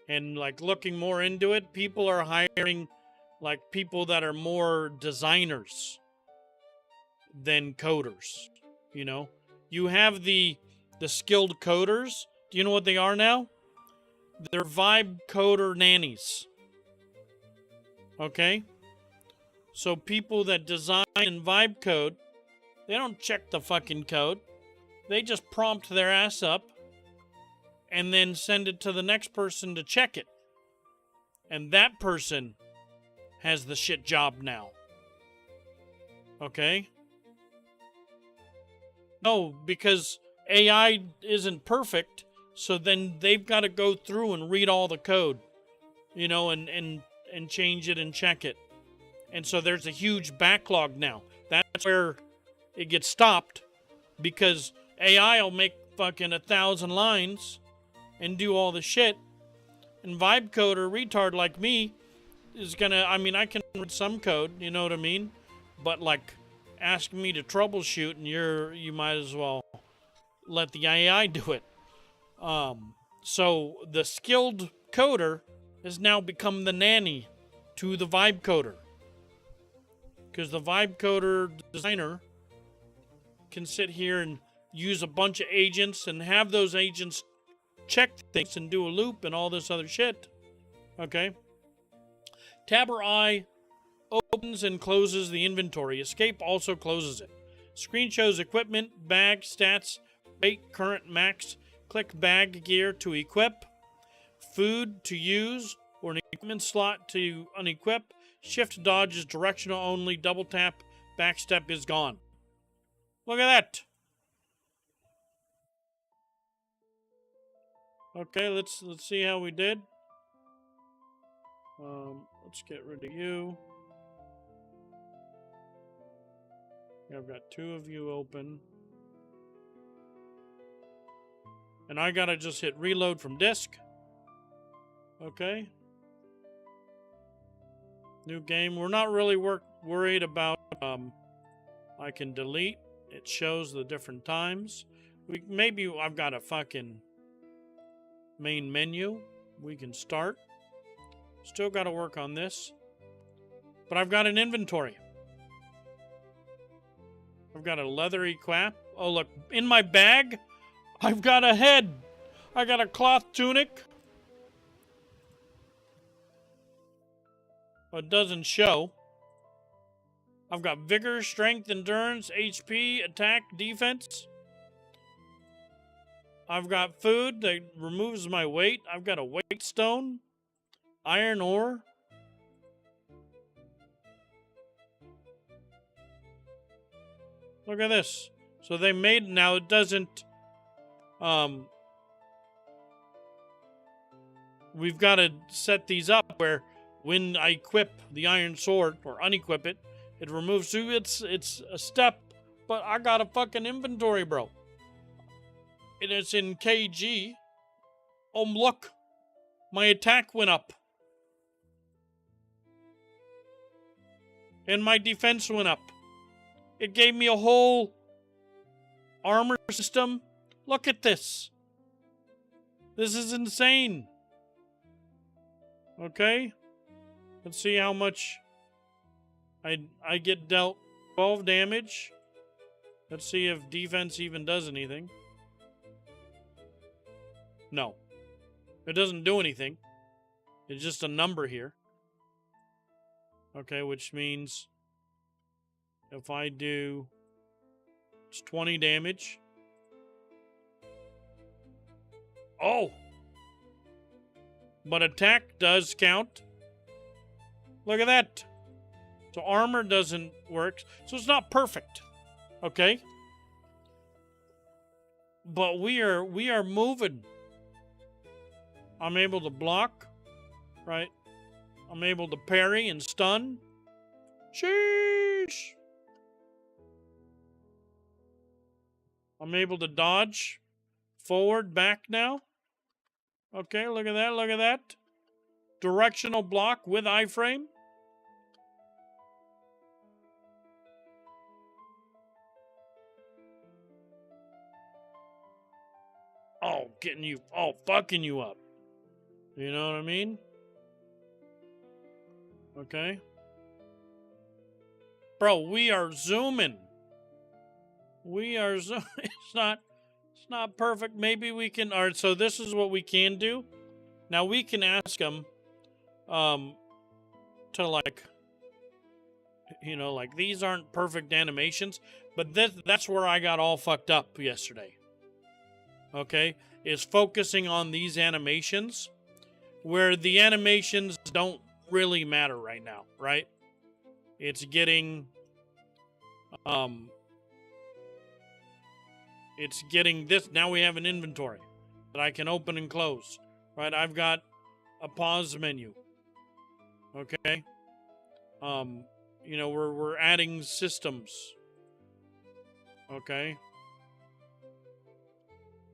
And, like, looking more into it, people are hiring, like, people that are more designers than coders. You know? You have the skilled coders. Do you know what they are now? They're vibe coder nannies. Okay? So people that design and vibe code, they don't check the fucking code. They just prompt their ass up and then send it to the next person to check it. And that person has the shit job now. Okay? No, because AI isn't perfect, so then they've got to go through and read all the code, and change it and check it. And so there's a huge backlog now. That's where it gets stopped, because AI will make fucking 1,000 lines and do all the shit, and vibe coder retard like me is gonna, I can read some code, you know what I mean? But like, ask me to troubleshoot, and you might as well let the AI do it. So the skilled coder has now become the nanny to the vibe coder, because the vibe coder designer can sit here and use a bunch of agents and have those agents check things and do a loop and all this other shit. Okay? Tab or I opens and closes the inventory. Escape also closes it. Screen shows equipment, bag, stats, rate, current, max. Click bag gear to equip. Food to use, or an equipment slot to unequip. Shift dodge is directional only. Double tap, backstep is gone. Look at that. Okay, let's see how we did. Let's get rid of you. I've got 2 of you open. And I gotta just hit reload from disk. Okay. New game. We're not really worried about, I can delete. It shows the different times. Maybe I've got a fucking main menu. We can start. Still got to work on this. But I've got an inventory. I've got a leathery quap. Oh, look. In my bag, I've got a head. I got a cloth tunic. It doesn't show. I've got vigor, strength, endurance, HP, attack, defense. I've got food that removes my weight. I've got a weight stone. Iron ore. Look at this. So they made, now it doesn't, we've got to set these up where when I equip the iron sword or unequip it, it removes, so it's a step, but I got a fucking inventory, bro. And it's in kg. Oh, look. My attack went up. And my defense went up. It gave me a whole armor system. Look at this. This is insane. Okay. Let's see how much I get dealt. 12 damage. Let's see if defense even does anything. No. It doesn't do anything. It's just a number here. Okay, which means if I do, it's 20 damage. Oh! But attack does count. Look at that. So armor doesn't work. So it's not perfect. Okay? But we are moving. I'm able to block. Right? I'm able to parry and stun. Sheesh! I'm able to dodge. Forward, back now. Okay, look at that, look at that. Directional block with iframe. Oh, getting you, oh, fucking you up. You know what I mean? Okay. Bro, we are zooming. We are zooming. It's not perfect. Maybe we can, all right, so this is what we can do. Now we can ask them to like, like these aren't perfect animations, but that's where I got all fucked up yesterday. Okay? Is focusing on these animations where the animations don't really matter right now, right? It's getting it's getting this. Now we have an inventory that I can open and close. Right? I've got a pause menu. Okay? You know, we're adding systems. Okay?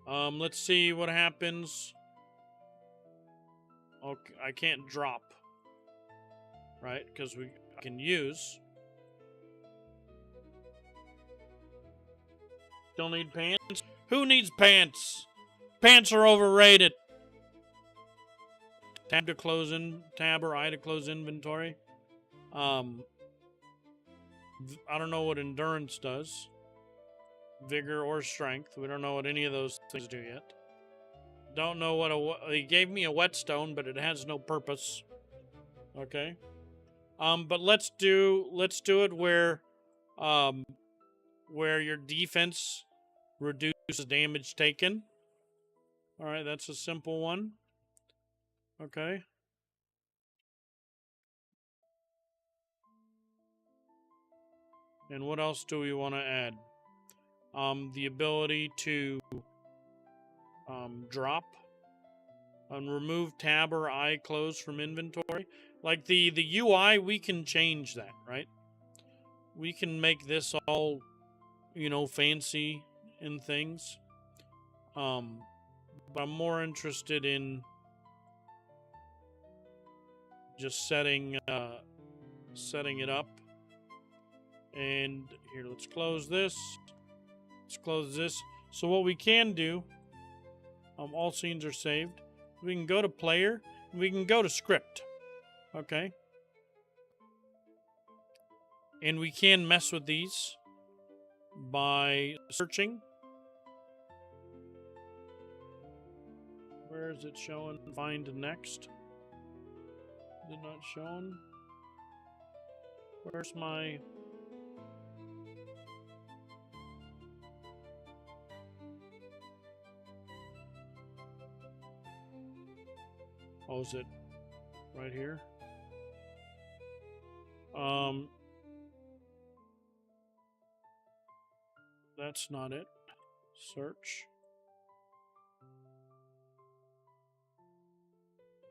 Let's see what happens. Okay, I can't drop. Right? Because we can use. Don't need pants. Who needs pants? Pants are overrated. Tab to close tab or I to close inventory. I don't know what endurance does. Vigor or strength. We don't know what any of those things do yet. Don't know what he gave me a whetstone, but it has no purpose. Okay. But let's do it where your defense reduces damage taken. All right, that's a simple one. Okay. And what else do we want to add? The ability to drop and remove tab or I close from inventory. Like the UI, we can change that, right? We can make this all, you know, fancy and things. But I'm more interested in just setting it up. And here, let's close this. Let's close this. So what we can do, all scenes are saved. We can go to player. We can go to script. Okay. And we can mess with these by searching. Where is it showing? Find next. Is it not showing? Where's my... Oh, is it right here? That's not it. Search.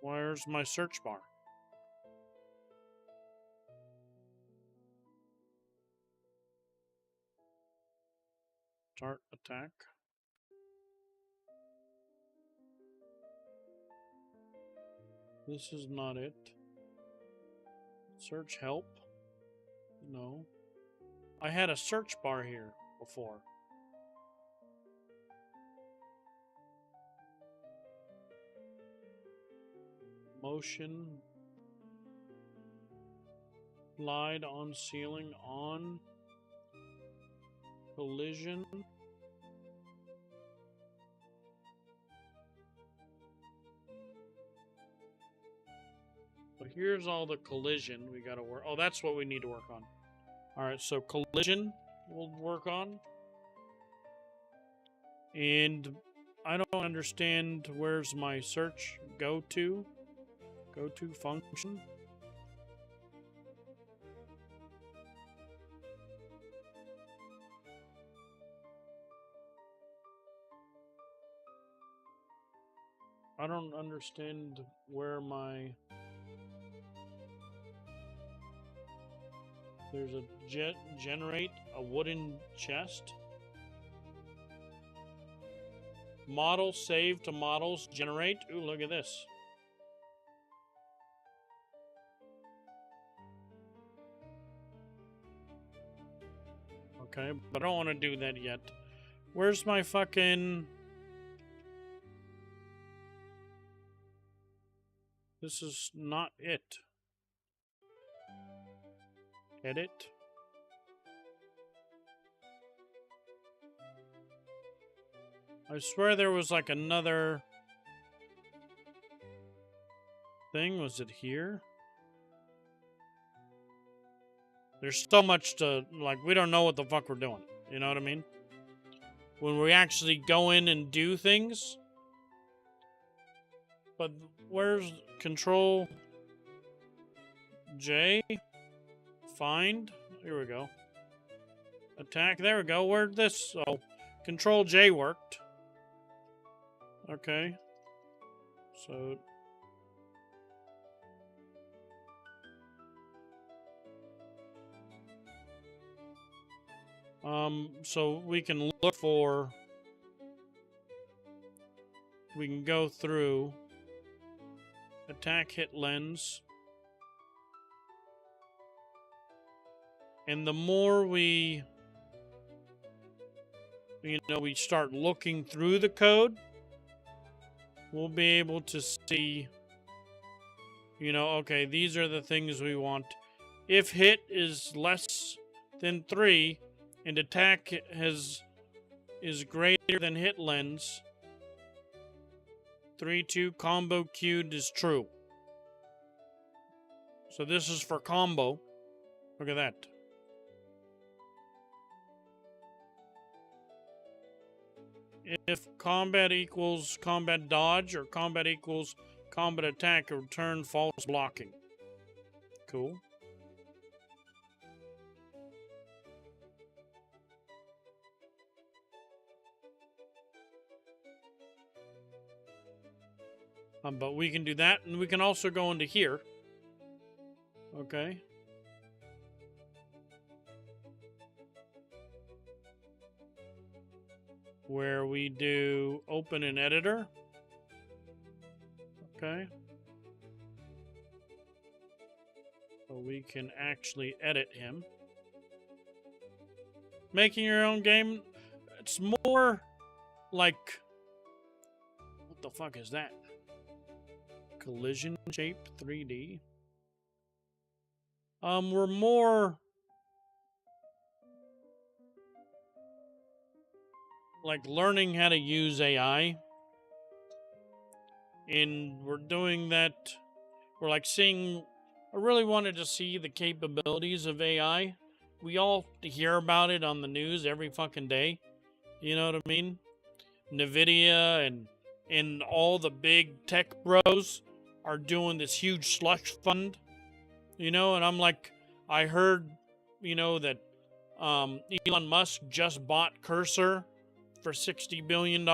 Where's my search bar? Start attack. This is not it. Search help? No. I had a search bar here before. Motion. Slide on ceiling on. Collision. But here's all the collision we gotta work. Oh, that's what we need to work on. Alright, so collision we'll work on. And I don't understand where's my search go to function. I don't understand where my... There's a generate a wooden chest. Model save to models generate. Ooh, look at this. Okay, but I don't want to do that yet. Where's my fucking... This is not it. Edit. I swear there was like another thing. Was it here? There's so much to, like, we don't know what the fuck we're doing. You know what I mean? When we actually go in and do things. But where's Control J? Find. Here we go. Attack. There we go. Where'd this? Oh, Control J worked. Okay. So so we can look for, we can go through attack, hit, lens. And the more we, we start looking through the code, we'll be able to see, okay, these are the things we want. If hit is less than 3 and attack is greater than hit lens, 3-2 combo queued is true. So this is for combo. Look at that. If combat equals combat dodge or combat equals combat attack, return false blocking. Cool. But we can do that, and we can also go into here. Okay. Where we do open an editor. Okay. So we can actually edit him. Making your own game, it's more like, what the fuck is that? Collision shape 3D. We're more like learning how to use AI. And we're doing that. We're like seeing, I really wanted to see the capabilities of AI. We all hear about it on the news every fucking day. You know what I mean? NVIDIA and all the big tech bros are doing this huge slush fund. And I'm like, I heard, that Elon Musk just bought Cursor for $60 billion.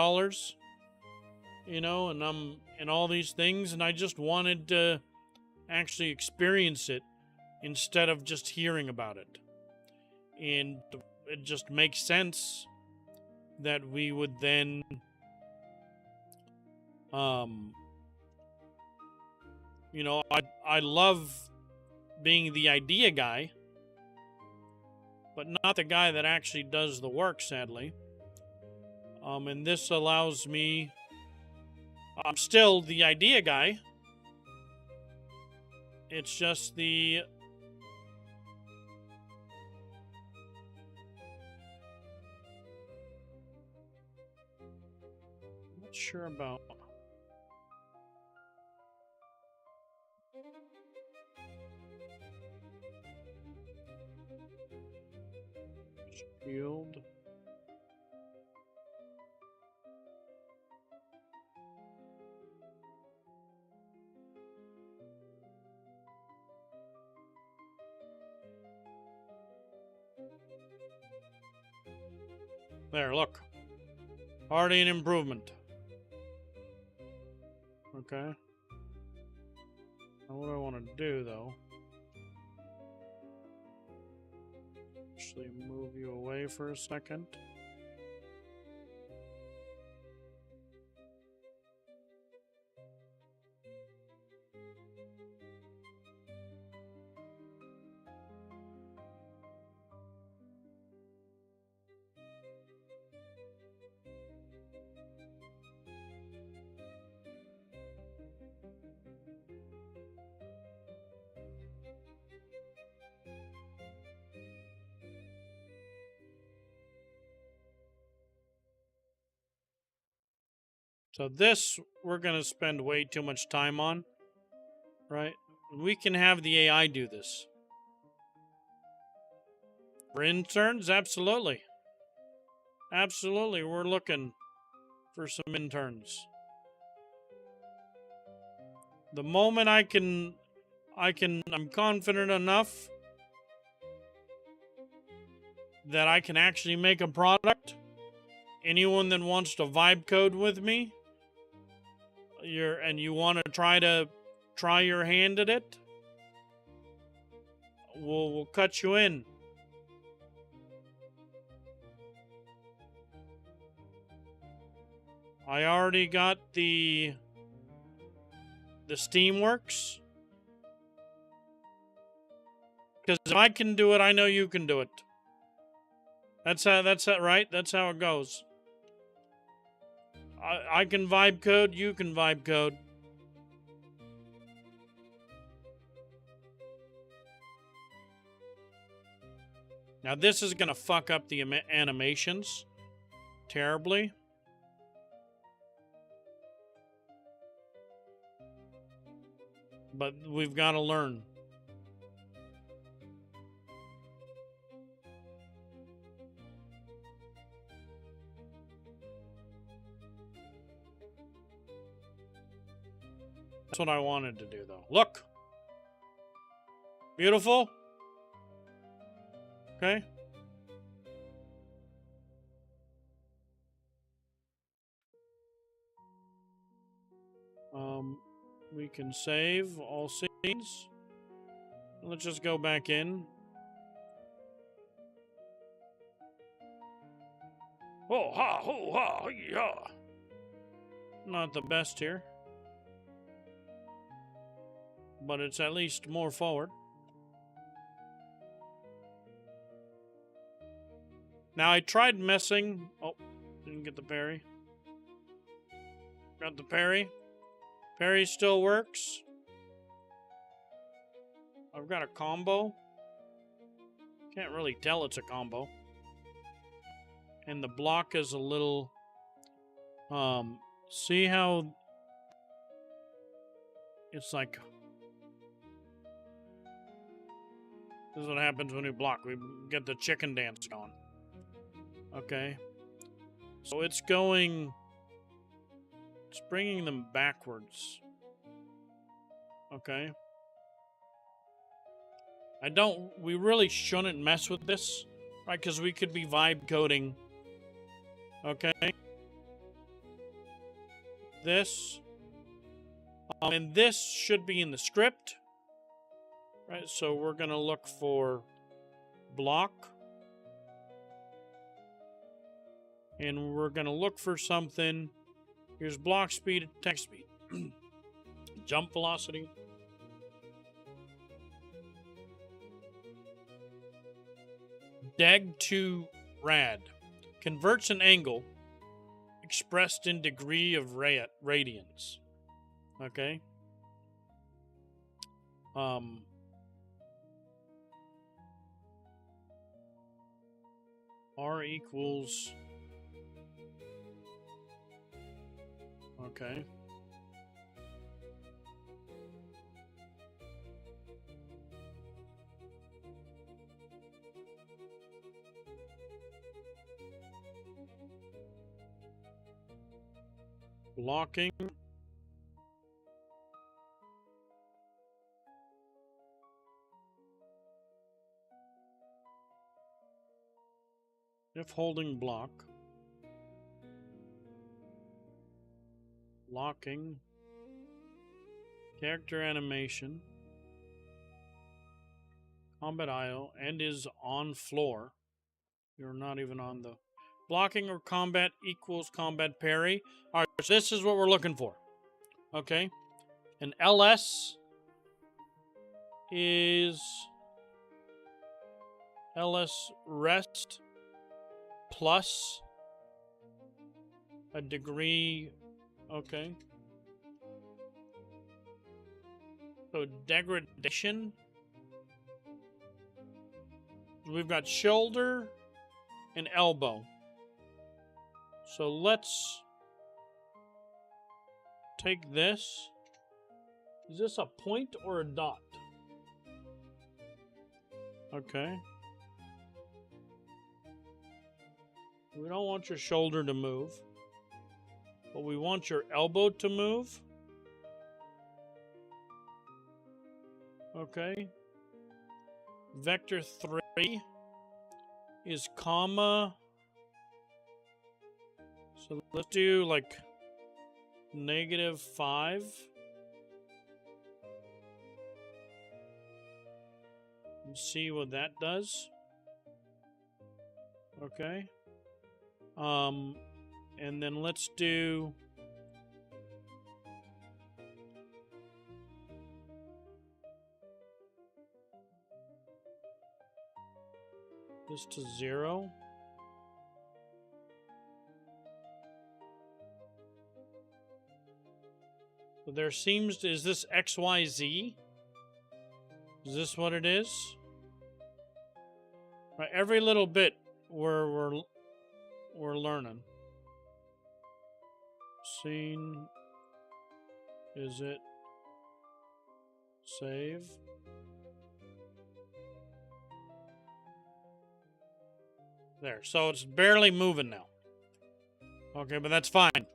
And all these things, and I just wanted to actually experience it instead of just hearing about it. And it just makes sense that we would then I love being the idea guy, but not the guy that actually does the work, sadly. And this allows me, I'm still the idea guy. It's just the I'm not sure about shield. There, look. Already an improvement. Okay. Now what I want to do, though, actually move you away for a second. So this, we're going to spend way too much time on, right? We can have the AI do this. For interns, absolutely. Absolutely, we're looking for some interns. The moment I'm confident enough that I can actually make a product anyone that wants to vibe code with me, you want to try your hand at it, we'll cut you in. I already got the Steamworks. Because if I can do it, I know you can do it. That's right? That's how it goes. I can vibe code, you can vibe code. Now this is going to fuck up the animations terribly. But we've got to learn. That's what I wanted to do, though. Look! Beautiful? Okay. We can save all scenes. Let's just go back in. Oh ha ho ha yeah. Not the best here, but it's at least more forward. Now I tried messing. Oh, didn't get the parry. Got the parry. Parry still works. I've got a combo. Can't really tell it's a combo. And the block is a little... see how... It's like... This is what happens when we block. We get the chicken dance going. Okay. So it's going... It's bringing them backwards. Okay. We really shouldn't mess with this, right? Because we could be vibe coding. Okay. This. And this should be in the script. Right, so we're going to look for block. And we're going to look for something. Here's block speed, attack speed. Jump velocity. Deg to rad. Converts an angle expressed in degree of radians. Okay. R equals... Okay. Blocking. If holding block. Locking. Character animation. Combat IO. And is on floor. You're not even on the... Blocking or combat equals combat parry. Alright, so this is what we're looking for. Okay. And LS is... LS rest plus a degree... Okay. So degradation. We've got shoulder and elbow. So let's take this. Is this a point or a dot? Okay. We don't want your shoulder to move. But we want your elbow to move. Okay. Vector 3 is comma So let's do like -5. And see what that does. Okay. And then let's do this to 0. So there seems to, is this XYZ? Is this what it is? Right, every little bit we're learning. Scene, is it save? There, so it's barely moving now. Okay, but that's fine.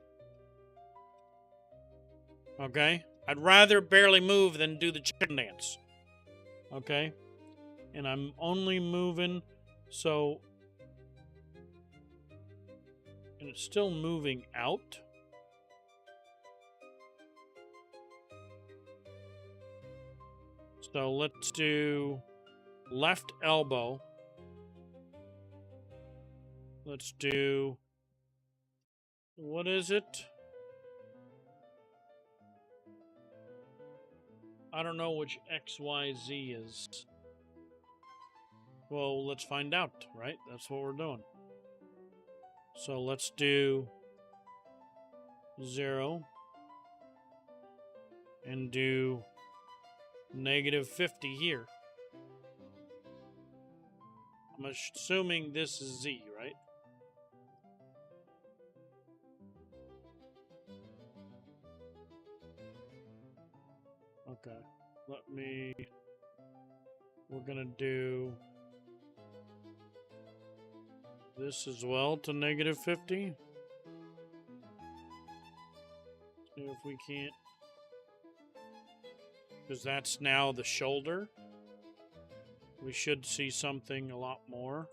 Okay, I'd rather barely move than do the chicken dance. Okay, and I'm only moving, so, and it's still moving out. So let's do left elbow. Let's do, what is it? I don't know which XYZ is. Well, let's find out, right? That's what we're doing. So let's do 0 and do -50 here. I'm assuming this is Z, right? Okay, we're gonna do this as well to -50. See if we can't, because that's now the shoulder. We should see something a lot more.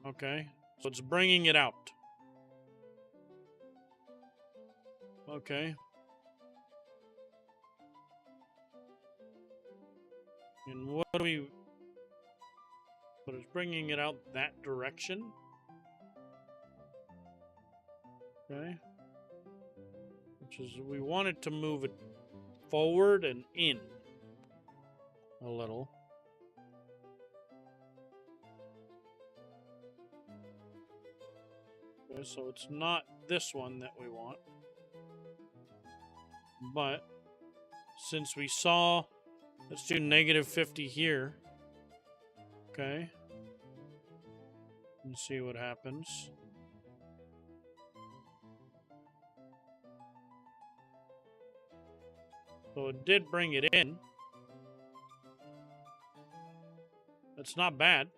Okay, so it's bringing it out. Okay. And what do we... But it's bringing it out that direction. Okay. Which is, we want it to move it forward and in a little. Okay, so it's not this one that we want. But since we saw, let's do -50 here. Okay. And see what happens. So it did bring it in. That's not bad.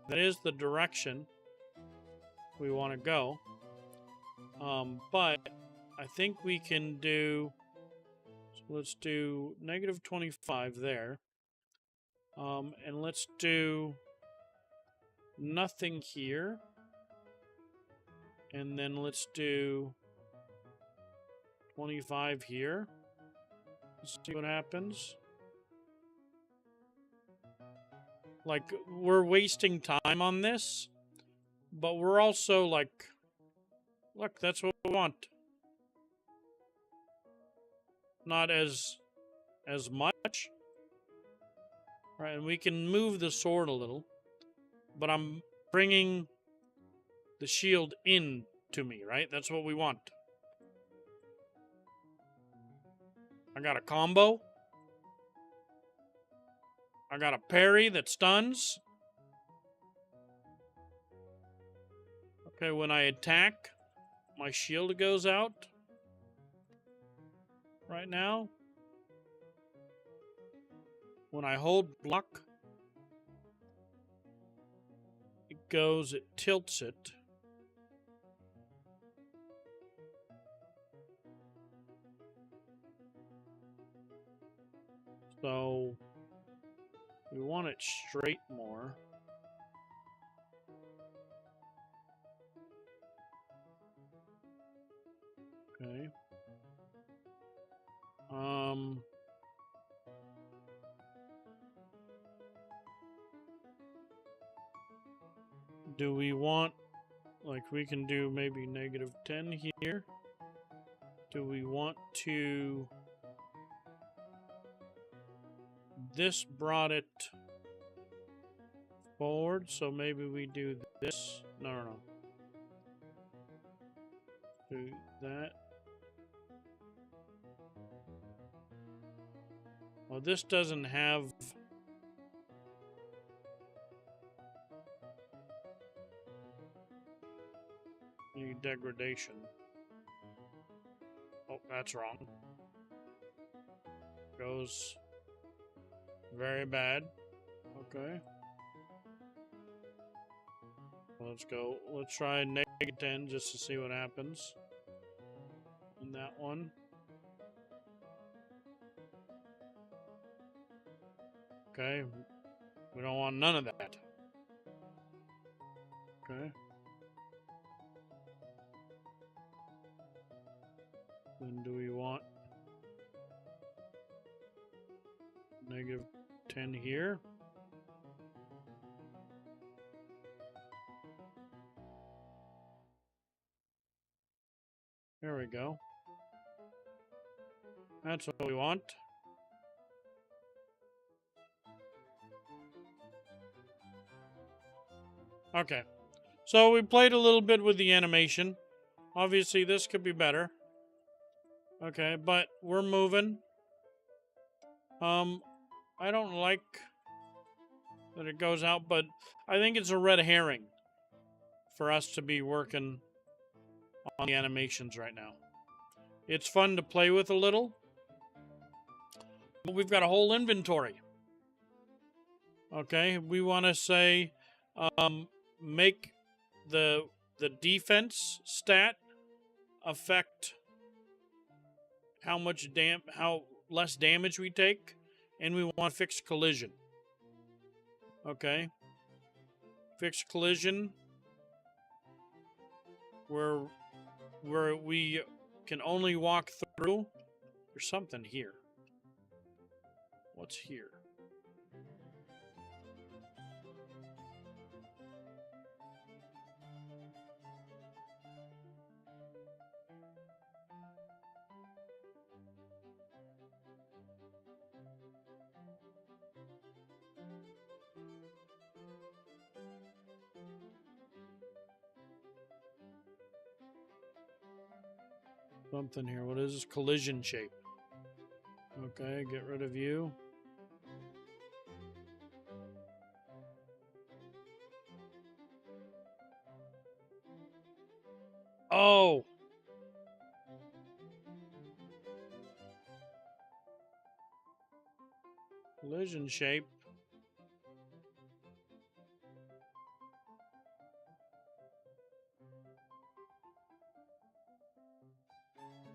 That is the direction we want to go. But I think we can do, so let's do -25 there. And let's do nothing here. And then let's do 25 here. Let's see what happens. Like, we're wasting time on this, but we're also like, look, that's what we want. Not as much. Right, and we can move the sword a little, but I'm bringing the shield in to me, right? That's what we want. I got a combo. I got a parry that stuns. Okay, when I attack, my shield goes out. Right now. When I hold block, it goes, it tilts it. So we want it straight more. Okay. Do we want, like, we can do maybe -10 here? Do we want to... This brought it forward, so maybe we do this. No. Do that. Well, this doesn't have... any degradation. Oh, that's wrong. Goes very bad. Okay. Let's go. Let's try -10 just to see what happens on that one. Okay. We don't want none of that. Okay. Then do we want -10 here? There we go. That's what we want. Okay. So we played a little bit with the animation. Obviously, this could be better. Okay, but we're moving. I don't like that it goes out, but I think it's a red herring for us to be working on the animations right now. It's fun to play with a little, but we've got a whole inventory. Okay, we want to say make the defense stat affect how less damage we take, and we want to fix collision. Okay, fix collision where we can only walk through. There's something here. What's here? Something here. What is this? Collision shape. Okay, get rid of you. Oh! Collision shape.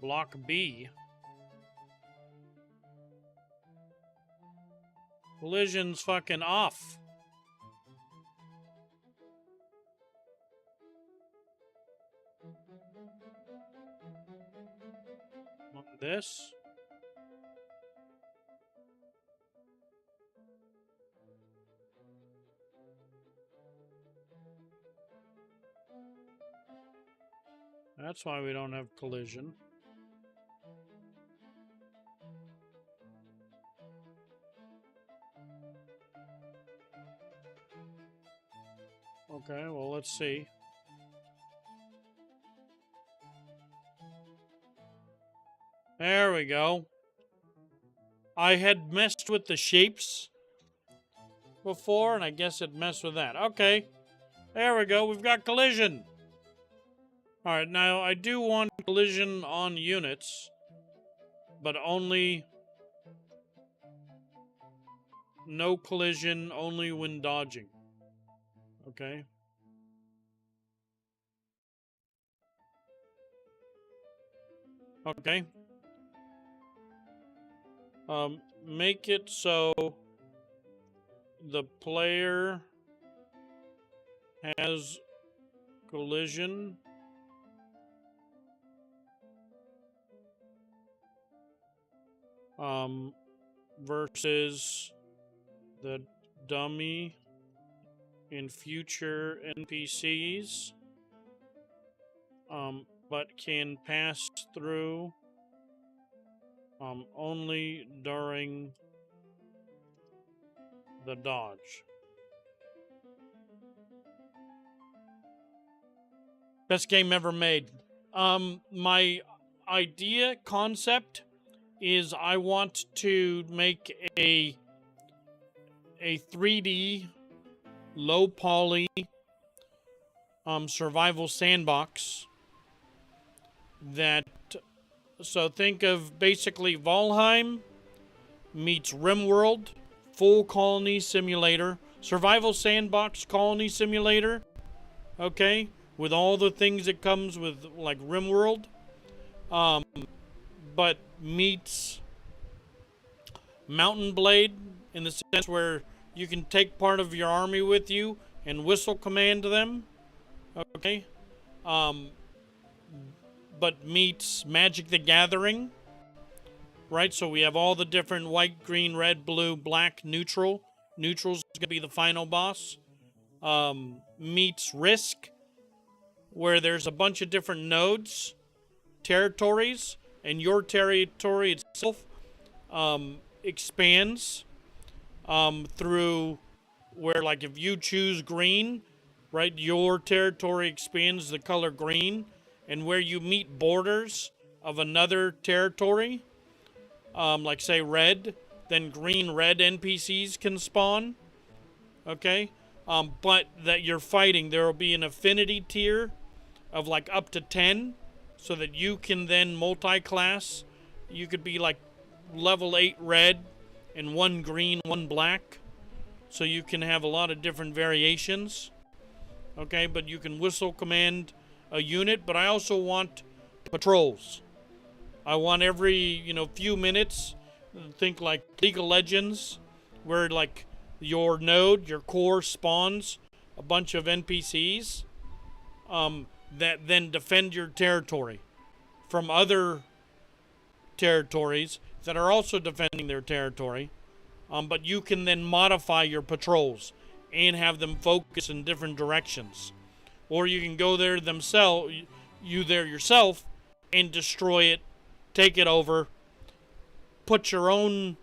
Block B. Collision's fucking off. On this. That's why we don't have collision. Okay, well, let's see. There we go. I had messed with the shapes before, and I guess it messed with that. Okay, there we go. We've got collision. All right, now I do want collision on units, but only... no collision, only when dodging. Okay. Okay. Make it so the player has collision versus the dummy and future NPCs, but can pass through only during the dodge. Best game ever made. My idea concept is I want to make a 3D low poly survival sandbox that, so think of basically Valheim meets RimWorld, full colony simulator, survival sandbox colony simulator, okay, with all the things that comes with like RimWorld, but meets Mountain Blade in the sense where you can take part of your army with you and whistle command them, okay, but meets Magic the Gathering, right? So we have all the different white, green, red, blue, black, neutral. Neutral's going to be the final boss. Meets Risk, where there's a bunch of different nodes, territories, and your territory itself expands through where, like, if you choose green, right, your territory expands the color green, and where you meet borders of another territory, like say red, then green-red NPCs can spawn, okay? But that you're fighting, there will be an affinity tier of like up to 10, so that you can then multi-class. You could be like level 8 red and 1 green, 1 black, so you can have a lot of different variations, okay? But you can whistle command a unit, but I also want patrols. I want every, few minutes, think like League of Legends, where like your node, your core spawns a bunch of NPCs that then defend your territory from other territories that are also defending their territory. But you can then modify your patrols and have them focus in different directions. Or you can go there yourself and destroy it, take it over, put your own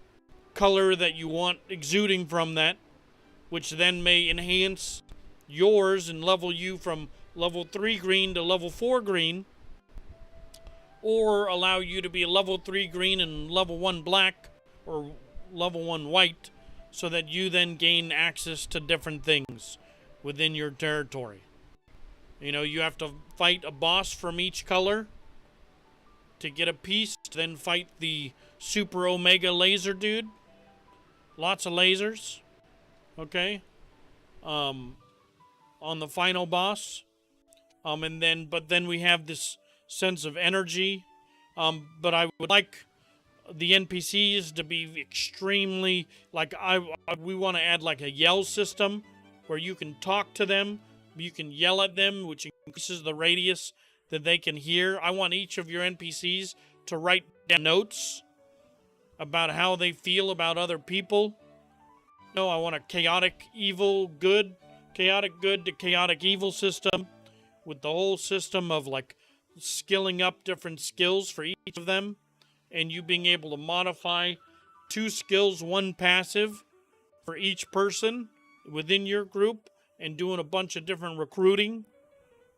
color that you want exuding from that, which then may enhance yours and level you from level 3 green to level 4 green, or allow you to be level 3 green and level 1 black, or level 1 white, so that you then gain access to different things within your territory. You have to fight a boss from each color to get a piece, then fight the super omega laser dude. Lots of lasers, okay, on the final boss. But then we have this sense of energy. But I would like the NPCs to be extremely, like, we want to add like a yell system where you can talk to them, you can yell at them, which increases the radius that they can hear. I want each of your NPCs to write down notes about how they feel about other people. I want a chaotic good to chaotic evil system, with the whole system of like skilling up different skills for each of them, and you being able to modify 2 skills, 1 passive for each person within your group, and doing a bunch of different recruiting.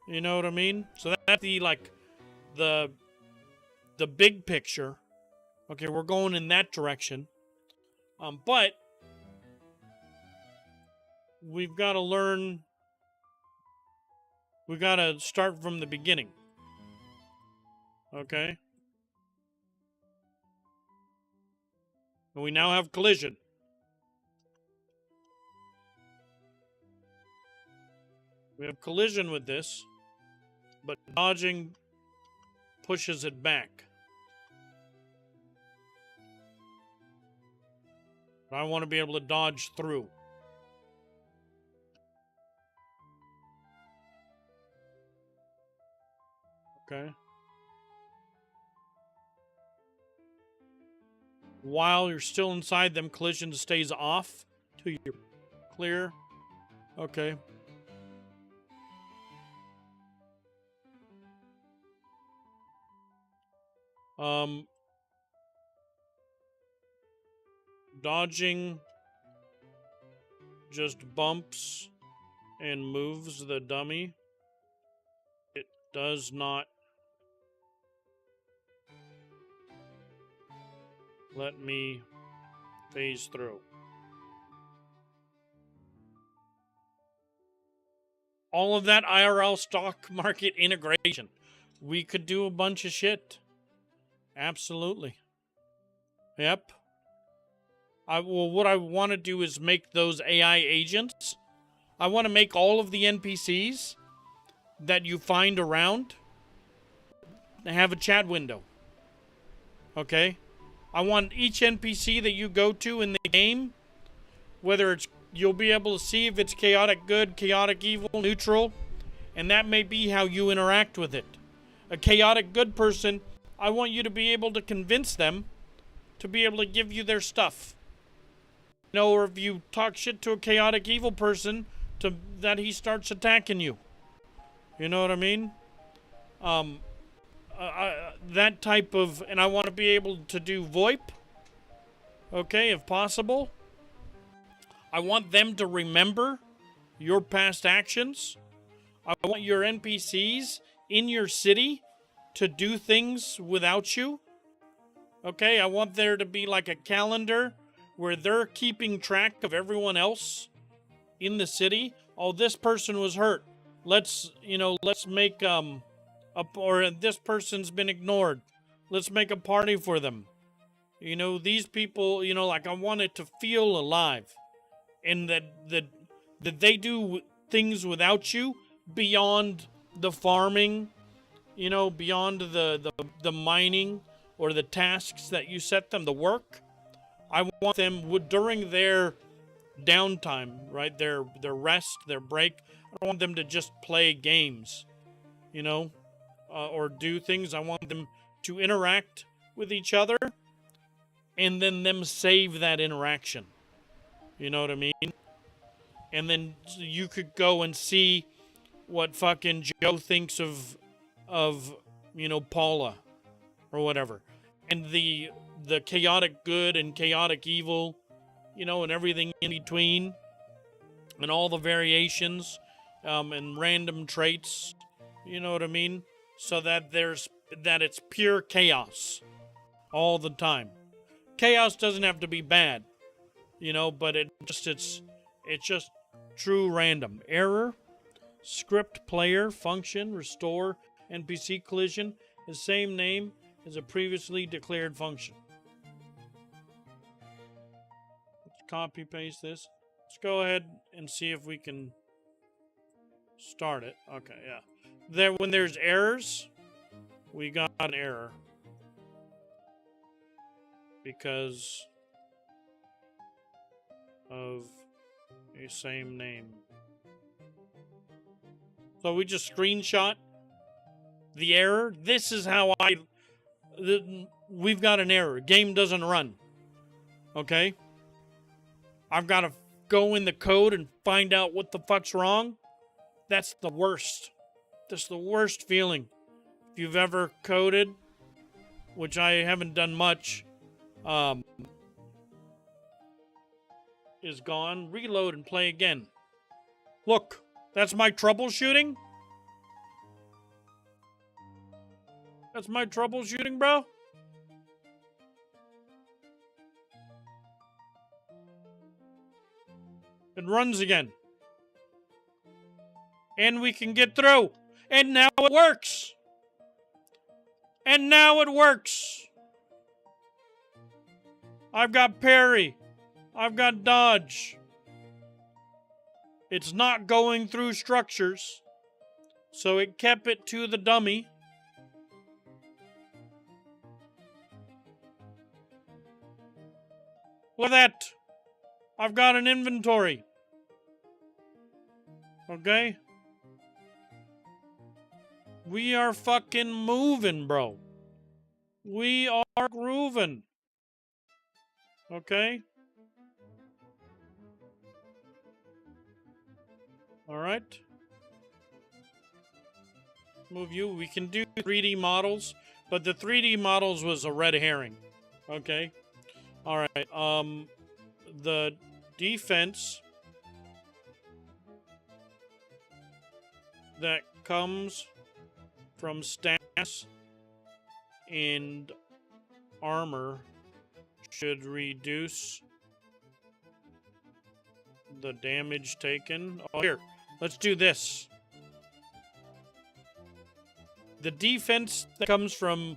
You know what I mean? So that's the big picture. Okay, we're going in that direction. But we've got to learn. We've got to start from the beginning. Okay? And we now have collision. We have collision with this, but dodging pushes it back. I want to be able to dodge through. Okay. While you're still inside them, collision stays off till you're clear. Okay. Dodging just bumps and moves the dummy. It does not let me phase through. All of that IRL stock market integration. We could do a bunch of shit. Absolutely. Yep. What I want to do is make those AI agents. I want to make all of the NPCs that you find around have a chat window. Okay? I want each NPC that you go to in the game, whether it's, you'll be able to see if it's chaotic good, chaotic evil, neutral, and that may be how you interact with it. A chaotic good person, I want you to be able to convince them to be able to give you their stuff. You know, or if you talk shit to a chaotic evil person, that he starts attacking you. You know what I mean? That type of, and I want to be able to do VoIP. Okay, if possible. I want them to remember your past actions. I want your NPCs in your city to do things without you. Okay, I want there to be like a calendar where they're keeping track of everyone else in the city. Oh, this person was hurt. Let's make or this person's been ignored. Let's make a party for them. You know, these people, you know, like I want it to feel alive. And that they do things without you beyond the farming, you know, beyond the mining or the tasks that you set them, the work. I want them during their downtime, right? Their rest, their break. I don't want them to just play games, you know, or do things. I want them to interact with each other and then them save that interaction. You know what I mean? And then you could go and see what fucking Joe thinks of you know, Paula or whatever. And the chaotic good and chaotic evil, you know, and everything in between, and all the variations, and random traits, you know what I mean? So that it's pure chaos all the time. Chaos doesn't have to be bad, you know, but it's just true random. Error, script player, function, restore, NPC collision, the same name as a previously declared function. Let's copy paste this. Let's go ahead and see if we can start it. Okay, yeah. When there's errors, we got an error. Because of a same name. So we just screenshot the error. This is how we've got an error. Game doesn't run. Okay? I've got to go in the code and find out what the fuck's wrong. That's the worst. That's the worst feeling. If you've ever coded, which I haven't done much, is gone. Reload and play again. Look, that's my troubleshooting. That's my troubleshooting, bro. It runs again. And we can get through. And now it works. And now it works. I've got parry. I've got dodge. It's not going through structures. So it kept it to the dummy. Look at that. I've got an inventory. Okay? We are fucking moving, bro. We are grooving. Okay? Alright. Move you. We can do 3D models, but the 3D models was a red herring. Okay? Alright. The defense that comes from stats and armor should reduce the damage taken. Oh, here. Let's do this. The defense that comes from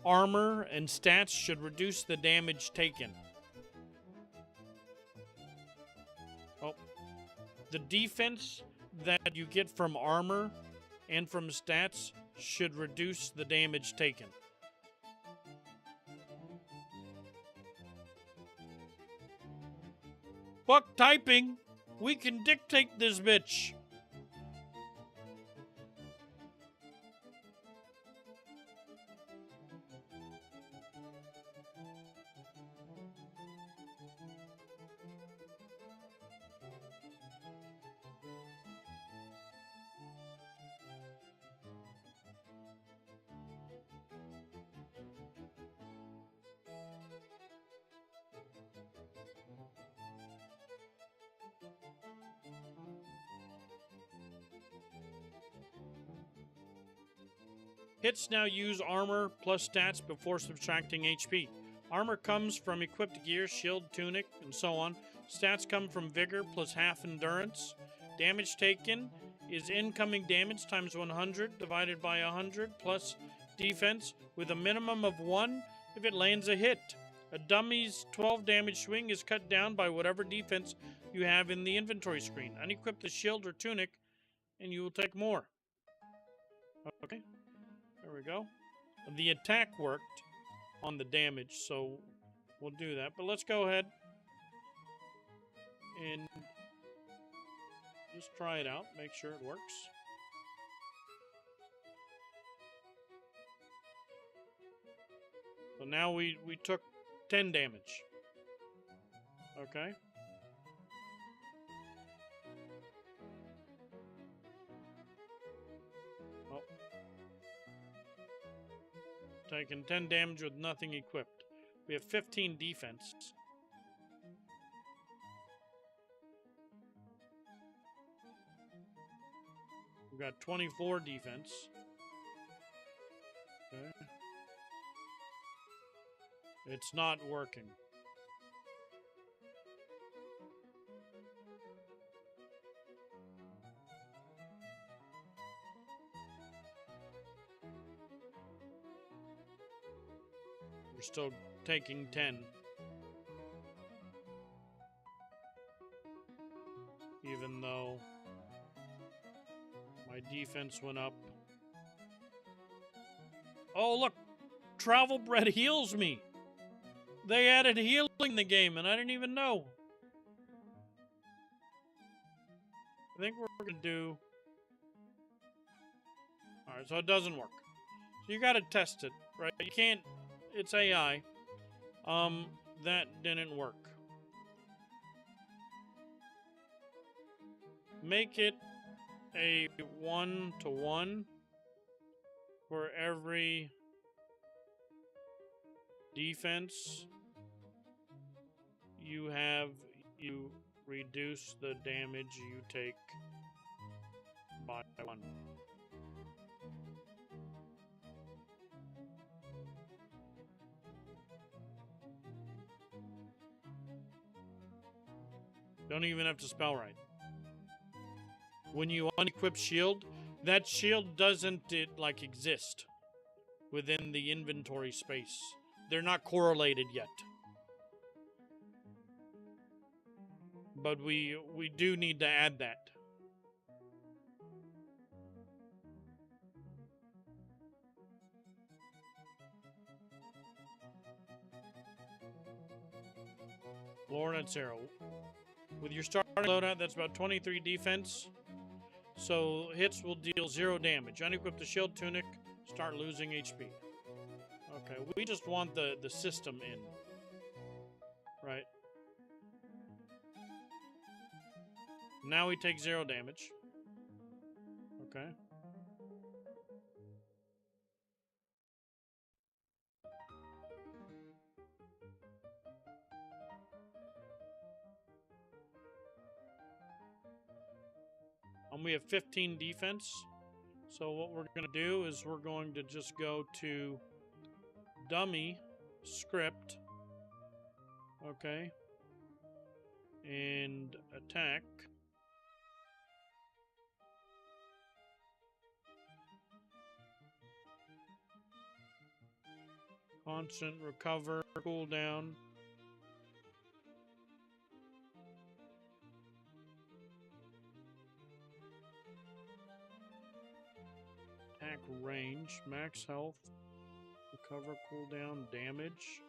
armor and stats should reduce the damage taken. Oh. The defense that you get from armor and from stats should reduce the damage taken. Fuck typing. We can dictate this bitch. Hits now use armor plus stats before subtracting HP. Armor comes from equipped gear, shield, tunic, and so on. Stats come from vigor plus half endurance. Damage taken is incoming damage times 100 divided by 100 plus defense with a minimum of 1 if it lands a hit. A dummy's 12 damage swing is cut down by whatever defense you have in the inventory screen. Unequip the shield or tunic and you will take more. Okay. There we go. The attack worked on the damage, so we'll do that. But let's go ahead and just try it out, make sure it works. So now we took 10 damage. Okay. Taking 10 damage with nothing equipped. We have 15 defense. We've got 24 defense. Okay. It's not working. We're still taking 10. Even though my defense went up. Oh, look! Travel Bread heals me! They added healing in the game and I didn't even know. I think we're going to do... Alright, so it doesn't work. So you got to test it, right? You can't... It's AI. That didn't work. Make it a 1-to-1 for every defense you have. You reduce the damage you take by 1. Don't even have to spell right. When you unequip shield, that shield doesn't exist within the inventory space. They're not correlated yet. But we do need to add that. Lornet's Arrow. With your starting loadout, that's about 23 defense. So hits will deal 0 damage. Unequip the shield tunic, start losing HP. Okay, we just want the system in. Right. Now we take 0 damage. Okay. We have 15 defense. So what we're going to do is we're going to just go to dummy script. Okay. And attack. Constant recover, cooldown. Attack range, max health, recover, cooldown, damage.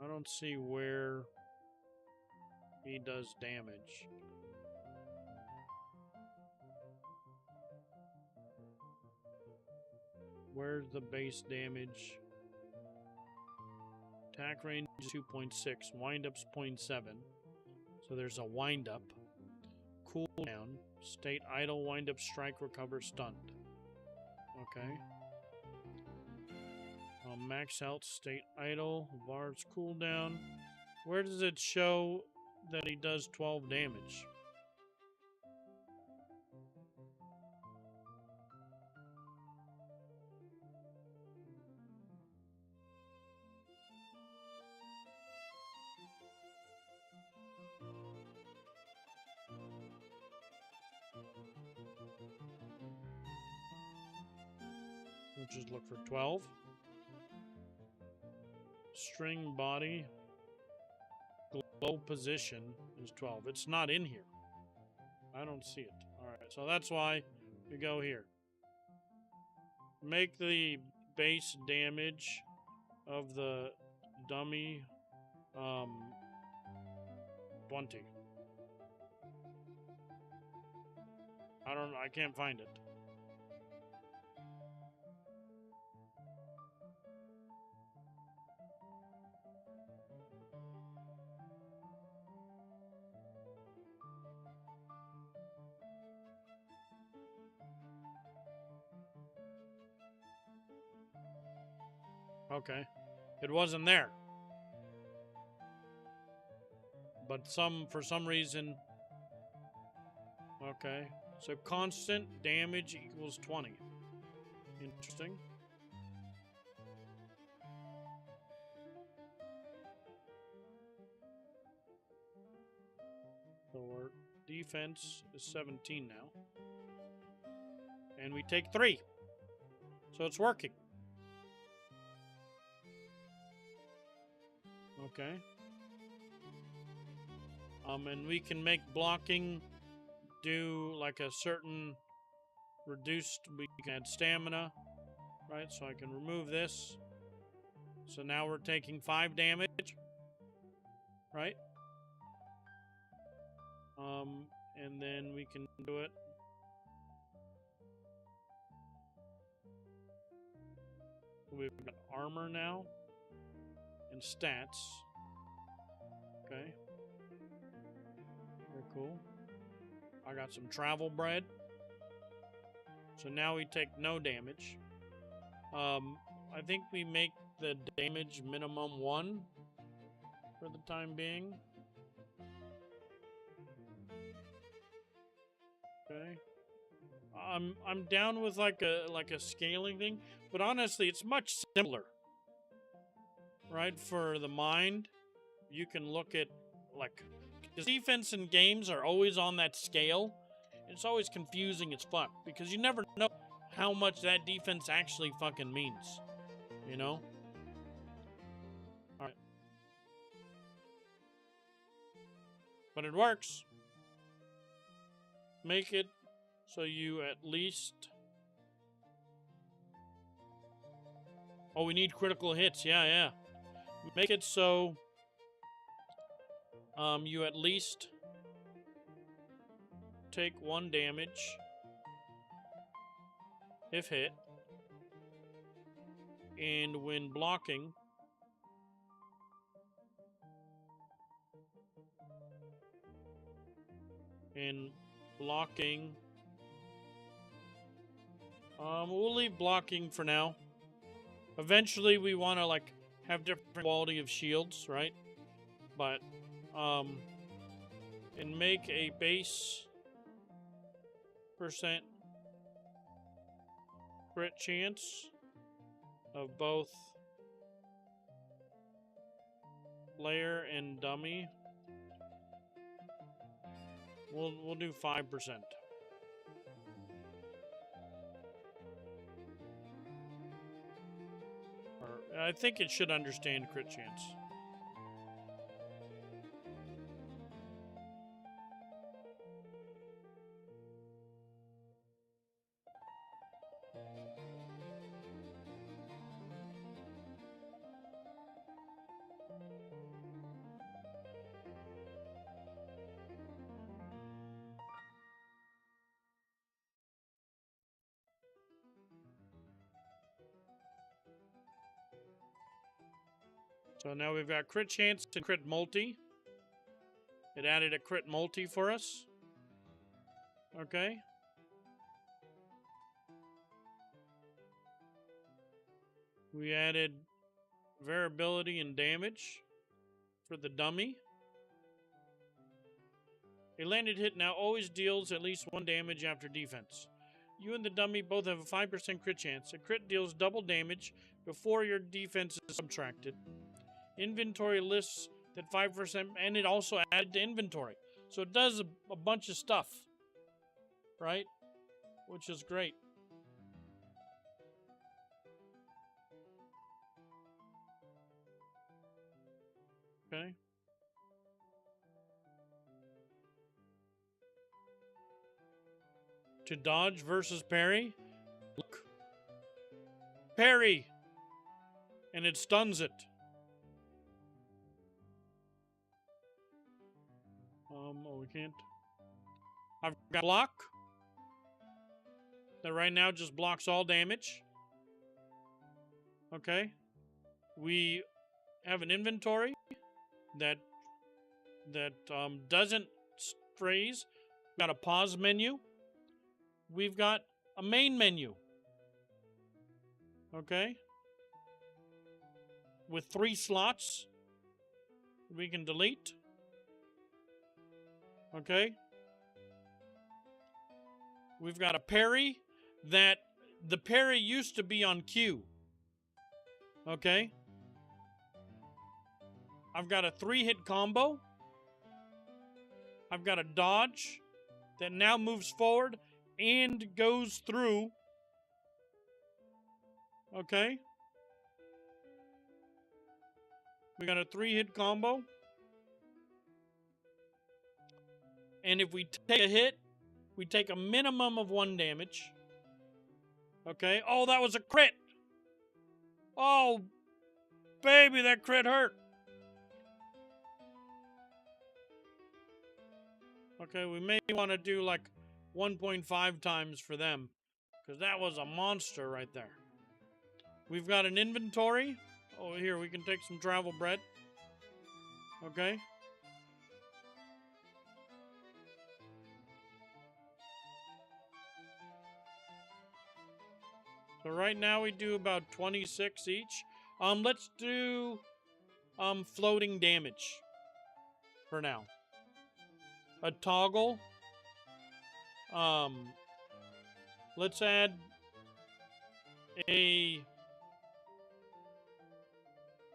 I don't see where he does damage. Where's the base damage? Attack range is 2.6, wind-up's 0.7. So there's a wind-up. Cooldown, state idle, wind-up, strike, recover, stunned. Okay. Max health, state idle, Vard's cooldown. Where does it show that he does 12 damage? We'll just look for 12. String body, glow position is 12. It's not in here. I don't see it. Alright, so that's why we go here. Make the base damage of the dummy 20. I can't find it. Okay. It wasn't there. But for some reason... Okay. So constant damage equals 20. Interesting. So our defense is 17 now. And we take 3. So it's working. Okay. And we can make blocking do like a certain reduced, we can add stamina, right? So I can remove this. So now we're taking 5 damage, right? And then we can do it. We've got armor now and stats. Okay. Very cool. I got some travel bread. So now we take no damage. I think we make the damage minimum 1 for the time being. Okay. I'm down with like a scaling thing, but honestly, it's much simpler. Right? For the mind, you can look at like, because defense in games are always on that scale. It's always confusing as fuck because you never know how much that defense actually fucking means. You know? Alright. But it works. Make it so you at least... Oh, we need critical hits. Yeah, yeah. Make it so you at least take 1 damage if hit, and when blocking, we'll leave blocking for now. Eventually we want to like have different quality of shields, right? But and make a base % crit chance of both player and dummy. We'll do 5%. Or I think it should understand crit chance. So now we've got crit chance and crit multi. It added a crit multi for us. Okay. We added variability and damage for the dummy. A landed hit now always deals at least 1 damage after defense. You and the dummy both have a 5% crit chance. A crit deals double damage before your defense is subtracted. Inventory lists that 5%, and it also added to inventory. So it does a bunch of stuff, right? Which is great. Okay. To dodge versus parry. Look. Parry! And it stuns it. Oh, we can't. I've got block. That right now just blocks all damage. Okay. We have an inventory that doesn't freeze. We've got a pause menu. We've got a main menu. Okay. With 3 slots we can delete. Okay. We've got a parry that the parry used to be on Q. Okay. I've got a 3-hit combo. I've got a dodge that now moves forward and goes through. Okay. We got a 3-hit combo. And if we take a hit, we take a minimum of 1 damage. Okay. Oh, that was a crit. Oh, baby, that crit hurt. Okay, we may want to do like 1.5 times for them, because that was a monster right there. We've got an inventory. Oh, here, we can take some travel bread. Okay. So right now we do about 26 each. Let's do floating damage for now. A toggle. Let's add a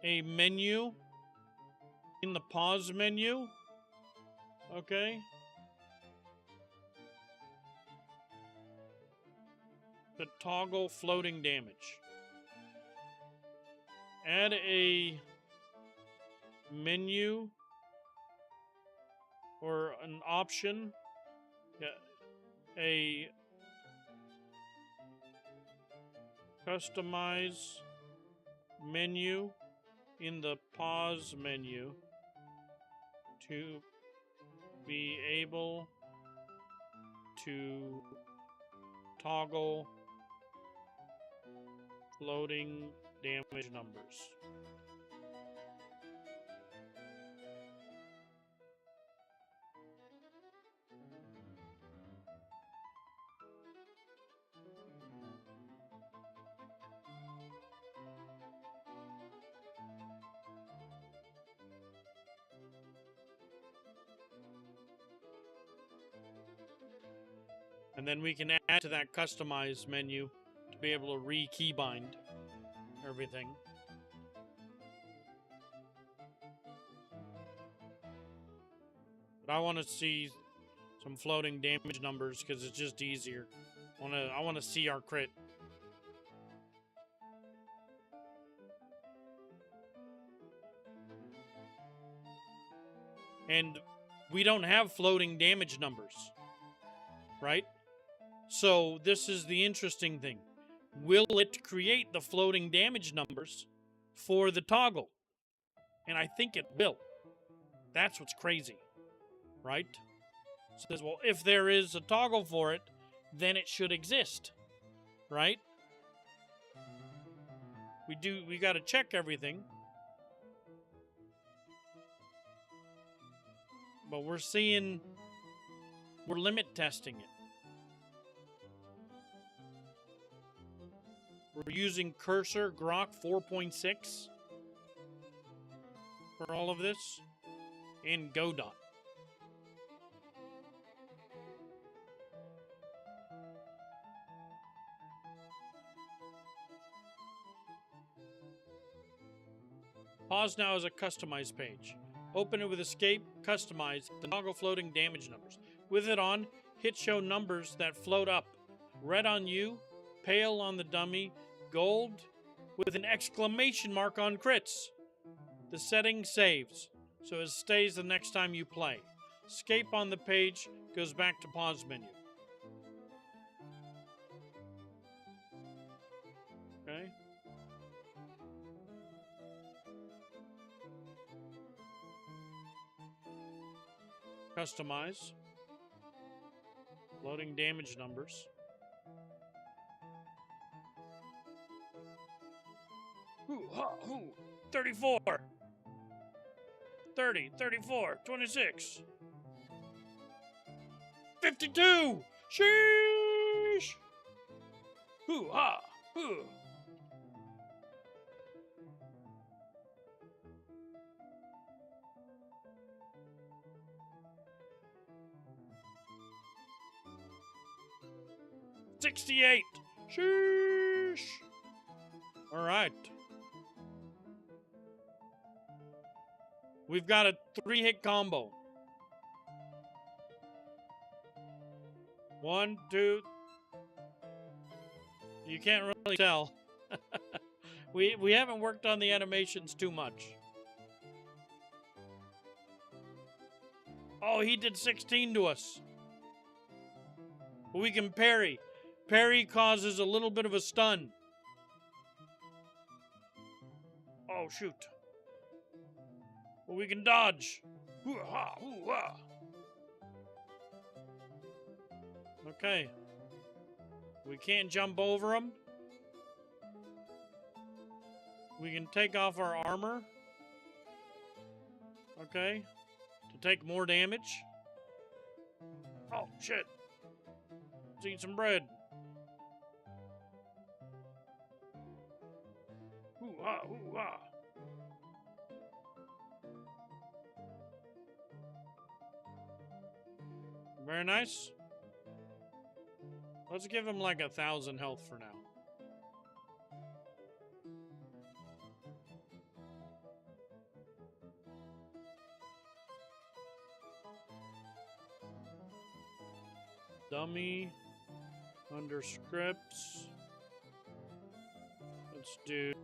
menu in the pause menu. Okay. To toggle floating damage. Add a menu or an option. Yeah, a customize menu in the pause menu to be able to toggle floating damage numbers. And then we can add to that customize menu to be able to re-keybind everything. But I want to see some floating damage numbers because it's just easier. I want to see our crit. And we don't have floating damage numbers, right? So this is the interesting thing. Will it create the floating damage numbers for the toggle? And I think it will. That's what's crazy, right? It says, well, if there is a toggle for it, then it should exist, right? We got to check everything. But we're limit testing it. We're using Cursor Grok 4.6 for all of this, and Godot. Pause now as a customize page. Open it with escape, customize, the toggle floating damage numbers. With it on, hit show numbers that float up. Red on you, pale on the dummy, gold with an exclamation mark on crits. The setting saves, so it stays the next time you play. Escape on the page goes back to pause menu. Okay. Customize. Loading damage numbers. Ooh, ha, ooh. 34. 30, 34, 26. 52! Sheesh! Ooh, ha, ooh. $68. Sheesh. All right. We've got a 3-hit combo. 1, 2. You can't really tell. We haven't worked on the animations too much. Oh, he did 16 to us. But we can parry. Parry causes a little bit of a stun. Oh, shoot. Well, we can dodge. Hoo-ha, hoo-ha. Okay. We can't jump over them. We can take off our armor. Okay. To take more damage. Oh, shit. Let's eat some bread. Hoo-ha, hoo-ha. Very nice. Let's give him like 1,000 health for now. Dummy under scripts. Let's do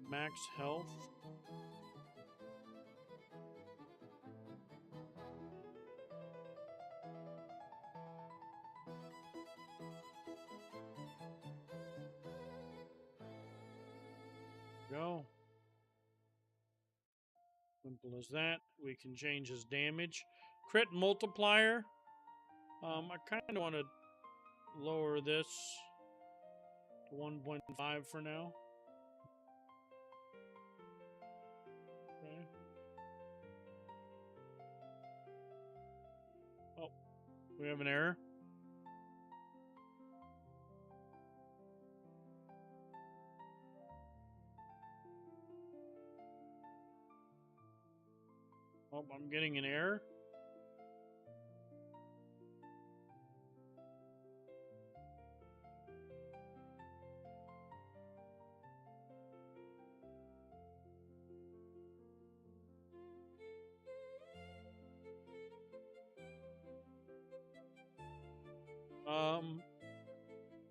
max health. go. Simple as that. We can change his damage. Crit multiplier. I kind of want to lower this to 1.5 for now. Okay. Oh, we have an error. Oh, I'm getting an error.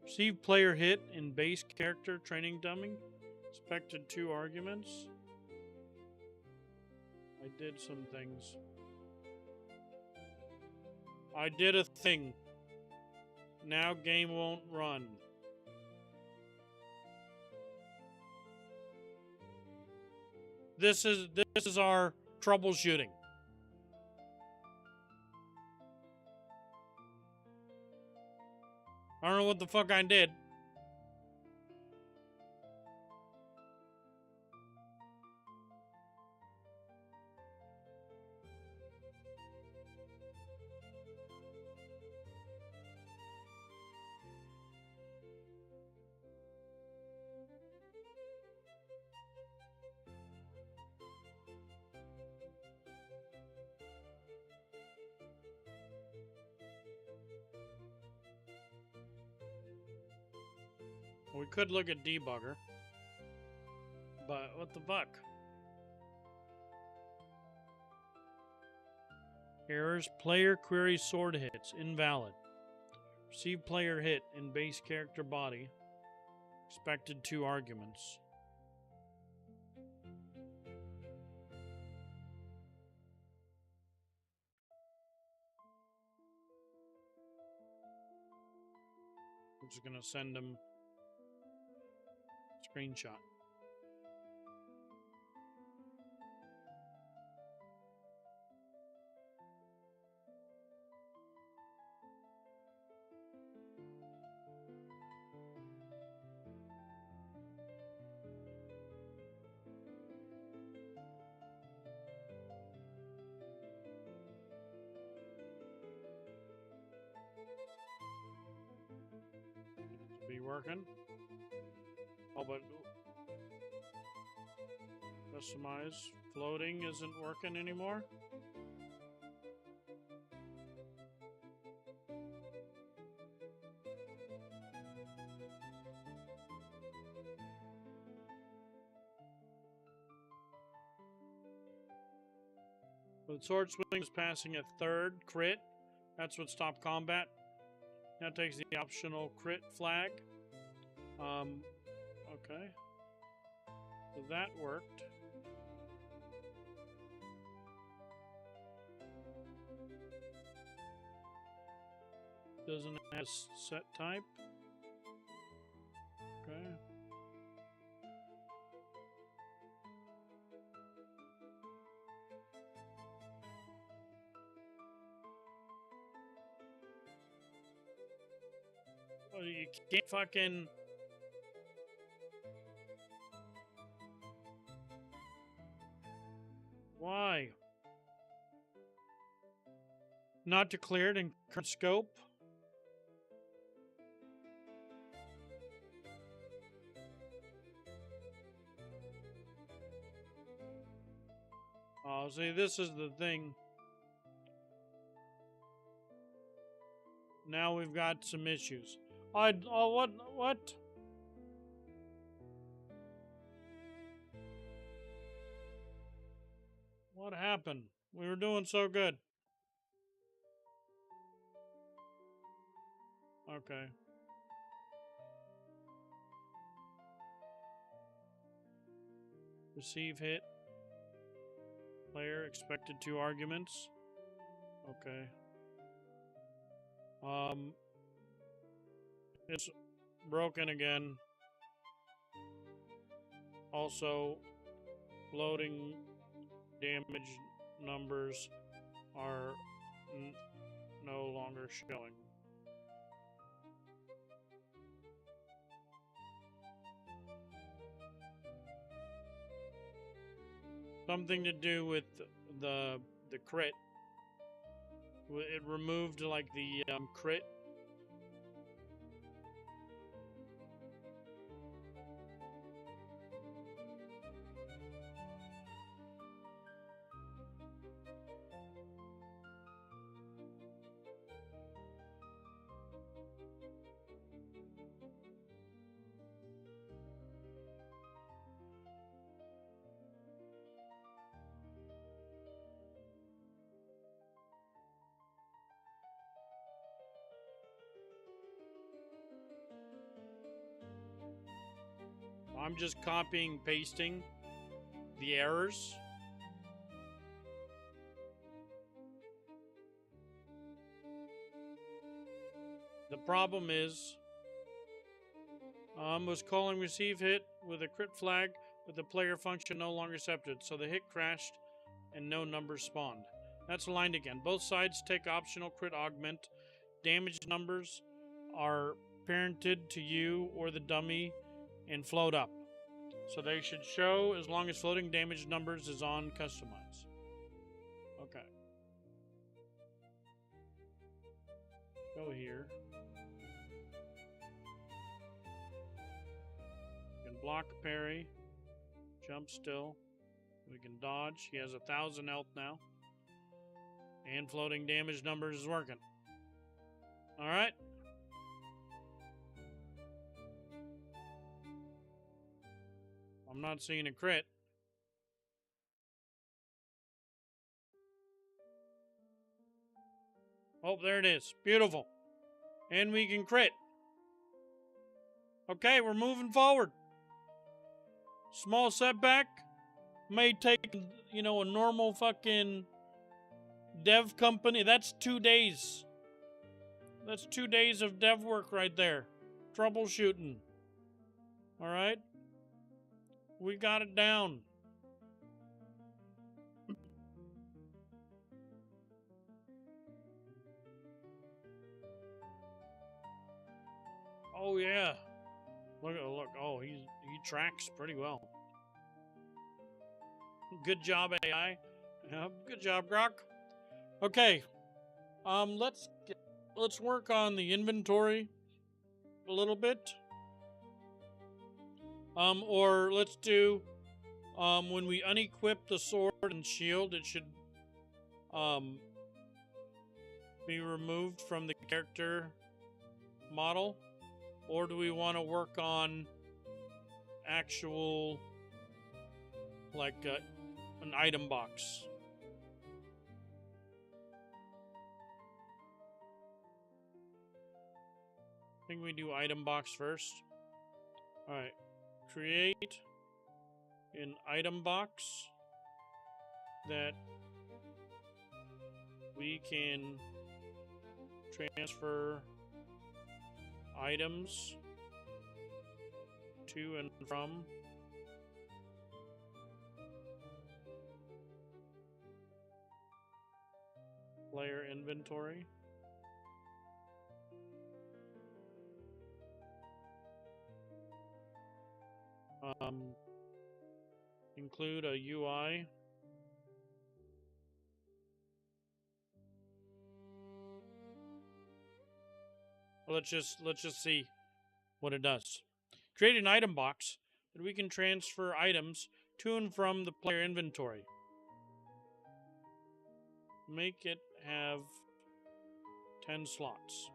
Receive player hit in base character training dummy. Expected 2 arguments. I did some things. I did a thing. Now game won't run. This is our troubleshooting. I don't know what the fuck I did. We could look at debugger. But what the fuck? Errors. Player query sword hits. Invalid. Receive player hit in base character body. Expected 2 arguments. I'm just gonna send him a screenshot. Be working. Oh, but customize floating isn't working anymore. With sword swing is passing a 3rd crit. That's what stopped combat. Now takes the optional crit flag. Okay. So that worked. Doesn't have a set type. Okay. Well, you can't fucking... Why? Not declared in current scope. Oh, see, this is the thing. Now we've got some issues. What? What happened? We were doing so good. Okay. Receive hit. Player expected 2 arguments. Okay. It's broken again. also floating damage numbers are no longer showing. Something to do with the crit. It removed like the crit. I'm just copying, pasting the errors. The problem is, was calling receive hit with a crit flag, but the player function no longer accepted, so the hit crashed and no numbers spawned. That's aligned again. Both sides take optional crit augment. Damage numbers are parented to you or the dummy and float up. So they should show as long as floating damage numbers is on customize. Okay. Go here. We can block parry. Jump still. We can dodge. He has 1,000 health now. And floating damage numbers is working. Alright. I'm not seeing a crit. Oh, there it is. Beautiful. And we can crit. Okay, we're moving forward. Small setback. May take, a normal fucking dev company. That's 2 days. That's 2 days of dev work right there. Troubleshooting. Alright? We got it down. Oh yeah. Look. Oh, he tracks pretty well. Good job, AI. Good job, Grok. Okay. Let's work on the inventory a little bit. Or let's do when we unequip the sword and shield, it should be removed from the character model. Or do we want to work on actual, like, an item box? I think we do item box first. Alright. Create an item box that we can transfer items to and from. Player inventory. Include a UI. Let's just see what it does. Create an item box that we can transfer items to and from the player inventory. Make it have 10 slots.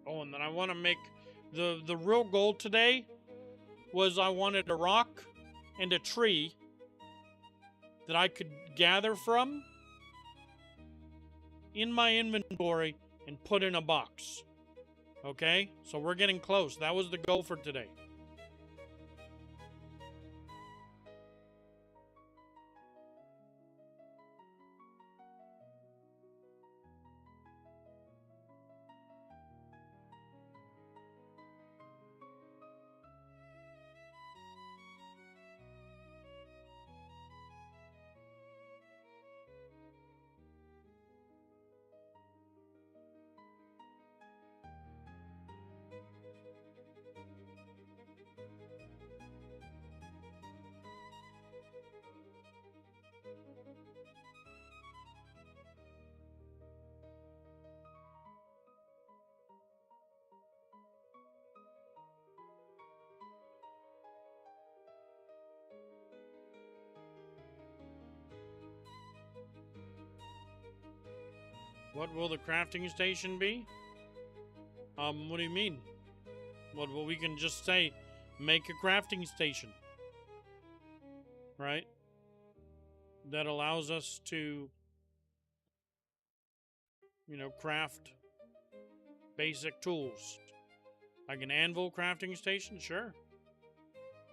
Oh, and then I want to make the real goal today was I wanted a rock and a tree that I could gather from in my inventory and put in a box. Okay? So we're getting close. That was the goal for today. What will the crafting station be? What do you mean? Well, we can just say, make a crafting station. Right? That allows us to, craft basic tools. Like an anvil crafting station? Sure.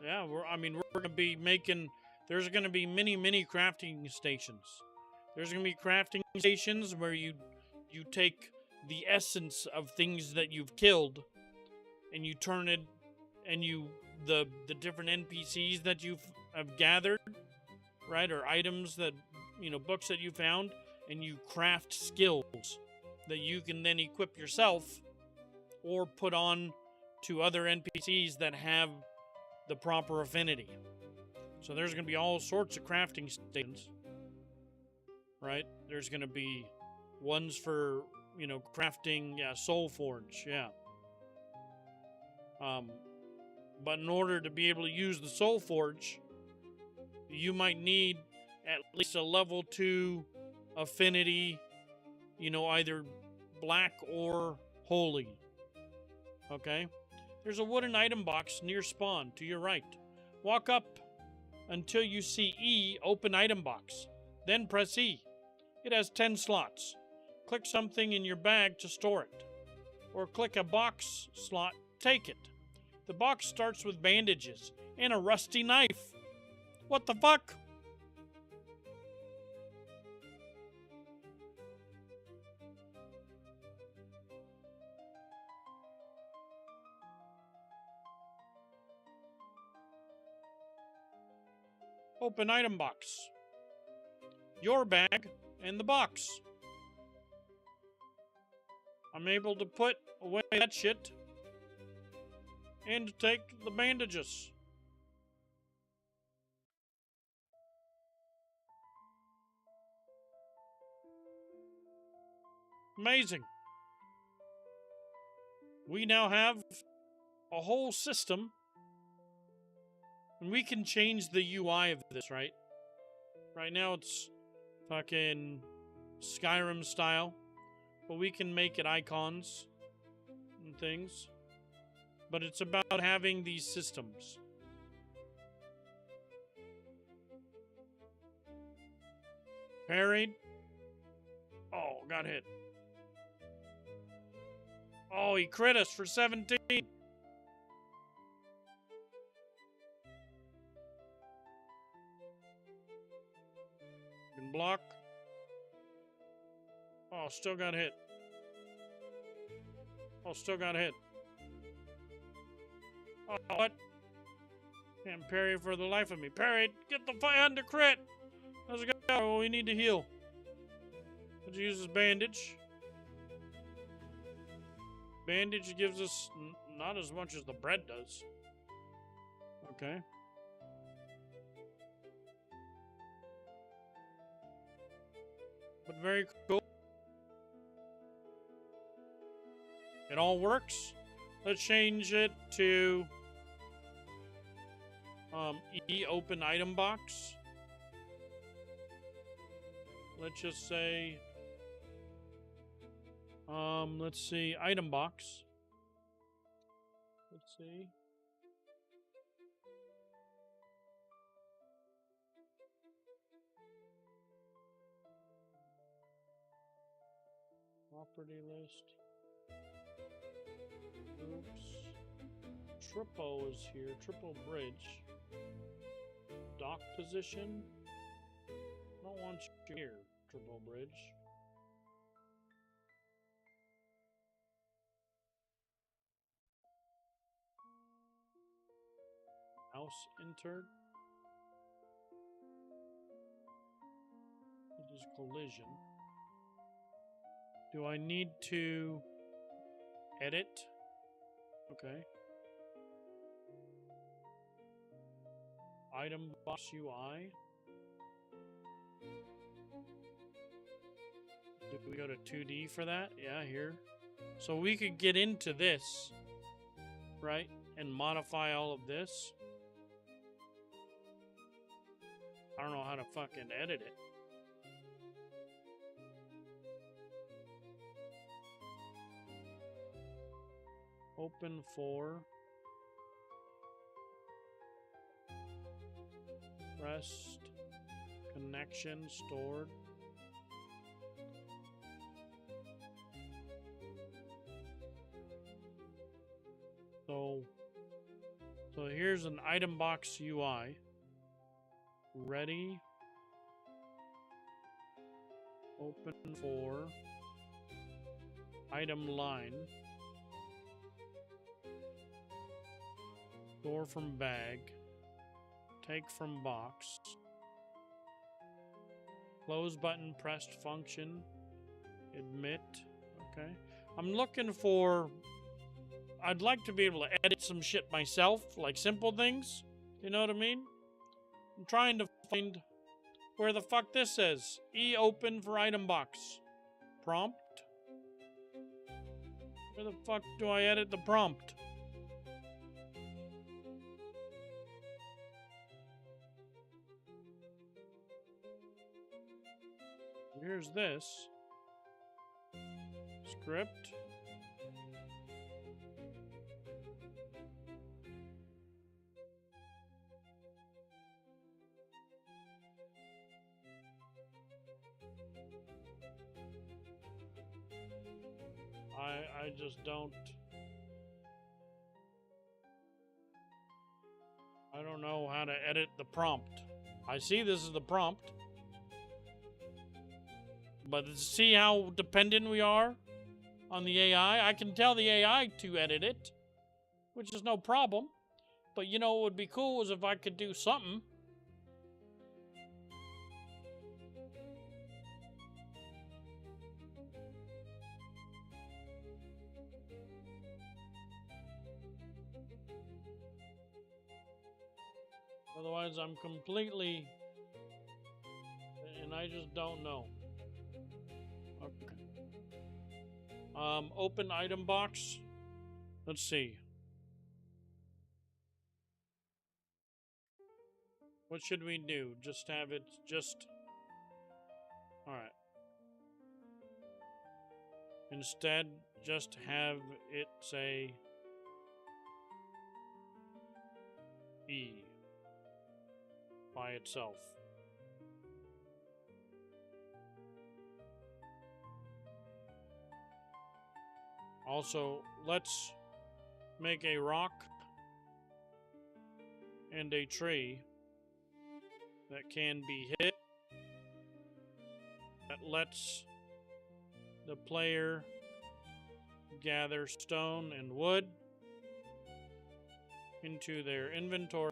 Yeah, we're going to be making, there's going to be many crafting stations. There's going to be crafting stations where you take the essence of things that you've killed and you turn it, and the different NPCs that have gathered, right, or items that, books that you found, and you craft skills that you can then equip yourself or put on to other NPCs that have the proper affinity. So there's going to be all sorts of crafting stations, right? There's going to be ones for, crafting, Soul Forge, yeah. But in order to be able to use the Soul Forge, you might need at least a level 2 affinity, either black or holy. Okay? There's a wooden item box near spawn to your right. Walk up until you see E, open item box. Then press E. It has 10 slots. Click something in your bag to store it. Or click a box slot, take it. The box starts with bandages and a rusty knife. What the fuck? Open item box. Your bag and the box. I'm able to put away that shit and to take the bandages. Amazing. We now have a whole system, and we can change the UI of this, right? Right now it's fucking Skyrim style, but we can make it icons and things. But it's about having these systems. Parried. Oh, got hit. Oh, he crit us for 17. Can block. Oh, still got hit. Oh, still got hit. Oh, what? Can't parry for the life of me. Parried! Get the under crit! Let's go. Oh, we need to heal. Let's use this bandage. Bandage gives us not as much as the bread does. Okay. But very cool. It all works. Let's change it to E, open item box. Let's just say, let's see, item box. Let's see. Property list. Oops. Triple is here. Triple bridge. Dock position. I don't want you here, Triple bridge. House entered. This is collision. Do I need to edit? Okay. Item box UI. Did we go to 2D for that? Yeah, here. So we could get into this, right? And modify all of this. I don't know how to fucking edit it. Open for rest connection stored. So here's an item box UI. Ready. Open for item line. Store from bag. Take from box. Close button pressed function. Admit. Okay. I'm looking for... I'd like to be able to edit some shit myself, like simple things. You know what I mean? I'm trying to find where the fuck this says. E open for item box. Prompt? Where the fuck do I edit the prompt? Here's this. Script. I just don't... I don't know how to edit the prompt. I see this is the prompt. But see how dependent we are on the AI? I can tell the AI to edit it, which is no problem. But you know what would be cool is if I could do something. Otherwise, I'm completely... And I just don't know. Okay. Open item box. Let's see. What should we do? Just have it just... Alright. Instead, just have it say... E. By itself. Also, let's make a rock and a tree that can be hit, that lets the player gather stone and wood into their inventory.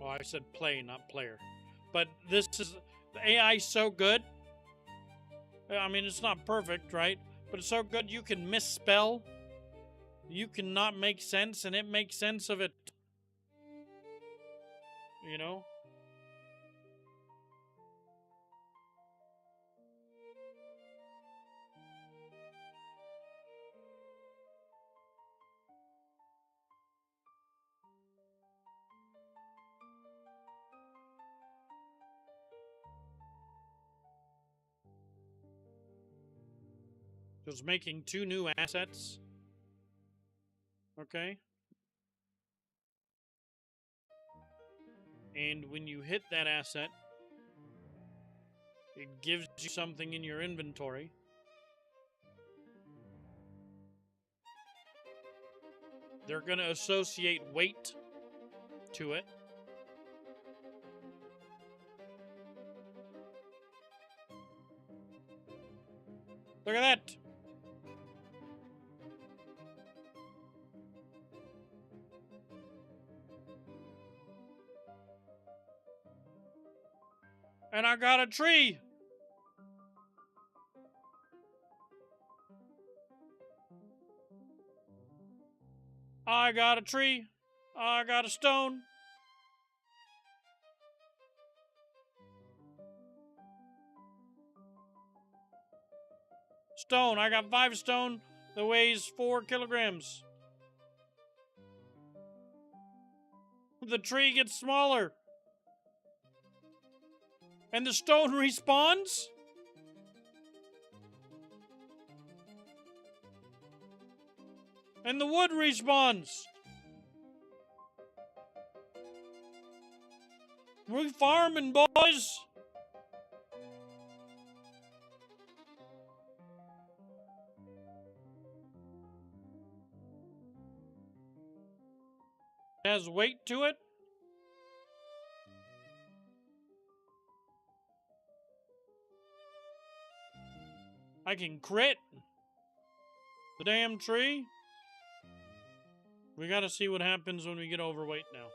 Oh, I said play, not player. But this is... The AI is so good. I mean, it's not perfect, right? But it's so good you can misspell. You cannot make sense, and it makes sense of it. you know? Just making 2 new assets. Okay. And when you hit that asset, it gives you something in your inventory. They're going to associate weight to it. Look at that. And I got a tree. I got a tree. I got a stone. Stone. I got 5 stone that weighs 4 kilograms. The tree gets smaller. And the stone respawns? And the wood respawns. We farming, boys. It has weight to it. I can crit the damn tree. We gotta see what happens when we get overweight now.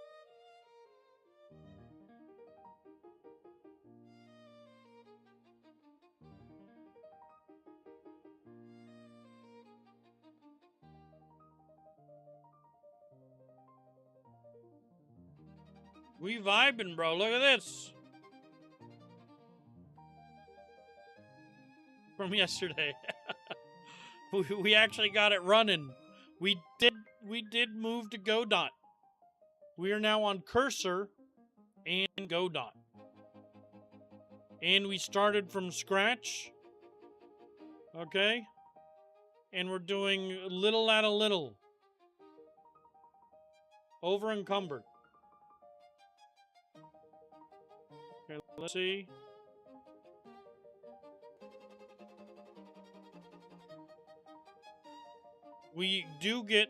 We vibing, bro. Look at this. From yesterday. we actually got it running. We did move to Godot. We are now on Cursor and Godot. And we started from scratch. Okay? And we're doing little at a little. Over encumbered. Okay, let's see. We do get...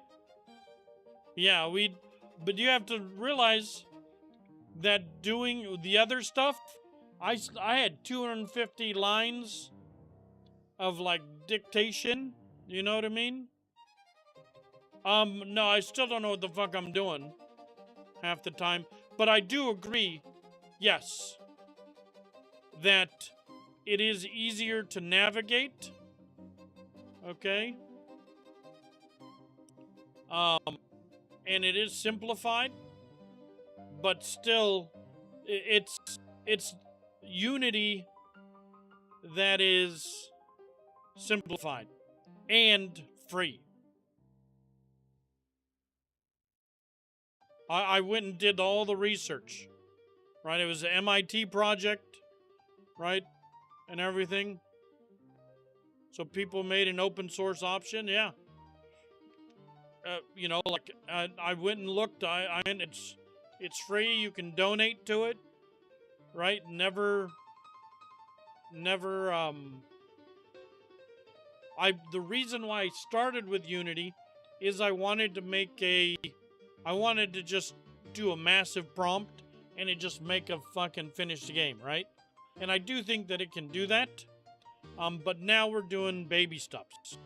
Yeah, but you have to realize that doing the other stuff, I had 250 lines of, like, dictation. You know what I mean? No, I still don't know what the fuck I'm doing half the time. But I do agree, yes, that it is easier to navigate. Okay? And it is simplified, but still, it's Unity that is simplified and free. I went and did all the research, right? It was an MIT project, right? And everything. So people made an open source option, yeah. You know, like I went and looked. And it's free. You can donate to it, right? Never. The reason why I started with Unity is I wanted to just do a massive prompt and it just make a fucking finished game, right? And I do think that it can do that. But now we're doing baby steps.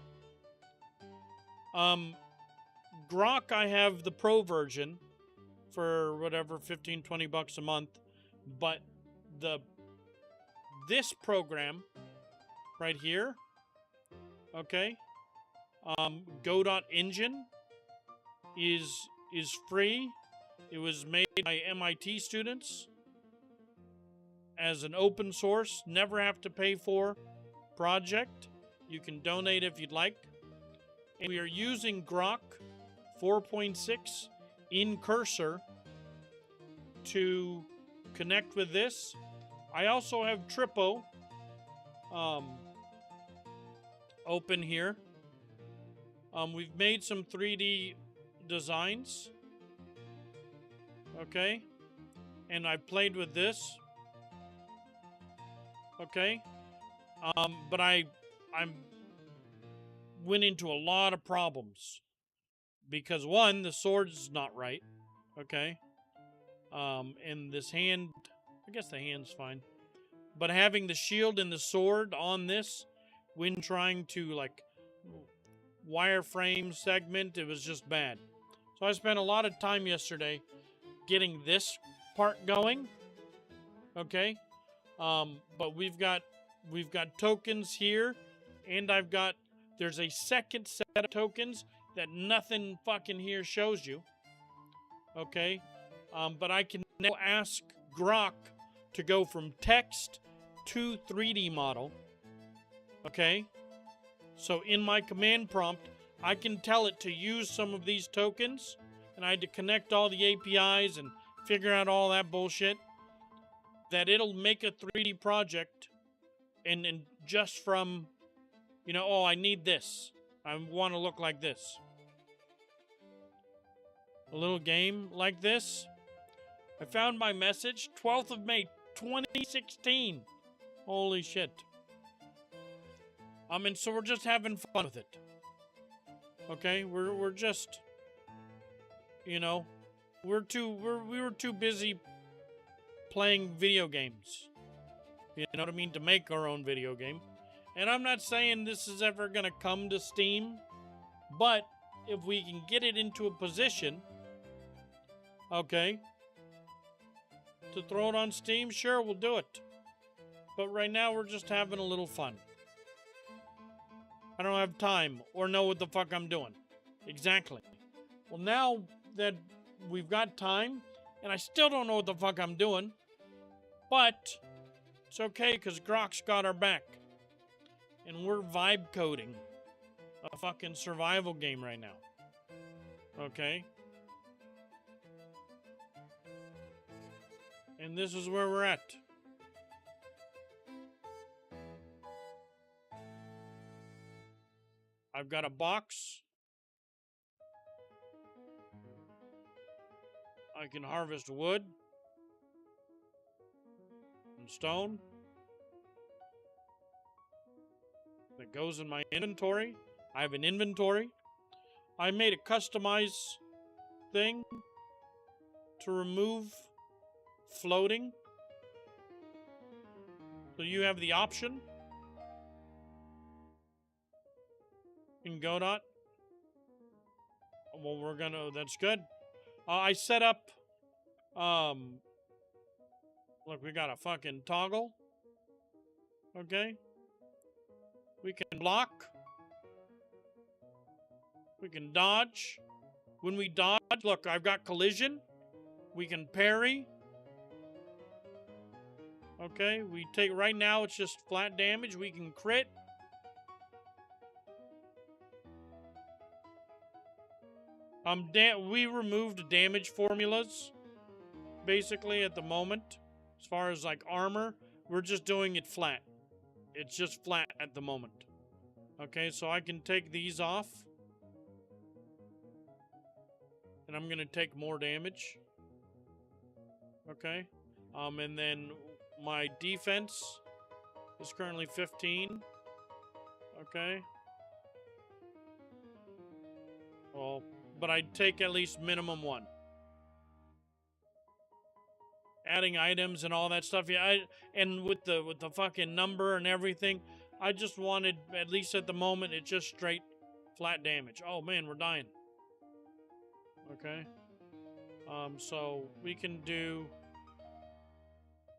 Grok, I have the pro version for whatever, 15, 20 bucks a month. But this program right here, okay, Godot Engine is free. It was made by MIT students as an open source, never have to pay for project. You can donate if you'd like. And we are using Grok 4.6 in Cursor to connect with this. I also have Trippo open here. We've made some 3D designs. Okay. And I played with this. Okay. But I'm went into a lot of problems. Because one, the sword's not right. Okay. And this hand, I guess the hand's fine. But having the shield and the sword on this, when trying to like wireframe segment, it was just bad. So I spent a lot of time yesterday getting this part going. Okay. But we've got tokens here, and there's a second set of tokens that nothing fucking here shows you. Okay. But I can now ask Grok to go from text to 3D model. Okay. So in my command prompt, I can tell it to use some of these tokens, and I had to connect all the APIs and figure out all that bullshit, that it'll make a 3D project and just from, you know, oh, I need this. I want to look like this. A little game like this. I found my message, 12th of May, 2016. Holy shit. And so we're just having fun with it. Okay, we're just, you know, we were too busy playing video games. You know what I mean? To make our own video game. And I'm not saying this is ever gonna come to Steam, but if we can get it into a position, okay, to throw it on Steam, sure, we'll do it. But right now we're just having a little fun. I don't have time or know what the fuck I'm doing. Exactly. Well, now that we've got time, and I still don't know what the fuck I'm doing, but it's okay because Grok's got our back. And we're vibe coding a fucking survival game right now. Okay? And this is where we're at. I've got a box. I can harvest wood and stone. That goes in my inventory. I have an inventory. I made a customize thing to remove floating. So you have the option in Godot. Well, that's good. I set up, look, we got a fucking toggle. Okay. We can block. We can dodge. When we dodge, look, I've got collision. We can parry. Okay, we take, right now it's just flat damage. We can crit. We removed damage formulas, basically, at the moment. As far as, like, armor, we're just doing it flat. It's just flat at the moment. Okay, so I can take these off. And I'm going to take more damage. Okay. And then my defense is currently 15. Okay. Well, but I'd take at least minimum 1. Adding items and all that stuff. Yeah, and with the fucking number and everything, I just wanted, at least at the moment, it's just straight flat damage. Oh man, we're dying. Okay. So we can do,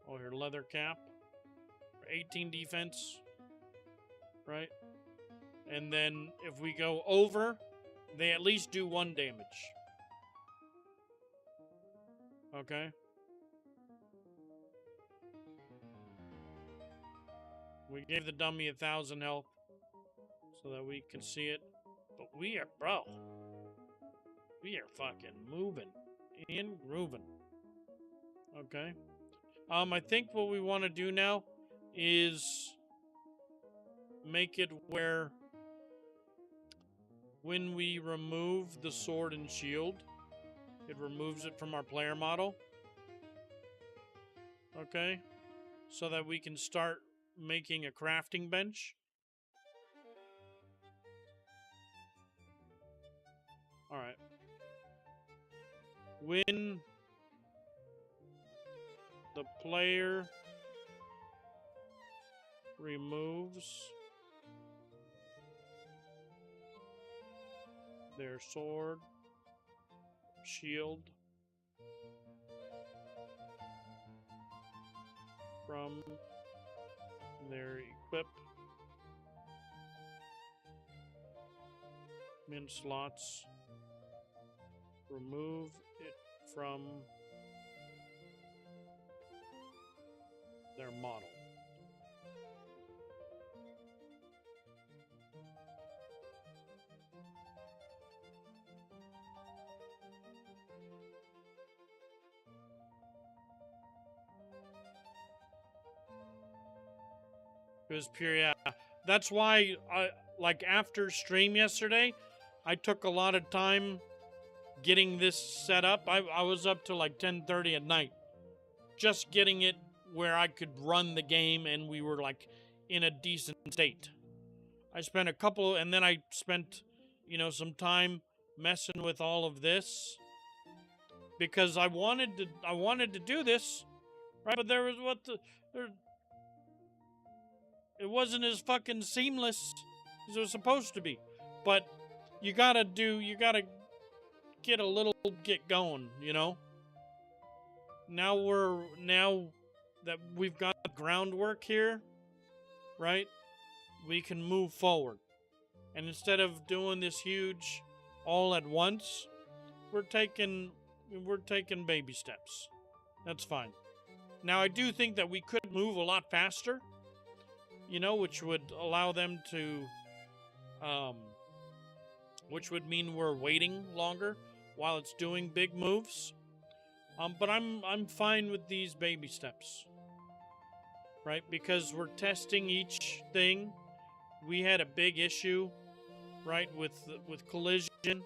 oh, here, leather cap. 18 defense. Right? And then if we go over, they at least do 1 damage. Okay. We gave the dummy 1,000 health so that we can see it. But we are, bro. We are fucking moving and grooving. Okay. I think what we want to do now is make it where when we remove the sword and shield, it removes it from our player model. Okay. So that we can start making a crafting bench. Alright. When the player removes their sword, shield from their equipment slots, remove it from their model. It was pure, yeah. That's why, like, after stream yesterday, I took a lot of time getting this set up. I was up to like 10:30 at night, just getting it where I could run the game and we were like in a decent state. I spent a couple, and then I spent, some time messing with all of this because I wanted to do this, right? But there was it wasn't as fucking seamless as it was supposed to be. But you gotta get going, Now that we've got groundwork here, right? We can move forward. And instead of doing this huge all at once, we're taking baby steps. That's fine. Now I do think that we could move a lot faster, which would allow them to which would mean we're waiting longer while it's doing big moves. But I'm fine with these baby steps, right? Because we're testing each thing. We had a big issue, right, with collision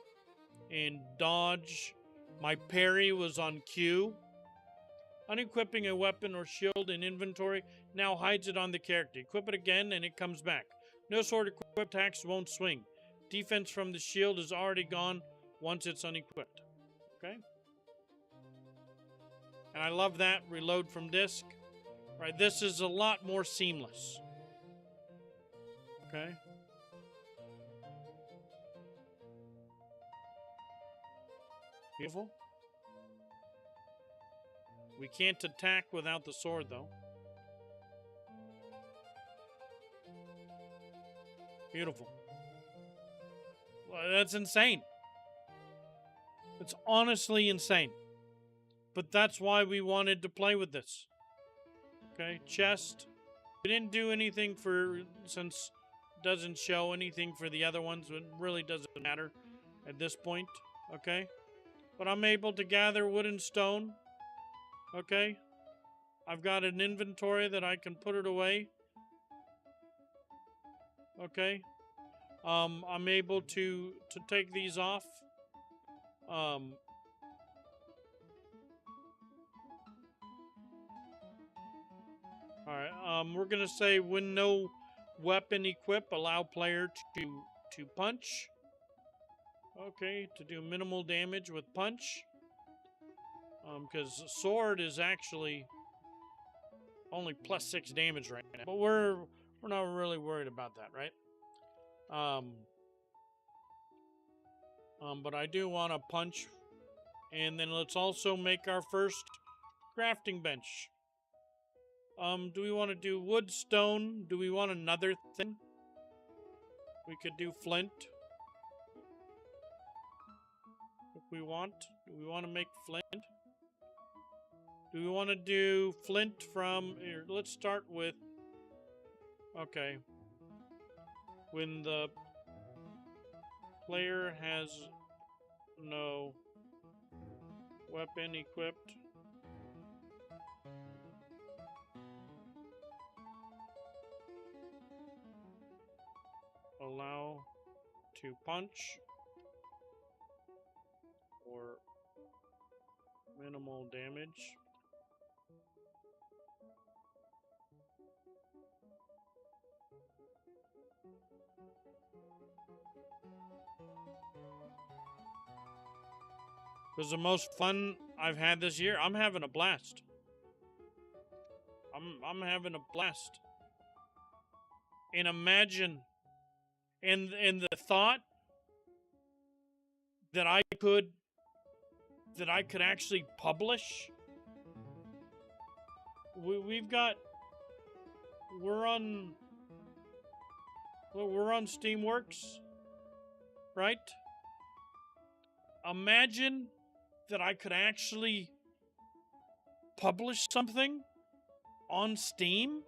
and dodge. My parry was on Q. Unequipping a weapon or shield in inventory now hides it on the character. Equip it again and it comes back. No sword equipped attacks won't swing. Defense from the shield is already gone once it's unequipped. Okay? And I love that. Reload from disc. Right, this is a lot more seamless. Okay? Beautiful. We can't attack without the sword, though. Beautiful. Well, that's insane. It's honestly insane. But that's why we wanted to play with this. Okay, chest. We didn't do anything since it doesn't show anything for the other ones. It really doesn't matter at this point. Okay? But I'm able to gather wood and stone. Okay? I've got an inventory that I can put it away. Okay? I'm able to take these off. Alright, we're gonna say when no weapon equip, allow player to punch. Okay, to do minimal damage with punch. Because sword is actually only +6 damage right now. But we're not really worried about that, right? But I do want to punch. And then let's also make our first crafting bench. Do we want to do wood, stone? Do we want another thing? We could do flint. If we want. Do we want to make flint? Do we want to do Flint from here? Let's start with, okay, when the player has no weapon equipped, allow to punch or minimal damage. It was the most fun I've had this year. I'm having a blast. I'm having a blast. And imagine, and the thought that I could actually publish. We're on Steamworks, right? Imagine that I could actually publish something on Steam.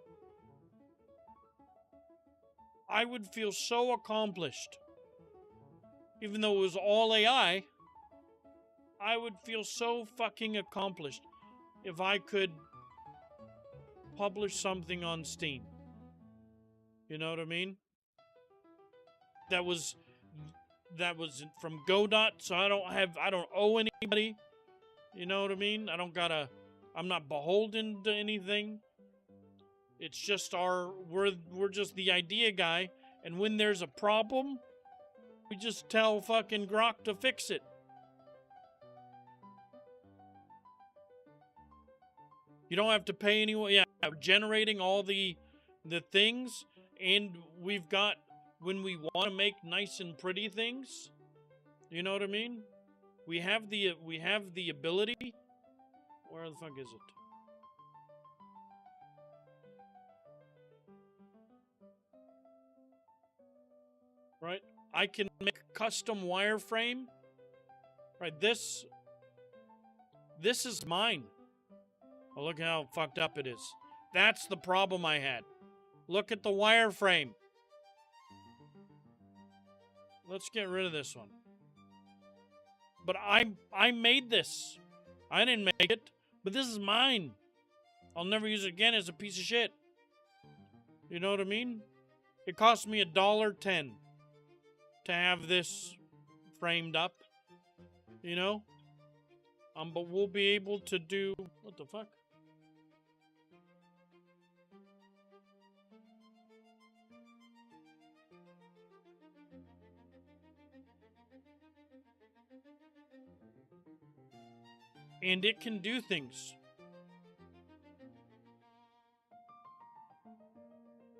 I would feel so accomplished. Even though it was all AI, I would feel so fucking accomplished if I could publish something on Steam. You know what I mean? That was from Godot, so I don't owe anybody. You know what I mean? I'm not beholden to anything. It's just we're just the idea guy, and when there's a problem, we just tell fucking Grok to fix it. You don't have to pay anyone. Yeah, we're generating all the things, and we've got, when we want to make nice and pretty things, you know what I mean? We have the ability. Where the fuck is it? Right? I can make a custom wireframe. Right, this is mine. Oh, look how fucked up it is. That's the problem I had. Look at the wireframe. Let's get rid of this one. But I made this. I didn't make it, but this is mine. I'll never use it again as a piece of shit. You know what I mean? It cost me $1.10 to have this framed up. You know? But we'll be able to do... What the fuck? And it can do things.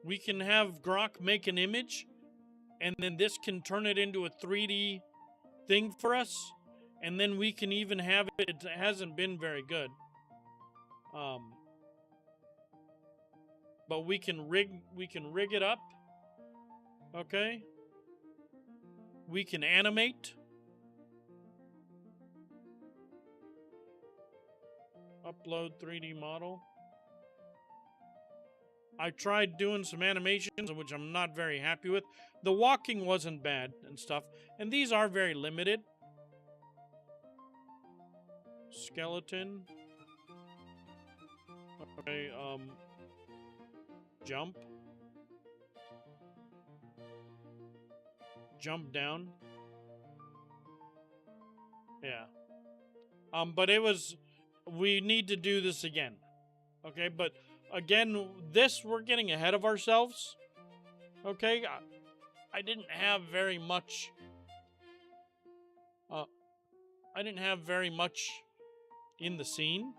We can have Grok make an image, and then this can turn it into a 3D thing for us, and then we can even have it. It hasn't been very good. But we can rig it up. Okay? We can animate. Upload 3D model. I tried doing some animations, which I'm not very happy with. The walking wasn't bad and stuff. And these are very limited. Skeleton. Okay, jump. Jump down. Yeah. But it was... We need to do this again. Okay, but again, we're getting ahead of ourselves. Okay, I didn't have very much. I didn't have very much in the scene.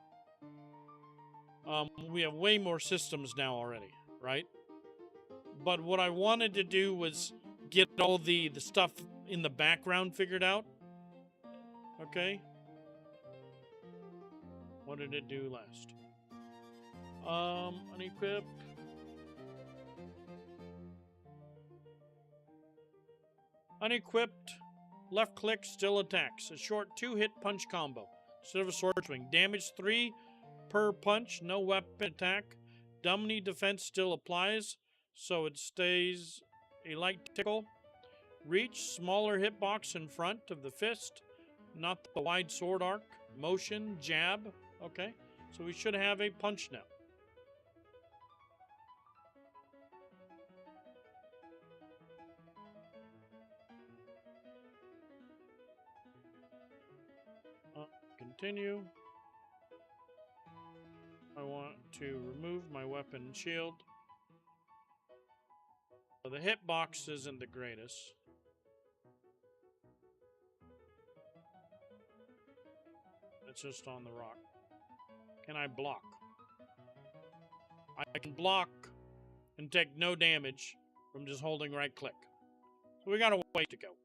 We have way more systems now already, right? But what I wanted to do was get all the stuff in the background figured out. Okay. What did it do last? Unequip. Unequipped. Left click still attacks. A short 2-hit punch combo instead of a sword swing. Damage 3 per punch, no weapon attack. Dummy defense still applies, so it stays a light tickle. Reach, smaller hitbox in front of the fist, not the wide sword arc. Motion, jab. Okay, so we should have a punch now. Continue. I want to remove my weapon and shield. So the hitbox isn't the greatest. It's just on the rock. Can I block? I can block and take no damage from just holding right click. So we got a way to go.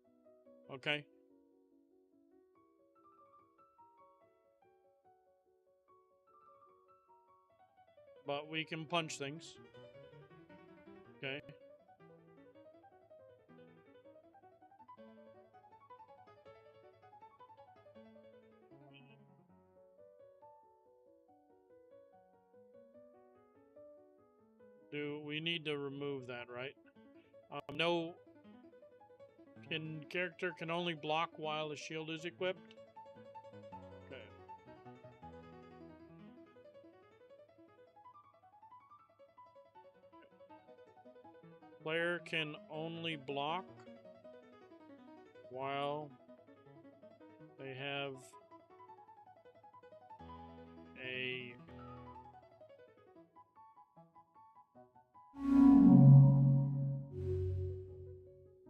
Okay? But we can punch things. Okay. We need to remove that, right? No. Character can only block while the shield is equipped. Okay. Player can only block while they have a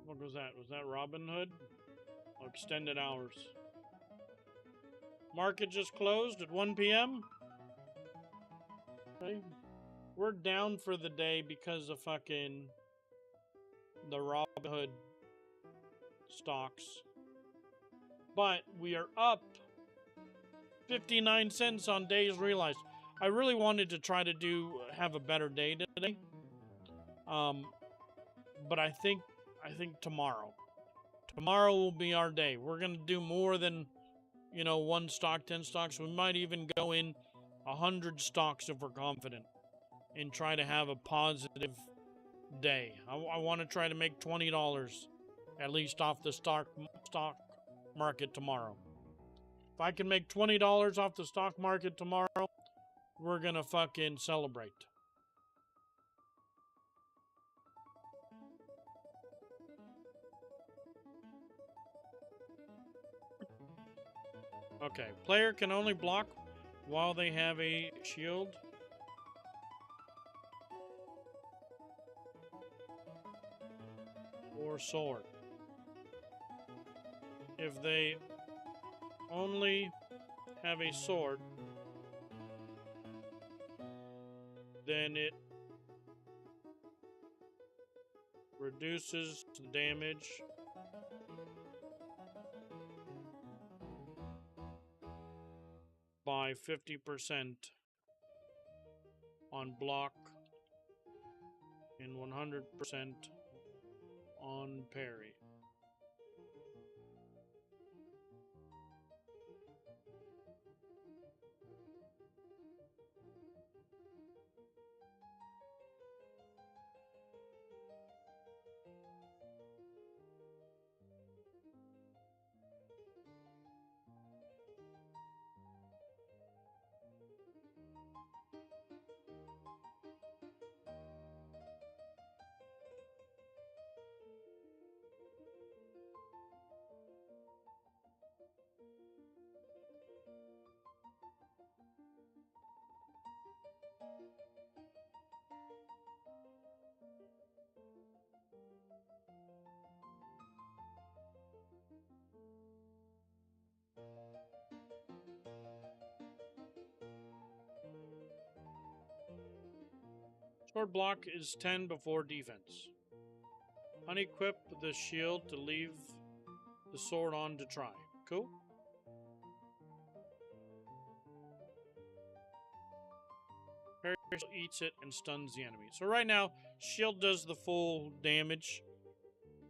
what was that? Was that Robin Hood? Oh, extended hours. Market just closed at 1 p.m. Okay. We're down for the day because of fucking the Robin Hood stocks. But we are up 59 cents on days realized. I really wanted to try to have a better day today. But I think tomorrow. Tomorrow will be our day. We're going to do more than, 1 stock, 10 stocks. We might even go in 100 stocks if we're confident and try to have a positive day. I want to try to make $20 at least off the stock market tomorrow. If I can make $20 off the stock market tomorrow, we're going to fucking celebrate. Okay, player can only block while they have a shield. Or sword. If they only have a sword, then it reduces the damage by 50% on block and 100% on parry. Sword block is 10 before defense. Unequip the shield to leave the sword on to try. Cool? Parry eats it and stuns the enemy. So right now, shield does the full damage.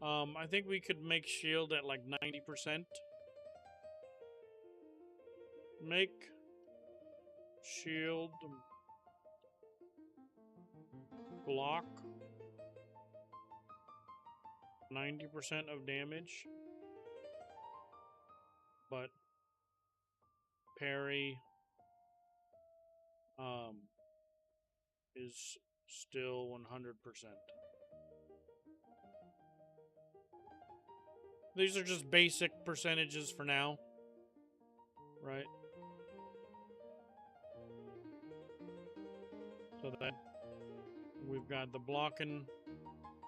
I think we could make shield at like 90%. Make shield block 90% of damage, but parry is still 100%. These are just basic percentages for now, right? So that we've got the blocking.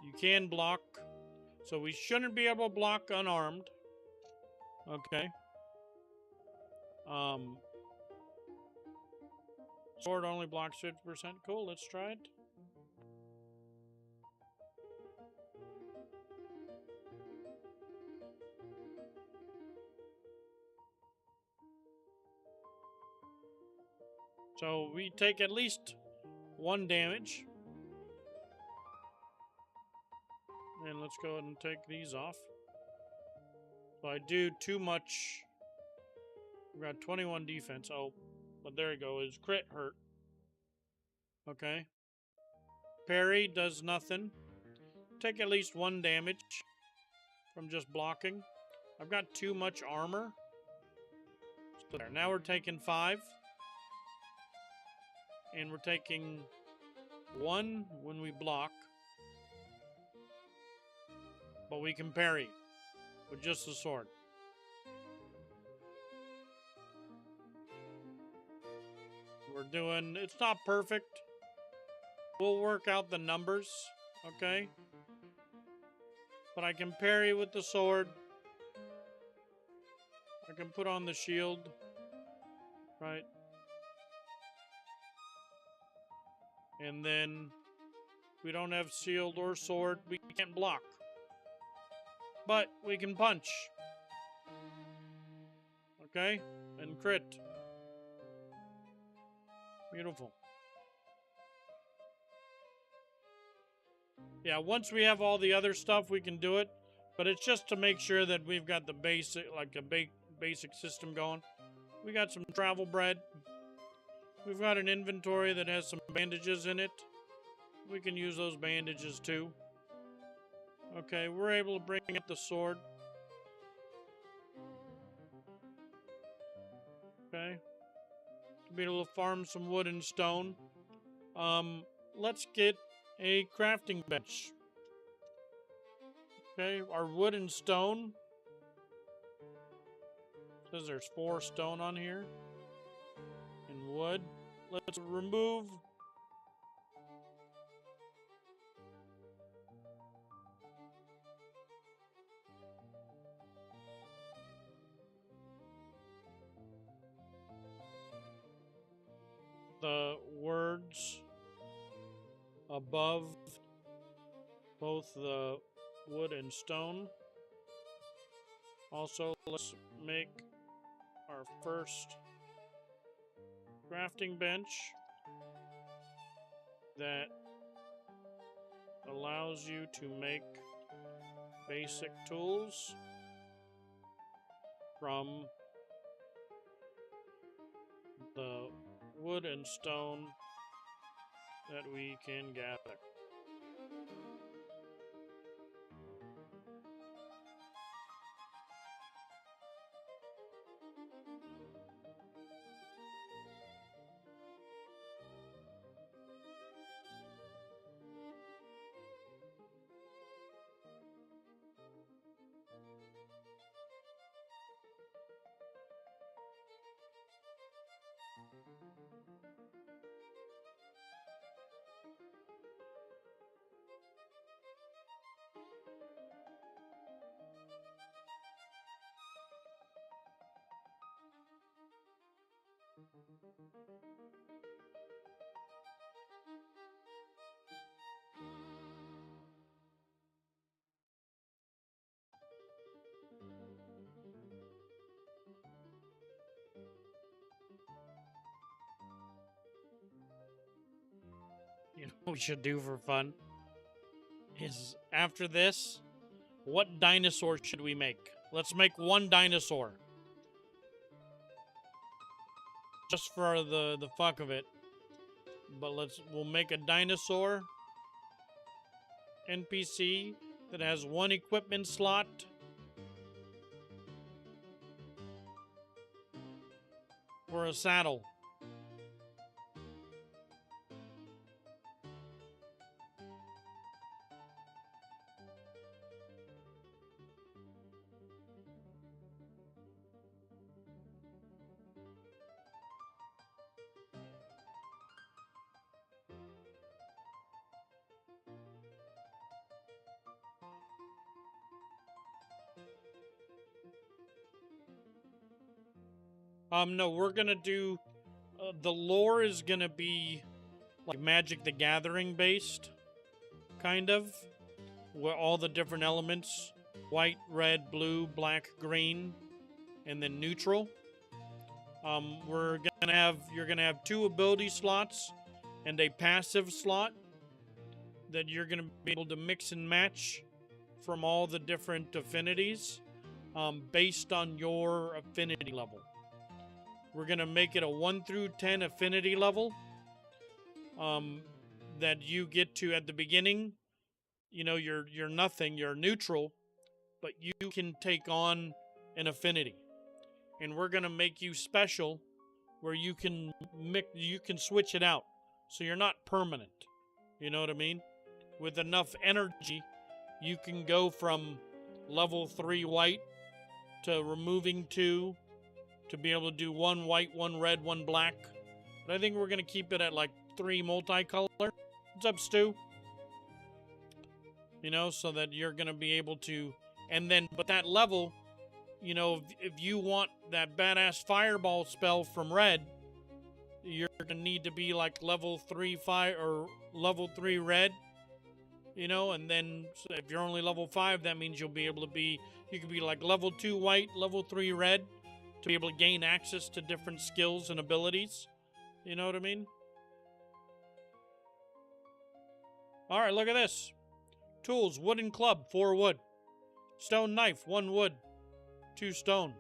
You can block, so we shouldn't be able to block unarmed. Okay. Sword only blocks 50%. Cool, let's try it. So we take at least 1 damage. And let's go ahead and take these off. So I do too much. We've got 21 defense. Oh, but there you go. His crit hurt. Okay. Parry does nothing. Take at least 1 damage from just blocking. I've got too much armor. So there. Now we're taking 5. And we're taking 1 when we block. But we can parry with just the sword. We're doing, it's not perfect. We'll work out the numbers, okay? But I can parry with the sword. I can put on the shield, right? And then we don't have shield or sword. We can't block. But we can punch. Okay? And crit. Beautiful. Yeah, once we have all the other stuff, we can do it. But it's just to make sure that we've got the basic, like a basic system going. We got some travel bread. We've got an inventory that has some bandages in it. We can use those bandages too. Okay, we're able to bring up the sword. Okay. To be able to farm some wood and stone. Let's get a crafting bench. Okay, our wood and stone. Says there's 4 stone on here. And wood. Let's remove the words above both the wood and stone. Also, let's make our first crafting bench that allows you to make basic tools from the wood and stone that we can gather. You know what we should do for fun? Is after this, what dinosaur should we make? Let's make 1 dinosaur. just for the fuck of it. But we'll make a dinosaur NPC that has one equipment slot. For a saddle. No, we're gonna do, the lore is gonna be like Magic the Gathering based, kind of, where all the different elements, white, red, blue, black, green, and then neutral. You're gonna have 2 ability slots and a passive slot that you're gonna be able to mix and match from all the different affinities, based on your affinity level. We're going to make it a 1 through 10 affinity level, that you get to at the beginning. You know, you're nothing, you're neutral, but you can take on an affinity. And we're going to make you special, where you can switch it out. So you're not permanent. You know what I mean? With enough energy, you can go from level 3 white to removing 2, to be able to do 1 white, 1 red, 1 black. But I think we're going to keep it at like 3 multicolor. What's up, Stu? You know, so that you're going to be able to... And then, but that level, you know, if you want that badass fireball spell from red, you're going to need to be like level 3 fire or level 3 red. You know, and then so if you're only level 5, that means you'll be able to be... You could be like level 2 white, level 3 red, to be able to gain access to different skills and abilities. You know what I mean? Alright, look at this. Tools, wooden club, 4 wood. Stone knife, 1 wood, 2 stone.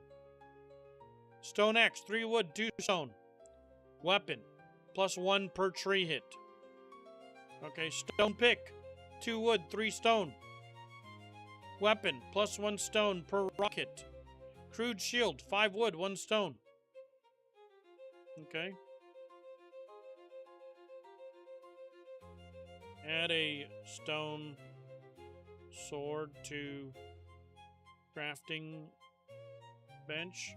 Stone axe, 3 wood, 2 stone. Weapon, +1 per tree hit. Okay, stone pick, 2 wood, 3 stone. Weapon, +1 stone per rock hit. Crude shield, 5 wood, 1 stone. Okay. Add a stone sword to crafting bench.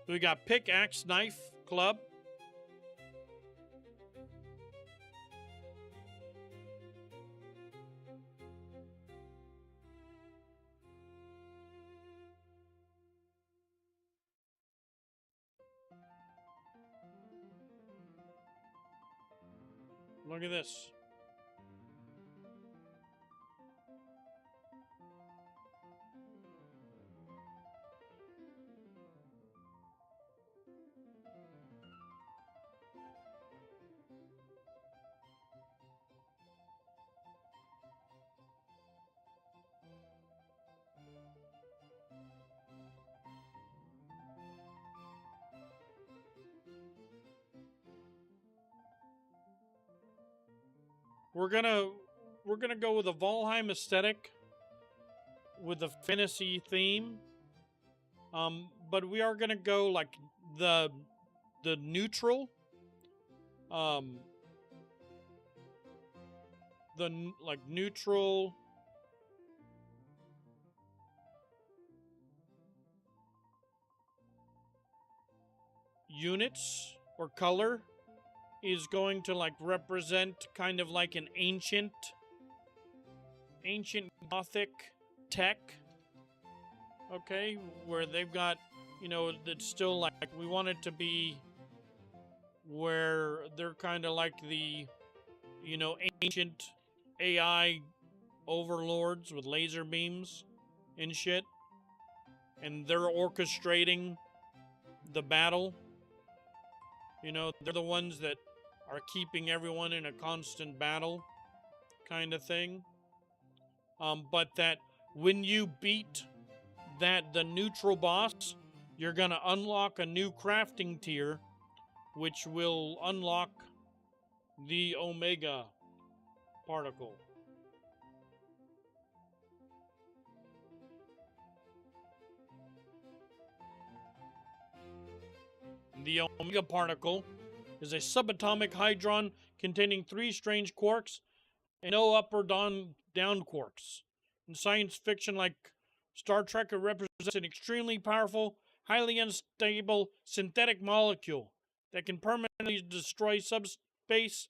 We got pickaxe, knife, club. Look at this. We're gonna go with a Valheim aesthetic with a fantasy theme. But we are gonna go like the neutral, neutral units or color is going to like represent kind of like an ancient Gothic tech. Okay, where they've got, you know, it's still like, we want it to be where they're kind of like the, you know, ancient AI overlords with laser beams and shit. And they're orchestrating the battle. You know, they're the ones that are keeping everyone in a constant battle kind of thing. but that when you beat the neutral boss, you're gonna unlock a new crafting tier, which will unlock the Omega particle. The Omega particle is a subatomic hydron containing 3 strange quarks and no up or down quarks. In science fiction like Star Trek, it represents an extremely powerful, highly unstable synthetic molecule that can permanently destroy subspace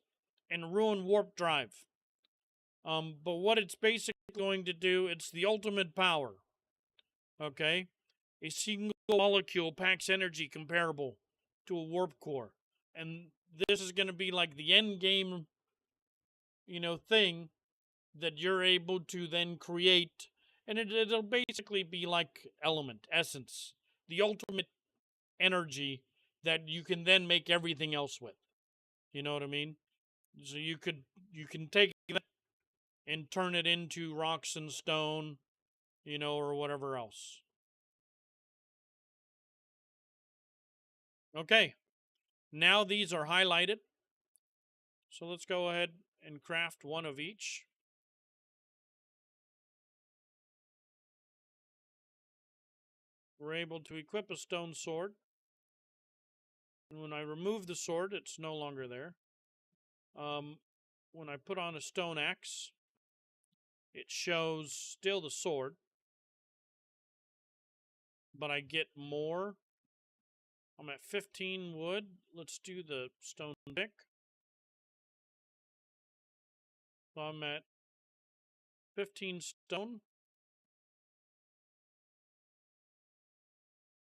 and ruin warp drive. But what it's basically going to do, it's the ultimate power. Okay? A single molecule packs energy comparable to a warp core. And this is going to be like the end game, thing that you're able to then create. And it'll basically be like element, essence, the ultimate energy that you can then make everything else with. You know what I mean? So you can take that and turn it into rocks and stone, or whatever else. Okay, now these are highlighted. So let's go ahead and craft one of each. We're able to equip a stone sword. And when I remove the sword, it's no longer there. When I put on a stone axe, it shows still the sword, but I get more. I'm at 15 wood. Let's do the stone pick. So I'm at 15 stone.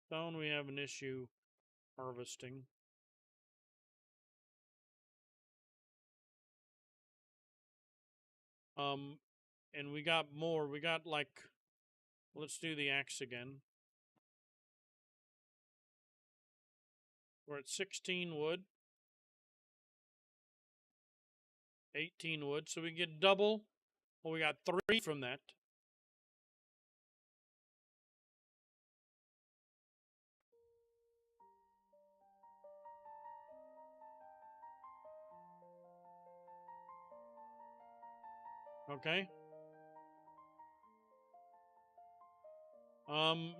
Stone, we have an issue harvesting. And we got more. We got let's do the axe again. We're at 16 wood. 18 wood. So we get double. Well, we got 3 from that. Okay.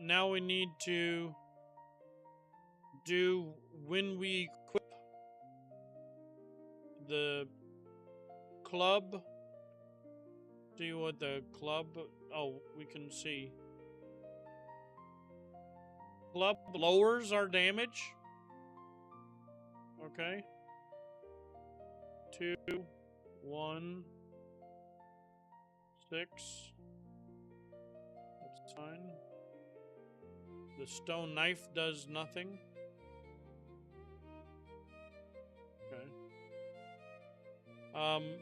Now we need to do when we equip the club. See what the club. Oh, we can see. Club lowers our damage. Okay. 2, 1, 6. That's fine. The stone knife does nothing. Okay.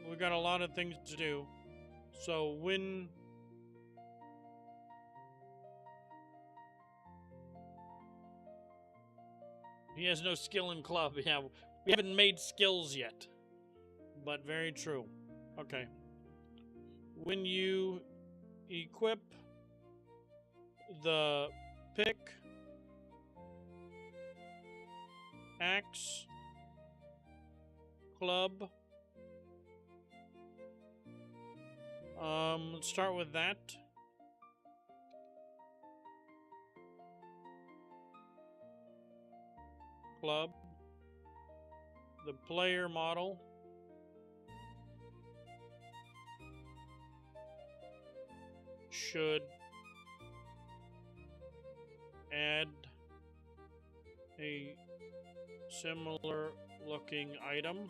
We got a lot of things to do. So when he has no skill in club, yeah, we haven't made skills yet. But very true. Okay. When you equip the pick, axe, club, let's start with that. Club, the player model, should add a similar looking item,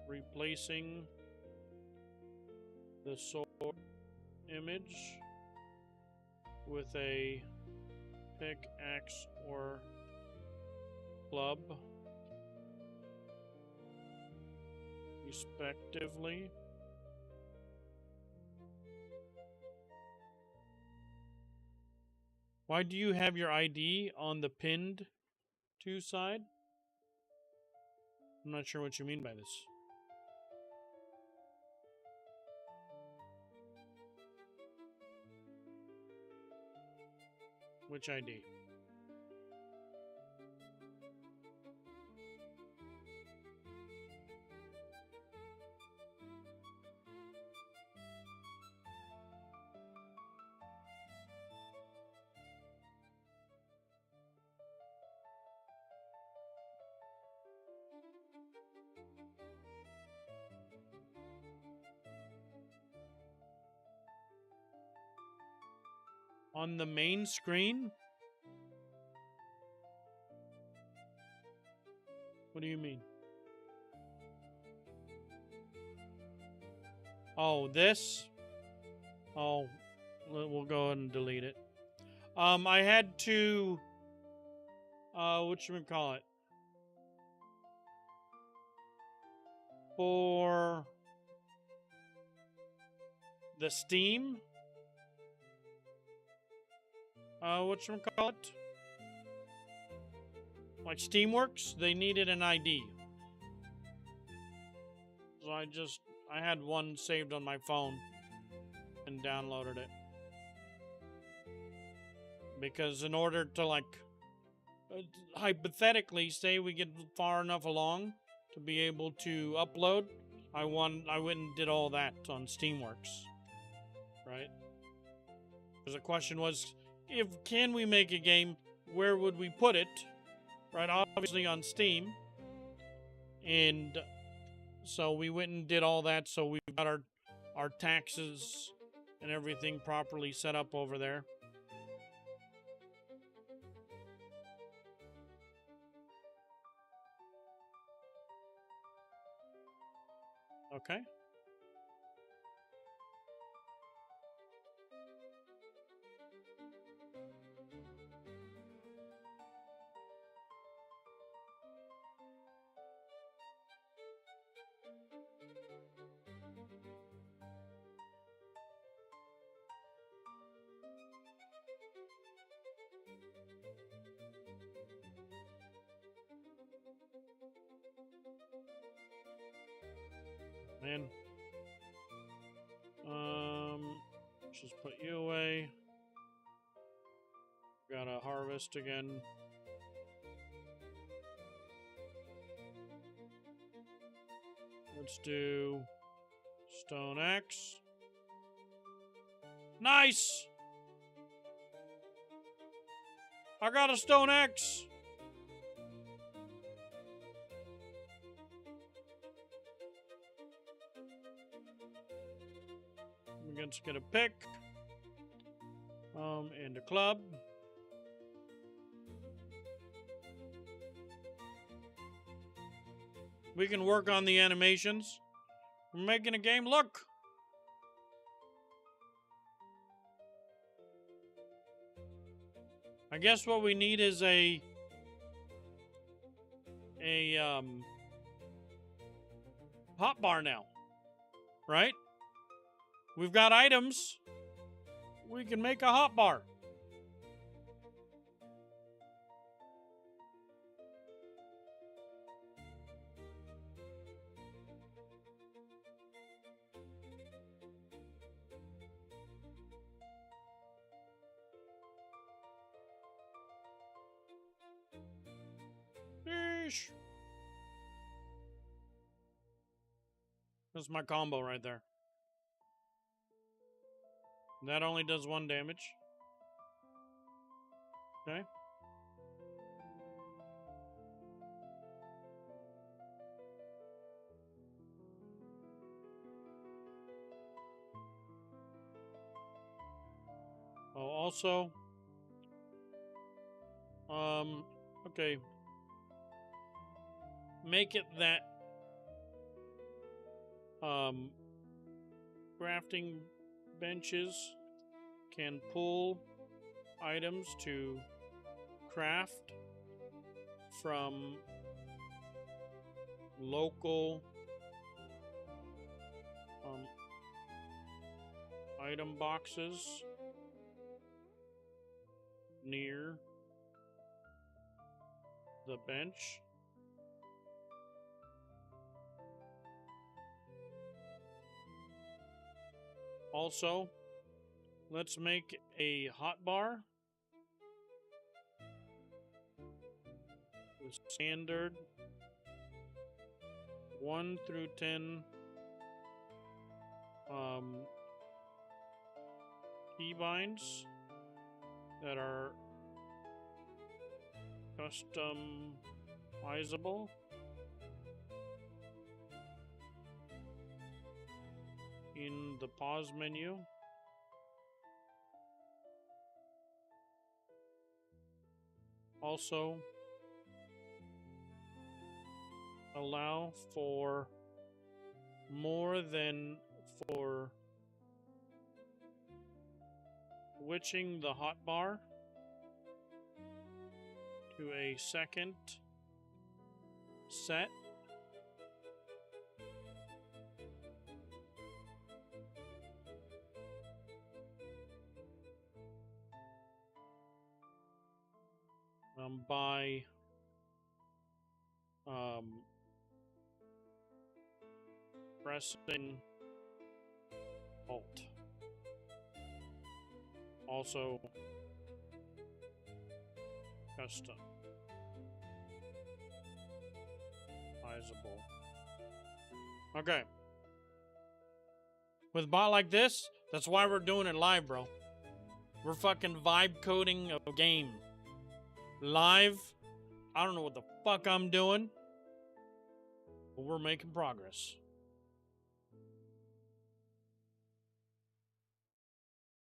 replacing the sword image with a pickaxe or club, respectively. Why do you have your ID on the pinned to side? I'm not sure what you mean by this. Which ID? On the main screen? What do you mean? Oh, this? Oh, we'll go ahead and delete it. I had to, whatchamacallit? For the Steam, whatchamacallit? Like Steamworks, they needed an ID. So I had one saved on my phone and downloaded it. Because in order to, like, hypothetically, say we get far enough along to be able to upload, I went and did all that on Steamworks. Right? Because the question was, can we make a game, where would we put it? Right, obviously on Steam. And so we went and did all that, so we got our taxes and everything properly set up over there. Okay. Man. Just put you away. Gotta harvest again. Let's do stone axe. Nice! I got a stone axe! We're gonna get a pick. And a club. We can work on the animations. We're making a game. Look! I guess what we need is a hotbar now. Right? We've got items. We can make a hotbar. Yeesh. That's my combo right there. That only does 1 damage. Okay. Oh, also, okay. Make it that, crafting benches can pull items to craft from local item boxes near the bench. Also, let's make a hotbar the standard 1 through 10 keybinds that are customizable. In the pause menu. Also, allow for more than for switching the hotbar to a second set. By pressing Alt. Also, customizable. Okay. With a bot like this, that's why we're doing it live, bro. We're fucking vibe coding a game. Live. I don't know what the fuck I'm doing, but we're making progress.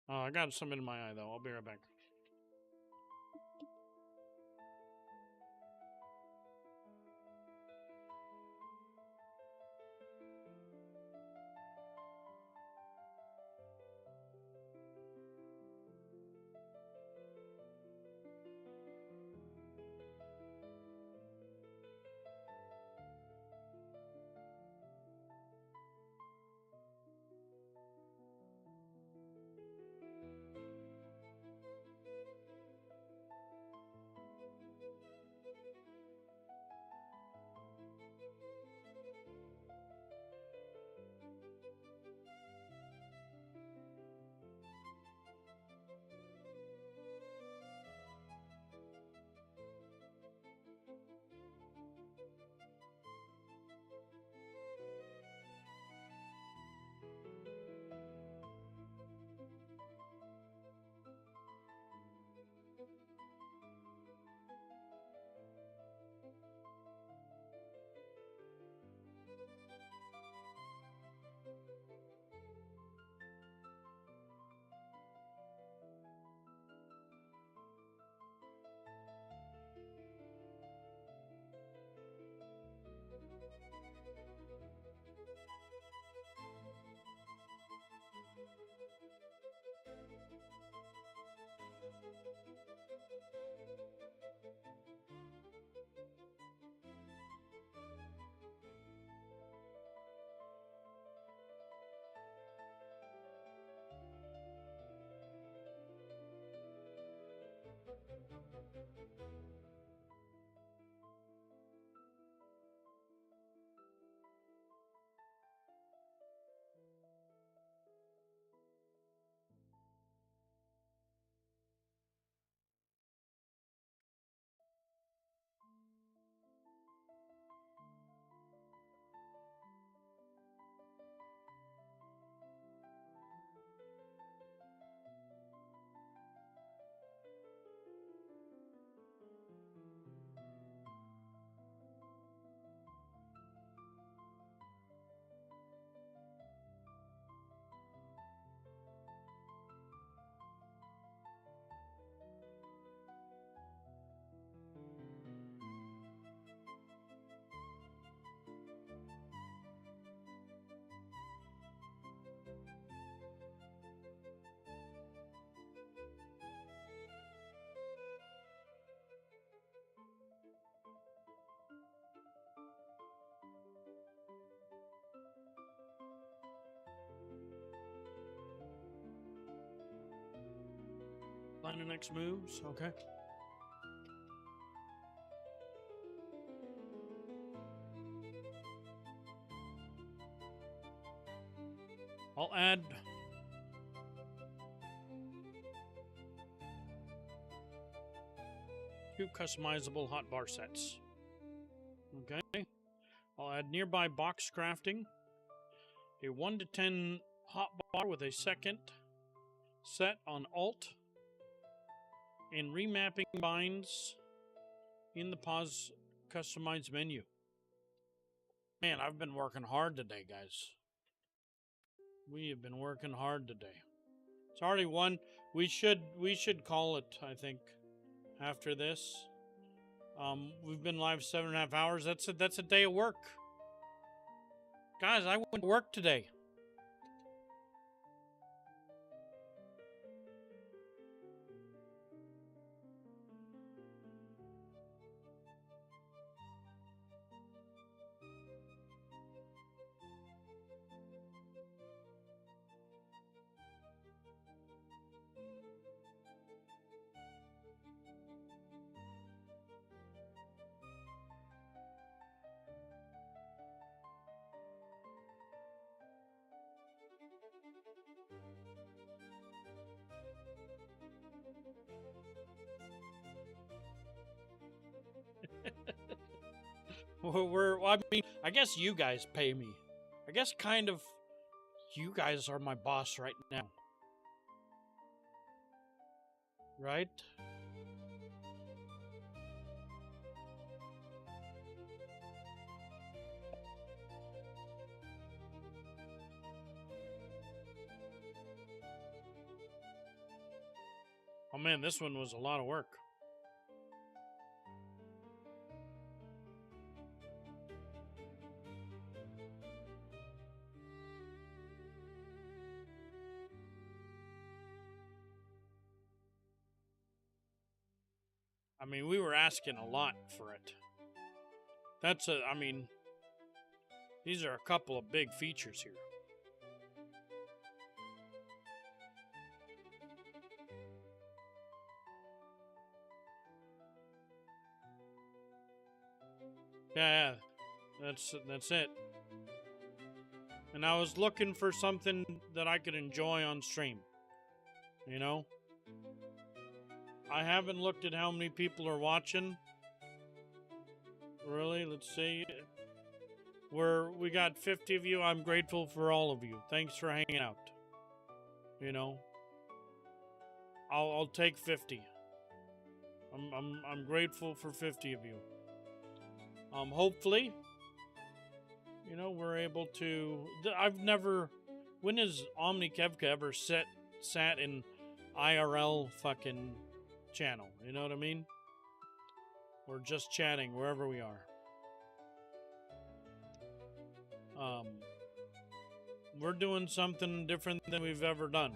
Oh, I got something in my eye, though. I'll be right back. Line the next moves, okay. I'll add two customizable hotbar sets. add nearby box crafting. A 1 to 10 hotbar with a second set on alt. And remapping binds in the pause customized menu. Man, I've been working hard today, guys. We have been working hard today. It's already 1. We should call it, I think, after this. We've been live 7.5 hours. That's a day of work. Guys, I went to work today. I mean, I guess you guys pay me. I guess kind of you guys are my boss right now. Right? Oh man, this one was a lot of work. I mean, we were asking a lot for it. I mean, these are a couple of big features here. Yeah, that's it. And I was looking for something that I could enjoy on stream. You know? I haven't looked at how many people are watching. Really? Let's see. We got 50 of you. I'm grateful for all of you. Thanks for hanging out. You know? I'll take 50. I'm grateful for 50 of you. Hopefully, you know, we're able to. I've never. When has Omni Kevka ever sat in IRL fucking channel? You know what I mean? Or just chatting wherever we are. We're doing something different than we've ever done.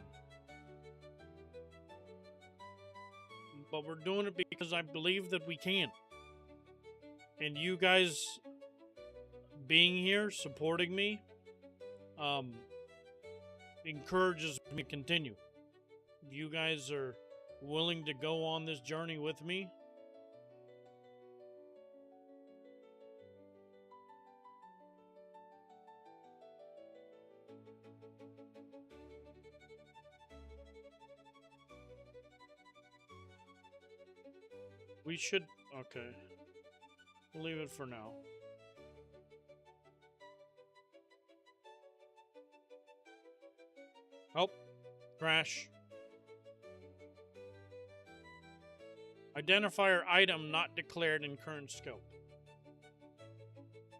But we're doing it because I believe that we can. And you guys being here, supporting me, encourages me to continue. If you guys are willing to go on this journey with me, we should. Okay. We'll leave it for now. Oh, crash. Identifier item not declared in current scope.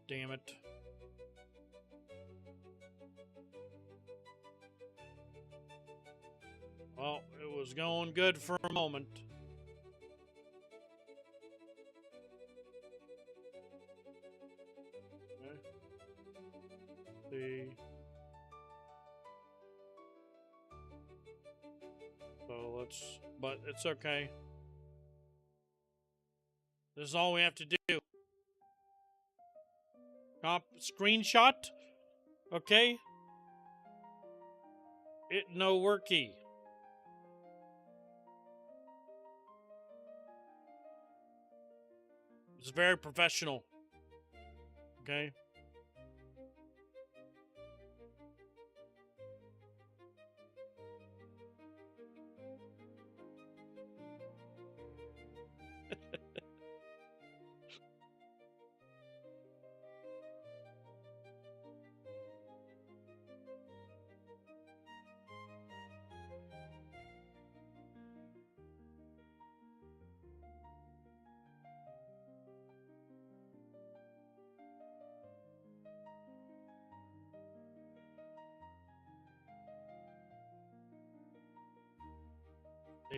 Damn it. Well, it was going good for a moment. Okay. So but it's okay. This is all we have to do. Screenshot. Okay. It no worky. It's very professional. Okay.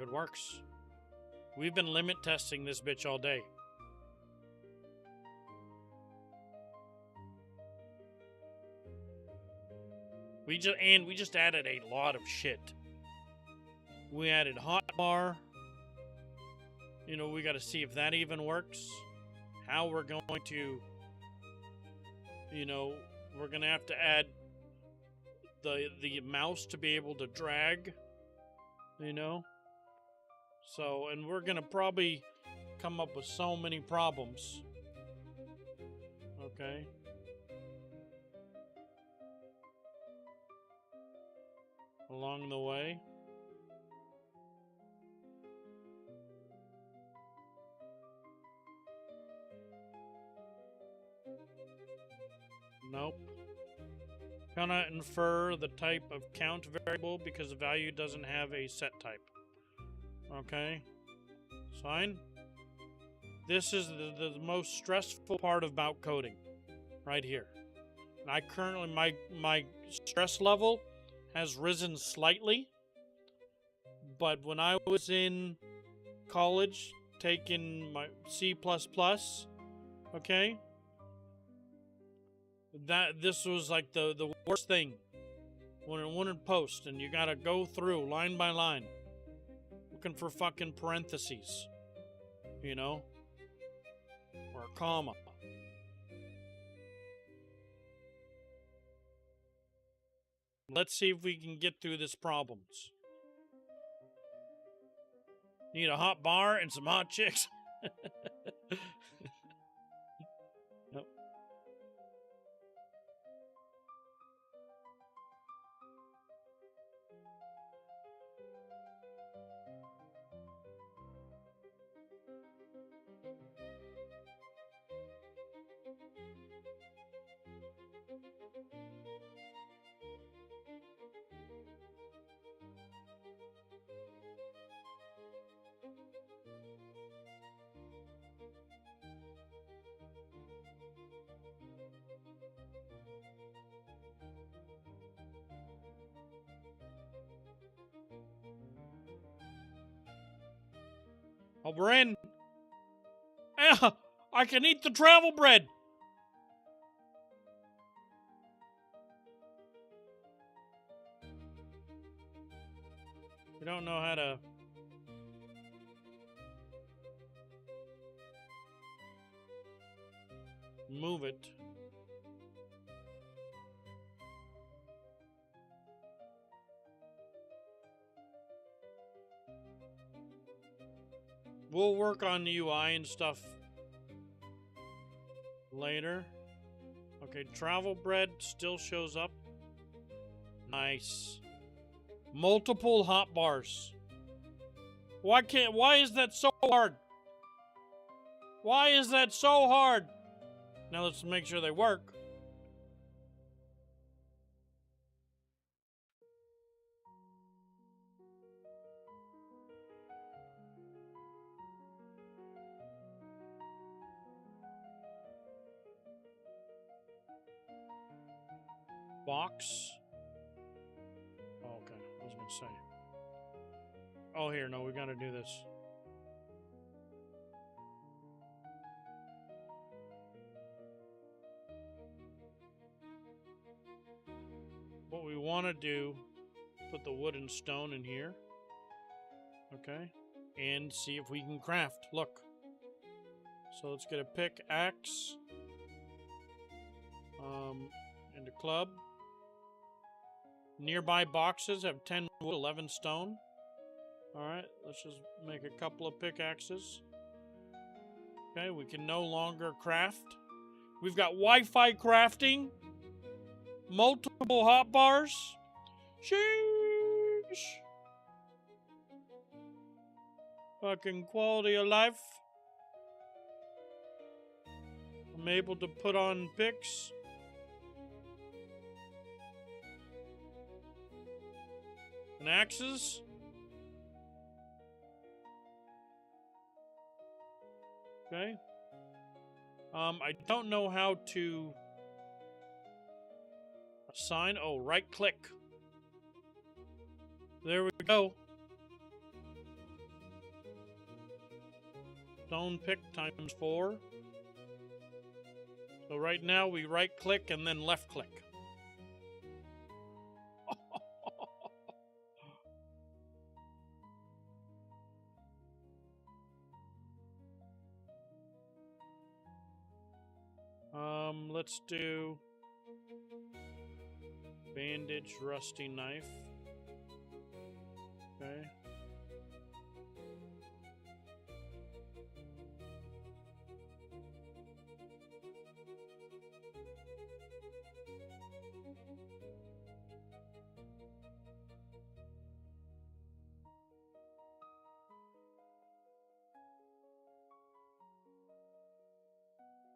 if it works. We've been limit testing this bitch all day. We just added a lot of shit. We added hotbar. You know, we got to see if that even works. How we're going to, you know, we're going to have to add the mouse to be able to drag, you know. So, and we're going to probably come up with so many problems. Okay. Along the way. Nope. Cannot infer the type of count variable because the value doesn't have a set type. Okay. Fine. This is the most stressful part about coding. Right here. And I currently, my stress level has risen slightly. But when I was in college, taking my C++, okay? This was like the worst thing when it wouldn't post and you gotta go through line by line looking for fucking parentheses, you know, or a comma. Let's see if we can get through this problems. Need a hot bar and some hot chicks. Nope. Oh, we're in. I can eat the travel bread. We don't know how to move it. We'll work on the UI and stuff later. Okay, travel bread still shows up. Nice. Multiple hot bars. Why is that so hard? Why is that so hard? Now let's make sure they work. Box. Oh, okay, I was gonna say. Oh, here, no, we gotta do this. What we want to do, put the wood and stone in here. Okay, and see if we can craft. Look. So let's get a pickaxe. And a club. Nearby boxes have 10 wood, 11 stone. Alright, let's just make a couple of pickaxes. Okay, we can no longer craft. We've got Wi-Fi crafting. Multiple hotbars. Sheesh. Fucking quality of life. I'm able to put on picks. And axes. Okay. I don't know how to assign. Oh, right click. There we go. Stone pick times 4. So right now we right click and then left click. Let's do bandage, rusty knife. Okay.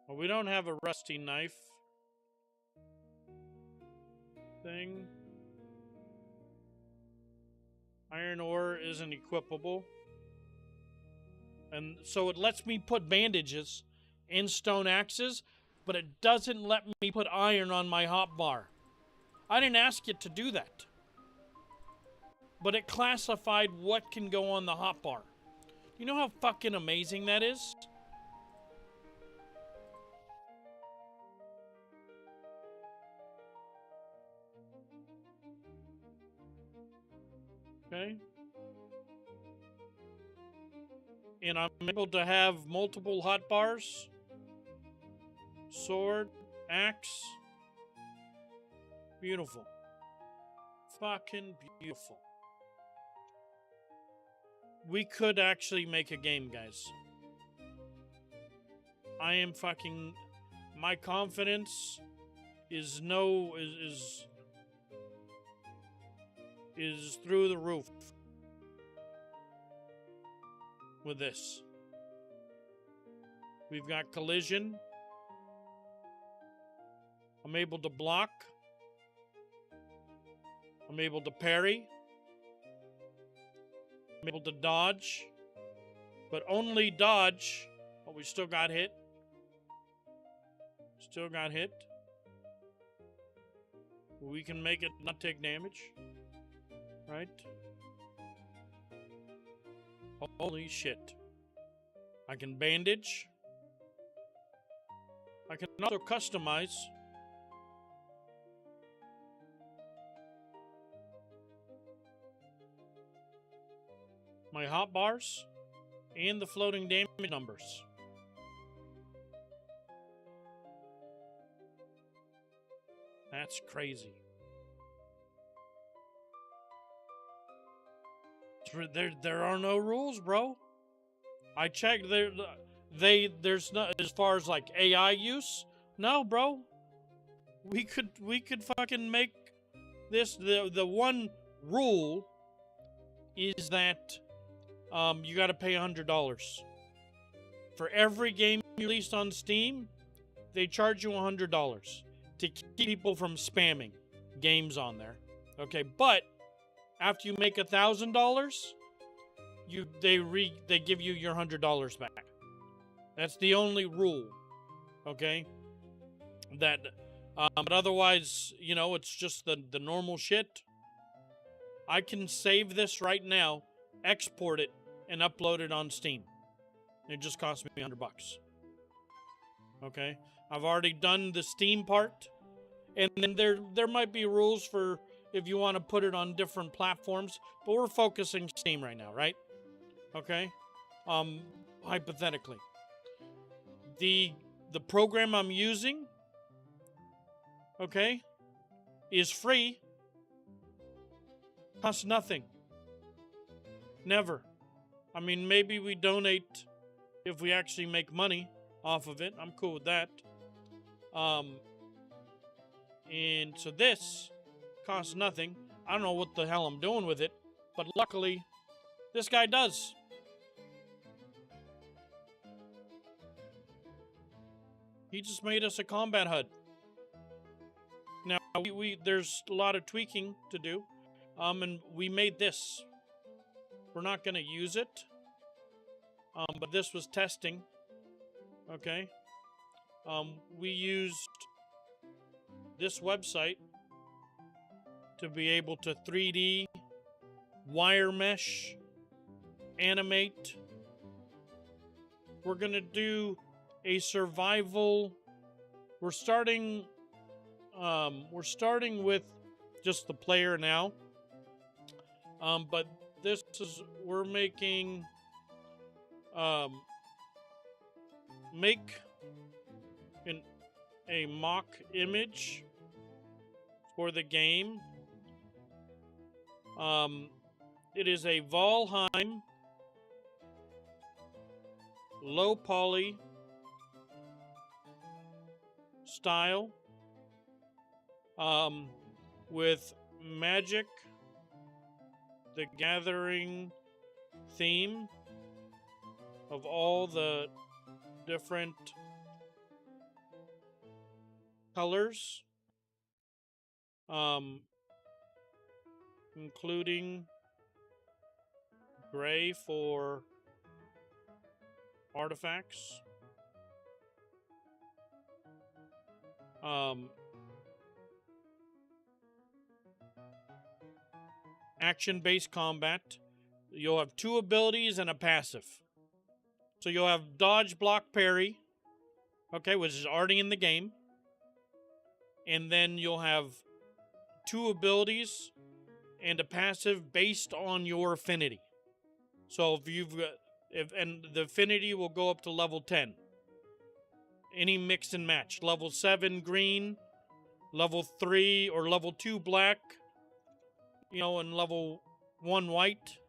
Well, we don't have a rusty knife thing. Iron ore isn't equipable. And so it lets me put bandages in stone axes, but it doesn't let me put iron on my hotbar. I didn't ask it to do that. But it classified what can go on the hotbar. You know how fucking amazing that is? Okay. And I'm able to have multiple hotbars. Sword, axe. Beautiful. Fucking beautiful. We could actually make a game, guys. I am fucking... My confidence is through the roof with this. We've got collision. I'm able to block. I'm able to parry. I'm able to dodge. But only dodge. But we still got hit. Still got hit. We can make it not take damage. Right? Holy shit. I can bandage. I can also customize. My hotbars and the floating damage numbers. That's crazy. There are no rules, bro. I checked. There's not, as far as like AI use. No, bro. We could fucking make this. The one rule is that you got to pay $100 for every game released on Steam. They charge you $100 to keep people from spamming games on there. Okay, but after you make $1,000, they give you your $100 back. That's the only rule. Okay, that but otherwise, you know, it's just the normal shit. I can save this right now, export it, and upload it on Steam. It just cost me $100. Okay, I've already done the Steam part, and then there might be rules for if you want to put it on different platforms, but we're focusing Steam right now, right? Okay, hypothetically, the program I'm using, okay, is free, costs nothing, never. I mean, maybe we donate if we actually make money off of it. I'm cool with that. And so this costs nothing. I don't know what the hell I'm doing with it, but luckily, this guy does. He just made us a combat HUD. Now, there's a lot of tweaking to do, and we made this. We're not going to use it, but this was testing. Okay. We used this website to be able to 3D, wire mesh, animate we're gonna do a survival. We're starting with just the player now. But this is, we're making make a mock image for the game. It is a Valheim low poly style with Magic the Gathering theme of all the different colors, including gray for artifacts, action-based combat. You'll have 2 abilities and a passive. So you'll have dodge, block, parry, okay, which is already in the game. And then you'll have 2 abilities and a passive based on your affinity. So if you've got, and the affinity will go up to level 10. Any mix and match. Level 7 green, level 3 or level 2 black, and level 1 white.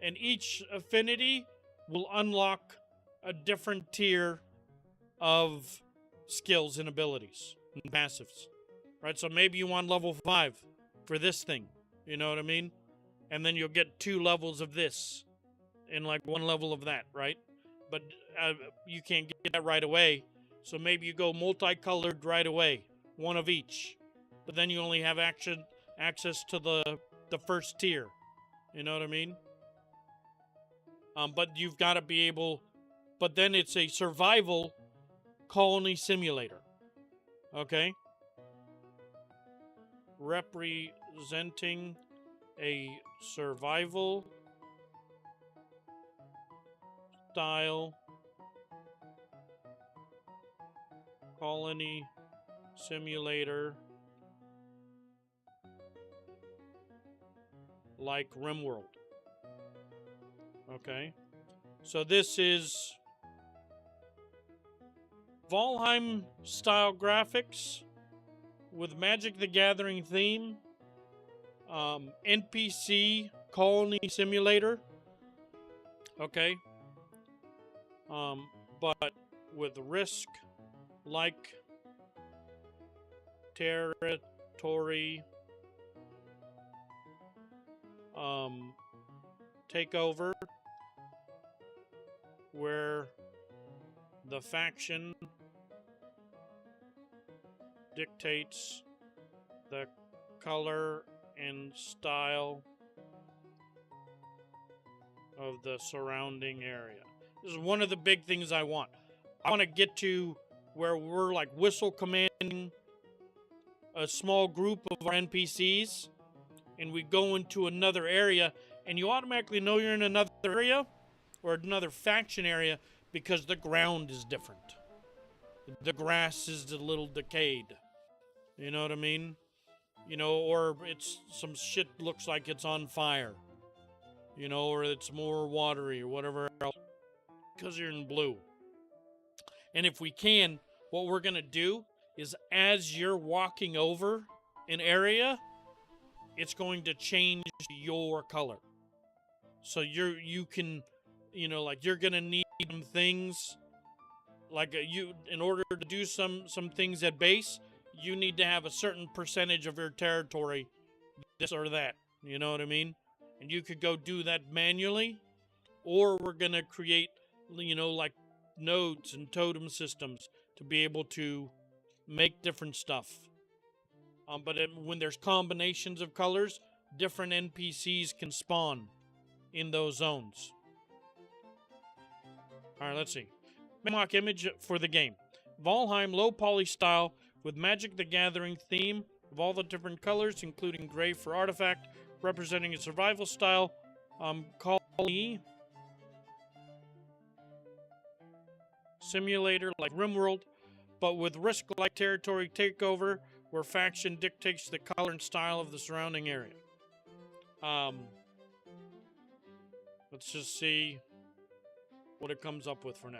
And each affinity will unlock a different tier of skills and abilities and passives. Right? So maybe you want level 5 for this thing. You know what I mean? And then you'll get 2 levels of this and like 1 level of that, right? But you can't get that right away. So maybe you go multicolored right away, 1 of each. But then you only have access to the first tier. You know what I mean? But you've got to be able... But then it's a survival colony simulator. Okay? Representing a survival style colony simulator like RimWorld. Okay, so this is Valheim style graphics with Magic the Gathering theme, NPC colony simulator. Okay, but with risk like territory takeover, where the faction dictates the color and style of the surrounding area. This is one of the big things I want. I want to get to where we're like whistle commanding a small group of our NPCs, and we go into another area, and you automatically know you're in another area or another faction area because the ground is different. The grass is a little decayed. You know what I mean? Or it's some shit looks like it's on fire. Or it's more watery or whatever else. Because you're in blue. And if we can, what we're going to do is as you're walking over an area, it's going to change your color. So you can, like you're going to need some things. Like in order to do some things at base, you need to have a certain percentage of your territory, this or that. You know what I mean? And you could go do that manually, or we're going to create, like nodes and totem systems to be able to make different stuff. But when there's combinations of colors, different NPCs can spawn in those zones. All right, let's see. Mock image for the game. Valheim low poly style with Magic the Gathering theme of all the different colors, including gray for artifact, representing a survival style colony simulator like RimWorld, but with risk-like territory takeover, where faction dictates the color and style of the surrounding area. Let's just see what it comes up with for now.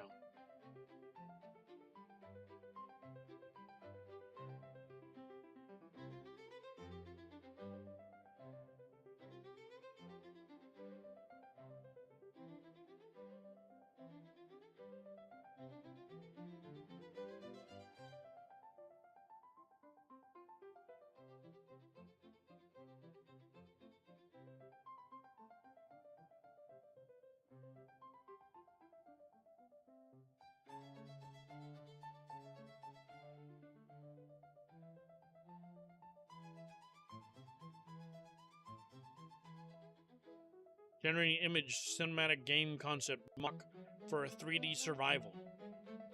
Generating image cinematic game concept mock for a 3D survival.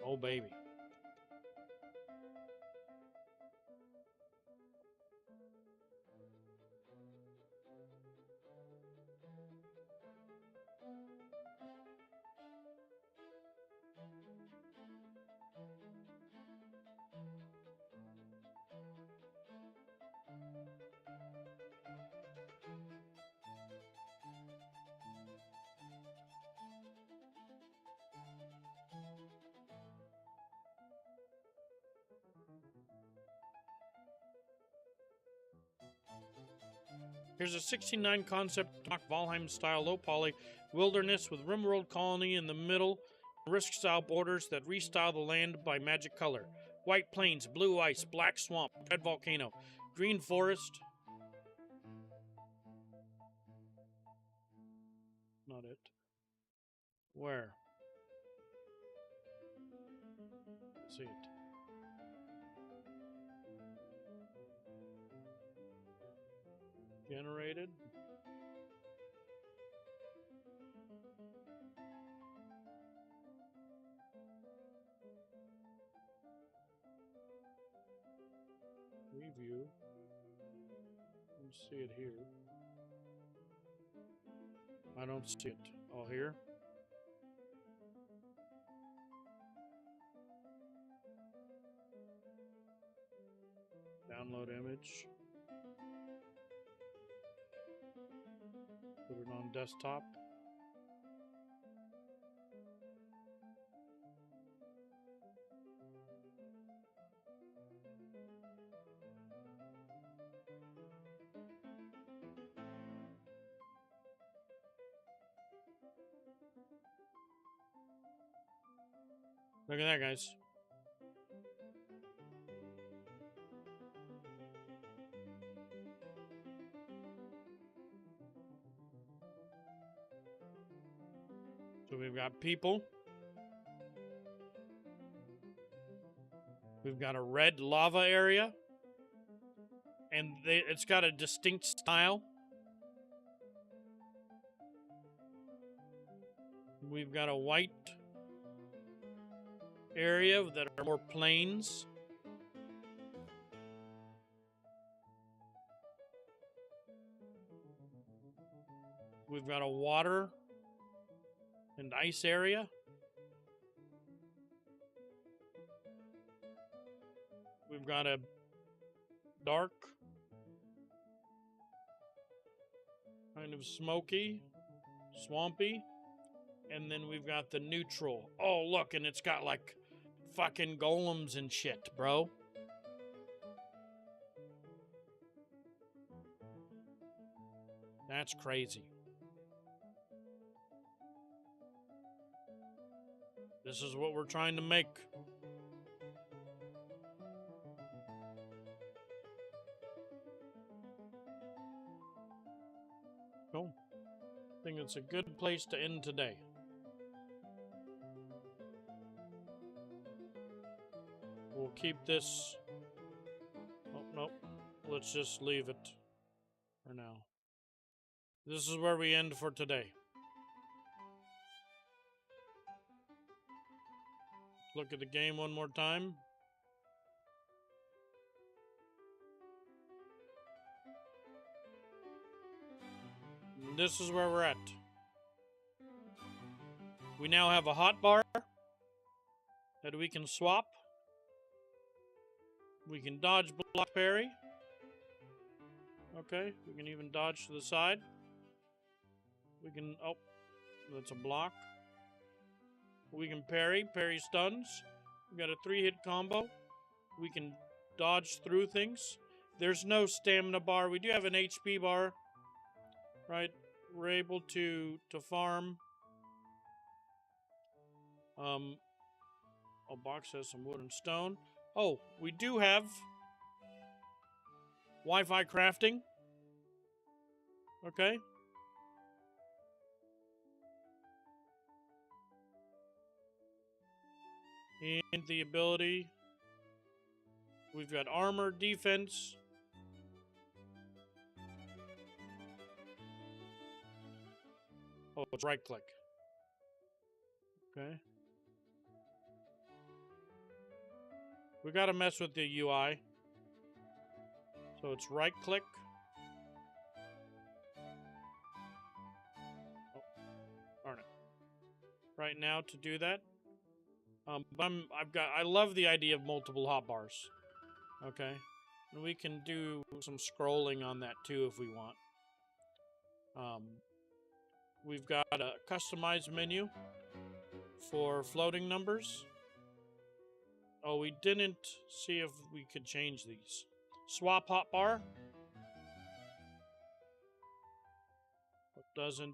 Oh, baby. Here's a 69 concept mock Valheim style low poly wilderness with RimWorld colony in the middle, risk style borders that restyle the land by magic color. White plains, blue ice, black swamp, red volcano, green forest. Not it. Where? See it. Generated. Review. Let's see it here. I don't see it. Oh, here. Download image. Put it on desktop. Look at that, guys. So we've got people. We've got a red lava area. And it's got a distinct style. We've got a white area that are more plains. We've got a water and ice area. We've got a dark, kind of smoky, swampy, and then we've got the neutral. Oh, look, and it's got like fucking golems and shit, bro. That's crazy. This is what we're trying to make. Cool. I think it's a good place to end today. We'll keep this. Oh, nope. Let's just leave it for now. This is where we end for today. Look at the game one more time. And this is where we're at. We now have a hot bar. that we can swap. We can dodge, block, parry. Okay, we can even dodge to the side. We can, oh, that's a block. We can parry, parry stuns. We got a 3-hit combo. We can dodge through things. There's no stamina bar. We do have an HP bar, right? We're able to farm. Oh, box has some wood and stone. Oh, we do have Wi-Fi crafting. Okay. And the ability. We've got armor, defense. Oh, it's right click. Okay. We gotta mess with the UI. So it's right click. Oh, darn it. Right now to do that. I love the idea of multiple hotbars. Okay. And we can do some scrolling on that too if we want. We've got a customized menu for floating numbers. Oh, we didn't see if we could change these. Swap hotbar. It doesn't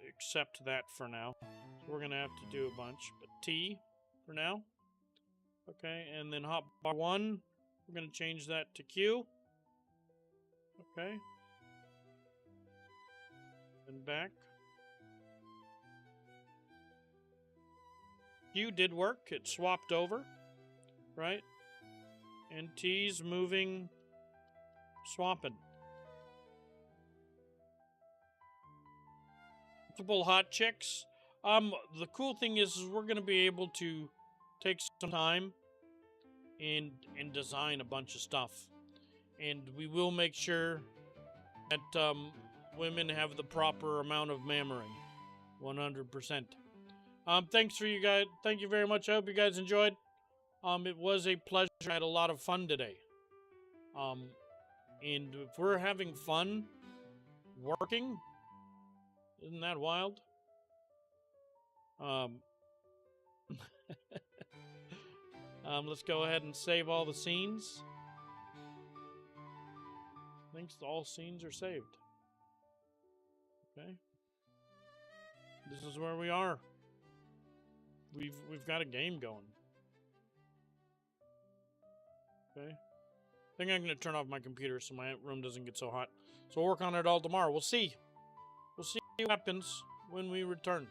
accept that for now. So we're going to have to do a bunch. But T for now. Okay, and then hotbar 1. We're going to change that to Q. Okay. And back. Q did work. It swapped over. Right? And T's moving, swapping. Multiple hot chicks. The cool thing is we're going to be able to take some time and design a bunch of stuff. And we will make sure that women have the proper amount of mammary. 100%. Thanks for you guys. Thank you very much. I hope you guys enjoyed. It was a pleasure. I had a lot of fun today. And if we're having fun working, isn't that wild? Let's go ahead and save all the scenes. I think all scenes are saved. Okay. This is where we are. We've got a game going. Okay. I think I'm going to turn off my computer so my room doesn't get so hot. So we'll work on it all tomorrow. We'll see. We'll see what happens when we return.